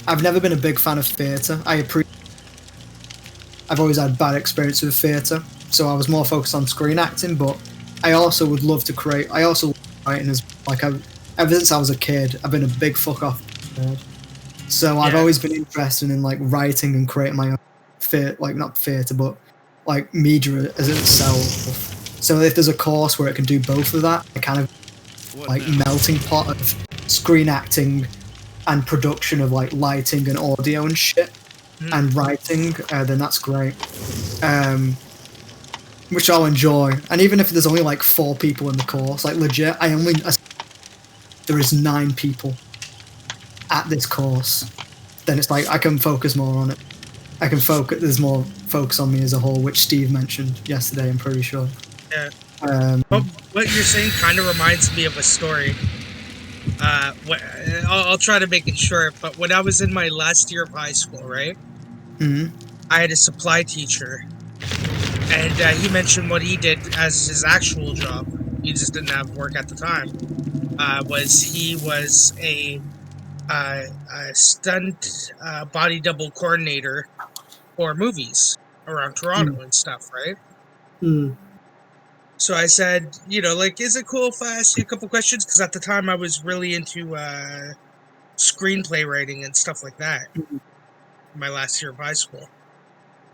I've never been a big fan of theatre. I've always had bad experience with theatre, so I was more focused on screen acting, but I also would love to create. I also love writing as ever since I was a kid. I've been a big fuck off nerd. So I've always been interested in like writing and creating my own not theatre, but like media as itself. So if there's a course where it can do both of that, a kind of like melting pot of screen acting and production of like lighting and audio and shit, and writing, then that's great. Which I'll enjoy. And even if there's only like 4 people in the course, like legit, there is 9 people at this course, then it's like I can focus more on it. There's more focus on me as a whole, which Steve mentioned yesterday, I'm pretty sure. Yeah. What you're saying kind of reminds me of a story. I'll try to make it short, but when I was in my last year of high school, right? Mm-hmm. I had a supply teacher, and he mentioned what he did as his actual job. He just didn't have work at the time. he was a stunt body double coordinator for movies around Toronto and stuff, right? So I said, like, is it cool if I ask you a couple questions? Because at the time I was really into screenplay writing and stuff like that. My last year of high school.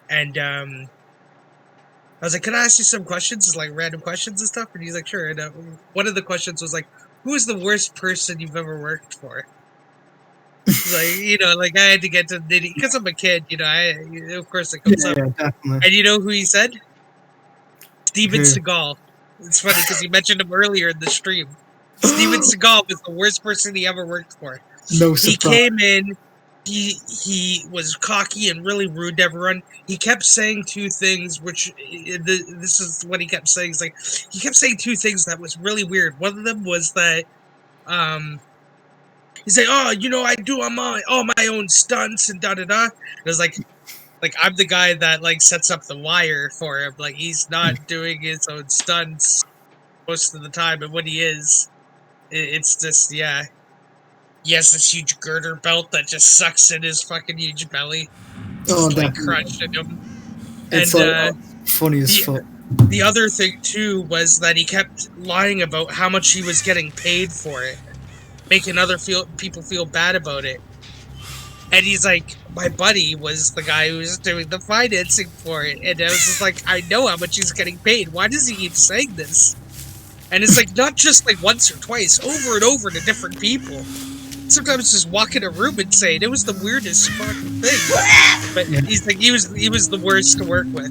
And I was like, can I ask you some questions? Like random questions and stuff? And he's like, sure. And one of the questions was like, who is the worst person you've ever worked for? Like, like I had to get to nitty because I'm a kid, of course it comes up. Yeah, definitely. And you know who he said? Steven Seagal. It's funny because he mentioned him earlier in the stream. Steven Seagal was the worst person he ever worked for. No surprise. He came in, he was cocky and really rude to everyone. He kept saying two things, which this is what he kept saying. It's like he kept saying two things that was really weird. One of them was that he's like, oh, I do all my own stunts and da-da-da. It was like I'm the guy that like sets up the wire for him. Like he's not doing his own stunts most of the time, and when he is, it's just He has this huge girder belt that just sucks in his fucking huge belly. Just like crushing him. It's funny as fuck. The other thing too was that he kept lying about how much he was getting paid for it, making other people feel bad about it. And he's like, my buddy was the guy who was doing the financing for it. And I was just like, I know how much he's getting paid. Why does he keep saying this? And it's like, not just like once or twice, over and over to different people. Sometimes just walk in a room and say it was the weirdest fucking thing. But he's like, he was the worst to work with.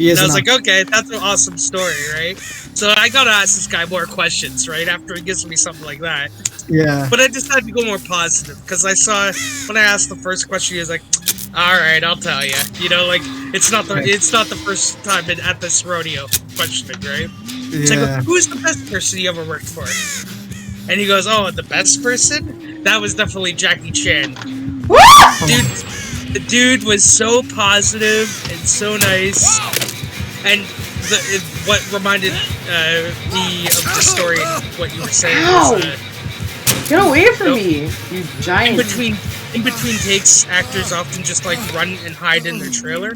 And I was like, okay, that's an awesome story, right? So I gotta ask this guy more questions, right? After he gives me something like that. Yeah. But I decided to go more positive because I saw when I asked the first question, he was like, "All right, I'll tell you." Like it's not the first time at this rodeo questioning, right? It's like, who's the best person you ever worked for? And he goes, "Oh, the best person? That was definitely Jackie Chan." The dude was so positive and so nice, and what reminded me of the story and what you were saying was, get away from me, you giant! In between takes, actors often just like run and hide in their trailer,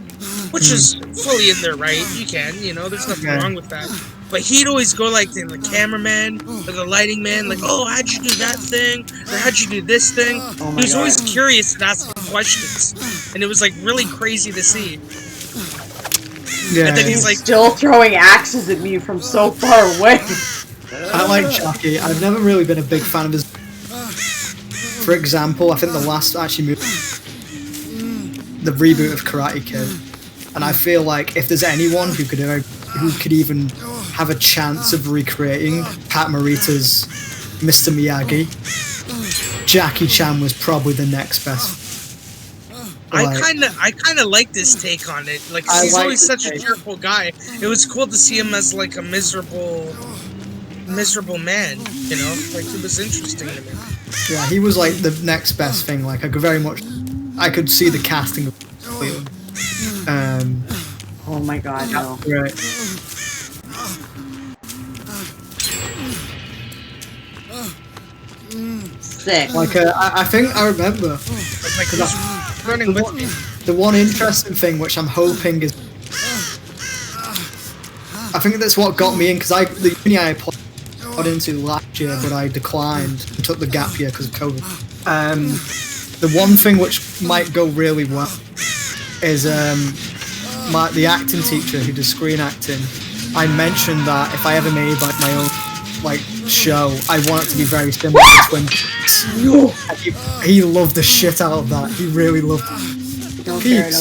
which is fully in their right. You can, there's nothing wrong with that. But he'd always go like the cameraman or the lighting man, like, "Oh, how'd you do that thing? Or how'd you do this thing?" He was always curious and asking questions, and it was like really crazy to see. Yeah. And then he's like still throwing axes at me from so far away. I like Jackie. I've never really been a big fan of his. For example, I think the last movie, the reboot of Karate Kid, and I feel like if there's anyone who could even have a chance of recreating Pat Morita's Mr. Miyagi, Jackie Chan was probably the next best. I kind of like this take on it. Like he's always such a cheerful guy. It was cool to see him as like a miserable man. Like it was interesting to me. Yeah, he was like the next best thing. Like I could see the casting of oh my god, no. Right. Sick. Like I think I remember. Running with me. The one interesting thing which I'm hoping is, I think that's what got me in, because the uni I applied into last year, but I declined and took the gap year because of COVID. The one thing which might go really well is the acting teacher who does screen acting. I mentioned that if I ever made like my own show, I want it to be very similar to Twin Peaks. He loved the shit out of that. He really loved it. Don't care.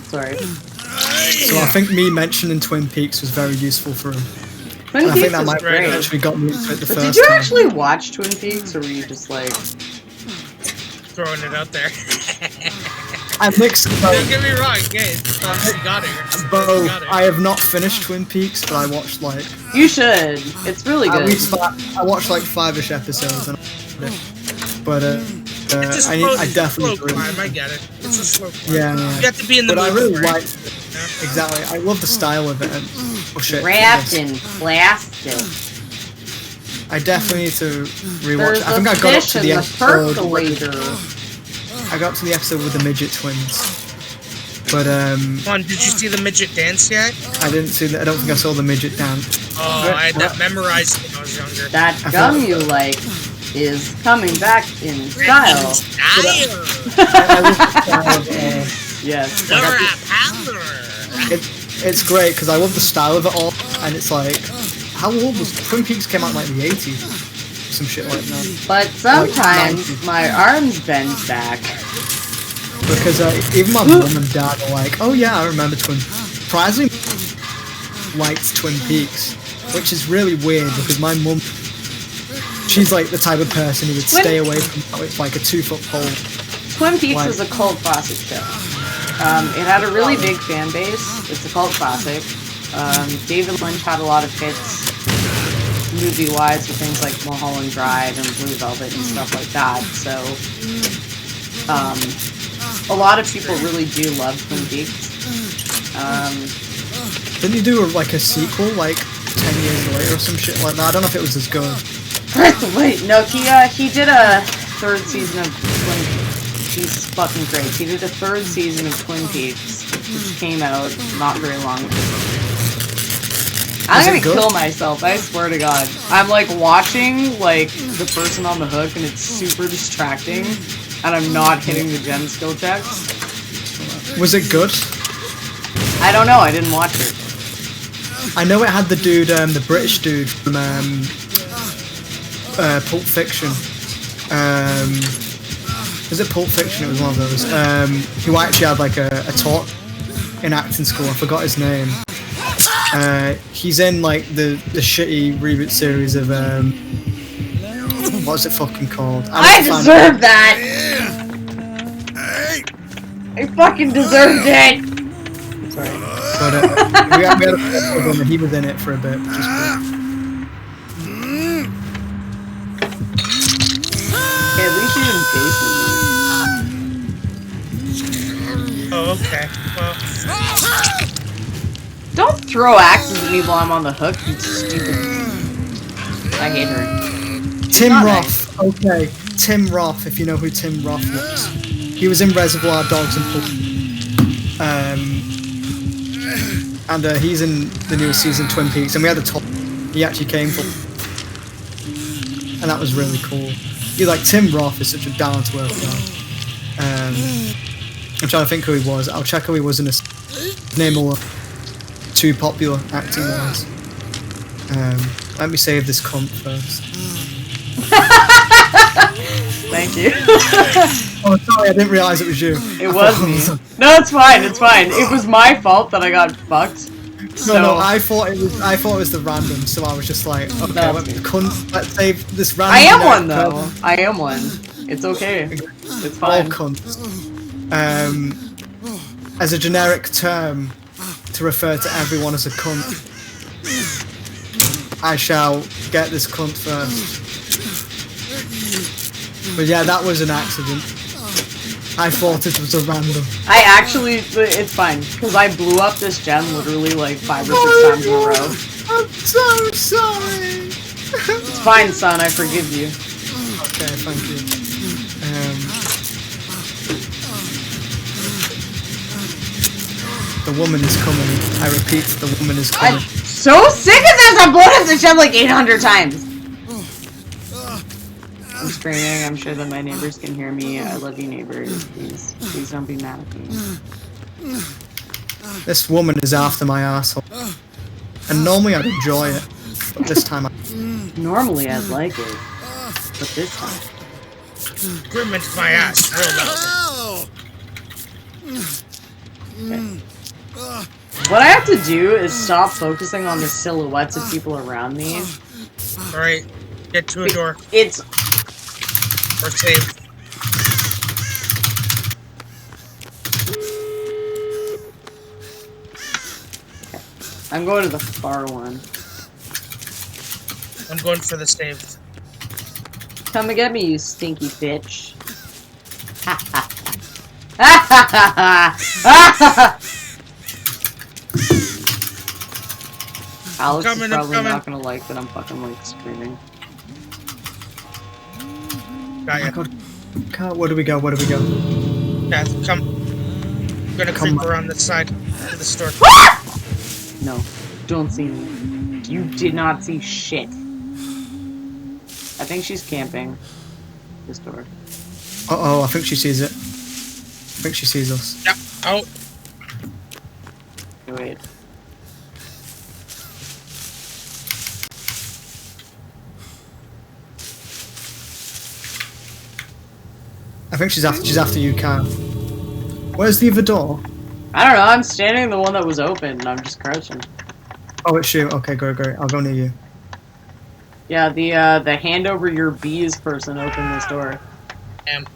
Sorry. So I think me mentioning Twin Peaks was very useful for him. Twin Peaks I think that might great. actually got me into it the first time. Did you actually watch Twin Peaks, or were you just like throwing it out there? I mixed both. Don't get me wrong, guys. You got it. Both. I have not finished Twin Peaks, but I watched You should. It's really good. I watched 5-ish episodes, but I definitely slow climb. I get it. It's a slow climb. Yeah. You have to be in the mood. But I really liked it. Yeah. Exactly. I love the style of it. And, wrapped in plastic. I definitely need to rewatch. There's I think a I got up fish to in the the episode. percolator. I got to the episode with the midget twins, but Come on, did you see the midget dance yet? I didn't see that. I don't think I saw the midget dance. Oh, I had that memorized when I was younger. That gum you like is coming back in style. Yes. It's great because I love the style of it all, and it's like, how old was Twin Peaks? Came out in like the 80s, some shit like that. But sometimes my arms bend back. Because even my mum and dad are like, oh yeah, I remember surprisingly liked Twin Peaks, which is really weird because my mum, she's like the type of person who would stay away from it's like a 2-foot pole. Twin Peaks is a cult classic show. It had a really big fan base. It's a cult classic. David Lynch had a lot of hits movie-wise with things like Mulholland Drive and Blue Velvet and stuff like that. So, a lot of people really do love Twin Peaks. Didn't he do like a sequel like 10 years later or some shit like that? I don't know if it was as good. Wait, no, he did a third season of Twin Peaks. He's fucking great. He did a third season of Twin Peaks, which came out not very long ago. I'm gonna kill myself, I swear to God. I'm like watching like the person on the hook and it's super distracting and I'm not hitting the gem skill checks. Was it good? I don't know, I didn't watch it. I know it had the dude, the British dude from Pulp Fiction. Was it Pulp Fiction? It was one of those. Who actually had like a talk in acting school. I forgot his name. He's in like the shitty reboot series of what's it fucking called? I deserve that! I fucking deserved it! Sorry. But we had a photo of him and he was in it for a bit. Which is cool. Okay, at least you didn't face me. Oh, okay. Well, don't throw axes at me while I'm on the hook, you stupid. I hate her. Tim Roth. Nice. Okay. Tim Roth, if you know who Tim Roth was. He was in Reservoir Dogs and and he's in the newest season Twin Peaks, and we had a top he actually came from, and that was really cool. He's like, Tim Roth is such a down-to-earth guy. I'm trying to think who he was. I'll check who he was in his name or too popular acting wise. Let me save this cunt first. Thank you. Oh, sorry, I didn't realise it was you. It was me. No, it's fine. It's fine. It was my fault that I got fucked. No, I thought it was the random, so I was just like, okay, let's save this random. I am one though. I am one. It's okay. It's fine. All cunts. As a generic term to refer to everyone as a cunt, I shall get this cunt first. But yeah, that was an accident. I thought it was a random. I actually, it's fine, because I blew up this gem literally like 5 or 6 times in a row. I'm so sorry. It's fine, son, I forgive you. Okay, thank you. The woman is coming. I repeat, the woman is coming. I'm so sick of this! I've blown up the gem like 800 times! I'm screaming. I'm sure that my neighbors can hear me. I love you, neighbors. Please don't be mad at me. This woman is after my asshole. And normally I'd enjoy it, but this time Normally I'd like it, but this time. Screaming to my ass, real loud. Okay. What I have to do is stop focusing on the silhouettes of people around me. Alright, get to a door. It's... Or save. I'm going to the far one. I'm going for the save. Come and get me, you stinky bitch. Ha ha ha. Alex is probably not gonna like that I'm fucking like screaming. Got ya. God. Where do we go? Where do we go? Yeah, come. I'm gonna creep around this side to the store. No, don't see me. You did not see shit. I think she's camping this door. Uh-oh, I think she sees it. I think she sees us. Yep. Oh. Wait. I think she's after you, Kyle. Where's the other door? I don't know. I'm standing in the one that was open, and I'm just crouching. Oh, it's you. Okay, great. I'll go near you. Yeah, the hand over your bees person opened this door. Damn.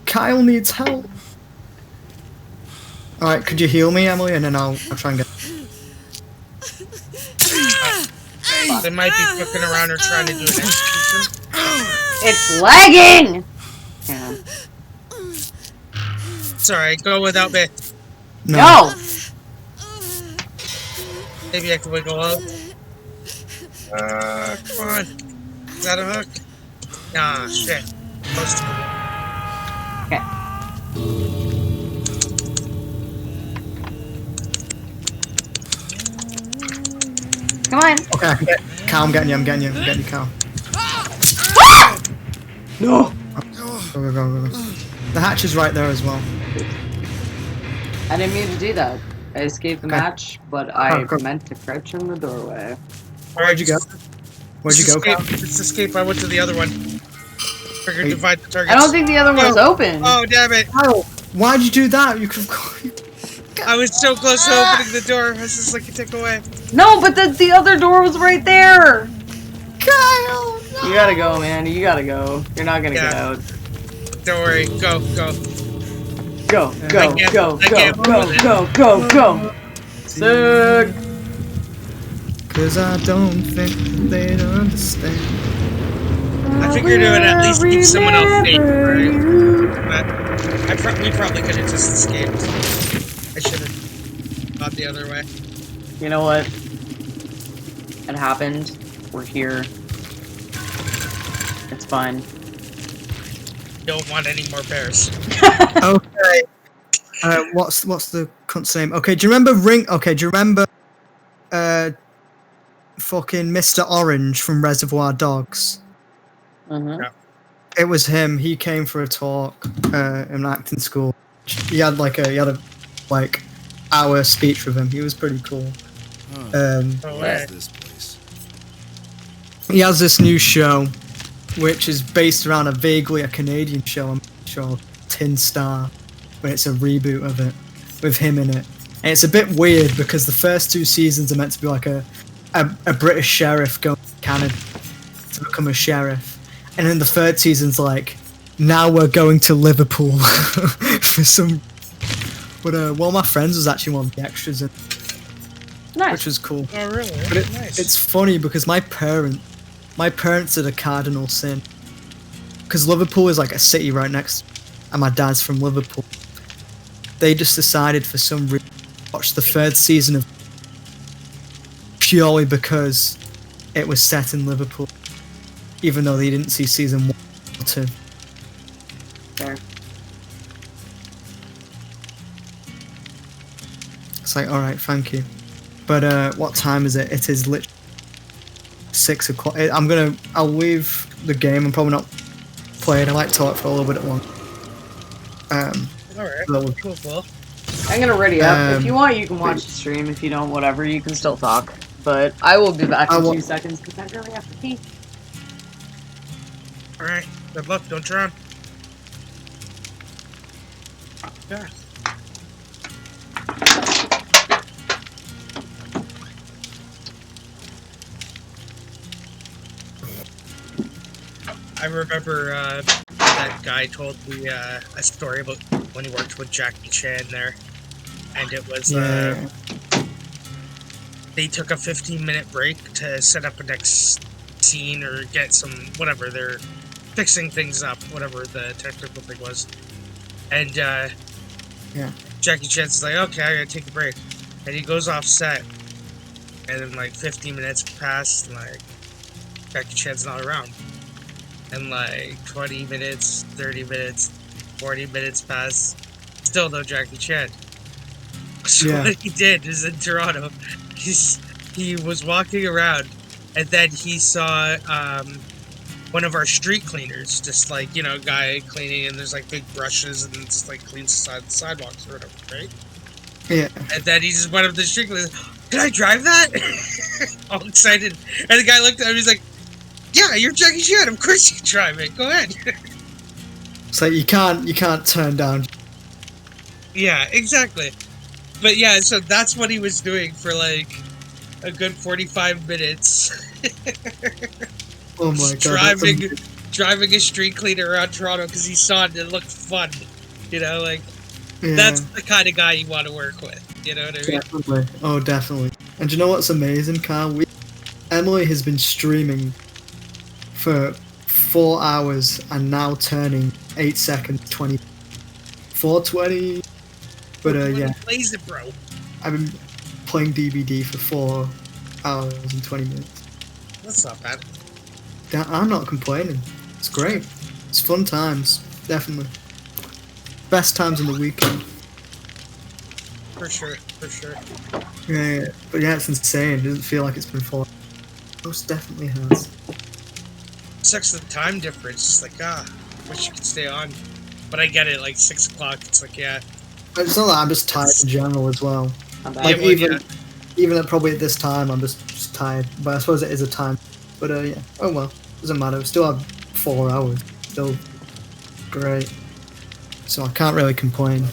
Kyle needs help. Alright, could you heal me, Emily? And then I'll try and get... They might be fucking around or trying to do an execution. It's lagging! Yeah. Sorry, go without me. No! Maybe I can wiggle up. Come on. Is that a hook? Nah, shit. Close to it. Okay. Come on. Okay, I can get... Kyle, I'm getting you, Kyle. No! Go. The hatch is right there as well. I didn't mean to do that. I escaped the match, but I meant to crouch in the doorway. Where'd you go? Where'd you go, Kyle? Let's escape. I went to the other one. Figured divide the targets. I don't think the other one was open. Oh, damn it. Kyle, why'd you do that? You could have... I was so close to opening the door. I was just like a tick away. No, but the other door was right there. Kyle! No. You gotta go, man. You gotta go. You're not gonna get out. Don't worry. Go. Go. Sick. Cause I don't think they'd understand. I figured it would at least keep someone else safe, right? But we probably could have just escaped. I should have gone the other way. You know what? It happened. We're here. It's fine. Don't want any more bears. Okay. What's the cunt's name? Okay, do you remember fucking Mr. Orange from Reservoir Dogs? Mm-hmm. Yeah. It was him. He came for a talk in acting school. He had a hour speech with him. He was pretty cool. This place. He has this new show, which is based around a vaguely a Canadian show, I'm sure, Tin Star, but it's a reboot of it with him in it. And it's a bit weird because the first two seasons are meant to be like a British sheriff going to Canada to become a sheriff, and then the third season's like, now we're going to Liverpool for some. But one of my friends was actually one of the extras in, which was cool. Oh, really? But Nice. it's funny because my parents did a cardinal sin. Because Liverpool is like a city right next, and my dad's from Liverpool. They just decided for some reason to watch the third season of purely because it was set in Liverpool, even though they didn't see season 1 or 2. Fair. It's like, alright, thank you. But what time is it? It is literally 6 o'clock. I'll leave the game. I'm probably not playing. I like talk for a little bit at once. Alright, cool. I'm gonna ready up. If you want, you can watch the stream. If you don't, whatever, you can still talk. But I will be back in 2 seconds because I really have to pee. Alright, good luck. Don't drown. Yeah. I remember that guy told me a story about when he worked with Jackie Chan there, and it was they took a 15-minute break to set up a next scene or get some whatever, they're fixing things up, whatever the technical thing was, and Jackie Chan's like, okay, I gotta take a break, and he goes off set, and then like 15 minutes pass, and like Jackie Chan's not around. And like 20 minutes, 30 minutes, 40 minutes pass, still no Jackie Chan. So Yeah. what he did is in Toronto, he was walking around, and then he saw one of our street cleaners, just like, you know, guy cleaning, and there's like big brushes and just like cleans the side of the sidewalks or whatever, right? Yeah. And then he just went up the street cleaner, can I drive that? All excited. And the guy looked at him, he's like, yeah, you're Jackie Chan, of course you can drive it, go ahead. So you can't turn down. Yeah, exactly. But yeah, so that's what he was doing for like a good 45 minutes. Oh my god. driving a street cleaner around Toronto because he saw it and it looked fun. You know, like, Yeah, that's the kind of guy you want to work with. You know what I mean? definitely. Oh, definitely. And do you know what's amazing, Carl? Emily has been streaming for 4 hours and now turning 8 seconds 20. 4:20. But yeah, Plays it, bro. I've been playing DBD for 4 hours and 20 minutes. That's not bad. I'm not complaining. It's great. It's fun times, definitely. Best times in the weekend. For sure, for sure. Yeah, but yeah, it's insane. It doesn't feel like it's been 4 hours. Most definitely has. Sucks the time difference. It's like, wish you could stay on. But I get it, like 6 o'clock, it's like, yeah. But it's not that I'm just tired in general as well. Like, Yeah, even at probably at this time, I'm just tired. But I suppose it is a time. But yeah, oh well, doesn't matter. We still have 4 hours. Still great. So I can't really complain.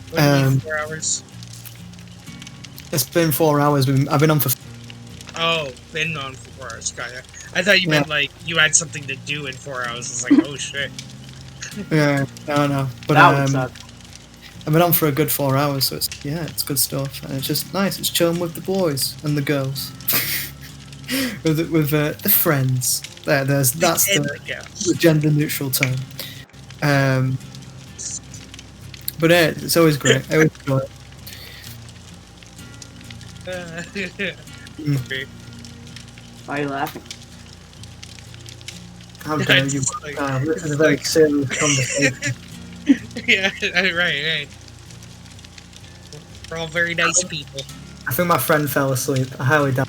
What do you mean, 4 hours? It's been 4 hours. I've been on for. Oh, been on for 4 hours. Got ya. I thought you meant like you had something to do in 4 hours. It's like, oh shit. Yeah, no. But That would suck. I've been on for a good 4 hours, so it's good stuff, and it's just nice. It's chilling with the boys and the girls, with the friends. That's the gender neutral term. But yeah, it's always great. I always enjoy it. Okay. Why are you laughing? How dare you? This is a very serious conversation. Yeah, right. We're all very nice people. I think my friend fell asleep. I highly doubt.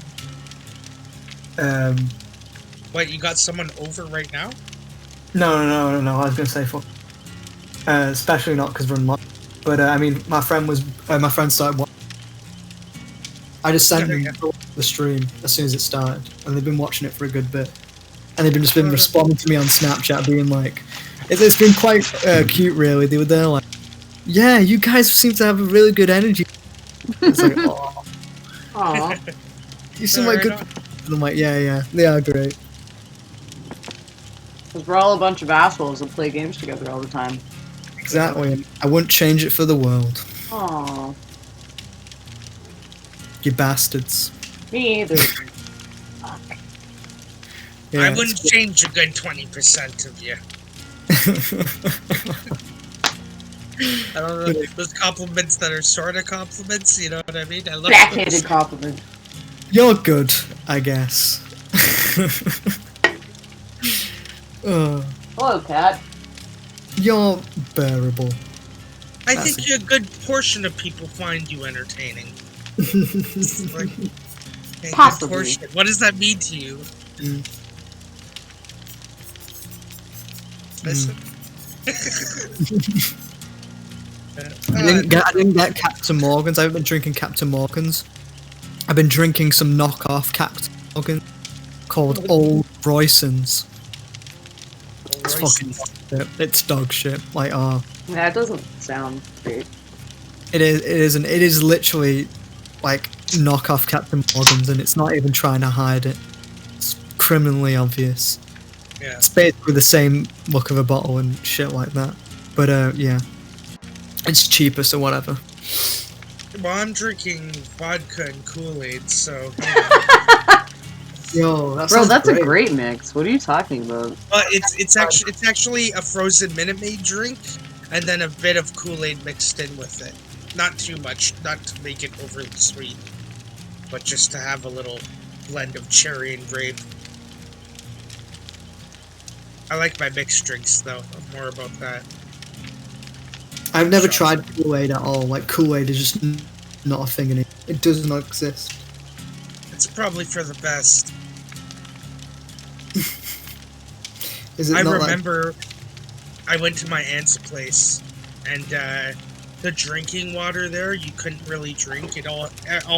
What, you got someone over right now? No. I was gonna say fuck. Especially not because we're in March. But I mean, my friend started watching. I just sent them the stream as soon as it started, and they've been watching it for a good bit. And they've just been responding to me on Snapchat, being like, "It's been quite cute, really." They were there like, "Yeah, you guys seem to have a really good energy." It's like, "Oh, Aw. you seem like good." And I'm like, "Yeah, they are great." Because we're all a bunch of assholes that play games together all the time. Exactly. I wouldn't change it for the world. Aw. You bastards. Me either. Yeah, I wouldn't change a good 20% of you. I don't know, those compliments that are sort of compliments, you know what I mean? I love Backhanded compliment. You're good, I guess. Hello, cat. You're bearable. I think a good portion of people find you entertaining. Like, hey, Possibly. good portion. What does that mean to you? Listen. I didn't get Captain Morgan's. I haven't been drinking Captain Morgan's. I've been drinking some knockoff Captain Morgan called Old Royson's. It's fucking shit. It's dog shit. Like, Yeah, it doesn't sound great. it is literally like knockoff Captain Morgan's, and it's not even trying to hide it. It's criminally obvious. Yeah. It's basically the same look of a bottle and shit like that. But yeah, it's cheaper, so whatever. Well, I'm drinking vodka and Kool-Aid, so. Yo, that Bro, sounds that's great. a great mix. What are you talking about? It's actually a frozen Minute Maid drink, and then a bit of Kool-Aid mixed in with it. Not too much, not to make it overly sweet, but just to have a little blend of cherry and grape. I like my mixed drinks though. More about that. I've never tried Kool-Aid at all. Like Kool-Aid is just not a thing in it. It does not exist. It's probably for the best. Is it I not remember I went to my aunt's place, and the drinking water there you couldn't really drink. All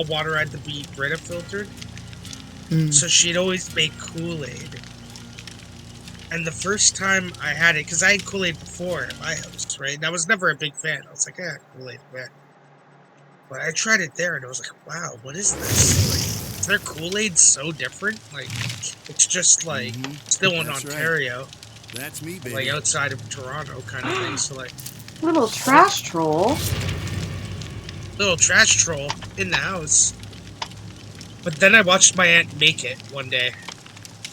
water had to be Brita filtered. So she'd always make Kool-Aid. And the first time I had it, because I had Kool-Aid before at my house, right? And I was never a big fan. I was like, yeah, Kool-Aid, yeah. But I tried it there, and I was like, wow, what is this? Like, is their Kool-Aid so different? Like, it's just like still in Ontario. Right. That's me, baby. Like outside of Toronto, kind of thing. So like, little trash troll. Little trash troll in the house. But then I watched my aunt make it one day.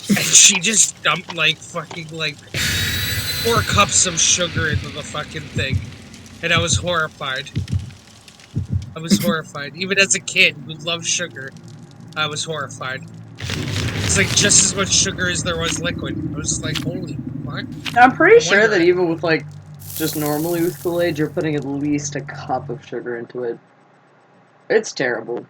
And she just dumped like fucking like 4 cups of sugar into the fucking thing. And I was horrified. Even as a kid who loved sugar, I was horrified. It's like just as much sugar as there was liquid. I was just like, holy fuck. I'm pretty sure that even with like just normally with Kool-Aid, you're putting at least a cup of sugar into it. It's terrible.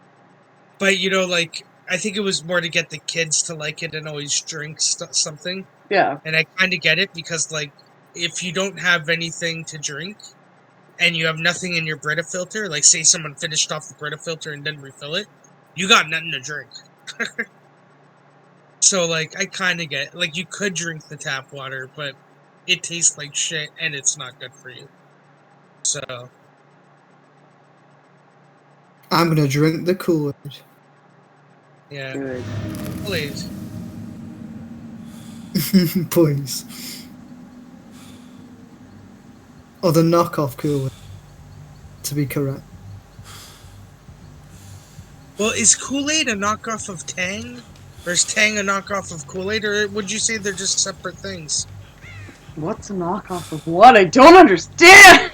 But you know, like, I think it was more to get the kids to like it and always drink something. Yeah. And I kind of get it because, like, if you don't have anything to drink and you have nothing in your Brita filter, like, say someone finished off the Brita filter and didn't refill it, you got nothing to drink. So, like, I kind of get, like, you could drink the tap water, but it tastes like shit and it's not good for you. So. I'm gonna drink the Kool-Aid. Yeah. Good. Please. Please. Or the knockoff Kool-Aid, to be correct. Well, is Kool-Aid a knockoff of Tang? Or is Tang a knockoff of Kool-Aid? Or would you say they're just separate things? What's a knockoff of what? I don't understand!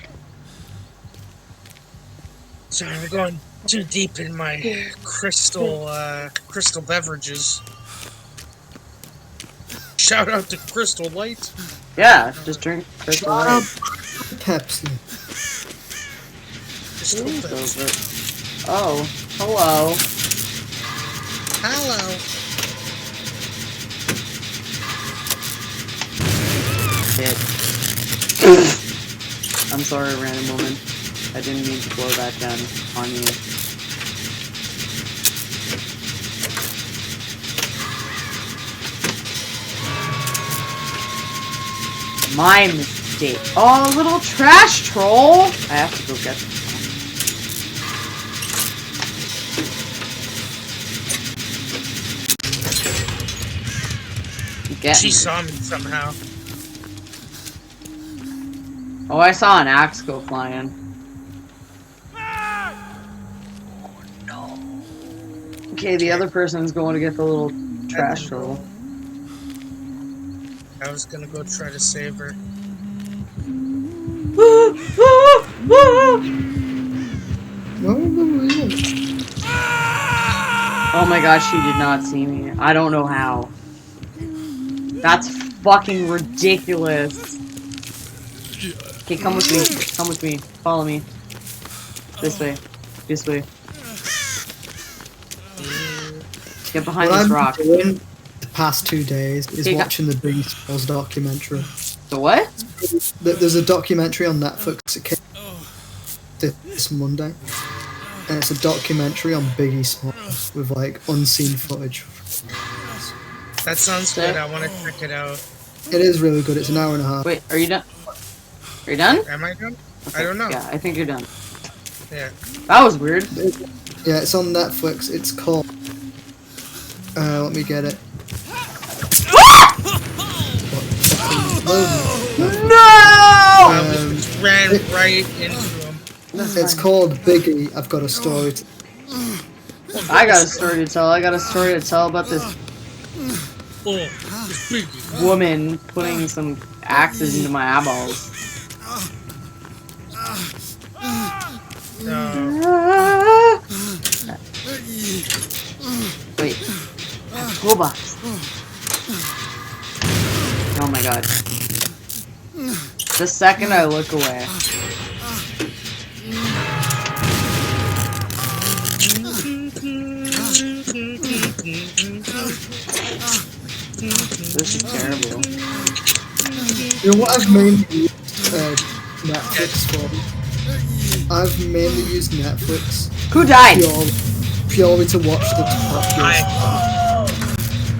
Sorry, I'm going too deep in my crystal beverages. Shout out to Crystal Light. Yeah, just drink Crystal Light. Pepsi. Oh, hello. Hello. Shit. I'm sorry, random woman. I didn't mean to blow that gun on you. My mistake. Oh, little trash troll! I have to go get them. She saw me somehow. Oh, I saw an axe go flying. Oh no. Okay, the other person's going to get the little trash troll. I was gonna go try to save her. Oh my gosh, she did not see me. I don't know how. That's fucking ridiculous. Okay, come with me. Come with me. Follow me. This way. This way. Get behind this rock. Doing the past 2 days is watching the Biggie Smalls documentary. The what? There's a documentary on Netflix that came this Monday. And it's a documentary on Biggie Smalls with like unseen footage. That sounds good. I want to check it out. It is really good. It's an hour and a half. Wait, are you done? Are you done? Am I done? Okay. I don't know. Yeah, I think you're done. Yeah. That was weird. Yeah, it's on Netflix. It's called... let me get it. No! I just ran right into him. It's called Biggie. I've got a story to... I got a story to tell. I got a story to tell about this woman putting some axes into my eyeballs. No. Wait. Toolbox. No. Oh my god. The second I look away. This is terrible. You know what I've mainly used Netflix for? I've mainly used Netflix Who died? purely to watch the Top Gear.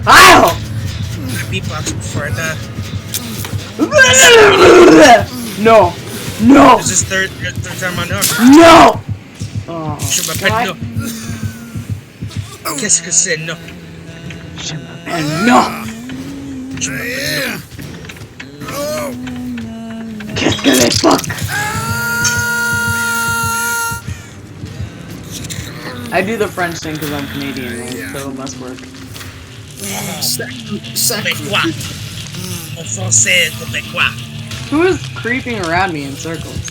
Ow! Beatbox before I die. No! No! This is third time on hook. No! Oh, Je m'appelle God. no. Qu'est-ce que c'est no? Je m'appelle no! Je m'appelle no. Qu'est-ce que les fuck? I do the French thing because I'm Canadian, right? So it must work. Québécois. En français, québécois. Who is creeping around me in circles?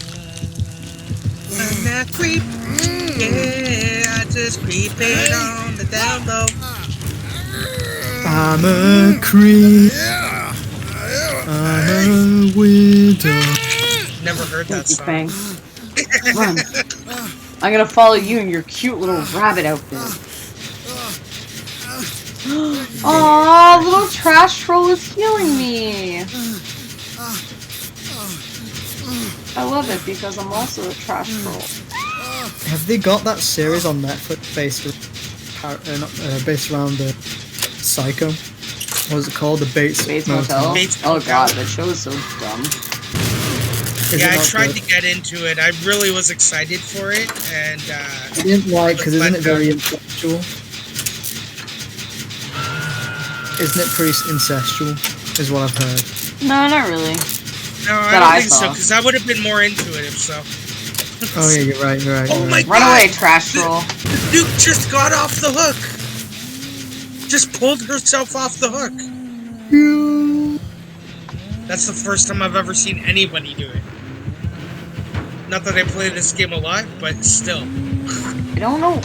I'm not creep. Yeah, I just creeping on the down low. I'm a creep. I'm a widow. Never heard that song. Fang. Run. I'm gonna follow you in your cute little rabbit outfit. Aww, little trash troll is healing me. I love it because I'm also a trash troll. Have they got that series on Netflix based around the Psycho? What is it called? The Bates Motel? Bates Oh Motel. god, that show is so dumb. Yeah, I tried to get into it. I really was excited for it, and I didn't like because isn't it very incestual? Isn't it pretty incestual? Is what I've heard. No, not really. no, I That don't I think so, saw. because I would have been more into it if so. Oh yeah, you're right. Oh my Run God. away, trash troll. The Duke just got off the hook. Just pulled herself off the hook. That's the first time I've ever seen anybody do it. Not that I play this game a lot, but still. I don't know.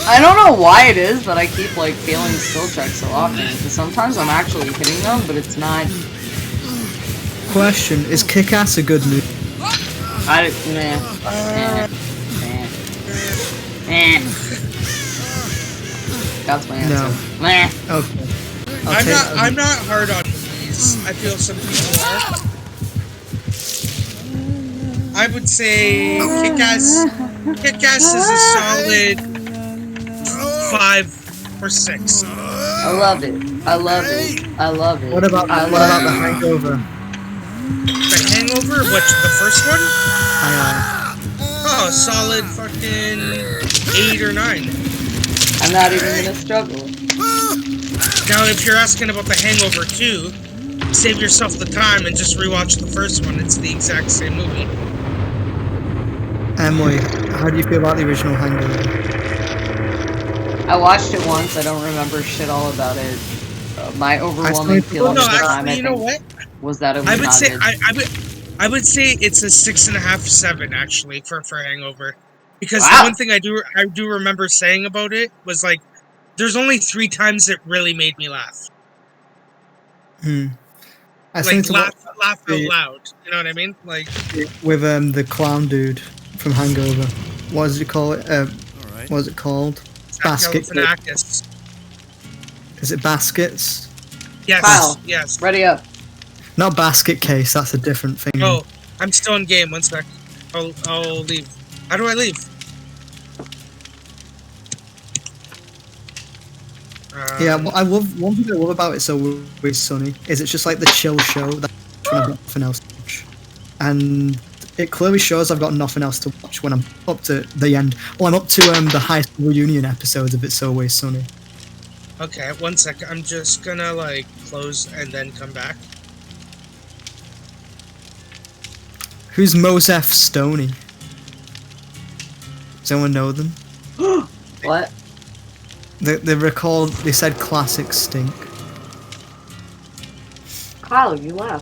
I don't know why it is, but I keep like failing skill checks so often. Because sometimes I'm actually hitting them, but it's not. Question: is Kick-Ass a good movie? That's my answer. No. Meh. Okay. I'm not hard on movies. I feel some people are. I would say Kick-Ass is a solid 5 or 6. I love it. I love it. I love it. What about I what love about it. The Hangover? The Hangover, the first one? Aye, Oh, solid fucking 8 or 9. I'm not even gonna struggle. Now, if you're asking about The Hangover 2, save yourself the time and just rewatch the first one. It's the exact same movie. Emily, how do you feel about the original Hangover? I watched it once. I don't remember shit all about it. My overwhelming feeling no, at the time, actually, I you know think, what? was that it was I would not say good. I would say it's a 6.5, 7 actually for Hangover, because Wow. the one thing I do remember saying about it was like, there's only 3 times it really made me laugh. I Like think laugh out loud. You know what I mean? Like with the clown dude from Hangover. What does he call it? What is it called? Basket. Galifianakis. Is it baskets? Yes. Kyle. Yes. Ready up. Not basket case. That's a different thing. Oh, I'm still in game. 1 sec. I'll leave. How do I leave? Yeah, well, I love one thing I love about It's Always Sunny is it's just like the chill show that when I've got nothing else to watch, and it clearly shows I've got nothing else to watch when I'm up to the end. Well, I'm up to the high school reunion episodes of It's Always Sunny. Okay, 1 sec. I'm just gonna like close and then come back. Who's Mosef Stoney? Does anyone know them? What? They said classic stink. Kyle, you laugh.